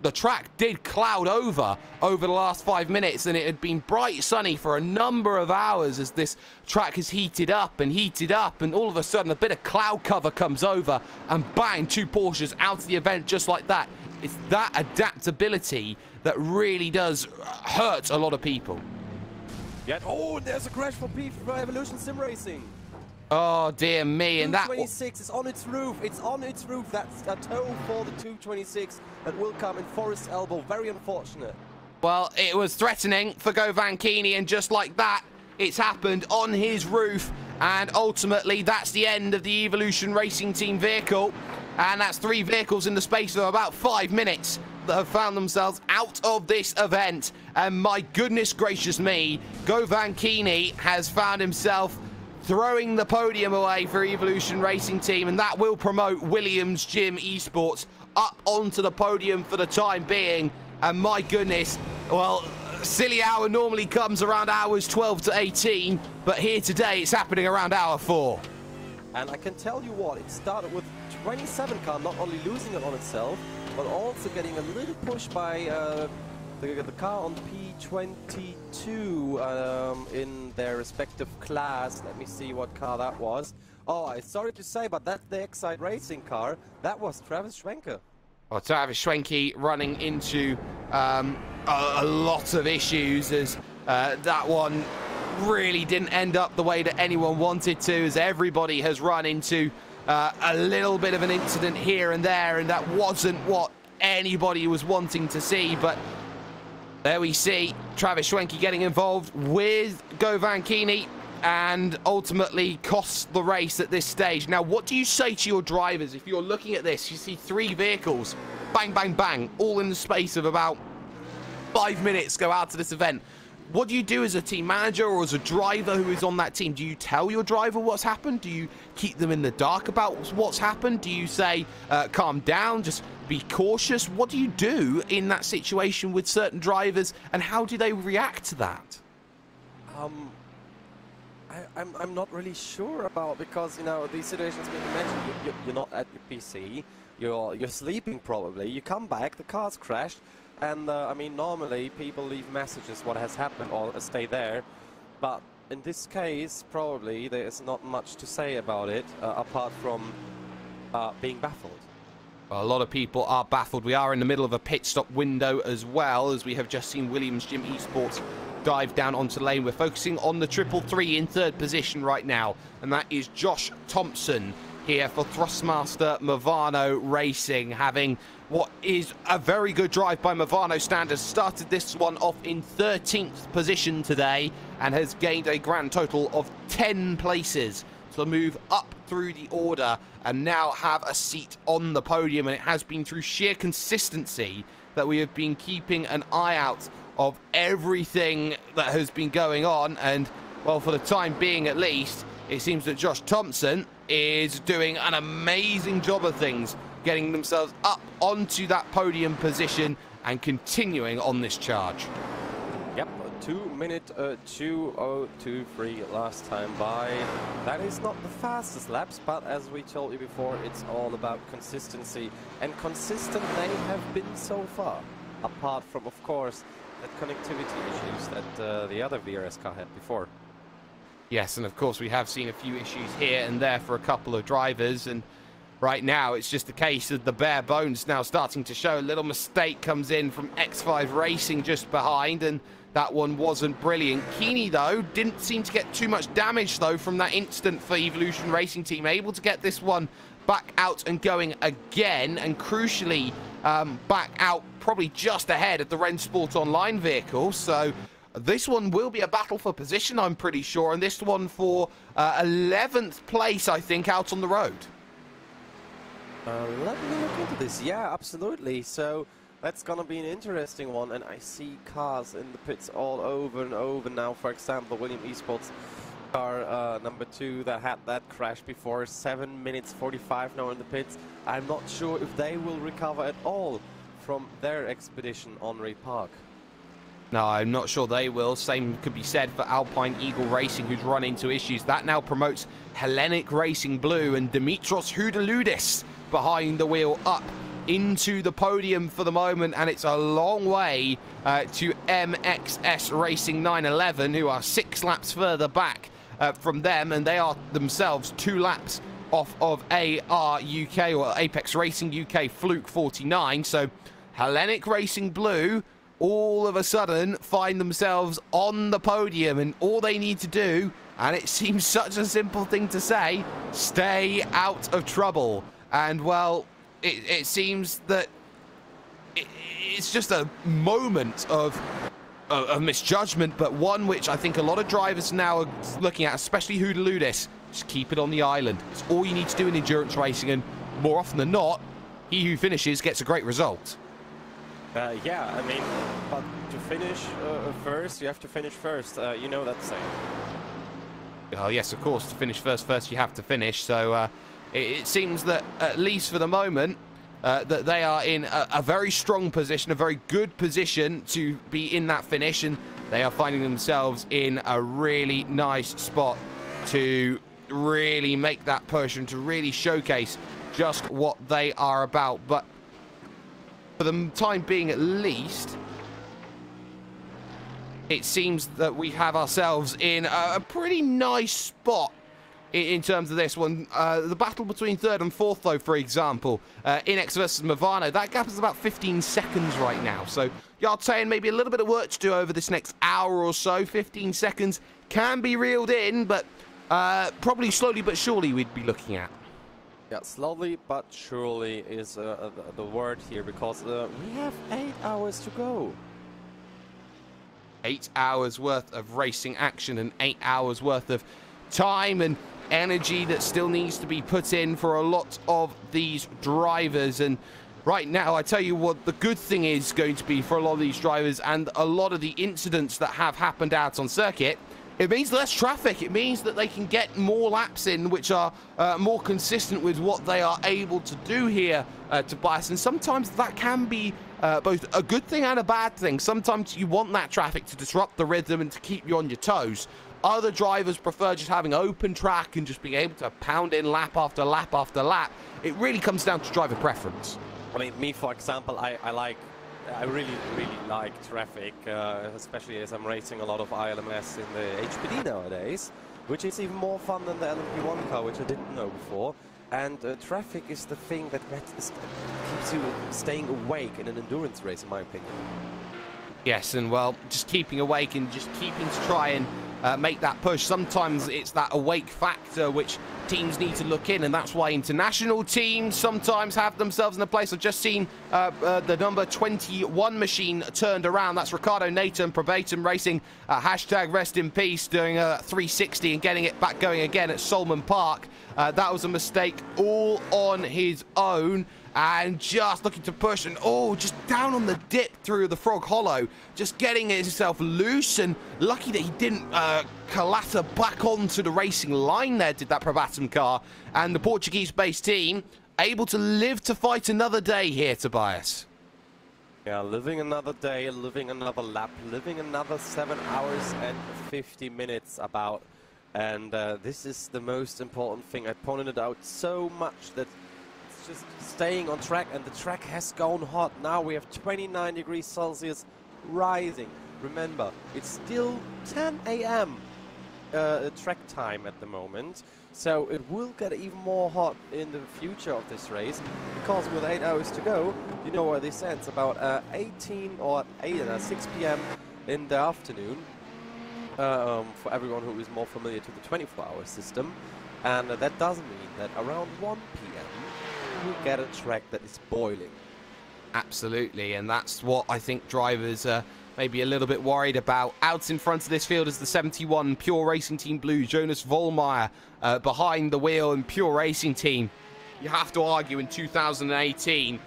the track did cloud over the last 5 minutes, and it had been bright sunny for a number of hours as this track has heated up, and all of a sudden a bit of cloud cover comes over, and bang, 2 Porsches out of the event just like that. It's that adaptability that really does hurt a lot of people. Yeah. Oh, there's a crash for Evolution Sim Racing. Oh dear me, and that 226 is on its roof. It's on its roof. That's a tow for the 226 that will come in Forest Elbow. Very unfortunate. Well, it was threatening for Govan Keeney, and just like that, it's happened on his roof, and ultimately that's the end of the Evolution Racing Team vehicle, and that's 3 vehicles in the space of about 5 minutes that have found themselves out of this event. And my goodness gracious me, Govan Keeney has found himself throwing the podium away for Evolution Racing Team, and that will promote Williams Gym Esports up onto the podium for the time being. And my goodness, well, silly hour normally comes around hours 12 to 18, but here today it's happening around hour 4. And I can tell you what, it started with 27 car not only losing it on itself, but also getting a little push by the car on P22 in their respective class. Let me see what car that was. Oh, I'm sorry to say, but that's the Excite Racing car. That was Travis Schwenke. Well, Travis Schwenke running into a lot of issues, as that one really didn't end up the way that anyone wanted to, as everybody has run into a little bit of an incident here and there, and that wasn't what anybody was wanting to see. But there we see Travis Schwenke getting involved with Govan Keeney and ultimately costs the race at this stage. Now, what do you say to your drivers if you're looking at this? You see 3 vehicles, bang, bang, bang, all in the space of about 5 minutes go out to this event. What do you do as a team manager or as a driver who is on that team? Do you tell your driver what's happened? Do you keep them in the dark about what's happened? Do you say, calm down, just be cautious? What do you do in that situation with certain drivers, and how do they react to that? I'm not really sure about, because, you know, these situations being mentioned, you're not at your PC, you're sleeping probably, you come back, the car's crashed, and I mean, normally people leave messages what has happened or stay there, but in this case probably there is not much to say about it apart from being baffled. Well, a lot of people are baffled. We are in the middle of a pit stop window as well, as we have just seen Williams Gym Esports dive down onto lane. We're focusing on the 333 in 3rd position right now, and that is Josh Thompson here for Thrustmaster Movano Racing, having what is a very good drive by Movano standards. Started this one off in 13th position today and has gained a grand total of 10 places to move up through the order and now have a seat on the podium. And it has been through sheer consistency that we have been keeping an eye out of everything that has been going on. And, well, for the time being at least, it seems that Josh Thompson is doing an amazing job of things, getting themselves up onto that podium position and continuing on this charge. Yep, 2-minute 2:02.3 last time by. That is not the fastest laps, but as we told you before, it's all about consistency, and consistent they have been so far, apart from, of course, that connectivity issues that the other VRS car had before. Yes, and of course we have seen a few issues here and there for a couple of drivers, and right now it's just a case of the bare bones now starting to show. A little mistake comes in from X5 Racing just behind, and that one wasn't brilliant. Keeney, though, didn't seem to get too much damage, though, from that instant for Evolution Racing Team. Able to get this one back out and going again, and crucially back out probably just ahead of the Rennsport Online vehicle. So this one will be a battle for position, I'm pretty sure, and this one for 11th place, I think, out on the road. Let me look into this. Yeah, absolutely. So that's gonna be an interesting one, and I see cars in the pits all over and over now. For example, William Esports car number 2 that had that crash before, 7 minutes 45 now in the pits. I'm not sure if they will recover at all from their expedition on Ray Park. No, I'm not sure they will. Same could be said for Alpine Eagle Racing, who's run into issues. That now promotes Hellenic Racing Blue and Dimitros Houdeludis behind the wheel up into the podium for the moment, and it's a long way to MXS Racing 911, who are 6 laps further back from them, and they are themselves 2 laps off of AR UK, or Apex Racing UK Fluke 49. So Hellenic Racing Blue all of a sudden find themselves on the podium, and all they need to do, and it seems such a simple thing to say, stay out of trouble. And, well, it seems that it's just a moment of misjudgment, but one which I think a lot of drivers now are looking at, especially Houdeludis. Just keep it on the island. It's all you need to do in endurance racing, and more often than not, he who finishes gets a great result. Yeah, I mean, but to finish first, you have to finish first. You know that saying. Well, yes, of course, to finish first you have to finish. So it seems that, at least for the moment, that they are in a very strong position, a very good position to be in that finish, and they are finding themselves in a really nice spot to really make that push and to really showcase just what they are about. But for the time being, at least, it seems that we have ourselves in a pretty nice spot in terms of this one. The battle between 3rd and 4th, though, for example, Inex versus Movano, that gap is about 15 seconds right now. So you're saying maybe a little bit of work to do over this next hour or so. 15 seconds can be reeled in, but probably slowly but surely we'd be looking at. Yeah, slowly but surely is the word here, because we have 8 hours to go. 8 hours worth of racing action and 8 hours worth of time and energy that still needs to be put in for a lot of these drivers. And right now, I tell you what, the good thing is going to be for a lot of these drivers and a lot of the incidents that have happened out on circuit, it means less traffic. It means that they can get more laps in, which are more consistent with what they are able to do here, Tobias. And sometimes that can be both a good thing and a bad thing. Sometimes you want that traffic to disrupt the rhythm and to keep you on your toes. Other drivers prefer just having open track and just being able to pound in lap after lap after lap. It really comes down to driver preference. I mean, me, for example, I really like traffic, especially as I'm racing a lot of ILMS in the HPD nowadays, which is even more fun than the LMP1 car, which I didn't know before. And traffic is the thing that keeps you staying awake in an endurance race, in my opinion. Yes, and well, just keeping awake and just keeping to try and make that push. Sometimes it's that awake factor which teams need to look in, and that's why international teams sometimes have themselves in a place. I've just seen the number 21 machine turned around. That's Ricardo Nathan, Probatum Racing, hashtag rest in peace, doing a 360 and getting it back going again at Solman Park. That was a mistake all on his own, and just looking to push, and just down on the dip through the Frog Hollow, just getting himself loose, and lucky that he didn't clatter back onto the racing line there, did that Probatum car. And the Portuguese-based team able to live to fight another day here, Tobias. Yeah, living another day, living another lap, living another 7 hours and 50 minutes about. And this is the most important thing. I pointed it out so much that it's just staying on track, and the track has gone hot. Now we have 29 degrees Celsius rising. Remember, it's still 10 a.m. Track time at the moment, so it will get even more hot in the future of this race, because with 8 hours to go, you know where this ends, about 6 p.m. in the afternoon. For everyone who is more familiar to the 24-hour system, and that does mean that around 1 p.m. we get a track that is boiling. Absolutely, and that's what I think drivers are maybe a little bit worried about. Out in front of this field is the 71 Pure Racing Team Blue, Jonas Vollmeyer behind the wheel, and Pure Racing Team, you have to argue, in 2018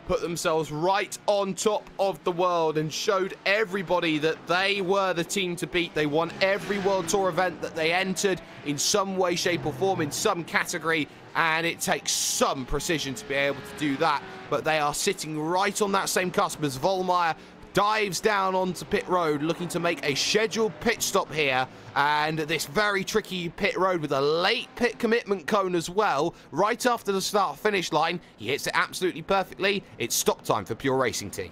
put themselves right on top of the world and showed everybody that they were the team to beat. They won every World Tour event that they entered in some way, shape or form, in some category, and it takes some precision to be able to do that. But they are sitting right on that same cusp as Vollmeyer dives down onto pit road, looking to make a scheduled pit stop here. And this very tricky pit road with a late pit commitment cone as well, right after the start-finish line. He hits it absolutely perfectly. It's stop time for Pure Racing Team.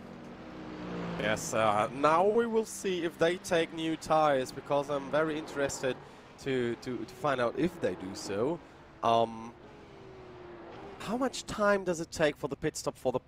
Yes, now we will see if they take new tires, because I'm very interested to find out if they do so. How much time does it take for the pit stop for the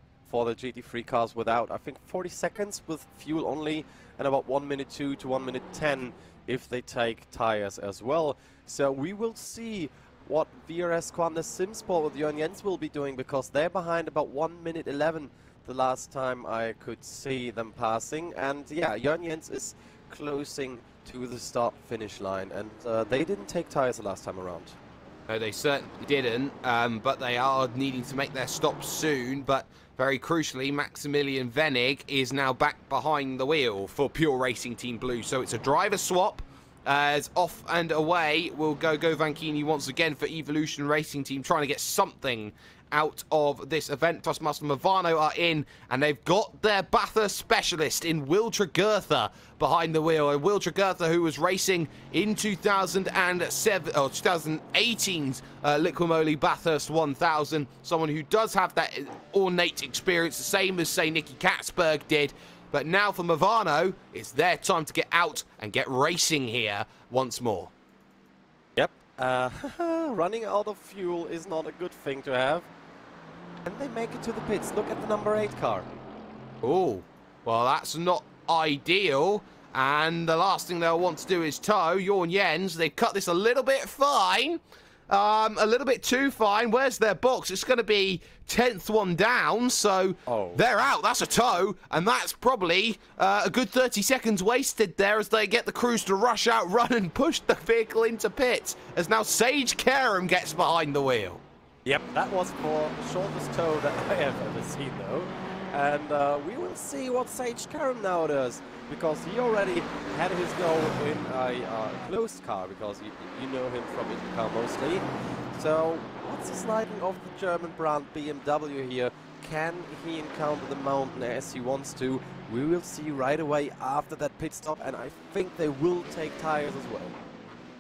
GT3 cars without? I think 40 seconds with fuel only, and about 1 minute 2 to 1 minute 10 if they take tires as well. So we will see what VRS Kanda Simsport with Jörn Jens will be doing, because they're behind about 1 minute 11 the last time I could see them passing. And yeah, Jörn Jens is closing to the start finish line, and they didn't take tires the last time around. No, they certainly didn't, but they are needing to make their stop soon. But very crucially, Maximilian Venig is now back behind the wheel for Pure Racing Team Blue. So it's a driver swap, as off and away will go Vanchini once again for Evolution Racing Team, trying to get something out of this event. Plus Muscle Movano are in, and they've got their Bathurst specialist in Will Tregurtha behind the wheel. And Will Tregurtha, who was racing in 2018's Liquimoli Bathurst 1000, someone who does have that ornate experience, the same as, say, Nicky Katzberg did. But now for Movano, it's their time to get out and get racing here once more. Yep, running out of fuel is not a good thing to have. And they make it to the pits. Look at the number 8 car. Oh, well, that's not ideal. And the last thing they'll want to do is tow Jörn Jens. They've cut this a little bit fine. A little bit too fine. Where's their box? It's going to be 10th one down, so they're out. That's a tow, and that's probably a good 30 seconds wasted there as they get the crews to rush out, run, and push the vehicle into pit, as now Sage Karam gets behind the wheel. Yep, that was for the shortest tow that I have ever seen, though. And we will see what Sage Karam now does, because he already had his go in a closed car, because you know him from IndyCar mostly. So, what's the sliding of the German brand BMW here? Can he encounter the mountain as he wants to? We will see right away after that pit stop, and I think they will take tires as well.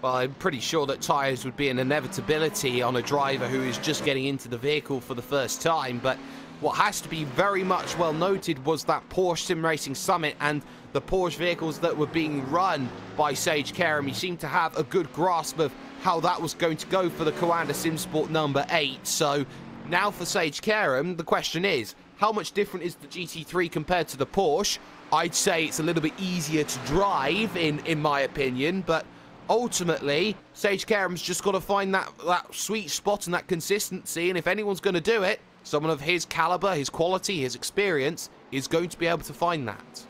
Well, I'm pretty sure that tyres would be an inevitability on a driver who is just getting into the vehicle for the first time, but what has to be very much well noted was that Porsche Sim Racing Summit and the Porsche vehicles that were being run by Sage Karam. He seemed to have a good grasp of how that was going to go for the Kanda Sim Sport number 8. So now for Sage Karam, the question is, how much different is the GT3 compared to the Porsche? I'd say it's a little bit easier to drive, in my opinion, but ultimately, Sage Karam's just got to find that sweet spot and that consistency, and if anyone's going to do it, someone of his caliber, his quality, his experience is going to be able to find that.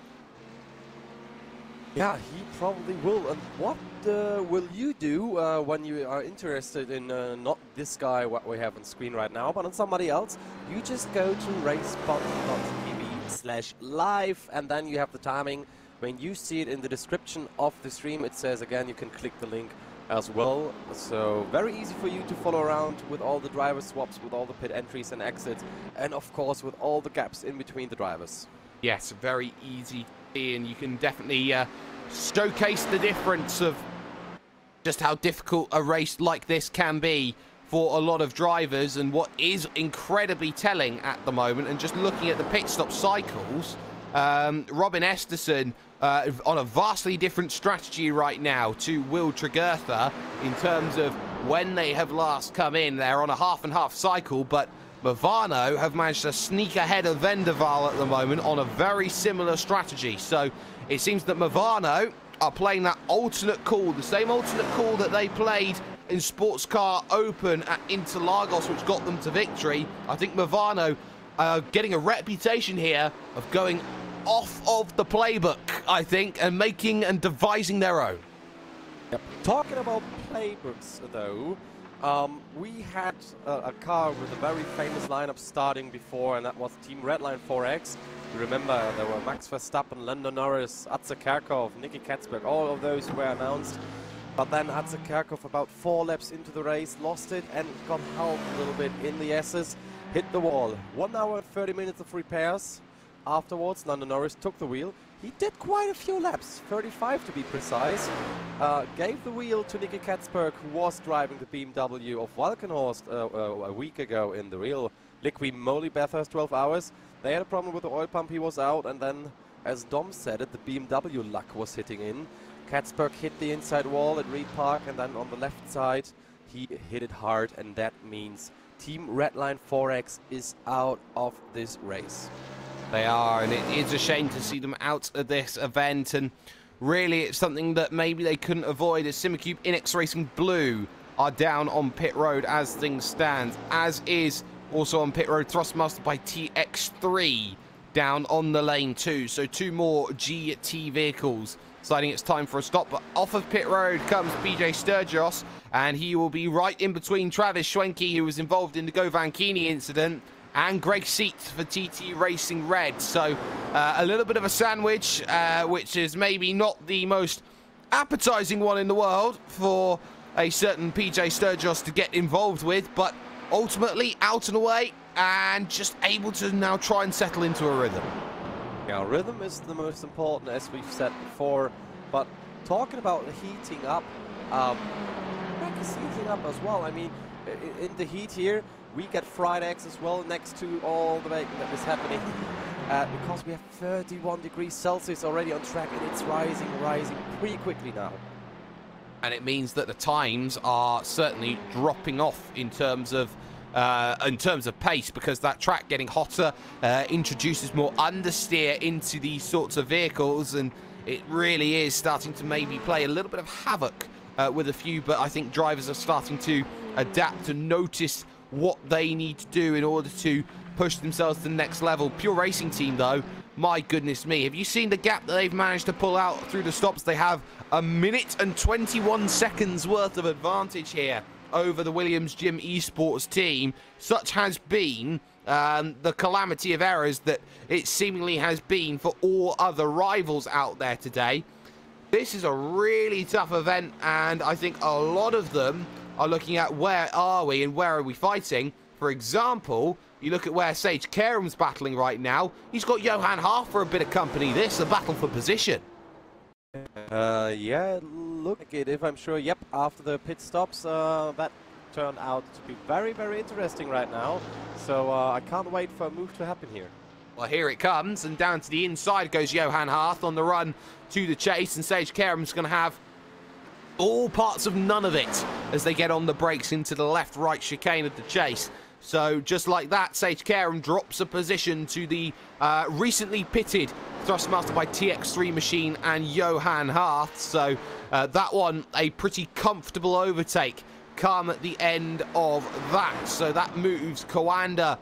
Yeah, he probably will. And what will you do when you are interested in not this guy what we have on screen right now, but on somebody else? You just go to racebot.tv/live, and then you have the timing. When you see it in the description of the stream, it says again you can click the link as well. So very easy for you to follow around with all the driver swaps, with all the pit entries and exits, and of course with all the gaps in between the drivers. Yes, very easy, and you can definitely showcase the difference of just how difficult a race like this can be for a lot of drivers, and what is incredibly telling at the moment. And just looking at the pit stop cycles, Robin Esterson on a vastly different strategy right now to Will Tregurtha in terms of when they have last come in. They're on a half and half cycle, but Movano have managed to sneak ahead of Vendaval at the moment on a very similar strategy. So it seems that Movano are playing that alternate call, the same alternate call that they played in Sports Car Open at Interlagos, which got them to victory. I think Movano are getting a reputation here of going off of the playbook, I think, and making and devising their own. Yep. Talking about playbooks, though, we had a car with a very famous lineup starting before, and that was Team Redline 4X. You remember there were Max Verstappen, Lando Norris, Atze Kerkhoff, Nicky Katzberg, all of those were announced. But then Atze Kerkhoff, about 4 laps into the race, lost it and got helped a little bit in the S's, hit the wall. 1 hour and 30 minutes of repairs. Afterwards, Lando Norris took the wheel. He did quite a few laps, 35 to be precise. Gave the wheel to Nicky Katzberg, who was driving the BMW of Walkenhorst a week ago in the real Liqui Moly Bathurst 12 hours. They had a problem with the oil pump, he was out, and then, as Dom said it, the BMW luck was hitting in. Katzberg hit the inside wall at Reed Park, and then on the left side, he hit it hard, and that means Team Redline 4X is out of this race. They are, and it is a shame to see them out of this event, and really it's something that maybe they couldn't avoid, as Simicube Inex Racing Blue are down on pit road as things stand, as is also on pit road Thrustmaster by TX3 down on the lane too. So 2 more GT vehicles deciding it's time for a stop. But off of pit road comes PJ Sturgis, and he will be right in between Travis Schwenke, who was involved in the Govankini incident, and Greg Seat for TT Racing Red. So a little bit of a sandwich, which is maybe not the most appetizing one in the world for a certain PJ Sturgis to get involved with, but ultimately out and away, and just able to now try and settle into a rhythm. Yeah, rhythm is the most important, as we've said before. But talking about heating up, track is heating up as well. I mean, in the heat here, we get fried eggs as well next to all the bacon that is happening, because we have 31 degrees Celsius already on track, and it's rising pretty quickly now. And it means that the times are certainly dropping off in terms of pace, because that track getting hotter introduces more understeer into these sorts of vehicles, and it really is starting to maybe play a little bit of havoc with a few. But I think drivers are starting to adapt and notice what they need to do in order to push themselves to the next level. Pure Racing Team, though, my goodness me. Have you seen the gap that they've managed to pull out through the stops? They have 1 minute and 21 seconds worth of advantage here over the Williams Gym Esports team. Such has been the calamity of errors that it seemingly has been for all other rivals out there today. This is a really tough event, and I think a lot of them are looking at where are we and where are we fighting. For example, you look at where Sage Kerum's battling right now. He's got Johan Haaf for a bit of company. This is a battle for position. Yeah, look like it, if I'm sure. Yep, after the pit stops, that turned out to be very, very interesting right now. So I can't wait for a move to happen here. Well, here it comes, and down to the inside goes Johan Haaf on the run to the chase, and Sage Kerum's going to have all parts of none of it as they get on the brakes into the left-right chicane of the chase. So just like that, Sage Kerum drops a position to the recently pitted Thrustmaster by TX3 machine and Johan Haaf. So that one, a pretty comfortable overtake come at the end of that. So that moves Kanda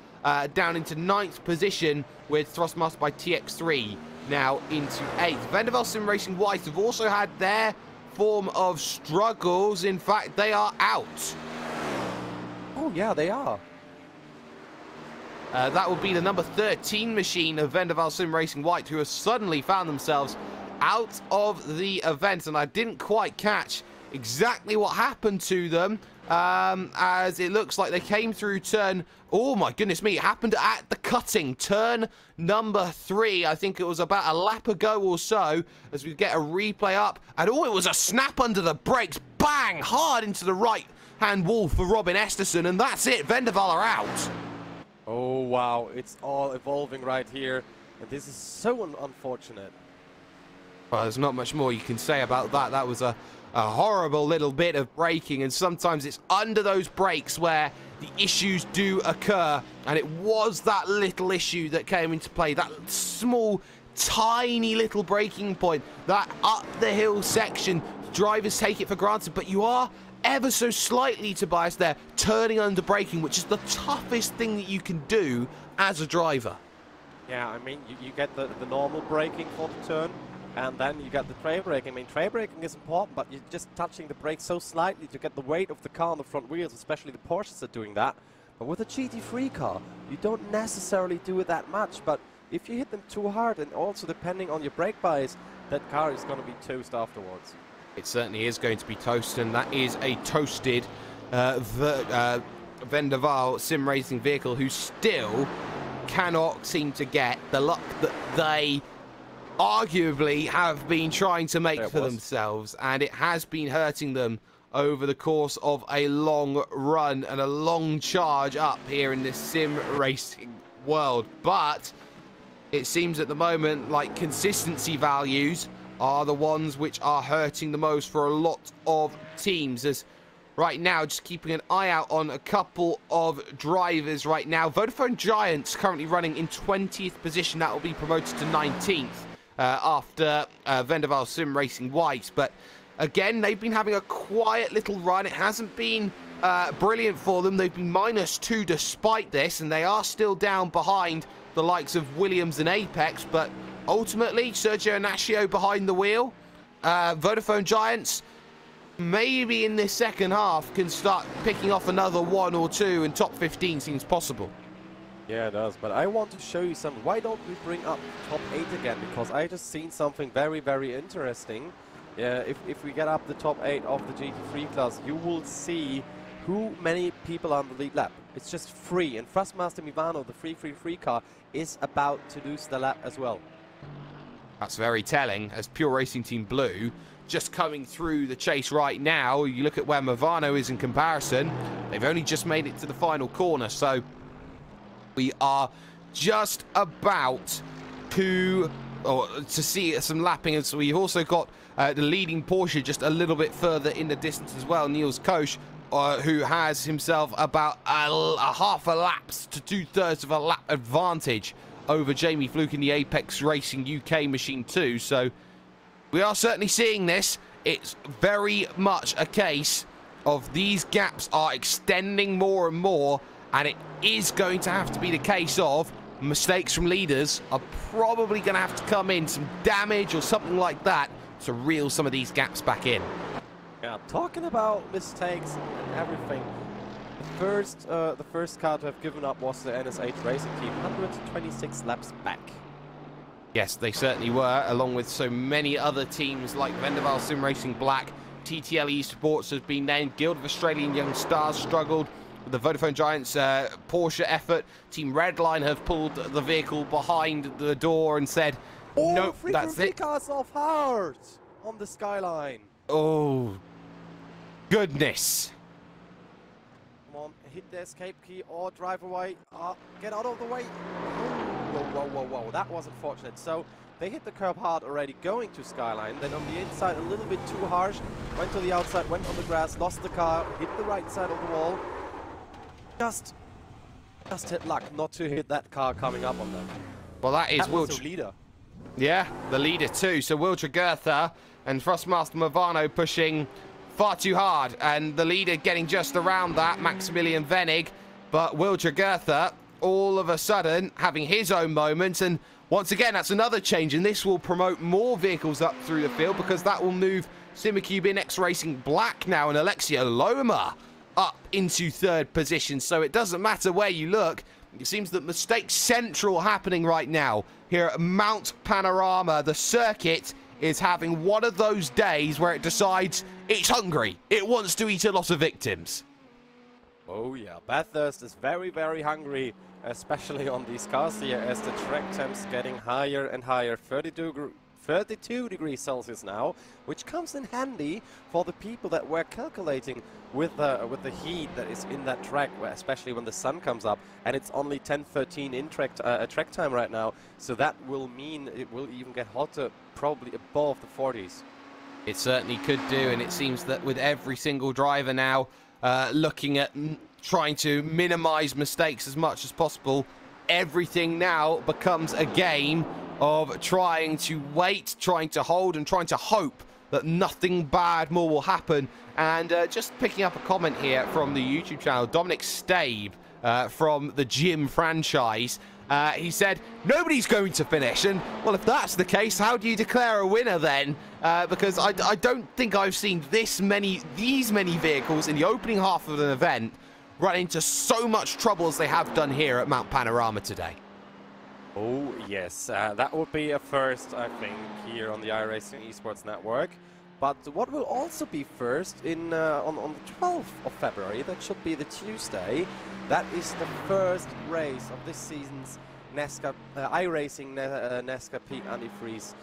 down into 9th position with Thrustmaster by TX3 now into 8th. Vendaval Sim Racing White have also had their form of struggles. In fact, they are out. Oh yeah, they are. That would be the number 13 machine of Vendaval Sim Racing White, who have suddenly found themselves out of the event. And I didn't quite catch exactly what happened to them, as it looks like they came through turn, oh my goodness me, it happened at the cutting, turn number 3. I think it was about a lap ago or so, as we get a replay up, and oh, it was a snap under the brakes, bang, hard into the right hand wall for Robin Esterson, and that's it, Vendaval are out. Oh wow, it's all evolving right here, and this is so unfortunate. Well, there's not much more you can say about that. That was a horrible little bit of braking, and sometimes it's under those brakes where the issues do occur, and it was that little issue that came into play, that small, tiny little braking point, that up the hill section. Drivers take it for granted, but you are ever so slightly, Tobias, there, turning under braking, which is the toughest thing that you can do as a driver. Yeah, I mean, you get the normal braking for the turn, and then you get the tray braking. I mean, tray braking is important, but you're just touching the brake so slightly to get the weight of the car on the front wheels, especially the Porsches are doing that. But with a GT3 car, you don't necessarily do it that much, but if you hit them too hard, and also depending on your brake bias, that car is going to be toast afterwards. It certainly is going to be toasted, and that is a toasted Vendaval Sim Racing vehicle who still cannot seem to get the luck that they arguably have been trying to make for themselves, and it has been hurting them over the course of a long run and a long charge up here in this sim racing world. But it seems at the moment like consistency values are the ones which are hurting the most for a lot of teams, as right now just keeping an eye out on a couple of drivers right now. Vodafone Giants currently running in 20th position. That will be promoted to 19th after Vendaval Sim Racing White. But again, they've been having a quiet little run. It hasn't been brilliant for them. They've been -2 despite this, and they are still down behind the likes of Williams and Apex. But ultimately, Sergio Ignacio behind the wheel. Vodafone Giants, maybe in this second half, can start picking off another 1 or 2, and top 15 seems possible. Yeah, it does. But I want to show you something. Why don't we bring up top 8 again? Because I just seen something very, very interesting. If we get up the top 8 of the GT3 class, you will see who many people are on the lead lap. It's just free. And Thrustmaster Mivano, the free car, is about to lose the lap as well. That's very telling, as Pure Racing Team Blue just coming through the chase right now. You look at where Movano is in comparison. They've only just made it to the final corner, so we are just about to see some lapping. And so we've also got the leading Porsche just a little bit further in the distance as well, Niels Koch, who has himself about a half a lap to 2/3 of a lap advantage over Jamie Fluke in the Apex Racing UK Machine 2. So we are certainly seeing this. It's very much a case of these gaps are extending more and more, And it is going to have to be the case of mistakes from leaders are probably going to have to come in, some damage or something like that, to reel some of these gaps back in. Yeah, talking about mistakes and everything, the first car to have given up was the NS8 Racing Team, 126 laps back. Yes, they certainly were, along with so many other teams like Vendaval Sim Racing Black. TTL Esports has been named. Guild of Australian Young Stars struggled with the Vodafone Giants Porsche effort. Team Redline have pulled the vehicle behind the door and said, nope, that's it. Cars off hard on the skyline. Oh, goodness. Come on, hit the escape key or drive away. Get out of the way. Whoa, whoa, whoa, whoa. That was unfortunate. So they hit the curb hard already going to skyline. Then on the inside, a little bit too harsh. Went to the outside, went on the grass, lost the car, hit the right side of the wall. Just hit luck not to hit that car coming up on them. Well, that is the leader. Yeah, the leader too. So Will Jagurtha and Thrustmaster Movano pushing far too hard, and the leader getting just around that, Maximilian Venig. But Will Jagurtha, all of a sudden, having his own moments, and once again, that's another change, and this will promote more vehicles up through the field, because that will move Simicube in X Racing Black now, and Alexio Loma up into third position. So it doesn't matter where you look. It seems that mistake central happening right now here at Mount Panorama. The circuit is having one of those days where it decides it's hungry. It wants to eat a lot of victims. Oh yeah, Bathurst is very, very hungry, especially on these cars here, as the track temps getting higher and higher. 32 degrees Celsius now, which comes in handy for the people that were calculating with the heat that is in that track, especially when the sun comes up, and it's only 10:13 in track time right now. So that will mean it will even get hotter, probably above the 40s. It certainly could do, and it seems that with every single driver now looking at trying to minimize mistakes as much as possible, everything now becomes a game of trying to wait, trying to hold, and trying to hope that nothing bad more will happen. And just picking up a comment here from the YouTube channel, Dominic Stabe from the Gym franchise, he said, nobody's going to finish. And, well, if that's the case, how do you declare a winner then? Because I don't think I've seen these many vehicles in the opening half of an event run into so much trouble as they have done here at Mount Panorama today. Oh, yes. That would be a first, I think, here on the iRacing Esports Network. But what will also be first on the 12th of February, that should be the Tuesday, that is the first race of this season's NASCAR iRacing NASCAR Peak Antifreeze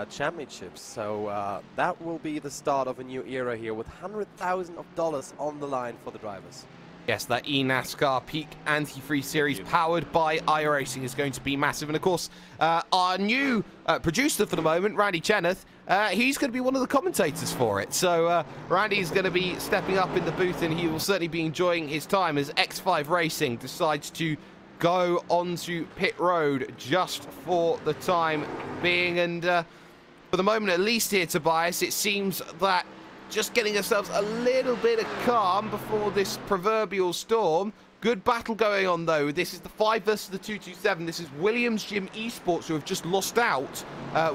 Championships. So that will be the start of a new era here, with $100,000 on the line for the drivers. Yes, that eNASCAR Peak Antifreeze Series powered by iRacing is going to be massive. And, of course, our new producer for the moment, Randy Cheneth, he's going to be one of the commentators for it. So Randy's going to be stepping up in the booth, and he will certainly be enjoying his time as X5 Racing decides to go onto pit road just for the time being. And for the moment, at least here, Tobias, it seems that just getting ourselves a little bit of calm before this proverbial storm. Good battle going on, though. This is the 5 versus the 227. This is Williams Gym Esports, who have just lost out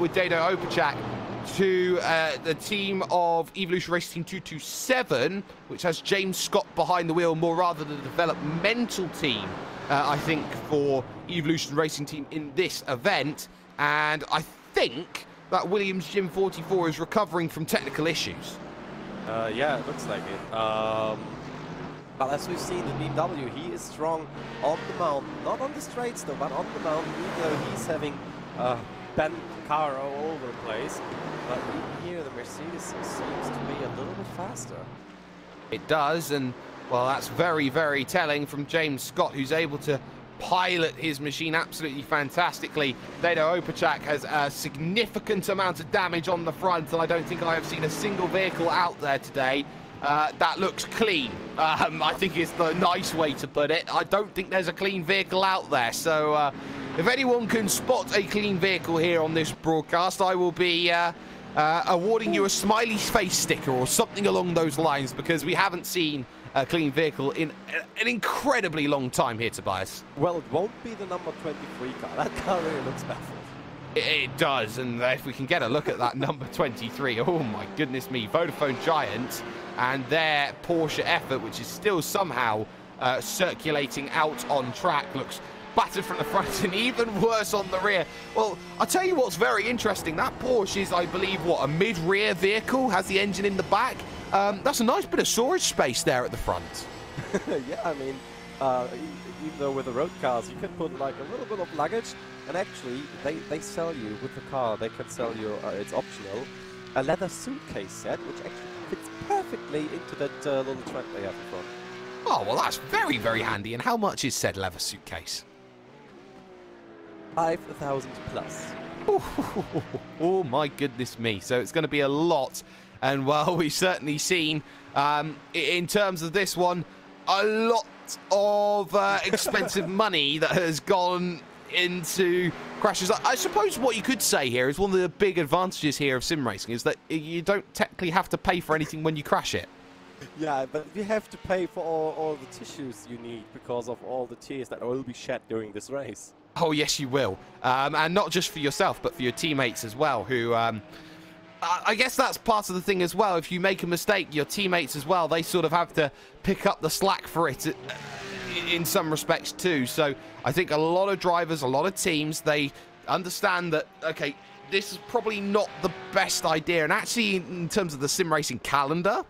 with Dado Opachak to the team of Evolution Racing Team 227, which has James Scott behind the wheel, more rather than the developmental team, I think, for Evolution Racing Team in this event. And I think that Williams Gym 44 is recovering from technical issues. Yeah, it looks like it. But as we've seen, the BMW, he is strong on the mountain. Not on the straights, though, but on the mountain. Even though he's having bent car all over the place. But even here, the Mercedes seems to be a little bit faster. It does, and, well, that's very, very telling from James Scott, who's able to pilot his machine absolutely fantastically. Dado Opachak has a significant amount of damage on the front, and I don't think I have seen a single vehicle out there today that looks clean. I think is the nice way to put it. I don't think there's a clean vehicle out there. So if anyone can spot a clean vehicle here on this broadcast, I will be awarding you a smiley face sticker or something along those lines, because we haven't seen clean vehicle in an incredibly long time here, Tobias. Well, it won't be the number 23 car. That car really looks baffled. It does, and if we can get a look at that number 23, oh my goodness me, Vodafone Giant and their Porsche effort, which is still somehow circulating out on track, looks battered from the front and even worse on the rear. Well, I'll tell you what's very interesting. That Porsche is, I believe, what, a mid-rear vehicle, has the engine in the back. That's a nice bit of storage space there at the front. Yeah, I mean, even though with the road cars, you can put like a little bit of luggage, and actually they sell you with the car, they can sell you, it's optional, a leather suitcase set, which actually fits perfectly into that little truck they have in front. Oh, well, that's very, very handy. And how much is said leather suitcase? 5,000 plus. Oh, my goodness me. So it's going to be a lot. And, well, we've certainly seen, in terms of this one, a lot of expensive money that has gone into crashes. I suppose what you could say here is one of the big advantages here of sim racing is that you don't technically have to pay for anything when you crash it. Yeah, but you have to pay for all the tissues you need because of all the tears that will be shed during this race. Oh, yes, you will. And not just for yourself, but for your teammates as well, who... I guess that's part of the thing as well. If you make a mistake, your teammates as well, they sort of have to pick up the slack for it in some respects too. So I think a lot of drivers, a lot of teams, they understand that, okay, this is probably not the best idea. And actually, in terms of the sim racing calendar,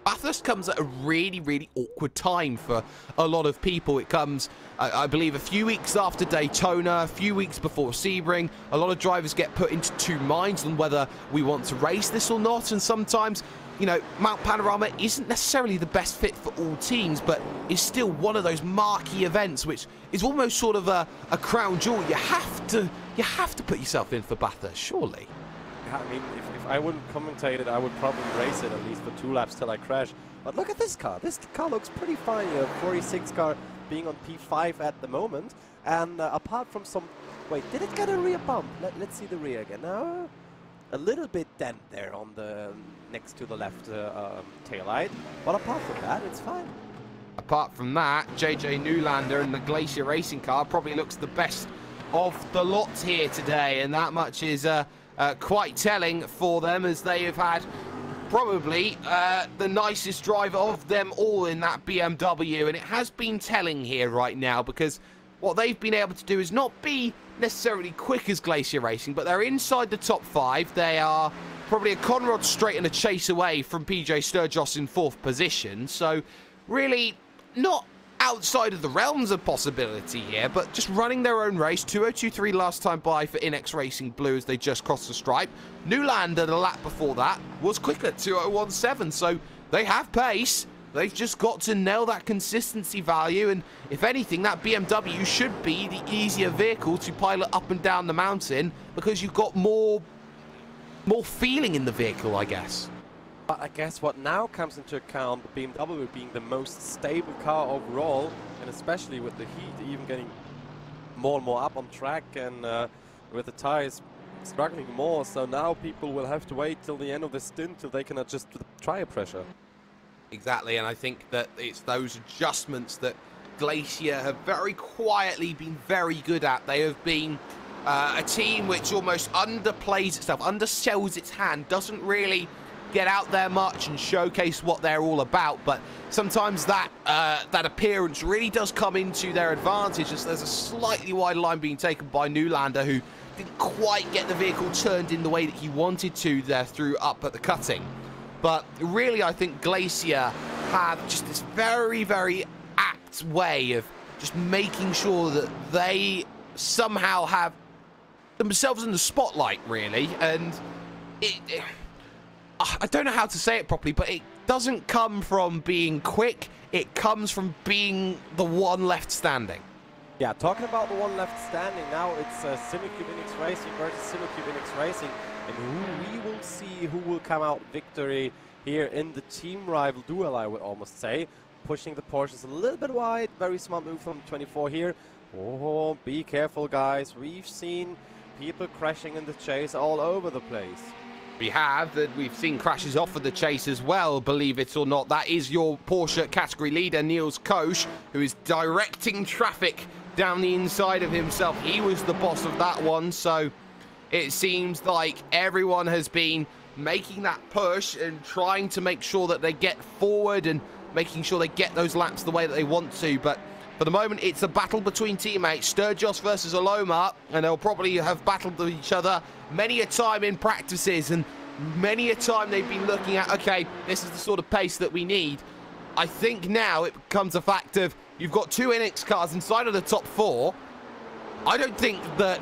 Bathurst comes at a really, really awkward time for a lot of people. It comes, I believe, a few weeks after Daytona, a few weeks before Sebring. A lot of drivers get put into two minds on whether we want to race this or not. And sometimes, you know, Mount Panorama isn't necessarily the best fit for all teams, but is still one of those marquee events, which is almost sort of a crown jewel. You have to put yourself in for Bathurst, surely. Yeah, I mean, if I wouldn't commentate it, I would probably race it at least for 2 laps till I crash. But look at this car. This car looks pretty fine. You have 46 car being on P5 at the moment. And apart from some... Wait, did it get a rear bump? Let's see the rear again. Now, a little bit dent there on the next to the left taillight. But apart from that, it's fine. Apart from that, JJ Newlander and the Glacier Racing car probably looks the best of the lot here today. And that much is... quite telling for them, as they have had probably the nicest driver of them all in that BMW, and it has been telling here right now because what they've been able to do is not be necessarily quick as Glacier Racing, but they're inside the top 5. They are probably a Conrod straight and a chase away from PJ Sturgis in 4th position, so really not outside of the realms of possibility here, but just running their own race. 2:02.3 last time by for Inex Racing Blue as they just crossed the stripe. Newlander, the lap before that, was quicker, 2:01.7, so they have pace. They've just got to nail that consistency value, and if anything, that BMW should be the easier vehicle to pilot up and down the mountain because you've got more feeling in the vehicle, I guess. But I guess what now comes into account, the BMW being the most stable car overall, and especially with the heat even getting more and more up on track, and with the tires struggling more, so now people will have to wait till the end of the stint till they can adjust to the tire pressure. Exactly, and I think that it's those adjustments that Glacier have very quietly been very good at. They have been a team which almost underplays itself, undersells its hand, doesn't really get out there much and showcase what they're all about, but sometimes that appearance really does come into their advantage, as there's a slightly wide line being taken by Newlander, who didn't quite get the vehicle turned in the way that he wanted to there through up at the cutting. But really, I think Glacier have just this very, very apt way of just making sure that they somehow have themselves in the spotlight, really, and I don't know how to say it properly, but it doesn't come from being quick. It comes from being the one left standing. Yeah, talking about the one left standing now, it's Simicube Inex Racing versus Simicube Inex Racing, and we will see who will come out victory here in the team rival duel, I would almost say. Pushing the Porsches a little bit wide, very smart move from 24 here. Oh, be careful, guys. We've seen people crashing in the chase all over the place. We have that. We've seen crashes off of the chase as well, believe it or not. That is your Porsche category leader, Niels Koch, who is directing traffic down the inside of himself. He was the boss of that one, so it seems like everyone has been making that push and trying to make sure that they get forward and making sure they get those laps the way that they want to. But for the moment, it's a battle between teammates, Sturgis versus Aloma, and they'll probably have battled with each other many a time in practices, and many a time they've been looking at, okay, this is the sort of pace that we need. I think now it becomes a fact of, you've got two NX cars inside of the top 4. I don't think that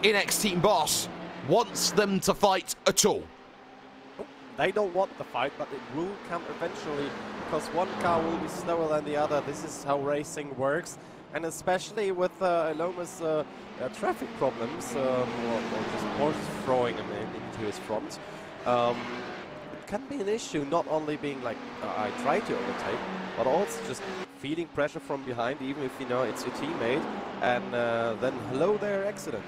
NX Team Boss wants them to fight at all. They don't want the fight, but it will come eventually, because one car will be slower than the other. This is how racing works, and especially with Aloma's traffic problems, or just Porsche throwing him into his front. It can be an issue, not only being like, I try to overtake, but also just feeding pressure from behind, even if you know it's your teammate, and then hello there, accident.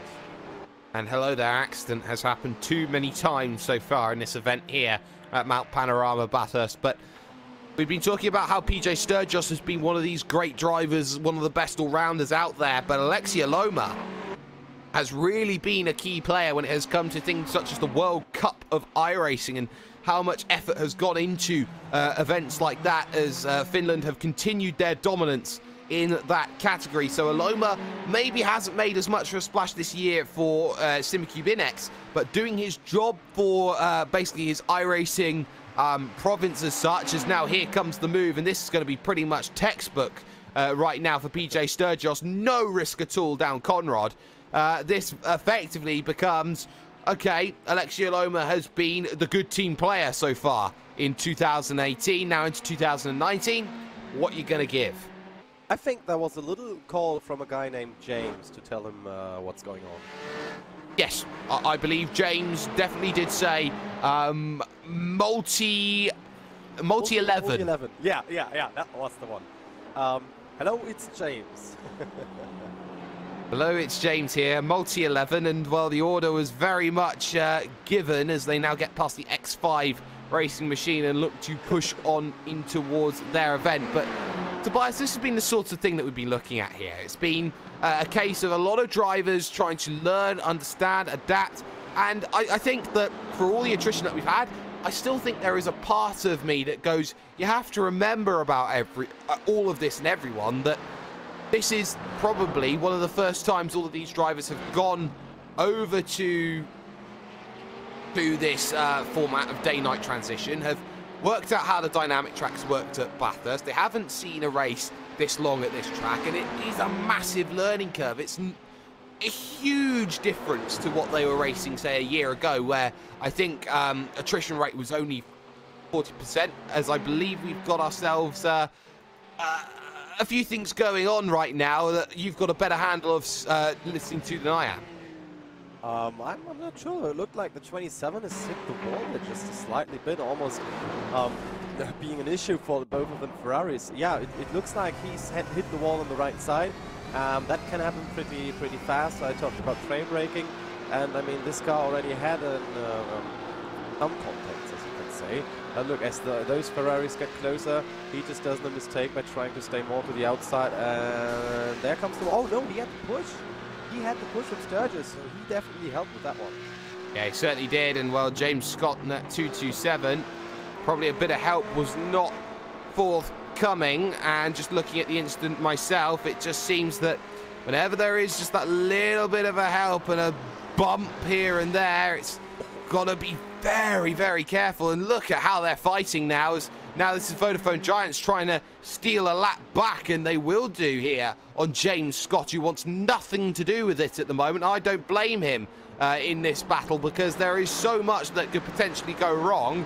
And hello there, accident has happened too many times so far in this event here at Mount Panorama Bathurst. But we've been talking about how PJ Sturgis has been one of these great drivers, one of the best all-rounders out there. But Alexei Aloma has really been a key player when it has come to things such as the World Cup of iRacing, and how much effort has gone into events like that as Finland have continued their dominance in that category. So Aloma maybe hasn't made as much of a splash this year for Simicube Inex, but doing his job for basically his iRacing province as such, as now here comes the move, and this is going to be pretty much textbook right now for PJ Sturgis. No risk at all down Conrad. This effectively becomes, okay, Alexei Aloma has been the good team player so far in 2018, now into 2019. What are you going to give? I think there was a little call from a guy named James to tell him what's going on. Yes, I believe James definitely did say multi 11. Yeah, that was the one. Hello, it's James. Hello, it's James here, multi 11, and well, the order was very much given as they now get past the X5 racing machine and look to push on in towards their event. But Tobias, this has been the sort of thing that we've been looking at here. It's been a case of a lot of drivers trying to learn, understand, adapt, and I think that for all the attrition that we've had, I still think there is a part of me that goes, you have to remember about all of this and everyone, that this is probably one of the first times all of these drivers have gone over to this format of day-night transition, have worked out how the dynamic tracks worked at Bathurst. They haven't seen a race this long at this track, and it is a massive learning curve. It's a huge difference to what they were racing, say, a year ago, where I think attrition rate was only 40%, as I believe we've got ourselves a few things going on right now that you've got a better handle of listening to than I am. I'm not sure. It looked like the 27 has hit the wall just a slightly bit, almost being an issue for both of them Ferraris. Yeah, it looks like he's hit the wall on the right side. That can happen pretty fast. I talked about frame braking, and I mean this car already had some contact, as you can say. Look, as those Ferraris get closer, he just does the mistake by trying to stay more to the outside, and there comes the... Oh no, he had the push. He had the push from Sturgis, so he definitely helped with that one. Yeah, he certainly did, and well, James Scott in that 227, probably a bit of help was not forthcoming, and just looking at the incident myself, it just seems that whenever there is just that little bit of a help and a bump here and there, it's got to be very, very careful. And look at how they're fighting now. Now this is Vodafone Giants trying to steal a lap back, and they will do here on James Scott, who wants nothing to do with it at the moment. I don't blame him in this battle, because there is so much that could potentially go wrong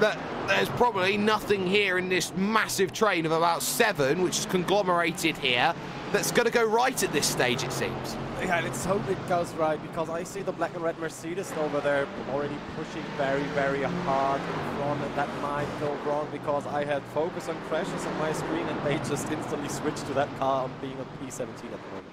that there's probably nothing here in this massive train of about 7, which is conglomerated here, that's going to go right at this stage, it seems. Yeah, let's hope it goes right, because I see the black and red Mercedes over there already pushing very, very hard in front, and that might go wrong, because I had focus on crashes on my screen, and they just instantly switched to that car on being on P17 at the moment.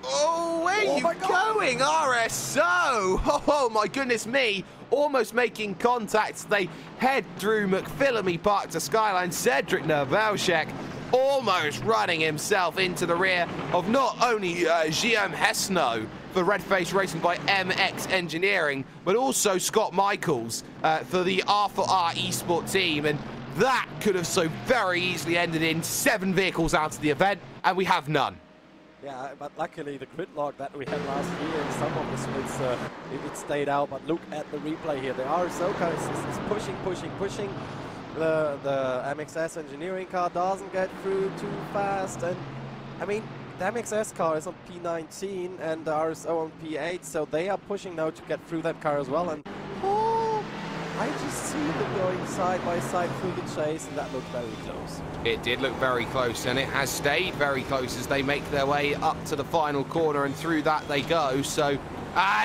Oh, where are you going, RSO? Oh, my goodness me. almost making contact. They head through McPhillamy Park to Skyline. Cedric Nebelshek almost running himself into the rear of not only Guillaume Hesno for Redface Racing by MX Engineering, but also Scott Michaels for the R4R Esport team. And that could have so very easily ended in 7 vehicles out of the event, and we have none. Yeah, but luckily the gridlock that we had last year in some of the splits, it stayed out. But look at the replay here. The RSO car is pushing. The MXS engineering car doesn't get through too fast. And I mean, the MXS car is on P19 and the RSO on P8, so they are pushing now to get through that car as well. And I just see them going side by side through the chase, and that looked very close. It did look very close, and it has stayed very close as they make their way up to the final corner, and through that they go. So,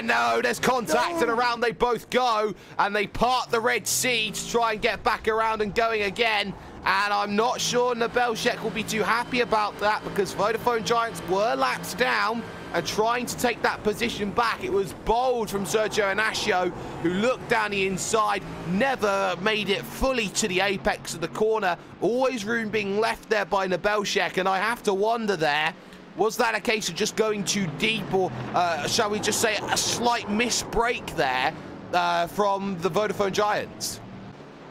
no, there's contact, and around they both go, and they part the Red Sea to try and get back around and going again. And I'm not sure Nebelshek will be too happy about that, because Vodafone Giants were lapped down and trying to take that position back. It was bold from Sergio Ignacio, who looked down the inside, never made it fully to the apex of the corner. Always room being left there by Nebelshek, and I have to wonder there, was that a case of just going too deep, or shall we just say a slight misbreak there from the Vodafone Giants?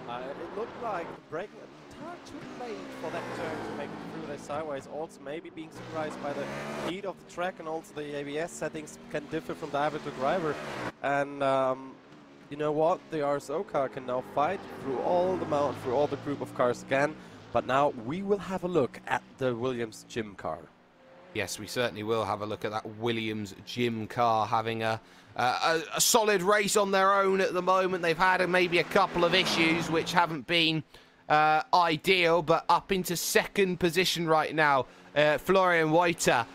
It looked like breaking a touch too late for that turn to make it through there sideways. Also maybe being surprised by the heat of the track, and also the ABS settings can differ from driver to driver. And you know what? The RSO car can now fight through all the mountain, through all the group of cars again. But now we will have a look at the Williams gym car. Yes, we certainly will have a look at that Williams gym car having a solid race on their own at the moment. They've had maybe a couple of issues which haven't been ideal, but up into second position right now. Florian Reuter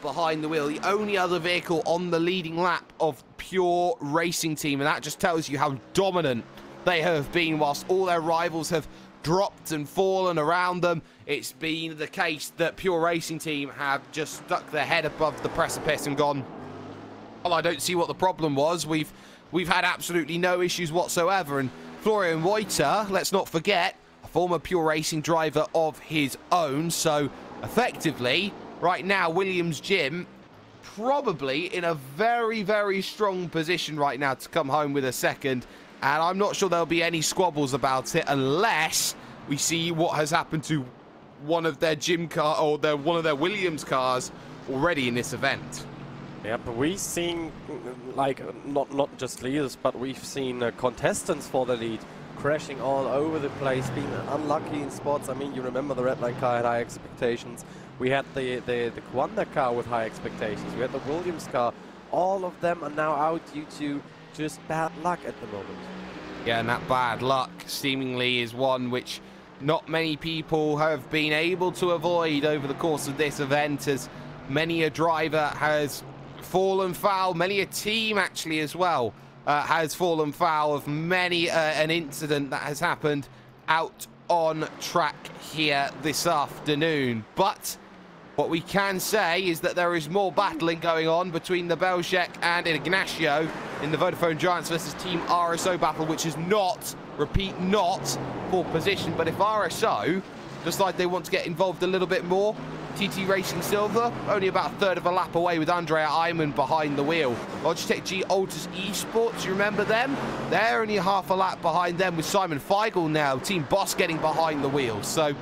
behind the wheel, the only other vehicle on the leading lap of Pure Racing Team, and that just tells you how dominant they have been whilst all their rivals have dropped and fallen around them. It's been the case that Pure Racing Team have just stuck their head above the precipice and gone, well, I don't see what the problem was. We've had absolutely no issues whatsoever. And Florian Reuter, let's not forget, a former Pure Racing driver of his own. So effectively, right now, Williams Gym probably in a very, very strong position right now to come home with a second. And I'm not sure there'll be any squabbles about it unless we see what has happened to one of their gym car, or one of their Williams cars already in this event. Yeah, but we've seen, like, not just leaders, but we've seen contestants for the lead crashing all over the place, being unlucky in spots. I mean, you remember the red light car had high expectations. We had the Kanda car with high expectations. We had the Williams car. All of them are now out due to just bad luck at the moment. Yeah, and that bad luck seemingly is one which not many people have been able to avoid over the course of this event, as many a driver has fallen foul, many a team actually as well has fallen foul of many an incident that has happened out on track here this afternoon. But what we can say is that there is more battling going on between Nebelshek and Ignacio in the Vodafone Giants versus Team RSO battle, which is not, repeat, not for position. But if RSO decide they want to get involved a little bit more, TT Racing Silver only about a third of a lap away with Andrea Ayman behind the wheel. Logitech G Altus Esports, you remember them? They're only half a lap behind them with Simon Feigl now. Team Boss getting behind the wheel. So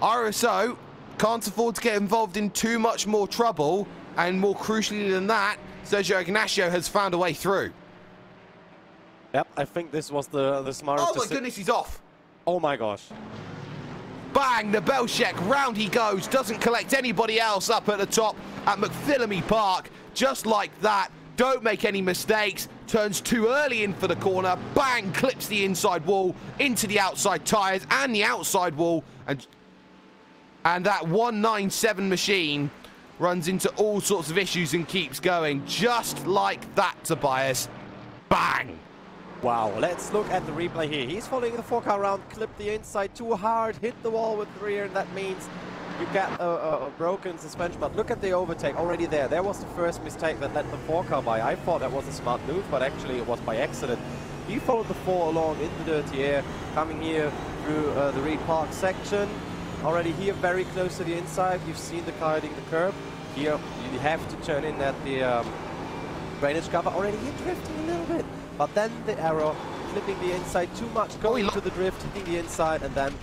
RSO can't afford to get involved in too much more trouble, and more crucially than that, Sergio Ignacio has found a way through. Yep, I think this was the smartest. Oh my goodness, he's off. Oh my gosh. Bang, Nebelshek, round he goes, doesn't collect anybody else up at the top at McPhillamy Park. Just like that, don't make any mistakes, turns too early in for the corner, bang, clips the inside wall into the outside tyres and the outside wall, and that 197 machine runs into all sorts of issues and keeps going, just like that, Tobias. Bang! Wow, let's look at the replay here. He's following the 4-car round, clipped the inside too hard, hit the wall with the rear, and that means you get a broken suspension. But look at the overtake already there. There was the first mistake that led the 4-car by. I thought that was a smart move, but actually it was by accident. He followed the 4 along in the dirty air, coming here through the Reed Park section. Already here, very close to the inside. You've seen the car hitting the curb. Here, you have to turn in at the drainage cover. Already here, drifting a little bit. But then the arrow, clipping the inside too much, going to the drift, hitting the inside, and then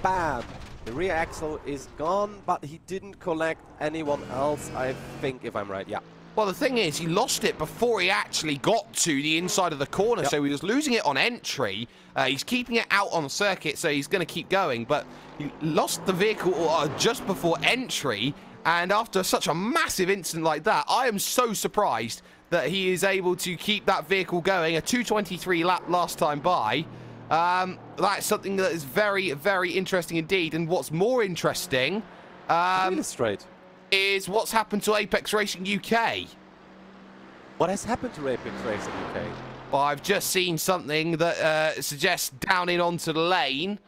bam! The rear axle is gone, but he didn't collect anyone else, I think, if I'm right. Yeah. Well, the thing is, he lost it before he actually got to the inside of the corner, so he was losing it on entry. He's keeping it out on circuit, so he's going to keep going, but he lost the vehicle just before entry, and after such a massive incident like that, I am so surprised that he is able to keep that vehicle going. A 2:23 lap last time by. That's something that is very, very interesting indeed. And what's more interesting is what's happened to Apex Racing UK. What has happened to Apex Racing UK? Well, I've just seen something that suggests down in onto the lane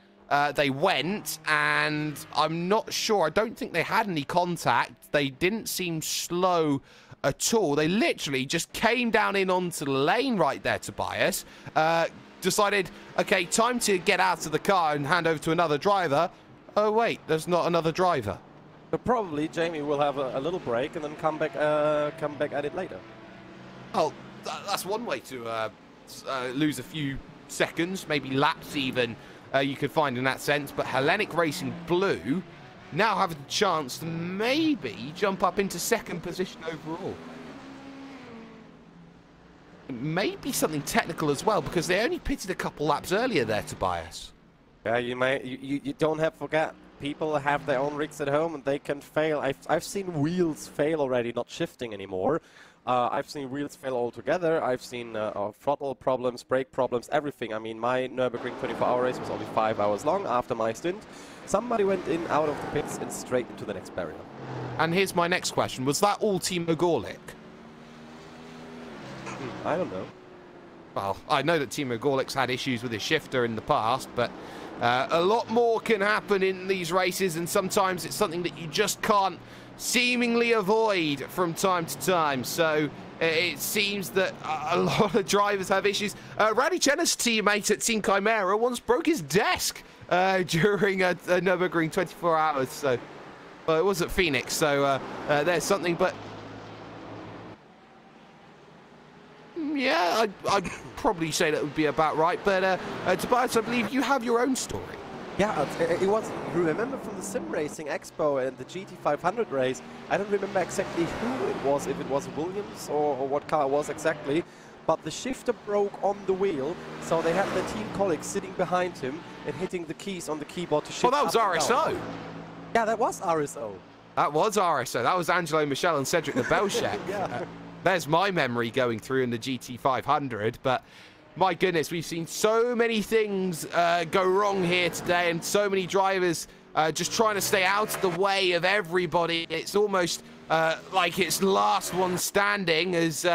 they went, and I'm not sure. I don't think they had any contact. They didn't seem slow at all. They literally just came down in onto the lane right there, Tobias. Decided, okay, time to get out of the car and hand over to another driver. Oh wait, there's not another driver. But probably Jamie will have a little break and then come back at it later. Oh, that's one way to lose a few seconds, maybe laps even. You could find in that sense. But Hellenic Racing Blue now have a chance to maybe jump up into second position overall. Maybe something technical as well, because they only pitted a couple laps earlier there, Tobias. Yeah, you don't have to forget, people have their own rigs at home and they can fail. I've seen wheels fail already, not shifting anymore. I've seen wheels fail altogether. I've seen throttle problems, brake problems, everything. I mean, my Nürburgring 24-hour race was only 5 hours long after my stint. Somebody went in, out of the pits, and straight into the next barrier. And here's my next question. Was that all Timo Gorlick? I don't know. Well, I know that Timo Gorlick's had issues with his shifter in the past, but a lot more can happen in these races, and sometimes it's something that you just can't seemingly avoid from time to time. So it seems that a lot of drivers have issues. Rally Chenna's teammate at Team Chimera once broke his desk during a Nürburgring 24 hours. So, well, it was at Phoenix, so there's something, but yeah, I'd probably say that would be about right. But Tobias, I believe you have your own story. Yeah, it was. You remember from the Sim Racing Expo and the GT500 race? I don't remember exactly who it was, if it was Williams or what car it was exactly. But the shifter broke on the wheel, so they had their team colleagues sitting behind him and hitting the keys on the keyboard to shift. Oh, that was RSO. Yeah, that was RSO. That was RSO. That was Angelo Michel and Cedric Lebelchek. Yeah. There's my memory going through in the GT500, but my goodness, we've seen so many things go wrong here today, and so many drivers just trying to stay out of the way of everybody. It's almost like it's last one standing, as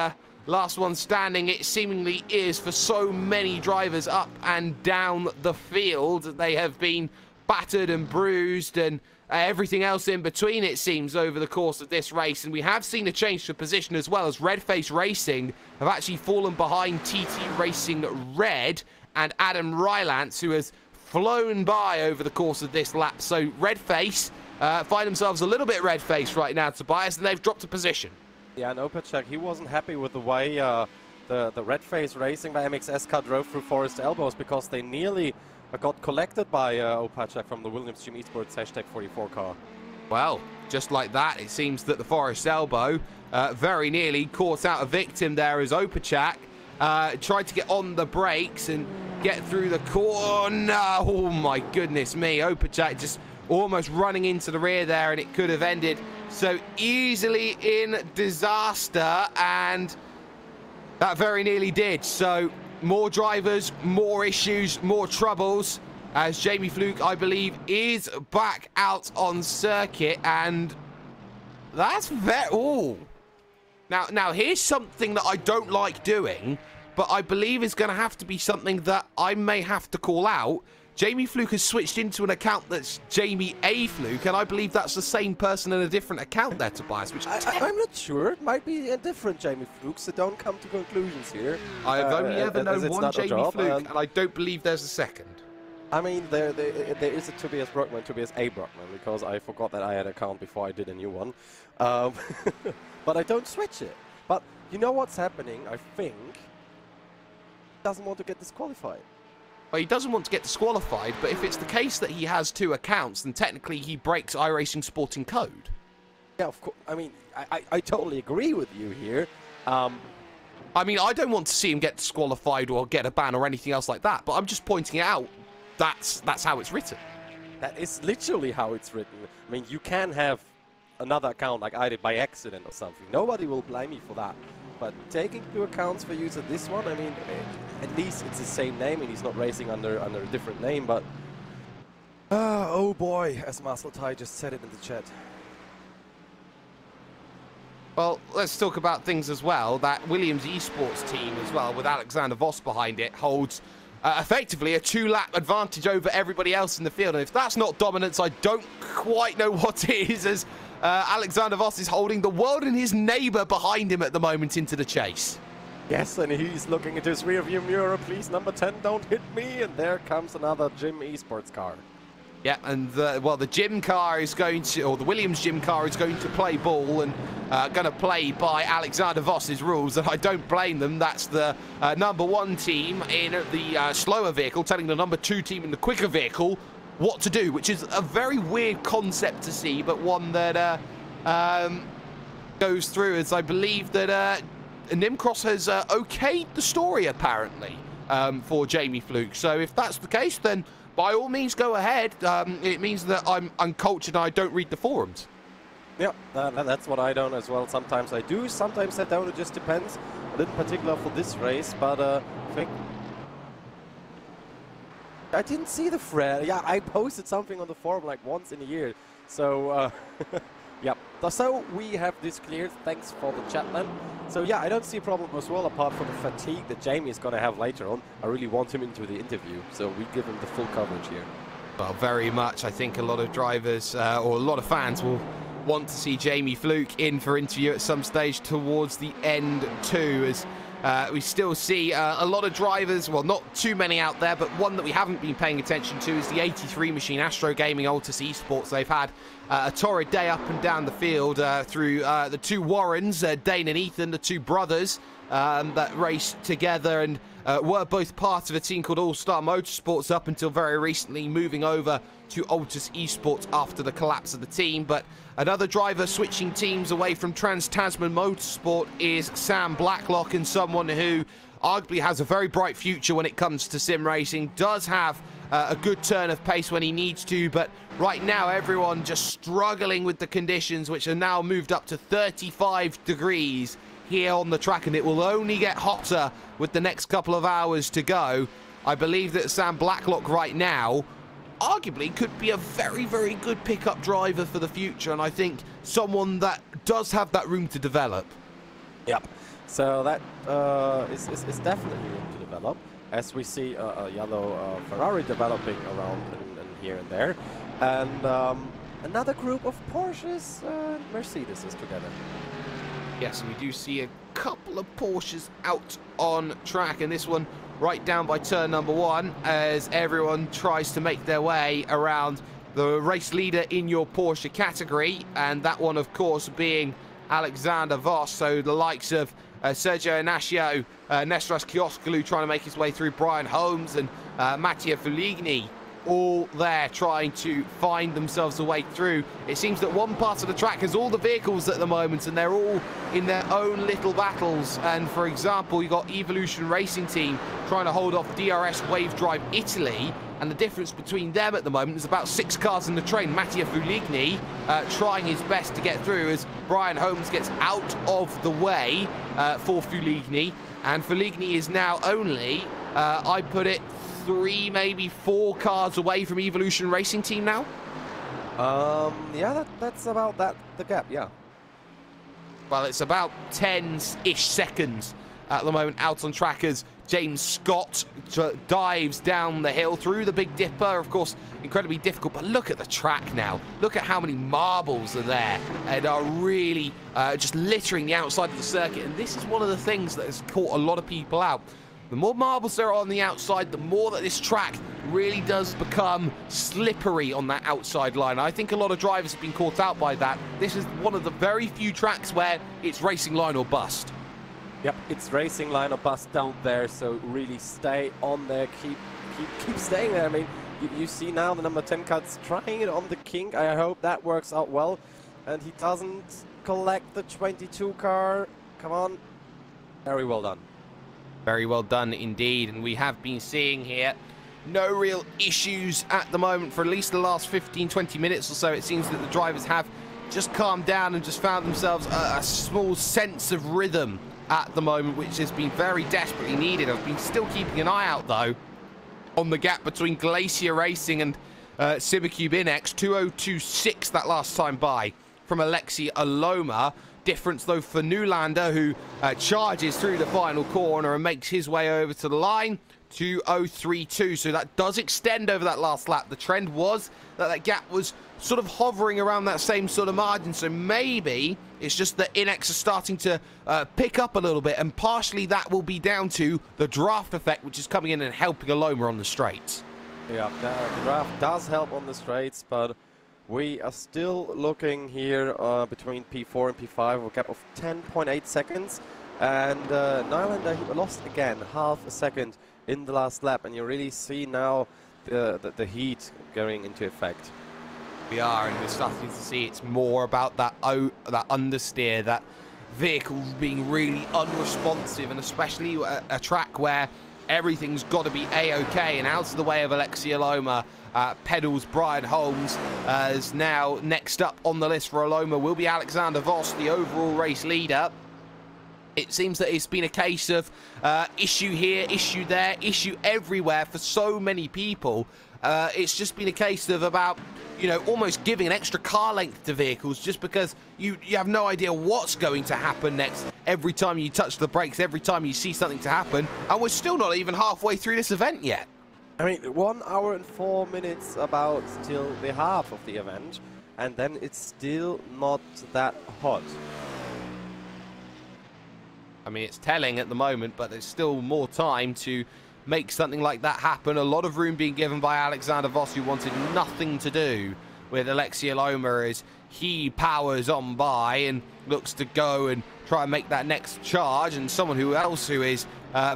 last one standing it seemingly is for so many drivers up and down the field. They have been battered and bruised and everything else in between, it seems, over the course of this race. And we have seen a change to position as well, as Redface Racing have actually fallen behind TT Racing Red and Adam Rylance, who has flown by over the course of this lap. So Redface find themselves a little bit red-faced right now, Tobias, and they've dropped a position. Yeah, and Opacek, he wasn't happy with the way the Redface Racing by MXS car drove through Forest Elbows, because they nearly got collected by Opacek from the Williams Team Esports #44 car. Well, just like that, it seems that the Forest Elbow very nearly caught out a victim there, as Opacek tried to get on the brakes and get through the corner. Oh my goodness me, Opacek just almost running into the rear there, and it could have ended so easily in disaster, and that very nearly did. So more drivers, more issues, more troubles, as Jamie Fluke, I believe, is back out on circuit, and that's very... Oh. Now, here's something that I don't like doing, but I believe is going to have to be something that I may have to call out. Jamie Fluke has switched into an account that's Jamie A. Fluke, and I believe that's the same person in a different account there, Tobias. Which I'm not sure. It might be a different Jamie Fluke, so don't come to conclusions here. I've only ever known one Jamie Fluke, and I don't believe there's a second. I mean, there is a Tobias A. Brockman, because I forgot that I had an account before I did a new one. But I don't switch it. But you know what's happening, I think? He doesn't want to get disqualified. Well, he doesn't want to get disqualified, but if it's the case that he has 2 accounts, then technically he breaks iRacing Sporting Code. Yeah, of course. I mean, I totally agree with you here. I mean, I don't want to see him get disqualified or get a ban or anything else like that, but I'm just pointing out that's how it's written. That is literally how it's written. I mean, you can have another account like I did by accident or something. Nobody will blame me for that. But taking 2 accounts for use of this one, I mean, at least it's the same name and he's not racing under a different name, but... oh boy, as Muscle Tie just said it in the chat. Well, let's talk about things as well. That Williams Esports team as well, with Alexander Voss behind it, holds effectively a 2-lap advantage over everybody else in the field. And if that's not dominance, I don't quite know what it is, as Alexander Voss is holding the world and his neighbour behind him at the moment into the chase. Yes, and he's looking into his rearview mirror. Please, number 10, don't hit me. And there comes another Jim Esports car. Yeah, and the Jim car is going to, or the Williams Jim car is going to play ball and going to play by Alexander Voss's rules, and I don't blame them. That's the number 1 team in the slower vehicle telling the number 2 team in the quicker vehicle what to do, which is a very weird concept to see, but one that goes through, as I believe that Nimcross has okayed the story, apparently, for Jamie Fluke. So if that's the case, then by all means go ahead. It means that I'm uncultured and I don't read the forums. Yeah, that's what I don't as well. Sometimes I do, sometimes I don't. It just depends. In particular for this race, but I think... I didn't see the thread. Yeah, I posted something on the forum like once in a year. So, yeah. So we have this cleared. Thanks for the chat, man. So yeah, I don't see a problem as well, apart from the fatigue that Jamie is going to have later on. I really want him into the interview, so we give him the full coverage here. Well, very much. I think a lot of drivers, or a lot of fans, will want to see Jamie Fluke in for interview at some stage towards the end too, as we still see a lot of drivers, well, not too many out there, but one that we haven't been paying attention to is the 83 machine, Astro Gaming Altus Esports. They've had a torrid day up and down the field through the 2 Warrens, Dane and Ethan, the 2 brothers that raced together and were both part of a team called All Star Motorsports up until very recently, moving over to Altus Esports after the collapse of the team. But another driver switching teams away from Trans-Tasman Motorsport is Sam Blacklock, and someone who arguably has a very bright future when it comes to sim racing, does have a good turn of pace when he needs to, but right now everyone just struggling with the conditions, which are now moved up to 35 degrees here on the track, and it will only get hotter with the next couple of hours to go. I believe that Sam Blacklock right now arguably could be a very, very good pickup driver for the future, and I think someone that does have that room to develop. Yep. So that is definitely room to develop, as we see a yellow Ferrari developing around and here and there, and another group of Porsches and Mercedeses together. Yes, we do see a couple of Porsches out on track, and this one right down by turn number 1 as everyone tries to make their way around the race leader in your Porsche category, and that one of course being Alexander Voss. So the likes of Sergio Ignacio, Nestras Kioskalu trying to make his way through, Brian Holmes and Mattia Fuligni all there trying to find themselves a way through. It seems that one part of the track has all the vehicles at the moment, and they're all in their own little battles. And for example, you got Evolution Racing Team trying to hold off DRS Wave Drive Italy, and the difference between them at the moment is about 6 cars in the train. Mattia Fuligni trying his best to get through as Brian Holmes gets out of the way for Fuligni, and Fuligni is now only, I put it, 3, maybe 4 cars away from Evolution Racing Team now. Yeah, that's about the gap, yeah. Well, it's about 10-ish seconds at the moment out on track as James Scott dives down the hill through the Big Dipper. Of course, incredibly difficult, but look at the track now. Look at how many marbles are there and are really just littering the outside of the circuit. And this is one of the things that has caught a lot of people out. The more marbles there are on the outside, the more that this track really does become slippery on that outside line. I think a lot of drivers have been caught out by that. This is one of the very few tracks where it's racing line or bust. Yep, it's racing line or bust down there, so really stay on there, keep staying there. I mean, you see now the number 10 car's trying it on the King. I hope that works out well, and he doesn't collect the 22 car. Come on, very well done. Very well done indeed, and we have been seeing here no real issues at the moment for at least the last 15-20 minutes or so. It seems that the drivers have just calmed down and just found themselves a small sense of rhythm at the moment, which has been very desperately needed. I've been still keeping an eye out though on the gap between Glacier Racing and Cibicube Inex. 2:02.6 that last time by from Alexi Aloma. Difference though for Newlander, who charges through the final corner and makes his way over to the line. 2:03.2, so that does extend over that last lap. The trend was that that gap was sort of hovering around that same sort of margin, so maybe it's just that Inex are starting to pick up a little bit, and partially that will be down to the draft effect, which is coming in and helping Aloma on the straights. Yeah, the draft does help on the straights, but we are still looking here between P4 and P5, a gap of 10.8 seconds. And Nylander, he lost again half a second in the last lap, and you really see now the heat going into effect. We are, and we're starting to see it's more about that understeer, that vehicle being really unresponsive, and especially a track where everything's got to be A-OK, and out of the way of Alexi Aloma. Pedals Brian Holmes is now next up on the list for Aloma will be Alexander Voss, the overall race leader. It seems that it's been a case of issue here, issue there, issue everywhere for so many people. It's just been a case of about, you know, almost giving an extra car length to vehicles just because you have no idea what's going to happen next every time you touch the brakes, every time you see something to happen. And we're still not even halfway through this event yet. I mean, 1 hour and 4 minutes about till the half of the event, and then it's still not that hot. I mean, it's telling at the moment, but there's still more time to make something like that happen. A lot of room being given by Alexander Voss, who wanted nothing to do with Alexi Aloma as he powers on by and looks to go and try and make that next charge. And someone who is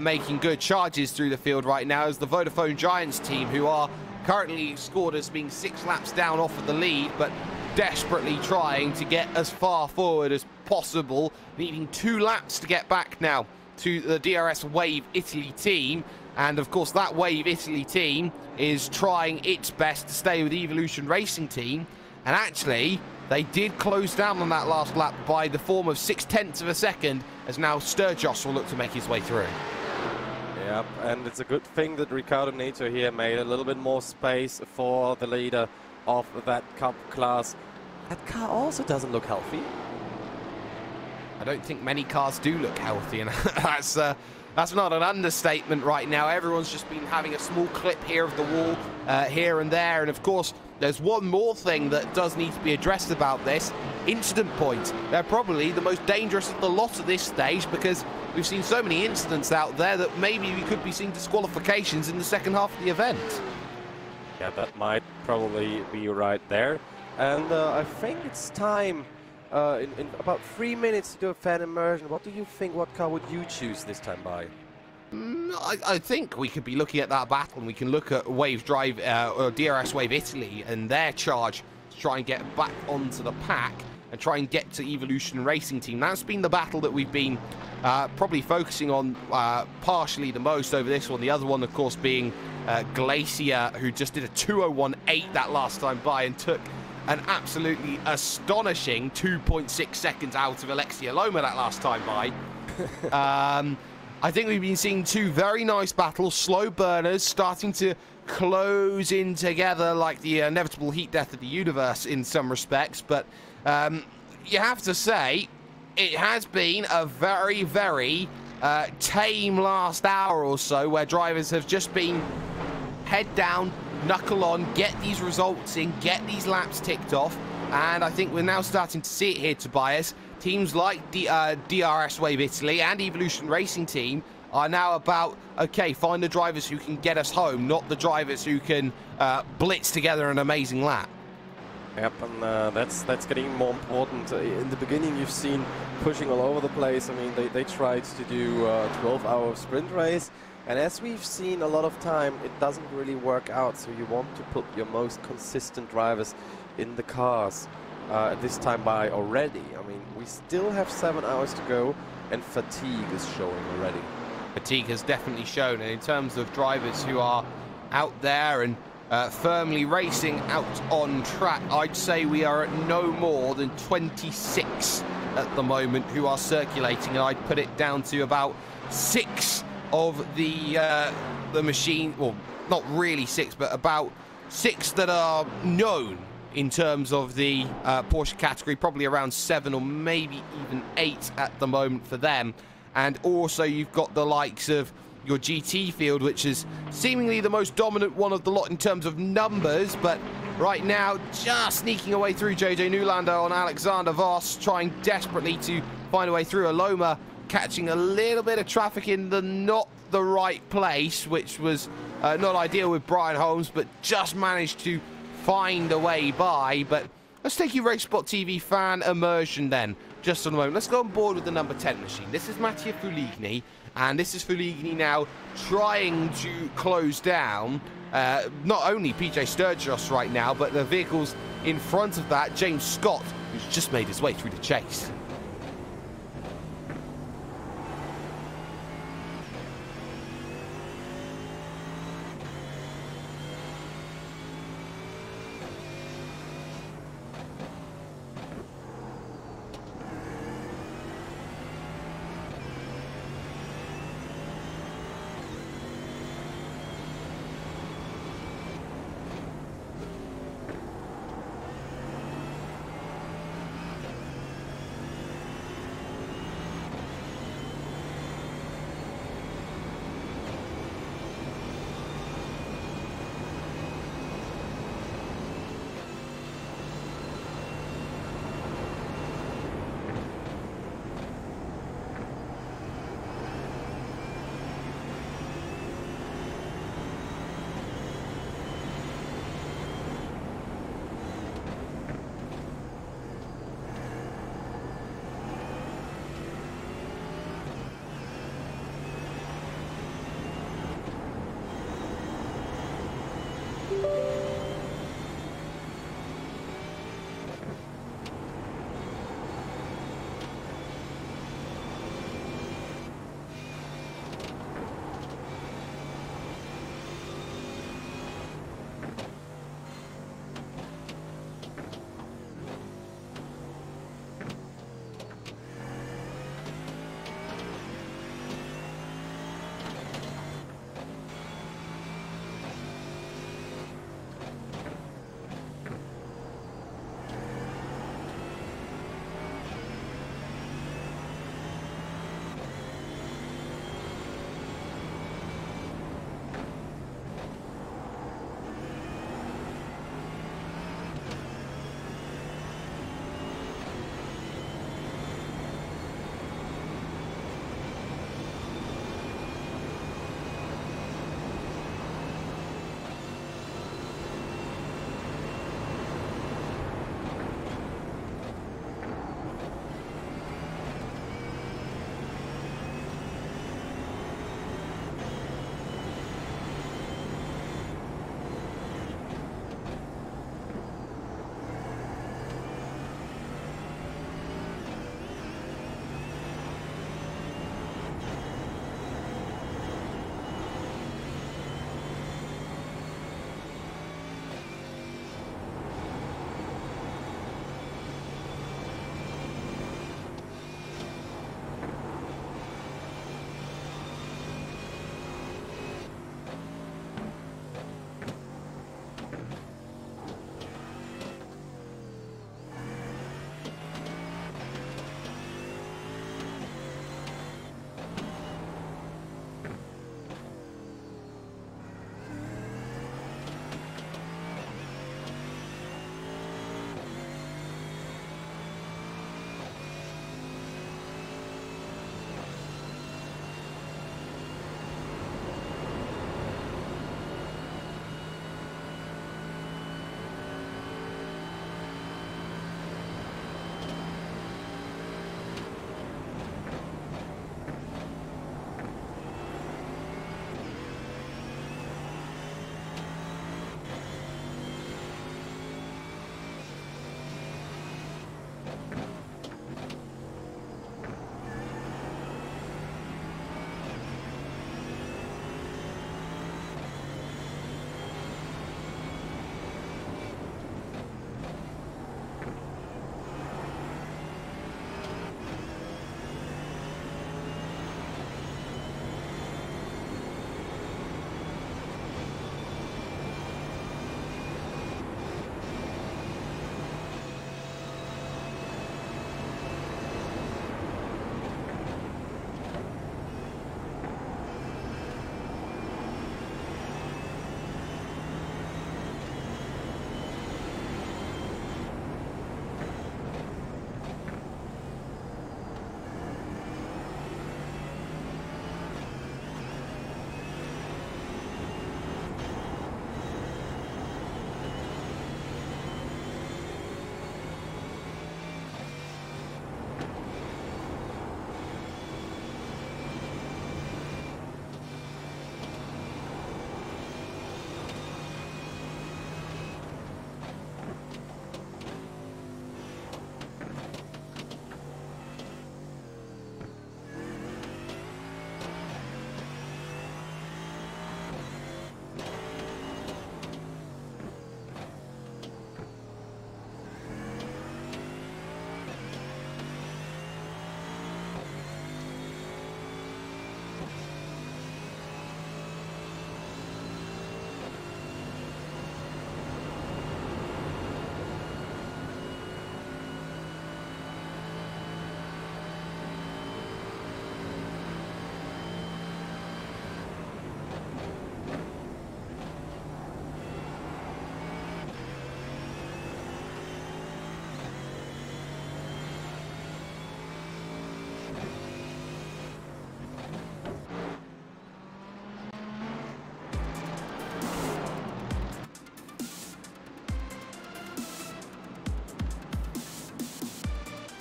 making good charges through the field right now is the Vodafone Giants team, who are currently scored as being 6 laps down off of the lead, but desperately trying to get as far forward as possible, needing 2 laps to get back now to the DRS Wave Italy team. And of course that Wave Italy team is trying its best to stay with the Evolution Racing team, and actually they did close down on that last lap by the form of 0.6 of a second, as now Sturgis will look to make his way through. Yep, and it's a good thing that Ricardo Neto here made a little bit more space for the leader of that Cup class. That car also doesn't look healthy. I don't think many cars do look healthy, and that's not an understatement right now. Everyone's just been having a small clip here of the wall here and there. And of course, there's one more thing that does need to be addressed about this. Incident points. They're probably the most dangerous of the lot at this stage, because we've seen so many incidents out there that maybe we could be seeing disqualifications in the second half of the event. Yeah, that might probably be right there. And I think it's time in about 3 minutes to do a fan immersion. What do you think? What car would you choose this time by? I think we could be looking at that battle, and we can look at Wave Drive or DRS Wave Italy and their charge to try and get back onto the pack and try and get to Evolution Racing Team. That's been the battle that we've been probably focusing on partially the most over this one. The other one, of course, being Glacier, who just did a 2:01.8 that last time by and took an absolutely astonishing 2.6 seconds out of Alexi Aloma that last time by. I think we've been seeing 2 very nice battles, slow burners starting to close in together like the inevitable heat death of the universe in some respects. But you have to say, it has been a very, very tame last hour or so, where drivers have just been head down, knuckle on, get these results in, get these laps ticked off. And I think we're now starting to see it here, Tobias. Teams like DRS Wave Italy and Evolution Racing Team are now about, okay, find the drivers who can get us home, not the drivers who can blitz together an amazing lap. Yep, and that's getting more important. In the beginning, you've seen pushing all over the place. I mean, they tried to do a 12-hour sprint race, and as we've seen a lot of time, it doesn't really work out. So you want to put your most consistent drivers in the cars. This time by already. I mean, we still have 7 hours to go, and fatigue is showing already. Fatigue has definitely shown, and in terms of drivers who are out there and firmly racing out on track, I'd say we are at no more than 26 at the moment who are circulating, and I'd put it down to about 6 of the machine, well, not really 6, but about 6 that are known in terms of the Porsche category, probably around 7 or maybe even 8 at the moment for them. And also you've got the likes of your GT field, which is seemingly the most dominant one of the lot in terms of numbers, but right now just sneaking away through JJ Newlander on Alexander Voss, trying desperately to find a way through. Aloma catching a little bit of traffic in the not the right place, which was not ideal with Brian Holmes, but just managed to find a way by. But let's take you Race Spot TV fan immersion then, just for a moment. Let's go on board with the number 10 machine. This is Mattia Fuligni, and this is Fuligni now trying to close down not only PJ Sturgis right now, but the vehicles in front of that, James Scott, who's just made his way through the chase.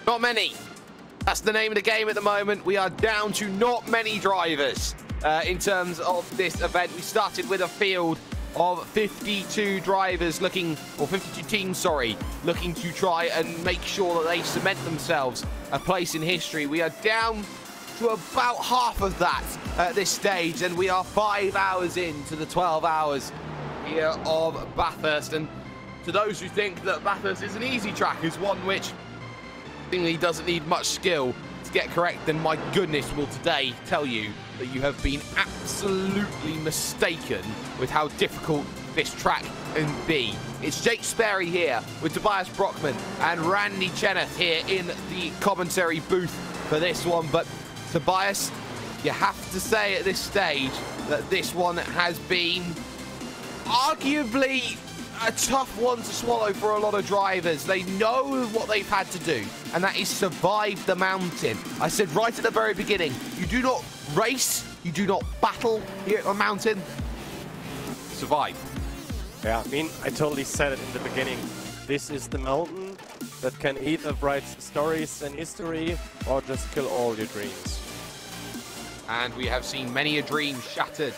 Not many. That's the name of the game at the moment. We are down to not many drivers in terms of this event. We started with a field of 52 drivers looking, or 52 teams, sorry, looking to try and make sure that they cement themselves a place in history. We are down to about half of that at this stage, and we are 5 hours into the 12 hours here of Bathurst. And to those who think that Bathurst is an easy track, is one which seemingly doesn't need much skill to get correct, then my goodness will today tell you that you have been absolutely mistaken with how difficult this track can be. It's Jake Sperry here with Tobias Brockman and Randy Cheneth here in the commentary booth for this one. But Tobias, you have to say at this stage that this one has been arguably a tough one to swallow for a lot of drivers. They know what they've had to do, and that is survive the mountain. I said right at the very beginning, you do not race, you do not battle here at the mountain. Survive. Yeah, I mean, I totally said it in the beginning. This is the mountain that can either write stories and history or just kill all your dreams. And we have seen many a dream shattered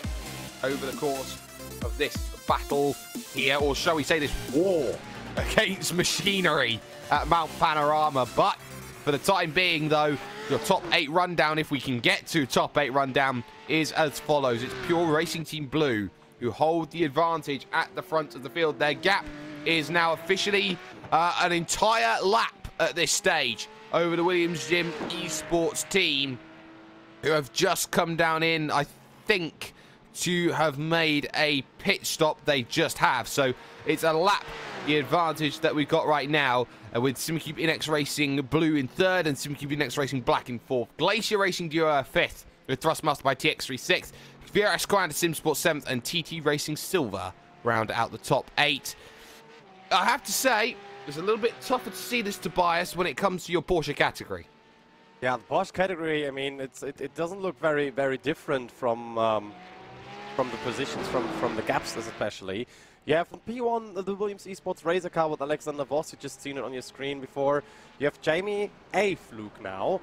over the course of this battle here, or shall we say this war against machinery at Mount Panorama. But for the time being, though, your top 8 rundown, if we can get to top 8 rundown, is as follows. It's Pure Racing Team Blue who hold the advantage at the front of the field. Their gap is now officially an entire lap at this stage over the Williams Gym Esports team, who have just come down in, I think, to have made a pit stop. They just have. So it's a lap, the advantage that we've got right now, with SimCube Inex Racing Blue in 3rd and SimCube Inex Racing Black in 4th. Glacier Racing Duo 5th, with Thrustmaster by TX3 6th. VRS Grinder Sim Sport 7th, and TT Racing Silver round out the top 8. I have to say, it's a little bit tougher to see this, Tobias, when it comes to your Porsche category. Yeah, the Porsche category, I mean, it doesn't look very, very different from the positions, from the gaps especially. Yeah, from P1, the Williams Esports Racer car with Alexander Voss, you just seen it on your screen before. You have Jamie A. Fluke now,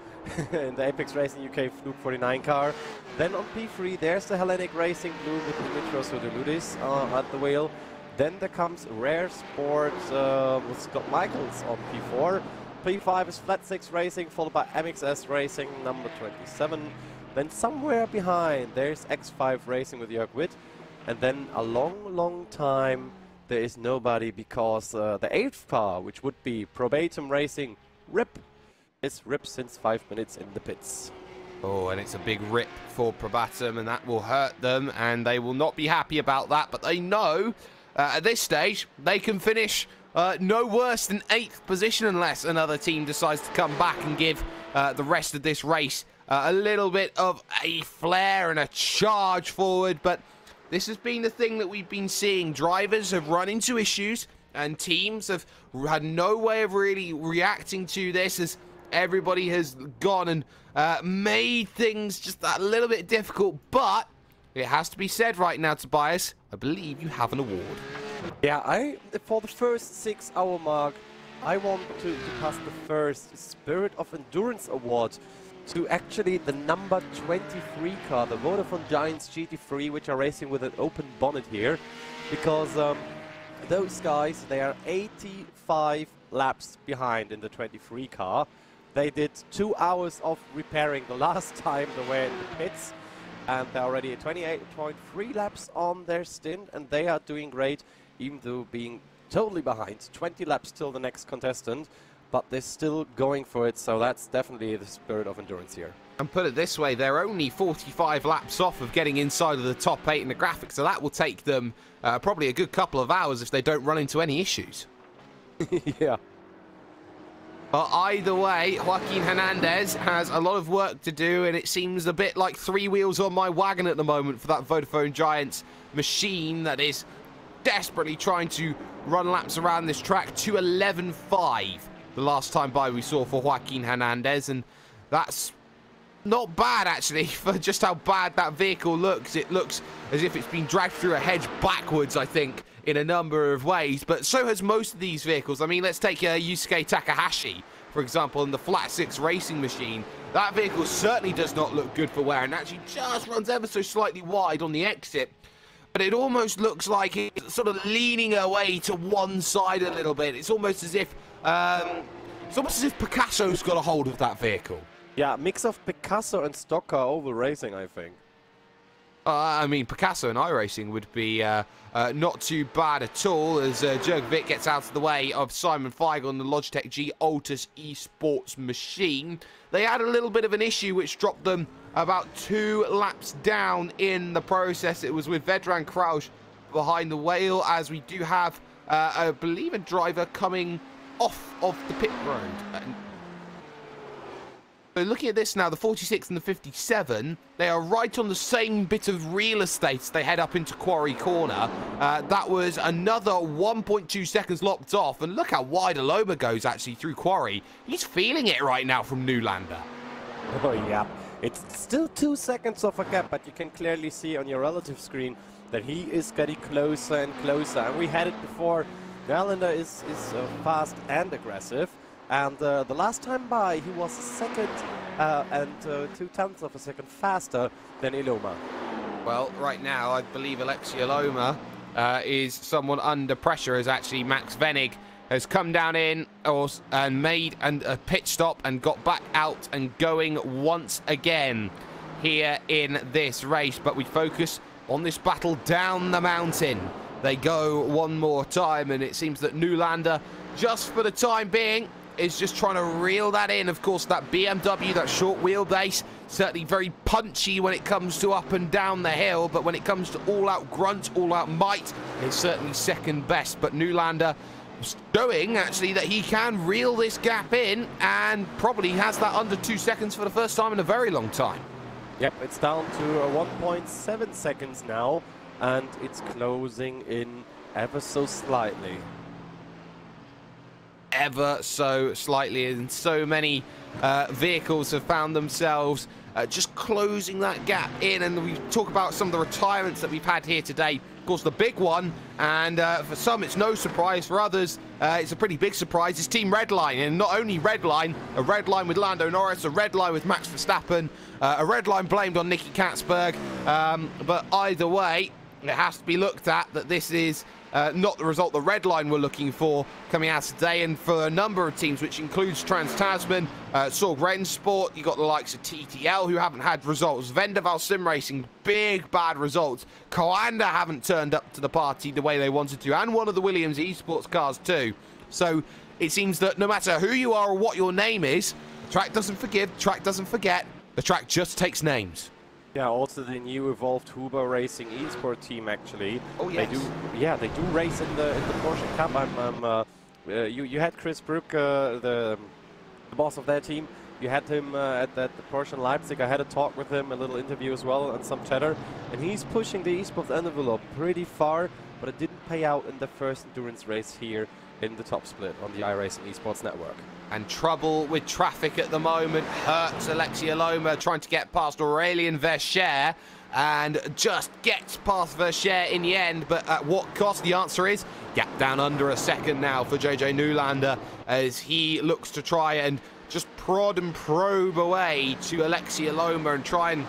in the Apex Racing UK Fluke 49 car. Then on P3, there's the Hellenic Racing Blue with Dimitros Soudaludis at the wheel. Then there comes Rare Sport with Scott Michaels on P4. P5 is Flat 6 Racing, followed by MXS Racing, number 27. Then somewhere behind, there's X5 Racing with Jörg Witt. And then a long, long time, there is nobody, because the 8th car, which would be Probatum Racing, RIP, is RIP since 5 minutes in the pits. Oh, and it's a big rip for Probatum, and that will hurt them, and they will not be happy about that. But they know at this stage they can finish no worse than 8th position unless another team decides to come back and give the rest of this race a little bit of a flare and a charge forward. But this has been the thing that we've been seeing. Drivers have run into issues, and teams have had no way of really reacting to this, as everybody has gone and made things just a little bit difficult. But it has to be said right now, Tobias, I believe you have an award. Yeah, for the first 6 hour mark, I want to pass the first Spirit of Endurance award to actually the number 23 car, the Vodafone Giants GT3, which are racing with an open bonnet here, because those guys, they are 85 laps behind in the 23 car. They did 2 hours of repairing the last time they were in the pits, and they're already at 28.3 laps on their stint, and they are doing great, even though being totally behind. 20 laps till the next contestant, but they're still going for it, so that's definitely the spirit of endurance here. And put it this way, they're only 45 laps off of getting inside of the top 8 in the graphics, so that will take them probably a good couple of hours if they don't run into any issues. Yeah. But either way, Joaquin Hernandez has a lot of work to do, and it seems a bit like 3 wheels on my wagon at the moment for that Vodafone Giants machine that is desperately trying to run laps around this track. 2:11.5 the last time by we saw for Joaquin Hernandez, and that's not bad actually for just how bad that vehicle looks. It looks as if it's been dragged through a hedge backwards, I think, in a number of ways, but so has most of these vehicles. I mean, let's take Yusuke Takahashi, for example, in the Flat 6 racing machine, that vehicle certainly does not look good for wear and actually just runs ever so slightly wide on the exit. But it almost looks like it's sort of leaning away to one side a little bit. It's almost as if Picasso's got a hold of that vehicle. Yeah, mix of Picasso and stock car oval racing, I think. I mean, Picasso and iRacing would be not too bad at all as Jurgovic gets out of the way of Simon Feigl on the Logitech G Altus eSports machine. They had a little bit of an issue which dropped them about 2 laps down in the process. It was with Vedran Krausz behind the wheel, as we do have, I believe, a driver coming off of the pit road. So looking at this now, the 46 and the 57, they are right on the same bit of real estate as they head up into Quarry Corner. That was another 1.2 seconds lopped off, and look how wide Aloma goes actually through Quarry. He's feeling it right now from Newlander. Oh yeah, it's still 2 seconds of a gap, but you can clearly see on your relative screen that he is getting closer and closer. And we had it before. Newlander is fast and aggressive. And the last time by, he was second and 0.2 of a second faster than Iloma. Well, right now, I believe Alexi Iloma is someone under pressure, as actually Max Venig has come down in and made a pit stop and got back out and going once again here in this race. But we focus on this battle down the mountain. They go one more time, and it seems that Newlander, just for the time being, is just trying to reel that in. Of course, that BMW, that short wheelbase, certainly very punchy when it comes to up and down the hill, but when it comes to all-out grunt, all-out might, it's certainly second best. But Newlander showing, actually, that he can reel this gap in and probably has that under 2 seconds for the first time in a very long time. Yep, it's down to 1.7 seconds now, and it's closing in ever so slightly. Ever so slightly, and so many vehicles have found themselves just closing that gap in. And we talk about some of the retirements that we've had here today. Of course, the big one, and for some it's no surprise, for others it's a pretty big surprise, is Team Redline. And not only Redline, a red line with Lando Norris, a red line with Max Verstappen, a red line blamed on Nicky Katzberg, but either way, it has to be looked at that this is not the result the red line were looking for coming out today. And for a number of teams, which includes Trans-Tasman, Sorg Rennsport, you got the likes of TTL who haven't had results, Vendaval Sim Racing, big bad results, Kanda haven't turned up to the party the way they wanted to, and one of the Williams eSports cars too. So it seems that no matter who you are or what your name is, the track doesn't forgive, the track doesn't forget, the track just takes names. Yeah, also the new evolved Huber Racing eSport team, actually. Oh yes. They do race in the Porsche Cup. You had Chris Brook, the boss of their team. You had him at the Porsche in Leipzig. I had a talk with him, a little interview as well, and some chatter. And he's pushing the eSports envelope pretty far, but it didn't pay out in the first endurance race here in the top split on the iRacing eSports network. And trouble with traffic at the moment hurts Alexi Iloma, trying to get past Aurélien Verscher, and just gets past Verscher in the end. But at what cost? The answer is gap down under a second now for JJ Newlander, as he looks to try and just prod and probe away to Alexi Iloma and try and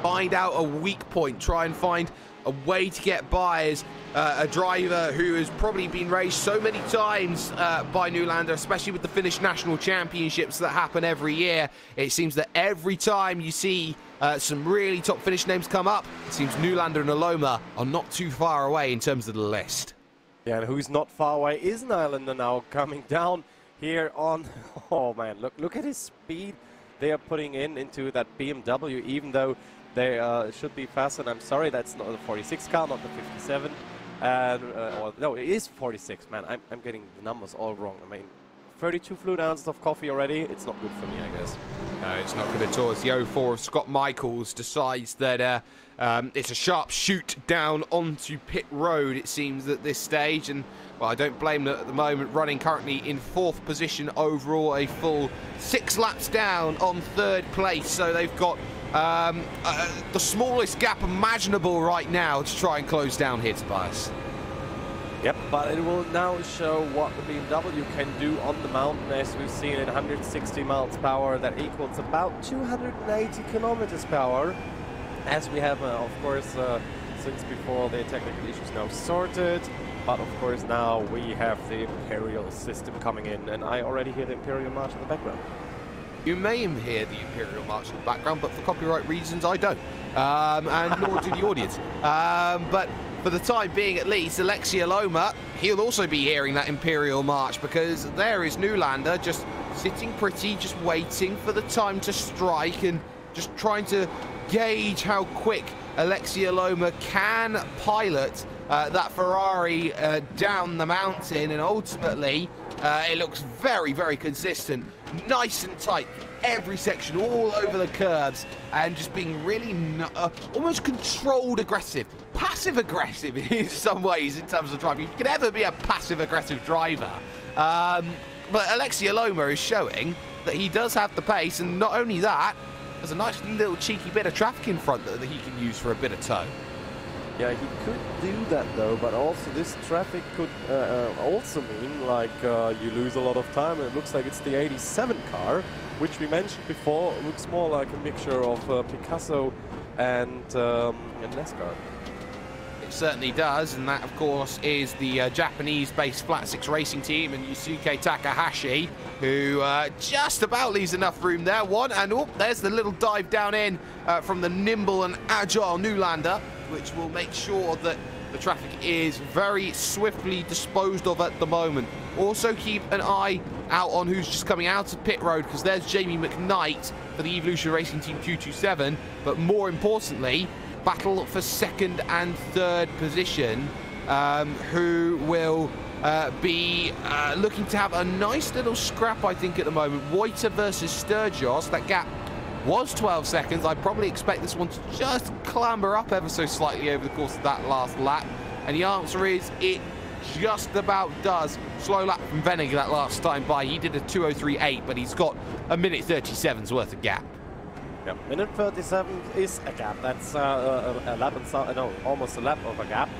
find out a weak point, try and find a way to get by as a driver who has probably been raced so many times by Newlander, especially with the Finnish National Championships that happen every year. It seems that every time you see some really top Finnish names come up, it seems Newlander and Iloma are not too far away in terms of the list. Yeah, and who's not far away is Newlander now coming down here on... Oh man, look at his speed they are putting into that BMW, even though they should be faster. And I'm sorry, that's not the 46 car, not the 57. No, it is 46, man. I'm getting the numbers all wrong. I mean, 32 fluid ounces of coffee already. It's not good for me, I guess. No, it's not good at all. It's the 04 of Scott Michaels decides that it's a sharp shoot down onto pit road, it seems, at this stage. And, well, I don't blame them at the moment, running currently in 4th position overall, a full 6 laps down on 3rd place. So they've got the smallest gap imaginable right now to try and close down here, Tobias. Yep, but it will now show what the BMW can do on the mountain, as we've seen at 160 miles per hour. That equals about 280 kilometers per hour. As we have, of course, since before, the technical issues now sorted. But of course, now we have the Imperial system coming in, and I already hear the Imperial March in the background. You may hear the Imperial March in the background, but for copyright reasons, I don't. And nor do the audience. But for the time being, at least, Alexia Loma, he'll also be hearing that Imperial March, because there is Newlander just sitting pretty, just waiting for the time to strike and just trying to gauge how quick Alexia Loma can pilot that Ferrari down the mountain, and ultimately it looks very, very consistent, nice and tight, every section, all over the curves, and just being really almost controlled aggressive, passive aggressive in some ways in terms of driving. You can ever be a passive aggressive driver, but Alexia Loma is showing that he does have the pace, and not only that, there's a nice little cheeky bit of traffic in front that he can use for a bit of tow. Yeah, he could do that though, but also this traffic could also mean like you lose a lot of time. And it looks like it's the 87 car, which we mentioned before. It looks more like a mixture of Picasso and NASCAR. It certainly does, and that of course is the Japanese-based Flat 6 racing team and Yusuke Takahashi, who just about leaves enough room there. And there's the little dive down in from the nimble and agile Newlander, which will make sure that the traffic is very swiftly disposed of at the moment. Also keep an eye out on who's just coming out of pit road, because there's Jamie McKnight for the Evolution Racing Team 227, but more importantly, battle for second and third position, who will be looking to have a nice little scrap, I think, at the moment. Reuter versus Sturgis, that gap was 12 seconds. I probably expect this one to just clamber up ever so slightly over the course of that last lap, and the answer is it just about does. Slow lap from Venig that last time by. He did a 2:03.8, but he's got a minute 37's worth of gap. Yeah, minute 37 is a gap. That's a lap and almost a lap of a gap.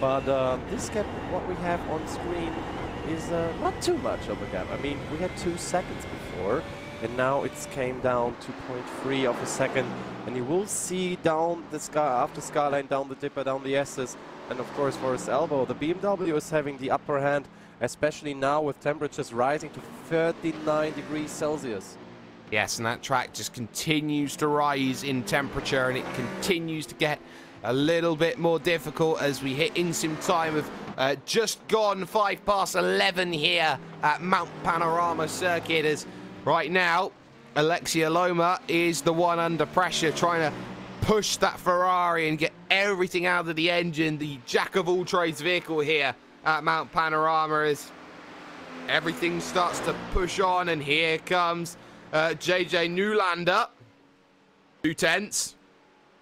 But this gap, what we have on screen, is not too much of a gap. I mean, we had 2 seconds before, and now it's came down to 0.3 of a second. And you will see down the sky, after Skyline, down the dipper, down the S's, and of course for his elbow, the BMW is having the upper hand, especially now with temperatures rising to 39 degrees Celsius. Yes, and that track just continues to rise in temperature, and it continues to get a little bit more difficult as we hit in some time of just gone 11 here at Mount Panorama Circuit. As right now, Alexia Loma is the one under pressure, trying to push that Ferrari and get everything out of the engine, the jack-of-all-trades vehicle here at Mount Panorama, as everything starts to push on, and here comes JJ Newlander. 2 tenths,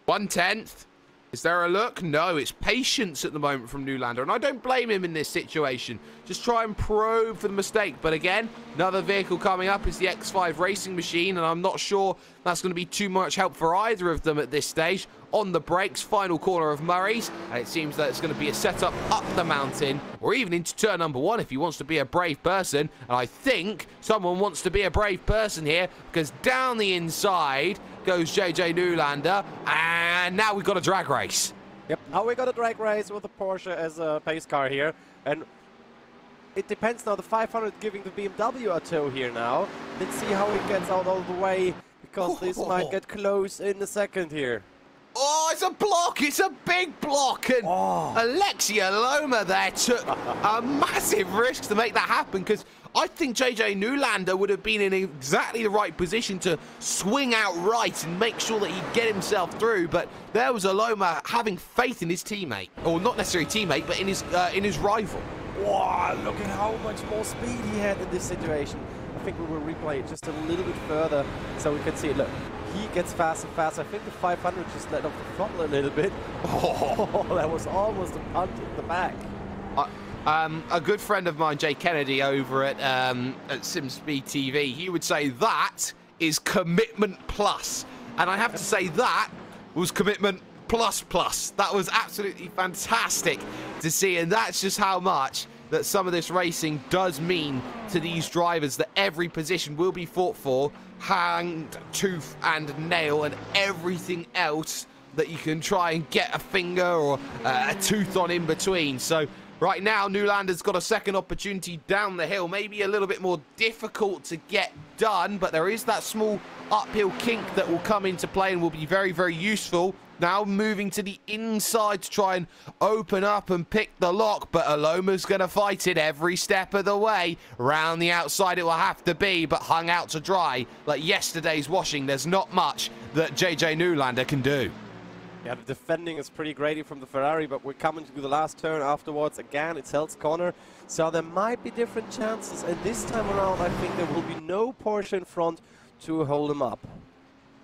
1 tenth. Is there a look? No, it's patience at the moment from Newlander, and I don't blame him in this situation. Just try and probe for the mistake. But again, another vehicle coming up is the X5 Racing Machine, and I'm not sure that's going to be too much help for either of them at this stage. On the brakes, final corner of Murray's, and it seems that it's going to be a setup up the mountain, or even into turn number 1 if he wants to be a brave person. And I think someone wants to be a brave person here, because down the inside goes JJ Newlander, and now we've got a drag race. Yep, now we got a drag race with the Porsche as a pace car here, and it depends now. The 500 giving the BMW a tow here now. Let's see how it gets out of the way, because this might get close in a second here. Oh, it's a block. It's a big block. And Alexia Loma there took a massive risk to make that happen, because I think JJ Newlander would have been in exactly the right position to swing out right and make sure that he'd get himself through. But there was Loma having faith in his teammate, or not necessarily teammate, but in his rival. Wow, look at how much more speed he had in this situation. I think we will replay it just a little bit further so we can see it. Look, he gets faster and faster. I think the 500 just let off the throttle a little bit. Oh, that was almost a punt in the back. A good friend of mine, Jay Kennedy, over at SimSpeed TV, he would say that is commitment plus. And I have to say that was commitment That was absolutely fantastic to see, and that's just how much that some of this racing does mean to these drivers, that every position will be fought for, hand, tooth and nail, and everything else that you can try and get a finger or a tooth on in between. So right now, Newlander's got a second opportunity down the hill, maybe a little bit more difficult to get done, but there is that small uphill kink that will come into play and will be very, very useful. Now moving to the inside to try and open up and pick the lock, but Aloma's going to fight it every step of the way. Round the outside it will have to be, but hung out to dry like yesterday's washing. There's not much that JJ Newlander can do. Yeah, the defending is pretty great from the Ferrari, but we're coming to the last turn afterwards. Again, it's Hell's Corner, so there might be different chances. And this time around, I think there will be no Porsche in front to hold him up.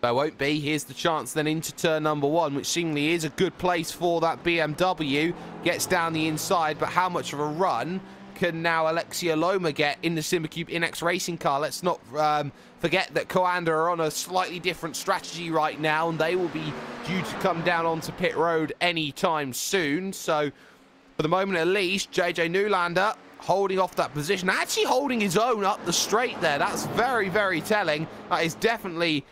There won't be. Here's the chance then into turn number 1, which seemingly is a good place for that BMW. Gets down the inside, but how much of a run can now Alexia Loma get in the Simicube INX racing car? Let's not forget that Kanda are on a slightly different strategy right now, and they will be due to come down onto pit road anytime soon. So for the moment at least, JJ Newlander holding off that position, actually holding his own up the straight there. That's very, very telling. That is definitely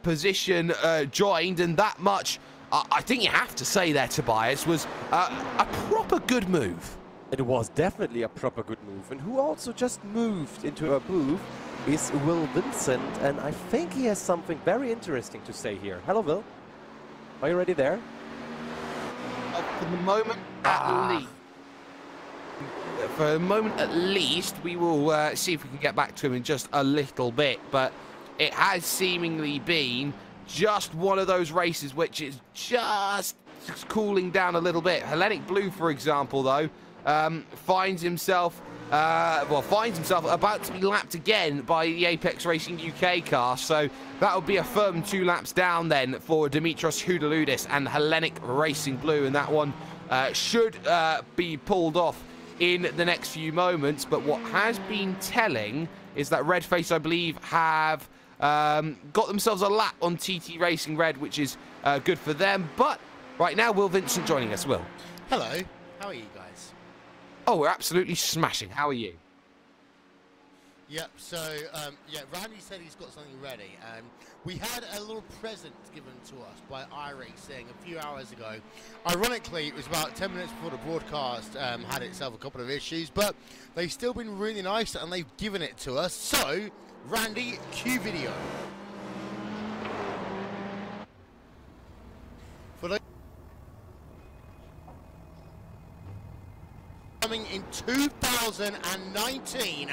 position joined, and that much, I think you have to say there, Tobias, was a proper good move. It was definitely a proper good move. And who also just moved into a booth is Will Vincent, and I think he has something very interesting to say here. Hello, Will. Are you ready there? For the moment, for the moment at least, we will see if we can get back to him in just a little bit, but it has seemingly been just one of those races which is just cooling down a little bit. Hellenic Blue, for example, though, finds himself about to be lapped again by the Apex Racing UK car, so that would be a firm 2 laps down then for Dimitros Houdaloudis and Hellenic Racing Blue, and that one should be pulled off in the next few moments. But what has been telling is that Redface, I believe, have got themselves a lap on TT Racing Red, which is good for them. But right now, Will Vincent joining us. Will. Hello. How are you guys? Oh, we're absolutely smashing. How are you? Yep, so, yeah, Randy said he's got something ready, and we had a little present given to us by iRacing a few hours ago. Ironically, it was about 10 minutes before the broadcast had itself a couple of issues, but they've still been really nice, and they've given it to us. So, Randy, cue video. For the coming in 2019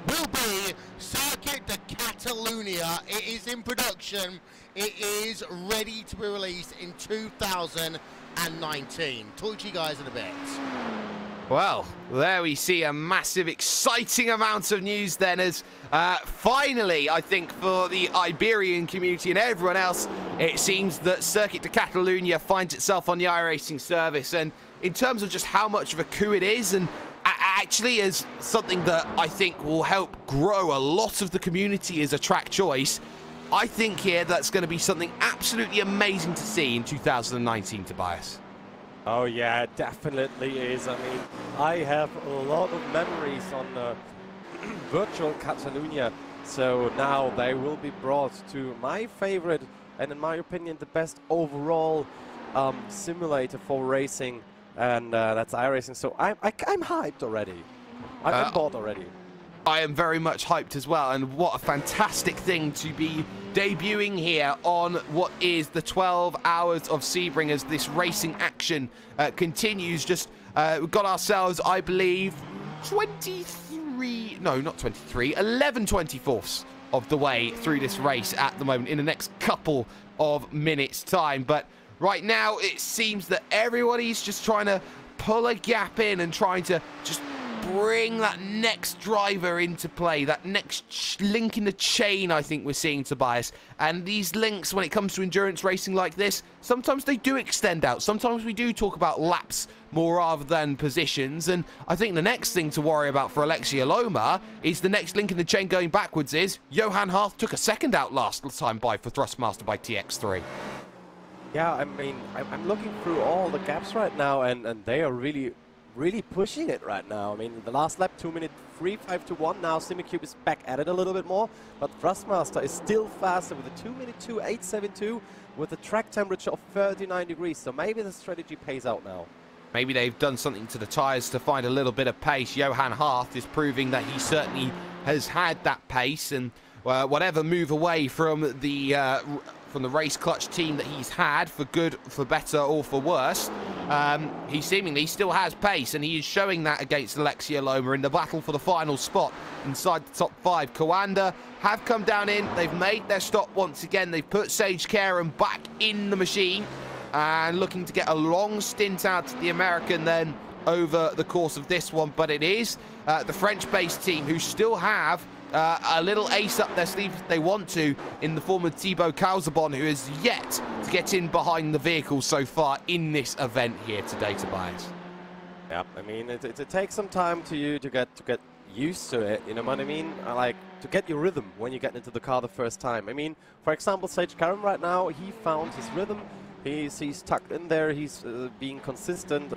will be Circuit de Catalunya. It is in production. It is ready to be released in 2019. Talk to you guys in a bit. Well, there we see a massive, exciting amount of news then, as finally, I think, for the Iberian community and everyone else, it seems that Circuit de Catalunya finds itself on the iRacing service. And in terms of just how much of a coup it is, and actually is something that I think will help grow a lot of the community as a track choice, I think here that's going to be something absolutely amazing to see in 2019, Tobias. Oh yeah, it definitely is. I mean, I have a lot of memories on virtual Catalunya, so now they will be brought to my favorite, and in my opinion, the best overall simulator for racing, and that's iRacing. So I'm hyped already. I'm bored already. I am very much hyped as well, and what a fantastic thing to be debuting here on what is the 12 hours of Sebring as this racing action continues. Just we've got ourselves, I believe, 11/24 of the way through this race at the moment in the next couple of minutes time. But right now it seems that everybody's just trying to pull a gap in and trying to just bring that next driver into play, that next link in the chain. I think we're seeing, Tobias, and these links, when it comes to endurance racing like this, sometimes they do extend out. Sometimes we do talk about laps more rather than positions, and I think the next thing to worry about for Alexia Loma is the next link in the chain going backwards is Johan Harth took a second out last time by for Thrustmaster by TX3. Yeah, I mean, I'm looking through all the gaps right now, and they are really pushing it right now. I mean, the last lap, 2 minute 3.5 to 1. Now SimiCube is back at it a little bit more, but Thrustmaster is still faster with a 2 minute 2.872 with a track temperature of 39 degrees. So maybe the strategy pays out now. Maybe they've done something to the tyres to find a little bit of pace. Johan Harth is proving that he certainly has had that pace, and whatever move away from the race clutch team that he's had, for good, for better, or for worse, he seemingly still has pace, and he is showing that against Alexia Loma in the battle for the final spot inside the top 5. Kanda have come down in. They've made their stop once again. They've put Sage Karam back in the machine and looking to get a long stint out to the American then over the course of this one. But it is the French-based team who still have a little ace up their sleeve if they want to, in the form of Thibaut Calzabon, who has yet to get in behind the vehicle so far in this event here today, Tobias. Yeah, I mean, it takes some time to get used to it, you know what I mean? Like, to get your rhythm when you get into the car the first time. I mean, for example, Sage Karam right now, he found his rhythm. He's tucked in there, he's being consistent.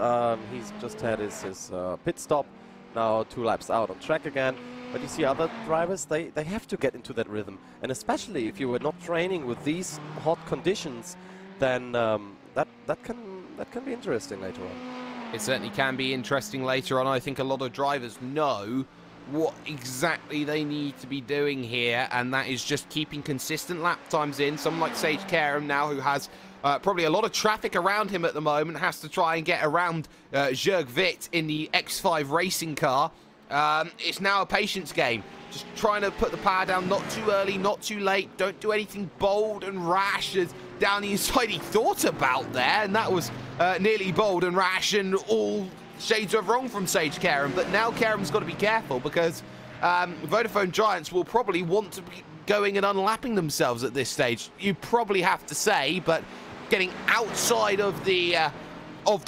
He's just had his pit stop, now 2 laps out on track again. But you see other drivers, they have to get into that rhythm. And especially if you were not training with these hot conditions, then that can be interesting later on. It certainly can be interesting later on. I think a lot of drivers know what exactly they need to be doing here, and that is just keeping consistent lap times in. Someone like Sage Karam now, who has probably a lot of traffic around him at the moment, has to try and get around Jörg Witt in the X5 racing car. It's now a patience game. Just trying to put the power down, not too early, not too late. Don't do anything bold and rash as down the inside he thought about there, and that was nearly bold and rash and all shades of wrong from Sage Karam. But now Karam's got to be careful, because Vodafone Giants will probably want to be going and unlapping themselves at this stage. You probably have to say, but getting outside of the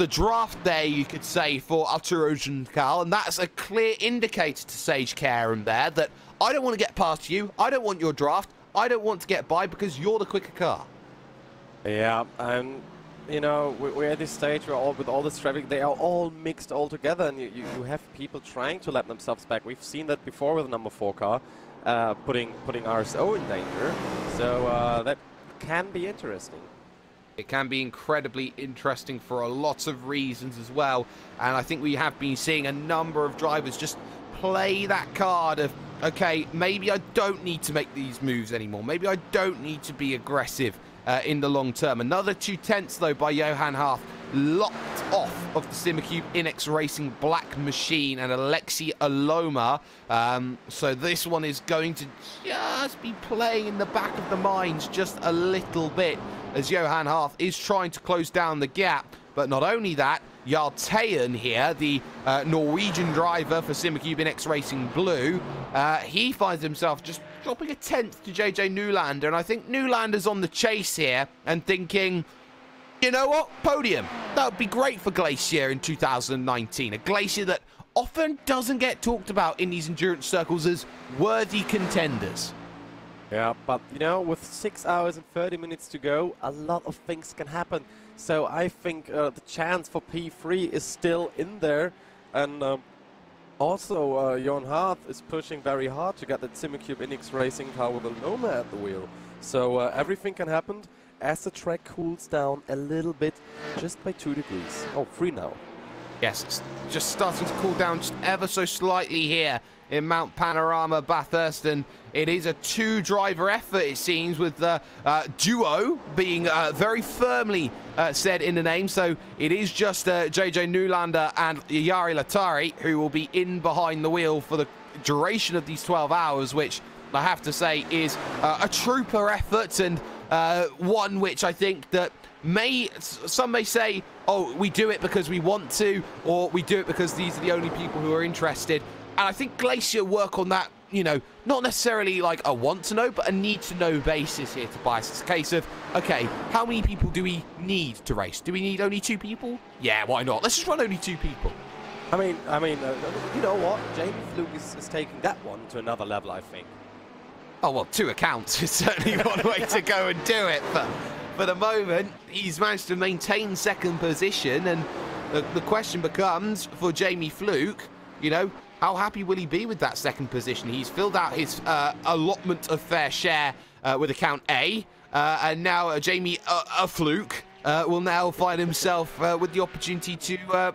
draft there, you could say, for Arturo Juncal, and that's a clear indicator to Sage Karam there that I don't want to get past you, I don't want your draft, I don't want to get by because you're the quicker car. Yeah, and you know, we're at this stage where with all this traffic, they are all mixed all together, and you have people trying to lap themselves back. We've seen that before with the number 4 car, putting RSO in danger, so that can be interesting. It can be incredibly interesting for a lot of reasons as well. And I think we have been seeing a number of drivers just play that card of, okay, maybe I don't need to make these moves anymore. Maybe I don't need to be aggressive in the long term. Another 2/10 though by Johan Harth, locked off of the SimiCube Inex Racing Black Machine and Alexi Aloma. So this one is going to just be playing in the back of the minds just a little bit, as Johan Harth is trying to close down the gap. But not only that, Jartein here, the Norwegian driver for SimiCube Inex Racing Blue, he finds himself just dropping a 10th to JJ Newlander. And I think Newlander's on the chase here and thinking, you know what, Podium, that would be great for Glacier in 2019. A Glacier that often doesn't get talked about in these endurance circles as worthy contenders. Yeah, but you know, with 6 hours and 30 minutes to go, a lot of things can happen. So I think the chance for P3 is still in there. And also, Johan Harth is pushing very hard to get that SimiCube Inex Racing car with a Loma at the wheel. So everything can happen as the track cools down a little bit, just by 2 degrees. Oh, 3 now. Yes, it's just starting to cool down just ever so slightly here in Mount Panorama, Bathurst, and it is a 2-driver effort, it seems, with the duo being very firmly said in the name. So it is just JJ Newlander and Jari Latari who will be in behind the wheel for the duration of these 12 hours, which I have to say is a trooper effort, and one which I think that some may say, oh, we do it because we want to, or we do it because these are the only people who are interested. And I think Glacier work on that, you know, not necessarily like a want to know, but a need to know basis here, Tobias. It's a case of, okay, how many people do we need to race? Do we need only 2 people? Yeah, why not? Let's just run only 2 people. I mean, you know what? Jamie Fluke is taking that one to another level, I think. Oh, well, 2 accounts is certainly one way to go and do it. But for the moment, he's managed to maintain second position, and the question becomes for Jamie Fluke, you know, how happy will he be with that second position? He's filled out his allotment of fair share with account A, and now Jamie Fluke will now find himself with the opportunity to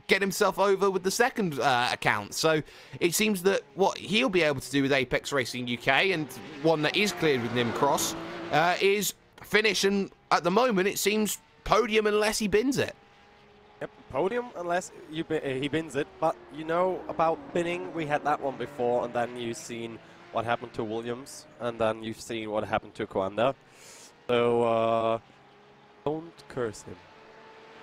get himself over with the second account. So it seems that what he'll be able to do with Apex Racing UK, and one that is cleared with Nimcross, is finish, and at the moment it seems podium unless he bins it. Yep, podium unless he bins it. But you know about binning, we had that one before, and then you've seen what happened to Williams, and then you've seen what happened to Kanda. So don't curse him.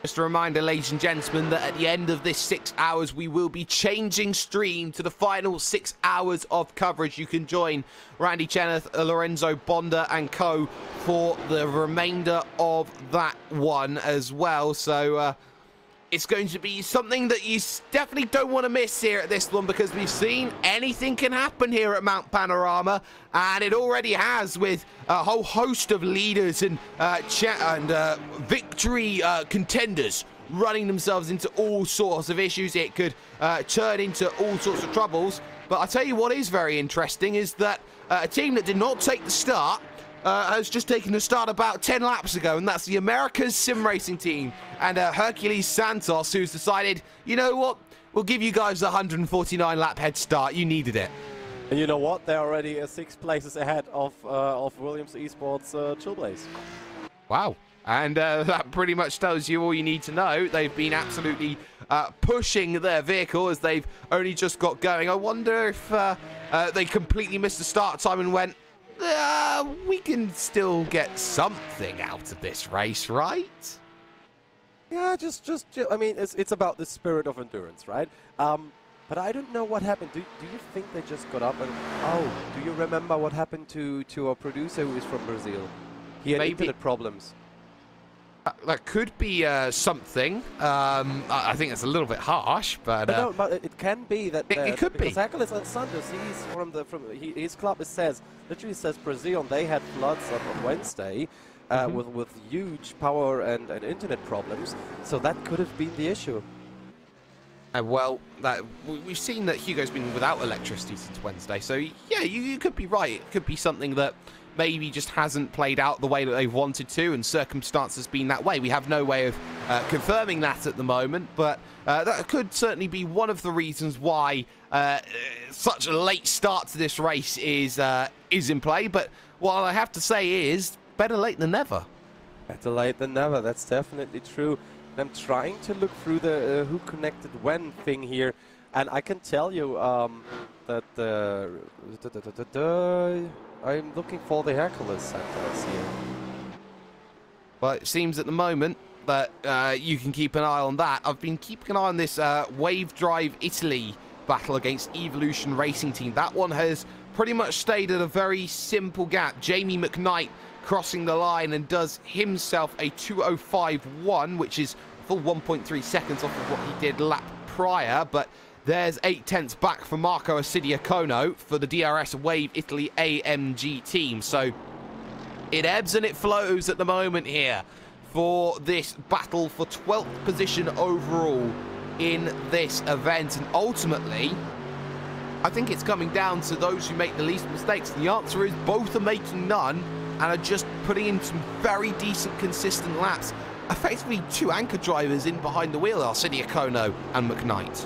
Just a reminder, ladies and gentlemen, that at the end of this 6 hours, we will be changing stream to the final 6 hours of coverage. You can join Randy Cheneth, Lorenzo Bonda and co for the remainder of that one as well. So it's going to be something that you definitely don't want to miss here at this one, because we've seen anything can happen here at Mount Panorama, and it already has, with a whole host of leaders and victory contenders running themselves into all sorts of issues. It could turn into all sorts of troubles. But I tell you what is very interesting is that a team that did not take the start has just taken the start about 10 laps ago, and that's the America's Sim Racing team and Hercules Santos, who's decided, you know what, we'll give you guys a 149 lap head start. You needed it. And you know what? They're already 6 places ahead of Williams Esports Chillblaze. Wow. And that pretty much tells you all you need to know. They've been absolutely pushing their vehicle as they've only just got going. I wonder if they completely missed the start time and went, we can still get something out of this race, right? Yeah, just I mean, it's about the spirit of endurance, right? But I don't know what happened. Do you think they just got up and... Oh, do you remember what happened to our producer who is from Brazil? He had internet problems. That could be something. I think it's a little bit harsh, but no, but it can be that it could be. Hercules and Santos, he's his club literally says Brazil, and they had floods on Wednesday with huge power and internet problems. So that could have been the issue. Well, we've seen that Hugo's been without electricity since Wednesday. So yeah, you could be right. It could be something that maybe just hasn't played out the way that they've wanted to, and circumstances being that way. We have no way of confirming that at the moment, but that could certainly be one of the reasons why such a late start to this race is in play. But what I have to say is, better late than never. Better late than never, that's definitely true. I'm trying to look through the who connected when thing here, and I can tell you that I'm looking for the Hercules Santos here. Well, it seems at the moment that you can keep an eye on that. I've been keeping an eye on this Wave Drive Italy battle against Evolution Racing Team. That one has pretty much stayed at a very simple gap. Jamie McKnight crossing the line and does himself a 2:05.1, which is full 1.3 seconds off of what he did lap prior, but there's 8/10 back for Marco Acidiacono for the DRS Wave Italy AMG team. So it ebbs and it flows at the moment here for this battle for 12th position overall in this event. And ultimately, I think it's coming down to those who make the least mistakes. The answer is both are making none and are just putting in some very decent, consistent laps. Effectively, 2 anchor drivers in behind the wheel are Acidiacono and McKnight.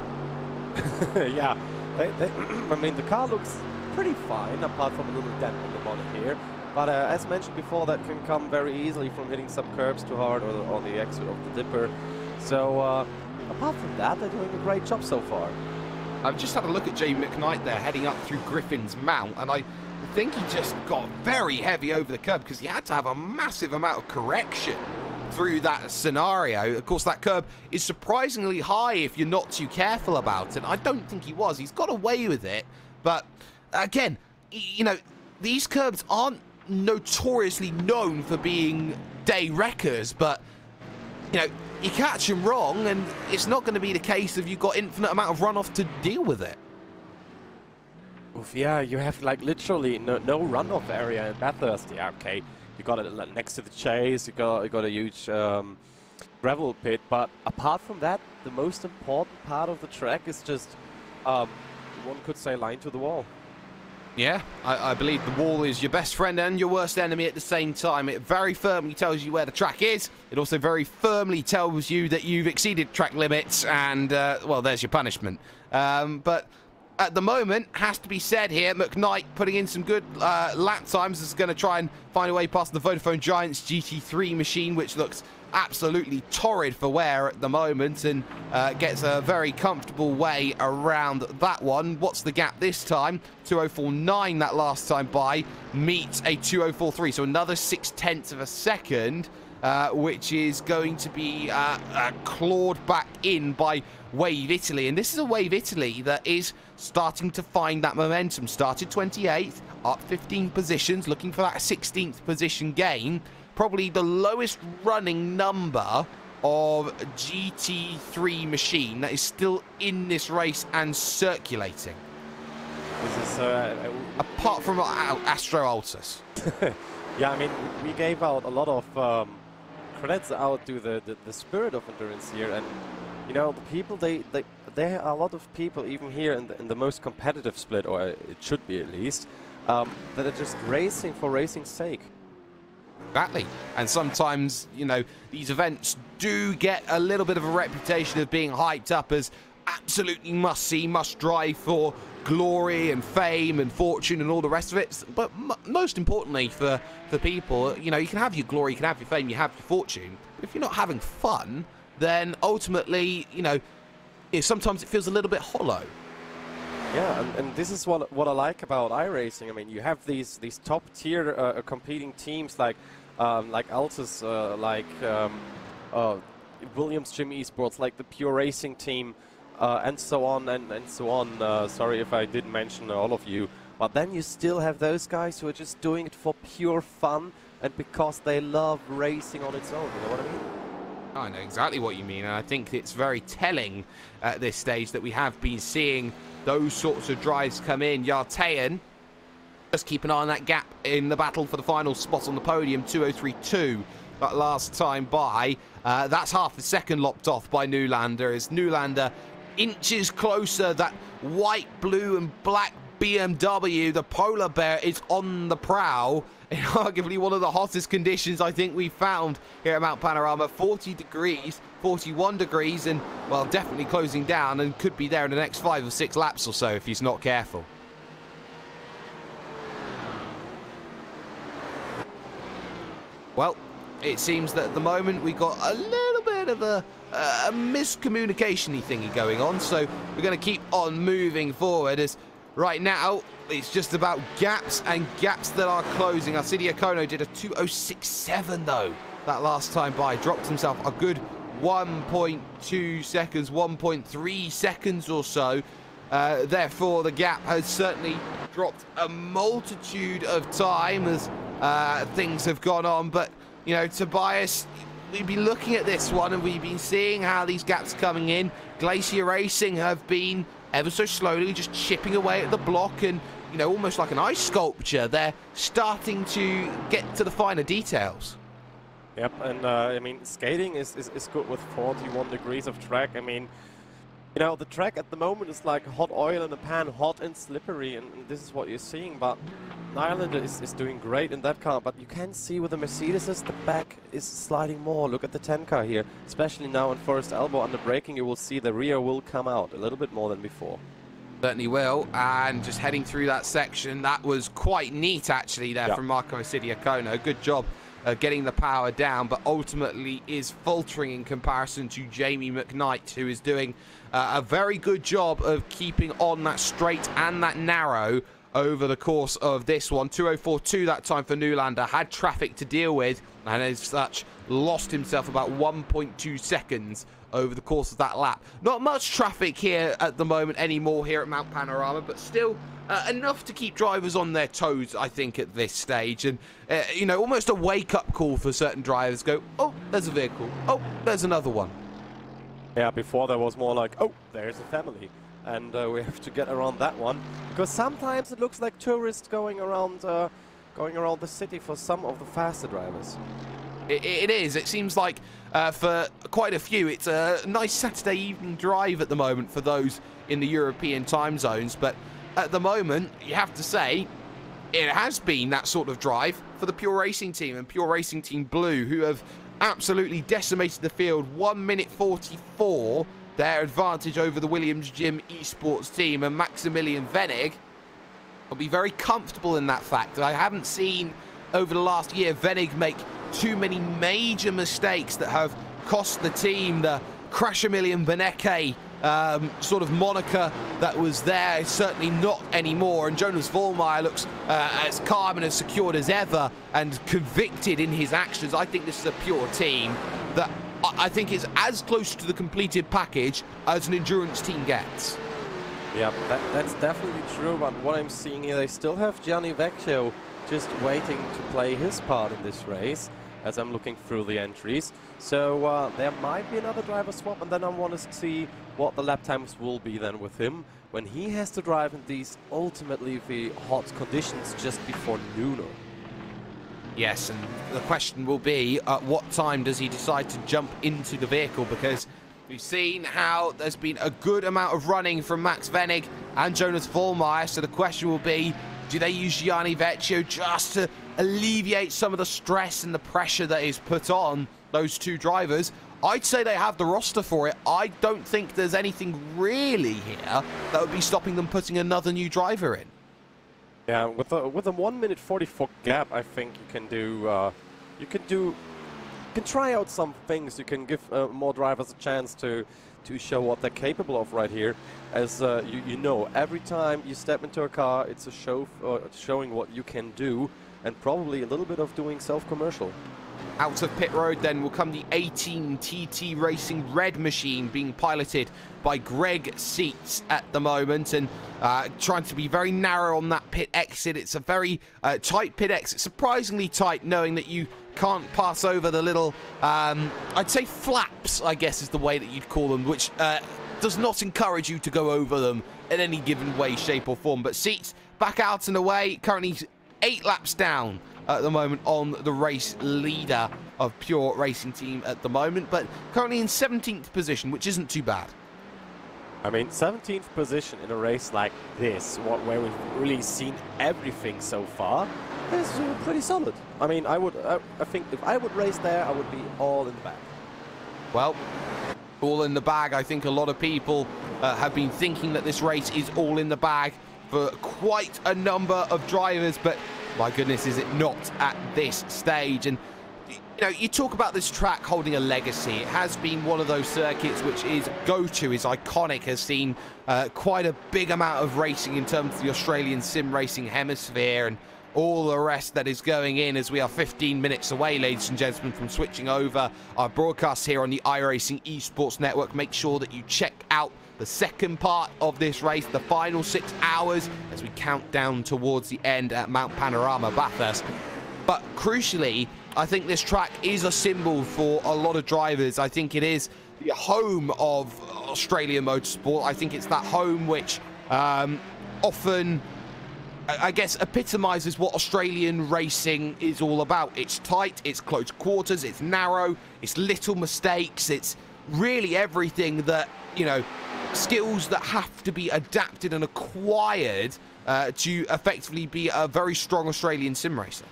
Yeah, I mean, the car looks pretty fine, apart from a little dent on the bonnet here. But as mentioned before, that can come very easily from hitting some curbs too hard or the exit of the dipper. So apart from that, they're doing a great job so far. I've just had a look at Jamie McKnight there, heading up through Griffin's Mount, and I think he just got very heavy over the curb because he had to have a massive amount of correction through that scenario. Of course, that curb is surprisingly high if you're not too careful about it. I don't think he was. He's got away with it. But again, you know, these curbs aren't notoriously known for being day wreckers, but you know, you catch them wrong and it's not going to be the case if you've got infinite amount of runoff to deal with it. Oof, yeah, you have like literally no runoff area in Bathurst. Yeah, okay. You got it next to the chase. You got a huge gravel pit. But apart from that, the most important part of the track is just one could say line to the wall. Yeah, I believe the wall is your best friend and your worst enemy at the same time. It very firmly tells you where the track is. It also very firmly tells you that you've exceeded track limits and, well, there's your punishment. But at the moment, has to be said here, McKnight putting in some good lap times is going to try and find a way past the Vodafone Giants GT3 machine, which looks absolutely torrid for wear at the moment, and gets a very comfortable way around that one. What's the gap this time? 2:04.9 that last time by, meets a 2:04.3, so another 0.6 of a second, which is going to be clawed back in by Wave Italy. And this is a Wave Italy that is starting to find that momentum. Started 28th, up 15 positions, looking for that 16th position gain. Probably the lowest running number of GT3 machine that is still in this race and circulating. This is apart from Astro Altus. Yeah, I mean, we gave out a lot of credits out to the spirit of endurance here, and you know, the people there are a lot of people even here in the most competitive split, or it should be at least, that are just racing for racing's sake. Exactly. And sometimes, you know, these events do get a little bit of a reputation of being hyped up as absolutely must-see, must-drive for glory and fame and fortune and all the rest of it. But most importantly for people, you know, you can have your glory, you can have your fame, you have your fortune. But if you're not having fun, then ultimately, you know, sometimes it feels a little bit hollow. Yeah, and this is what I like about iRacing. I mean, you have these top tier competing teams like Altus, Williams Gym Esports, like the Pure Racing team, and so on and so on. Sorry if I didn't mention all of you, but then you still have those guys who are just doing it for pure fun and because they love racing on its own. You know what I mean? I know exactly what you mean, and I think it's very telling at this stage that we have been seeing those sorts of drives come in. Yartayan, just keep an eye on that gap in the battle for the final spot on the podium, 2:03.2 that last time by. That's half a second lopped off by Nylander as Nylander inches closer. That white, blue and black BMW, the polar bear, is on the prowl in arguably one of the hottest conditions I think we've found here at Mount Panorama. 40 degrees, 41 degrees, and, well, definitely closing down and could be there in the next 5 or 6 laps or so if he's not careful. Well, it seems that at the moment we got a little bit of a miscommunication-y thingy going on, so we're going to keep on moving forward as right now it's just about gaps and gaps that are closing. Arcidio Kono did a 2:06.7 though that last time by, dropped himself a good 1.2 seconds, 1.3 seconds or so. Therefore, the gap has certainly dropped a multitude of time as things have gone on. But, you know, Tobias, we've been looking at this one and we've been seeing how these gaps coming in. Glacier Racing have been ever so slowly just chipping away at the block and, you know, almost like an ice sculpture. They're starting to get to the finer details. Yep, and I mean, skating is good with 41 degrees of track. I mean, you know, the track at the moment is like hot oil in a pan, hot and slippery, and this is what you're seeing. But Nylander is doing great in that car, but you can see with the Mercedes, the back is sliding more. Look at the 10 car here, especially now in Forest Elbow under braking, you will see the rear will come out a little bit more than before. Certainly will, and just heading through that section, that was quite neat actually there from Marco Arcidio Kono. Good job getting the power down, but ultimately is faltering in comparison to Jamie McKnight, who is doing a very good job of keeping on that straight and that narrow over the course of this one. 2:04.2 that time for Nylander, had traffic to deal with, and as such lost himself about 1.2 seconds over the course of that lap. Not much traffic here at the moment anymore here at Mount Panorama, but still enough to keep drivers on their toes, I think, at this stage. And, you know, almost a wake-up call for certain drivers. Go, oh, there's a vehicle. Oh, there's another one. Yeah, before there was more like, oh, there's a family. And we have to get around that one. Because sometimes it looks like tourists going around going around the city for some of the faster drivers. It is. It seems like for quite a few, it's a nice Saturday evening drive at the moment for those in the European time zones. But at the moment, you have to say, it has been that sort of drive for the Pure Racing team and Pure Racing Team Blue, who have absolutely decimated the field. 1 minute 44, their advantage over the Williams Gym Esports team, and Maximilian Venig will be very comfortable in that fact. I haven't seen over the last year Venig make too many major mistakes that have cost the team. The Crashamillion Beneke sort of moniker that was there is certainly not anymore, and Jonas Vollmeyer looks as calm and as secured as ever and convicted in his actions. I think this is a pure team that I think is as close to the completed package as an endurance team gets. Yeah, that's definitely true, but what I'm seeing here, they still have Gianni Vecchio just waiting to play his part in this race as I'm looking through the entries. So there might be another driver swap, and then I want to see what the lap times will be then with him when he has to drive in these ultimately the hot conditions just before noon. Yes, and the question will be, at what time does he decide to jump into the vehicle? Because we've seen how there's been a good amount of running from Max Venig and Jonas Vollmeyer, so the question will be, do they use Gianni Vecchio just to alleviate some of the stress and the pressure that is put on those two drivers? I'd say they have the roster for it. I don't think there's anything really here that would be stopping them putting another new driver in. Yeah, with a 1 minute 44 gap, I think you can do. You can try out some things. You can give more drivers a chance to show what they're capable of right here. As you know, every time you step into a car, it's a show showing what you can do, and probably a little bit of doing self-commercial. Out of pit road then will come the 18 TT Racing Red Machine, being piloted by Greg Seats at the moment, and trying to be very narrow on that pit exit. It's a very tight pit exit, surprisingly tight, knowing that you can't pass over the little, I'd say flaps, I guess is the way that you'd call them, which does not encourage you to go over them in any given way, shape or form. But Seats back out and away, currently 8 laps down at the moment on the race leader of Pure Racing Team at the moment, but currently in 17th position, which isn't too bad. I mean, 17th position in a race like this, where we've really seen everything so far, is pretty solid. I mean, I think if I would race there, I would be all in the bag. Well, all in the bag. I think a lot of people have been thinking that this race is all in the bag for quite a number of drivers, but my goodness, is it not at this stage? And you know, you talk about this track holding a legacy. It has been one of those circuits which is go-to, is iconic, has seen quite a big amount of racing in terms of the Australian sim racing hemisphere and all the rest that is going in, as we are 15 minutes away, ladies and gentlemen, from switching over our broadcast here on the iRacing Esports Network. Make sure that you check out the second part of this race, the final 6 hours, as we count down towards the end at Mount Panorama, Bathurst. But crucially, I think this track is a symbol for a lot of drivers. I think it is the home of Australian motorsport. I think it's that home which often, I guess, epitomizes what Australian racing is all about. It's tight, it's close quarters, it's narrow, it's little mistakes, it's really everything that, you know, skills that have to be adapted and acquired to effectively be a very strong Australian sim racer.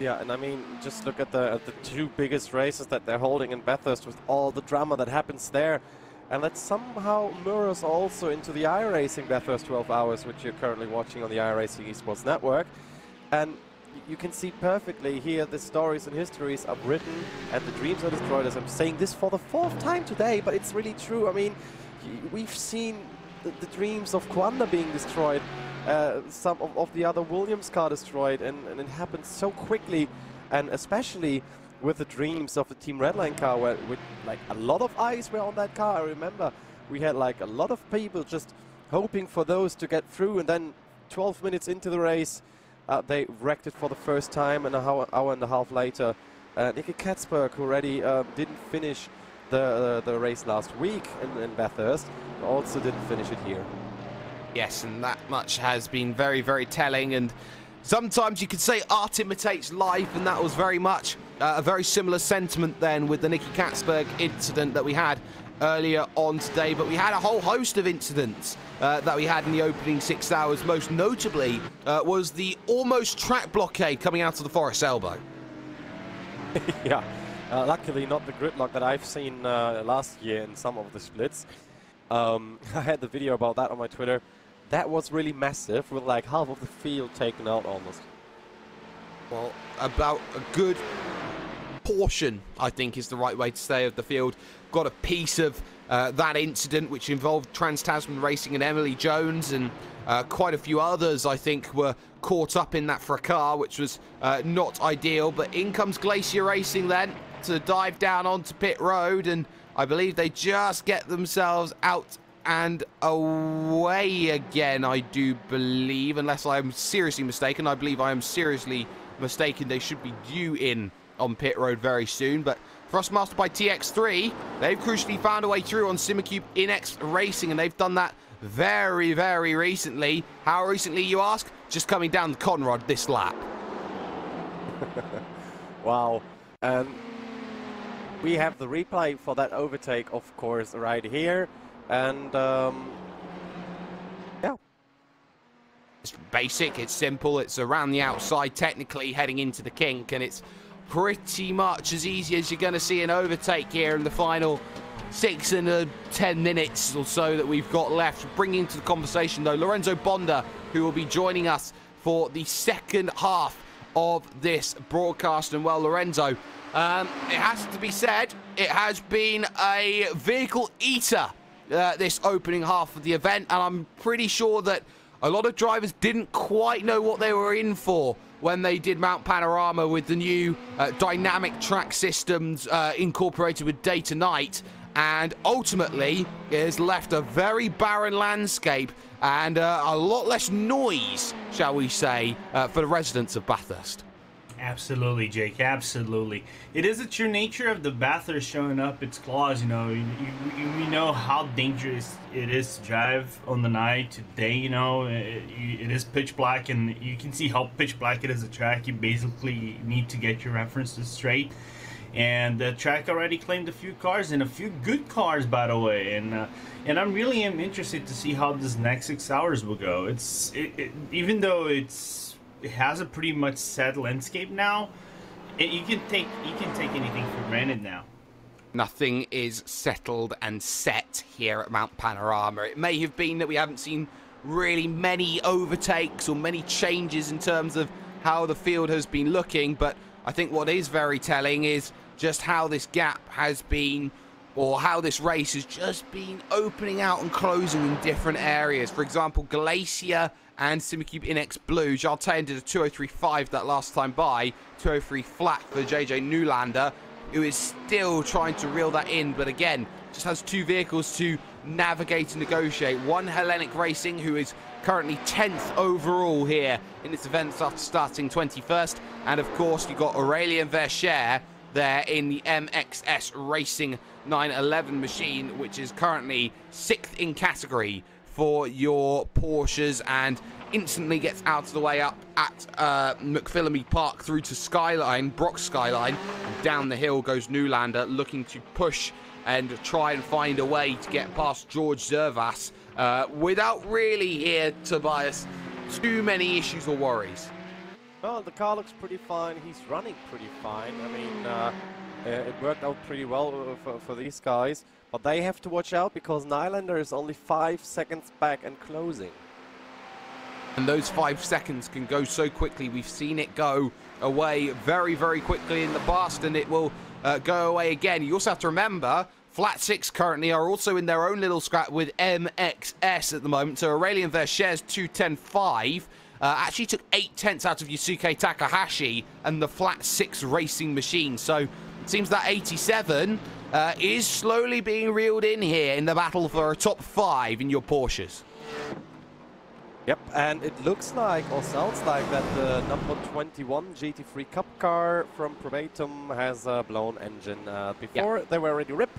Yeah, and I mean, just look at the 2 biggest races that they're holding in Bathurst with all the drama that happens there. And that somehow mirrors also into the iRacing Bathurst 12 Hours, which you're currently watching on the iRacing Esports Network. And you can see perfectly here the stories and histories are written and the dreams are destroyed. As I'm saying this for the 4th time today, but it's really true. I mean, we've seen the dreams of Kanda being destroyed, some of the other Williams car destroyed, and it happened so quickly, and especially with the dreams of the Team Redline car, where with like a lot of eyes were on that car. I remember we had like a lot of people just hoping for those to get through, and then 12 minutes into the race, they wrecked it for the first time, and an hour and a half later, Nicky Katzberg, who already didn't finish the race last week in Bathurst, also didn't finish it here. Yes, and that much has been very, very telling. And sometimes you could say art imitates life, and that was very much a very similar sentiment then with the Nicky Katzberg incident that we had earlier on today. But we had a whole host of incidents that we had in the opening 6 hours. Most notably was the almost track blockade coming out of the Forest Elbow. Yeah, luckily not the gridlock that I've seen last year in some of the splits. I had the video about that on my Twitter. That was really massive, with like half of the field taken out almost. Well, about a good portion, I think is the right way to say, of the field got a piece of that incident, which involved Trans-Tasman Racing and Emily Jones, and quite a few others, I think, were caught up in that fracas, which was not ideal. But in comes Glacier Racing then to dive down onto pit road, and I believe they just get themselves out and away again, I do believe, unless I am seriously mistaken. I believe I am seriously mistaken. They should be due in on pit road very soon. But Thrustmaster by TX3, they've crucially found a way through on Simicube Inex Racing, and they've done that very, very recently. How recently, you ask? Just coming down the Conrod this lap. Wow. We have the replay for that overtake, of course, right here. And yeah, it's basic, it's simple, it's around the outside technically heading into the kink, and it's pretty much as easy as you're going to see an overtake here in the final 6 and 10 minutes or so that we've got left. Bringing into the conversation though Lorenzo Bonda, who will be joining us for the second half of this broadcast. And well, Lorenzo, it has to be said, it has been a vehicle eater this opening half of the event, and I'm pretty sure that a lot of drivers didn't quite know what they were in for when they did Mount Panorama with the new dynamic track systems incorporated with day to night, and ultimately it has left a very barren landscape and a lot less noise, shall we say, for the residents of Bathurst. Absolutely, Jake, absolutely. It is the true nature of the Bathurst showing up its claws. You know, we know how dangerous it is to drive on the night, today, you know. It is pitch black, and you can see how pitch black it is a track. You basically need to get your references straight. And the track already claimed a few cars, and a few good cars, by the way. And I really am interested to see how this next 6 hours will go. Even though it has a pretty much set landscape now, you can take anything for granted now. Nothing is settled and set here at Mount Panorama. It may have been that we haven't seen really many overtakes or many changes in terms of how the field has been looking, but I think what is very telling is just how this gap has been, or how this race has just been opening out and closing in different areas. For example, Glacier and Simicube Inex Blue. Jartain did a 203.5 that last time by, 203 flat for JJ Newlander, who is still trying to reel that in, but again, just has two vehicles to navigate and negotiate. One Hellenic Racing, who is currently 10th overall here in this event after starting 21st, and of course you've got Aurélien Verschère there in the MXS Racing 911 machine, which is currently 6th in category for your Porsches, and instantly gets out of the way up at McPhillamy Park through to Skyline, Brock Skyline, and down the hill goes Newlander, looking to push and try and find a way to get past George Zervas without really here, Tobias, too many issues or worries. Well, the car looks pretty fine. He's running pretty fine. I mean, it worked out pretty well for these guys. But they have to watch out because Nylander is only 5 seconds back and closing. And those 5 seconds can go so quickly. We've seen it go away very, very quickly in the past, and it will go away again. You also have to remember, Flat 6 currently are also in their own little scrap with MXS at the moment. So Aurélien Verschère's 2:10.5 actually took 8 tenths out of Yusuke Takahashi and the Flat 6 racing machine. So it seems that 87 is slowly being reeled in here in the battle for a top 5 in your Porsches. Yep, and it looks like, or sounds like, that the number 21 GT3 Cup car from Probatum has a blown engine. Before they were already ripped,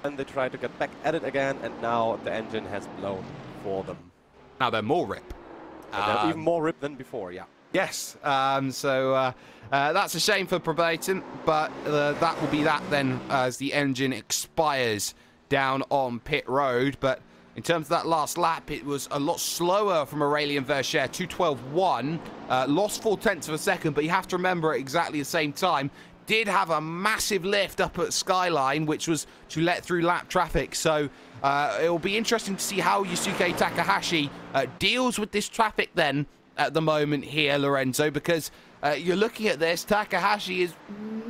and they tried to get back at it again, and now the engine has blown for them. Now they're more rip. They're even more ripped than before, yeah. Yes, so that's a shame for Podium, but that will be that then as the engine expires down on pit road. But in terms of that last lap, it was a lot slower from Aurelien Vercher, 2:12.1, lost 0.4 of a second, but you have to remember at exactly the same time, did have a massive lift up at Skyline, which was to let through lap traffic. So it will be interesting to see how Yusuke Takahashi deals with this traffic then at the moment here, Lorenzo, because you're looking at this, Takahashi is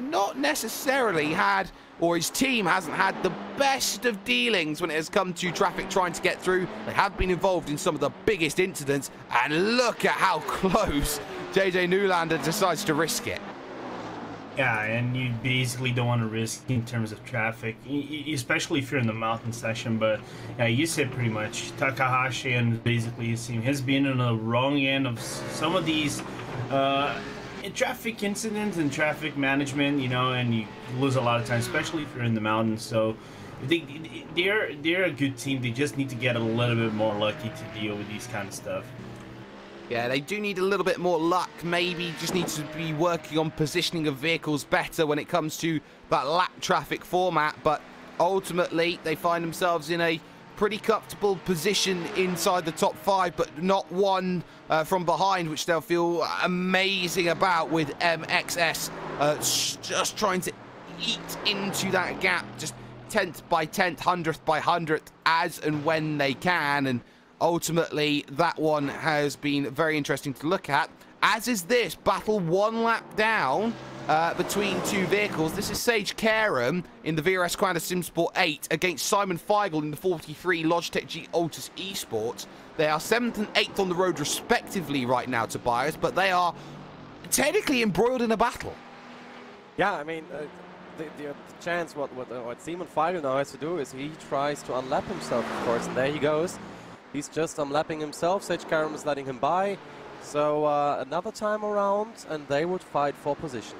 not necessarily had, or his team hasn't had the best of dealings when it has come to traffic trying to get through. They have been involved in some of the biggest incidents, and look at how close JJ Newlander decides to risk it. Yeah, and you basically don't want to risk in terms of traffic, especially if you're in the mountain section. But yeah, you said pretty much Takahashi and basically his team has been on the wrong end of some of these traffic incidents and traffic management, you know, and you lose a lot of time, especially if you're in the mountains. So they're a good team. They just need to get a little bit more lucky to deal with these kind of stuff. Yeah, they do need a little bit more luck. Maybe just need to be working on positioning of vehicles better when it comes to that lap traffic format. But ultimately, they find themselves in a pretty comfortable position inside the top 5, but not one from behind, which they'll feel amazing about, with MXS just trying to eat into that gap, just 10th by 10th, 100th by 100th, as and when they can. And ultimately, that one has been very interesting to look at, as is this battle 1 lap down between two vehicles. This is Sage Karam in the VRS Kanda SimSport 8 against Simon Feigl in the 43 Logitech G Altus Esports. They are 7th and 8th on the road respectively right now, Tobias, but they are technically embroiled in a battle. Yeah, I mean, the chance what Simon Feigl now has to do is he tries to unlap himself, of course, and there he goes. He's just unlapping himself. Sage Karam is letting him by. So another time around, and they would fight for position.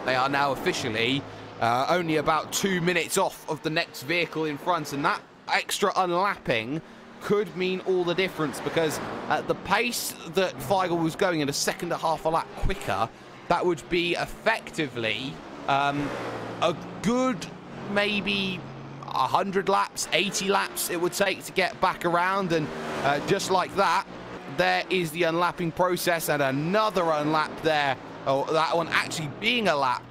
They are now officially only about 2 minutes off of the next vehicle in front, and that extra unlapping could mean all the difference, because at the pace that Feigl was going in a second and a half a lap quicker, that would be effectively a good maybe 100 laps, 80 laps it would take to get back around. And just like that, there is the unlapping process, and another unlap there. Oh, that one actually being a lap,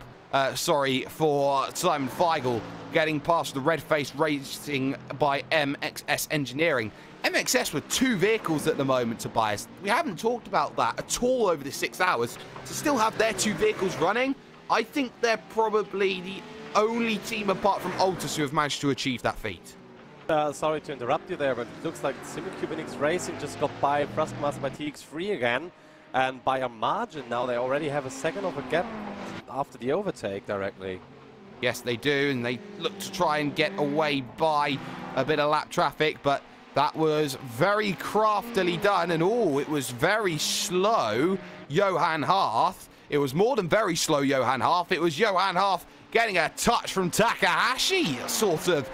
sorry, for Simon Feigl, getting past the red-faced racing by MXS Engineering. MXS with 2 vehicles at the moment, Tobias. We haven't talked about that at all over the 6 hours. To still have their 2 vehicles running, I think they're probably the only team apart from Altus who have managed to achieve that feat. Sorry to interrupt you there, but it looks like SimCube Racing just got by Thrustmaster by TX3 again, and by a margin now. They already have a second of a gap after the overtake directly. Yes, they do, and they look to try and get away by a bit of lap traffic, but that was very craftily done, and oh, it was very slow, Johan Harth. It was more than very slow, Johan Harth. It was Johan Harth getting a touch from Takahashi, sort of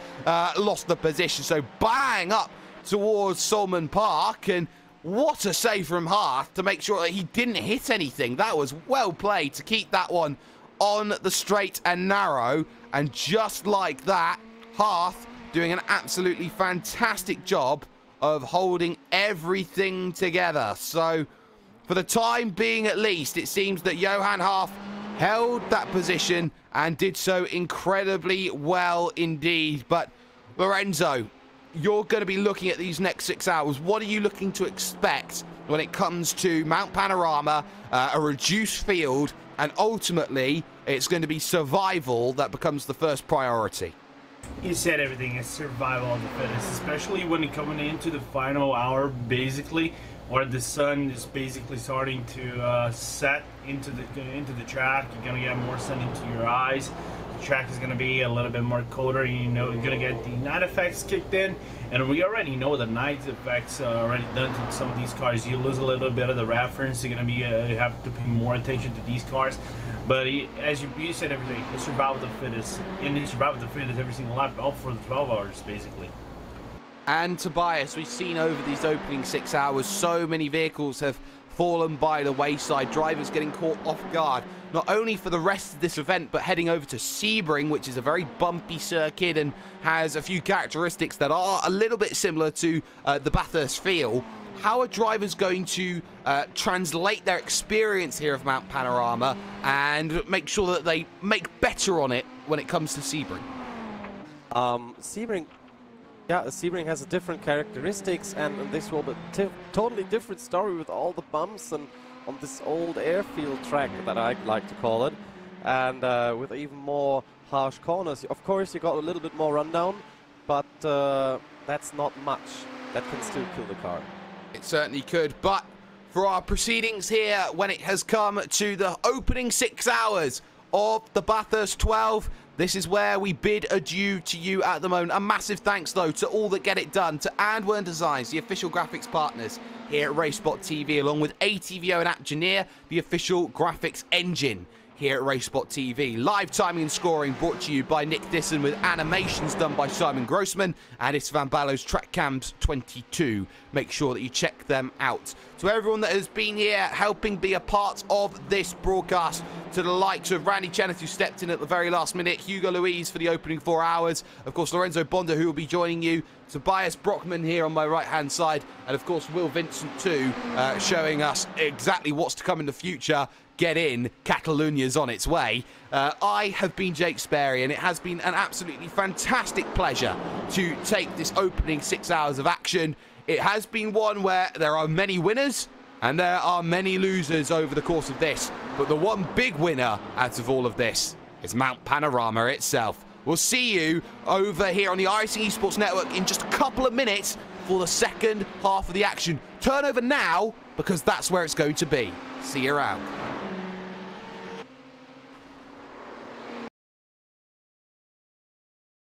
lost the position. So bang up towards Solomon Park, and what a save from Harth to make sure that he didn't hit anything. That was well played to keep that one on the straight and narrow. And just like that, Harth doing an absolutely fantastic job of holding everything together. So for the time being at least, it seems that Johan Harth held that position and did so incredibly well indeed. But Lorenzo, you're going to be looking at these next 6 hours. What are you looking to expect when it comes to Mount Panorama, a reduced field, and ultimately it's going to be survival that becomes the first priority? You said everything. It's survival of the fittest, especially when you're coming into the final hour, basically, where the sun is basically starting to set into the track. You're gonna get more sun into your eyes. The track is gonna be a little bit more colder. You know, you're gonna get the night effects kicked in, and we already know the night effects are already done to some of these cars. You lose a little bit of the reference. You're gonna be you have to pay more attention to these cars. But as you said, everything, it's survival of the fittest, and it's survival of the fittest every single lap, all for the 12 hours basically. And Tobias, we've seen over these opening 6 hours, so many vehicles have fallen by the wayside, drivers getting caught off guard, not only for the rest of this event, but heading over to Sebring, which is a very bumpy circuit and has a few characteristics that are a little bit similar to the Bathurst feel. How are drivers going to translate their experience here of Mount Panorama and make sure that they make better on it when it comes to Sebring? Sebring has a different characteristics, and this will be a totally different story with all the bumps and on this old airfield track that I like to call it, and with even more harsh corners. Of course, you got a little bit more rundown, but that's not much. That can still kill the car. It certainly could, but for our proceedings here, when it has come to the opening 6 hours of the Bathurst 12, this is where we bid adieu to you at the moment. A massive thanks, though, to all that get it done, to Andwern Designs, the official graphics partners here at RaceSpot TV, along with ATVO and AppGeneer, the official graphics engine here at RaceSpot TV. Live timing and scoring brought to you by Nick Disson, with animations done by Simon Grossman, and it's Van Ballo's Track Cams 22. Make sure that you check them out. To everyone that has been here helping be a part of this broadcast, to the likes of Randy Chenneth, who stepped in at the very last minute, Hugo Louise for the opening 4 hours, of course Lorenzo Bonda, who will be joining you, Tobias Brockman here on my right hand side, and of course Will Vincent too, showing us exactly what's to come in the future. Get in, Catalonia's on its way. I have been Jake Sperry, and it has been an absolutely fantastic pleasure to take this opening 6 hours of action. It has been one where there are many winners and there are many losers over the course of this, but the one big winner out of all of this is Mount Panorama itself. We'll see you over here on the iRacing Esports Network in just a couple of minutes for the second half of the action. Turn over now, because that's where it's going to be. See you around.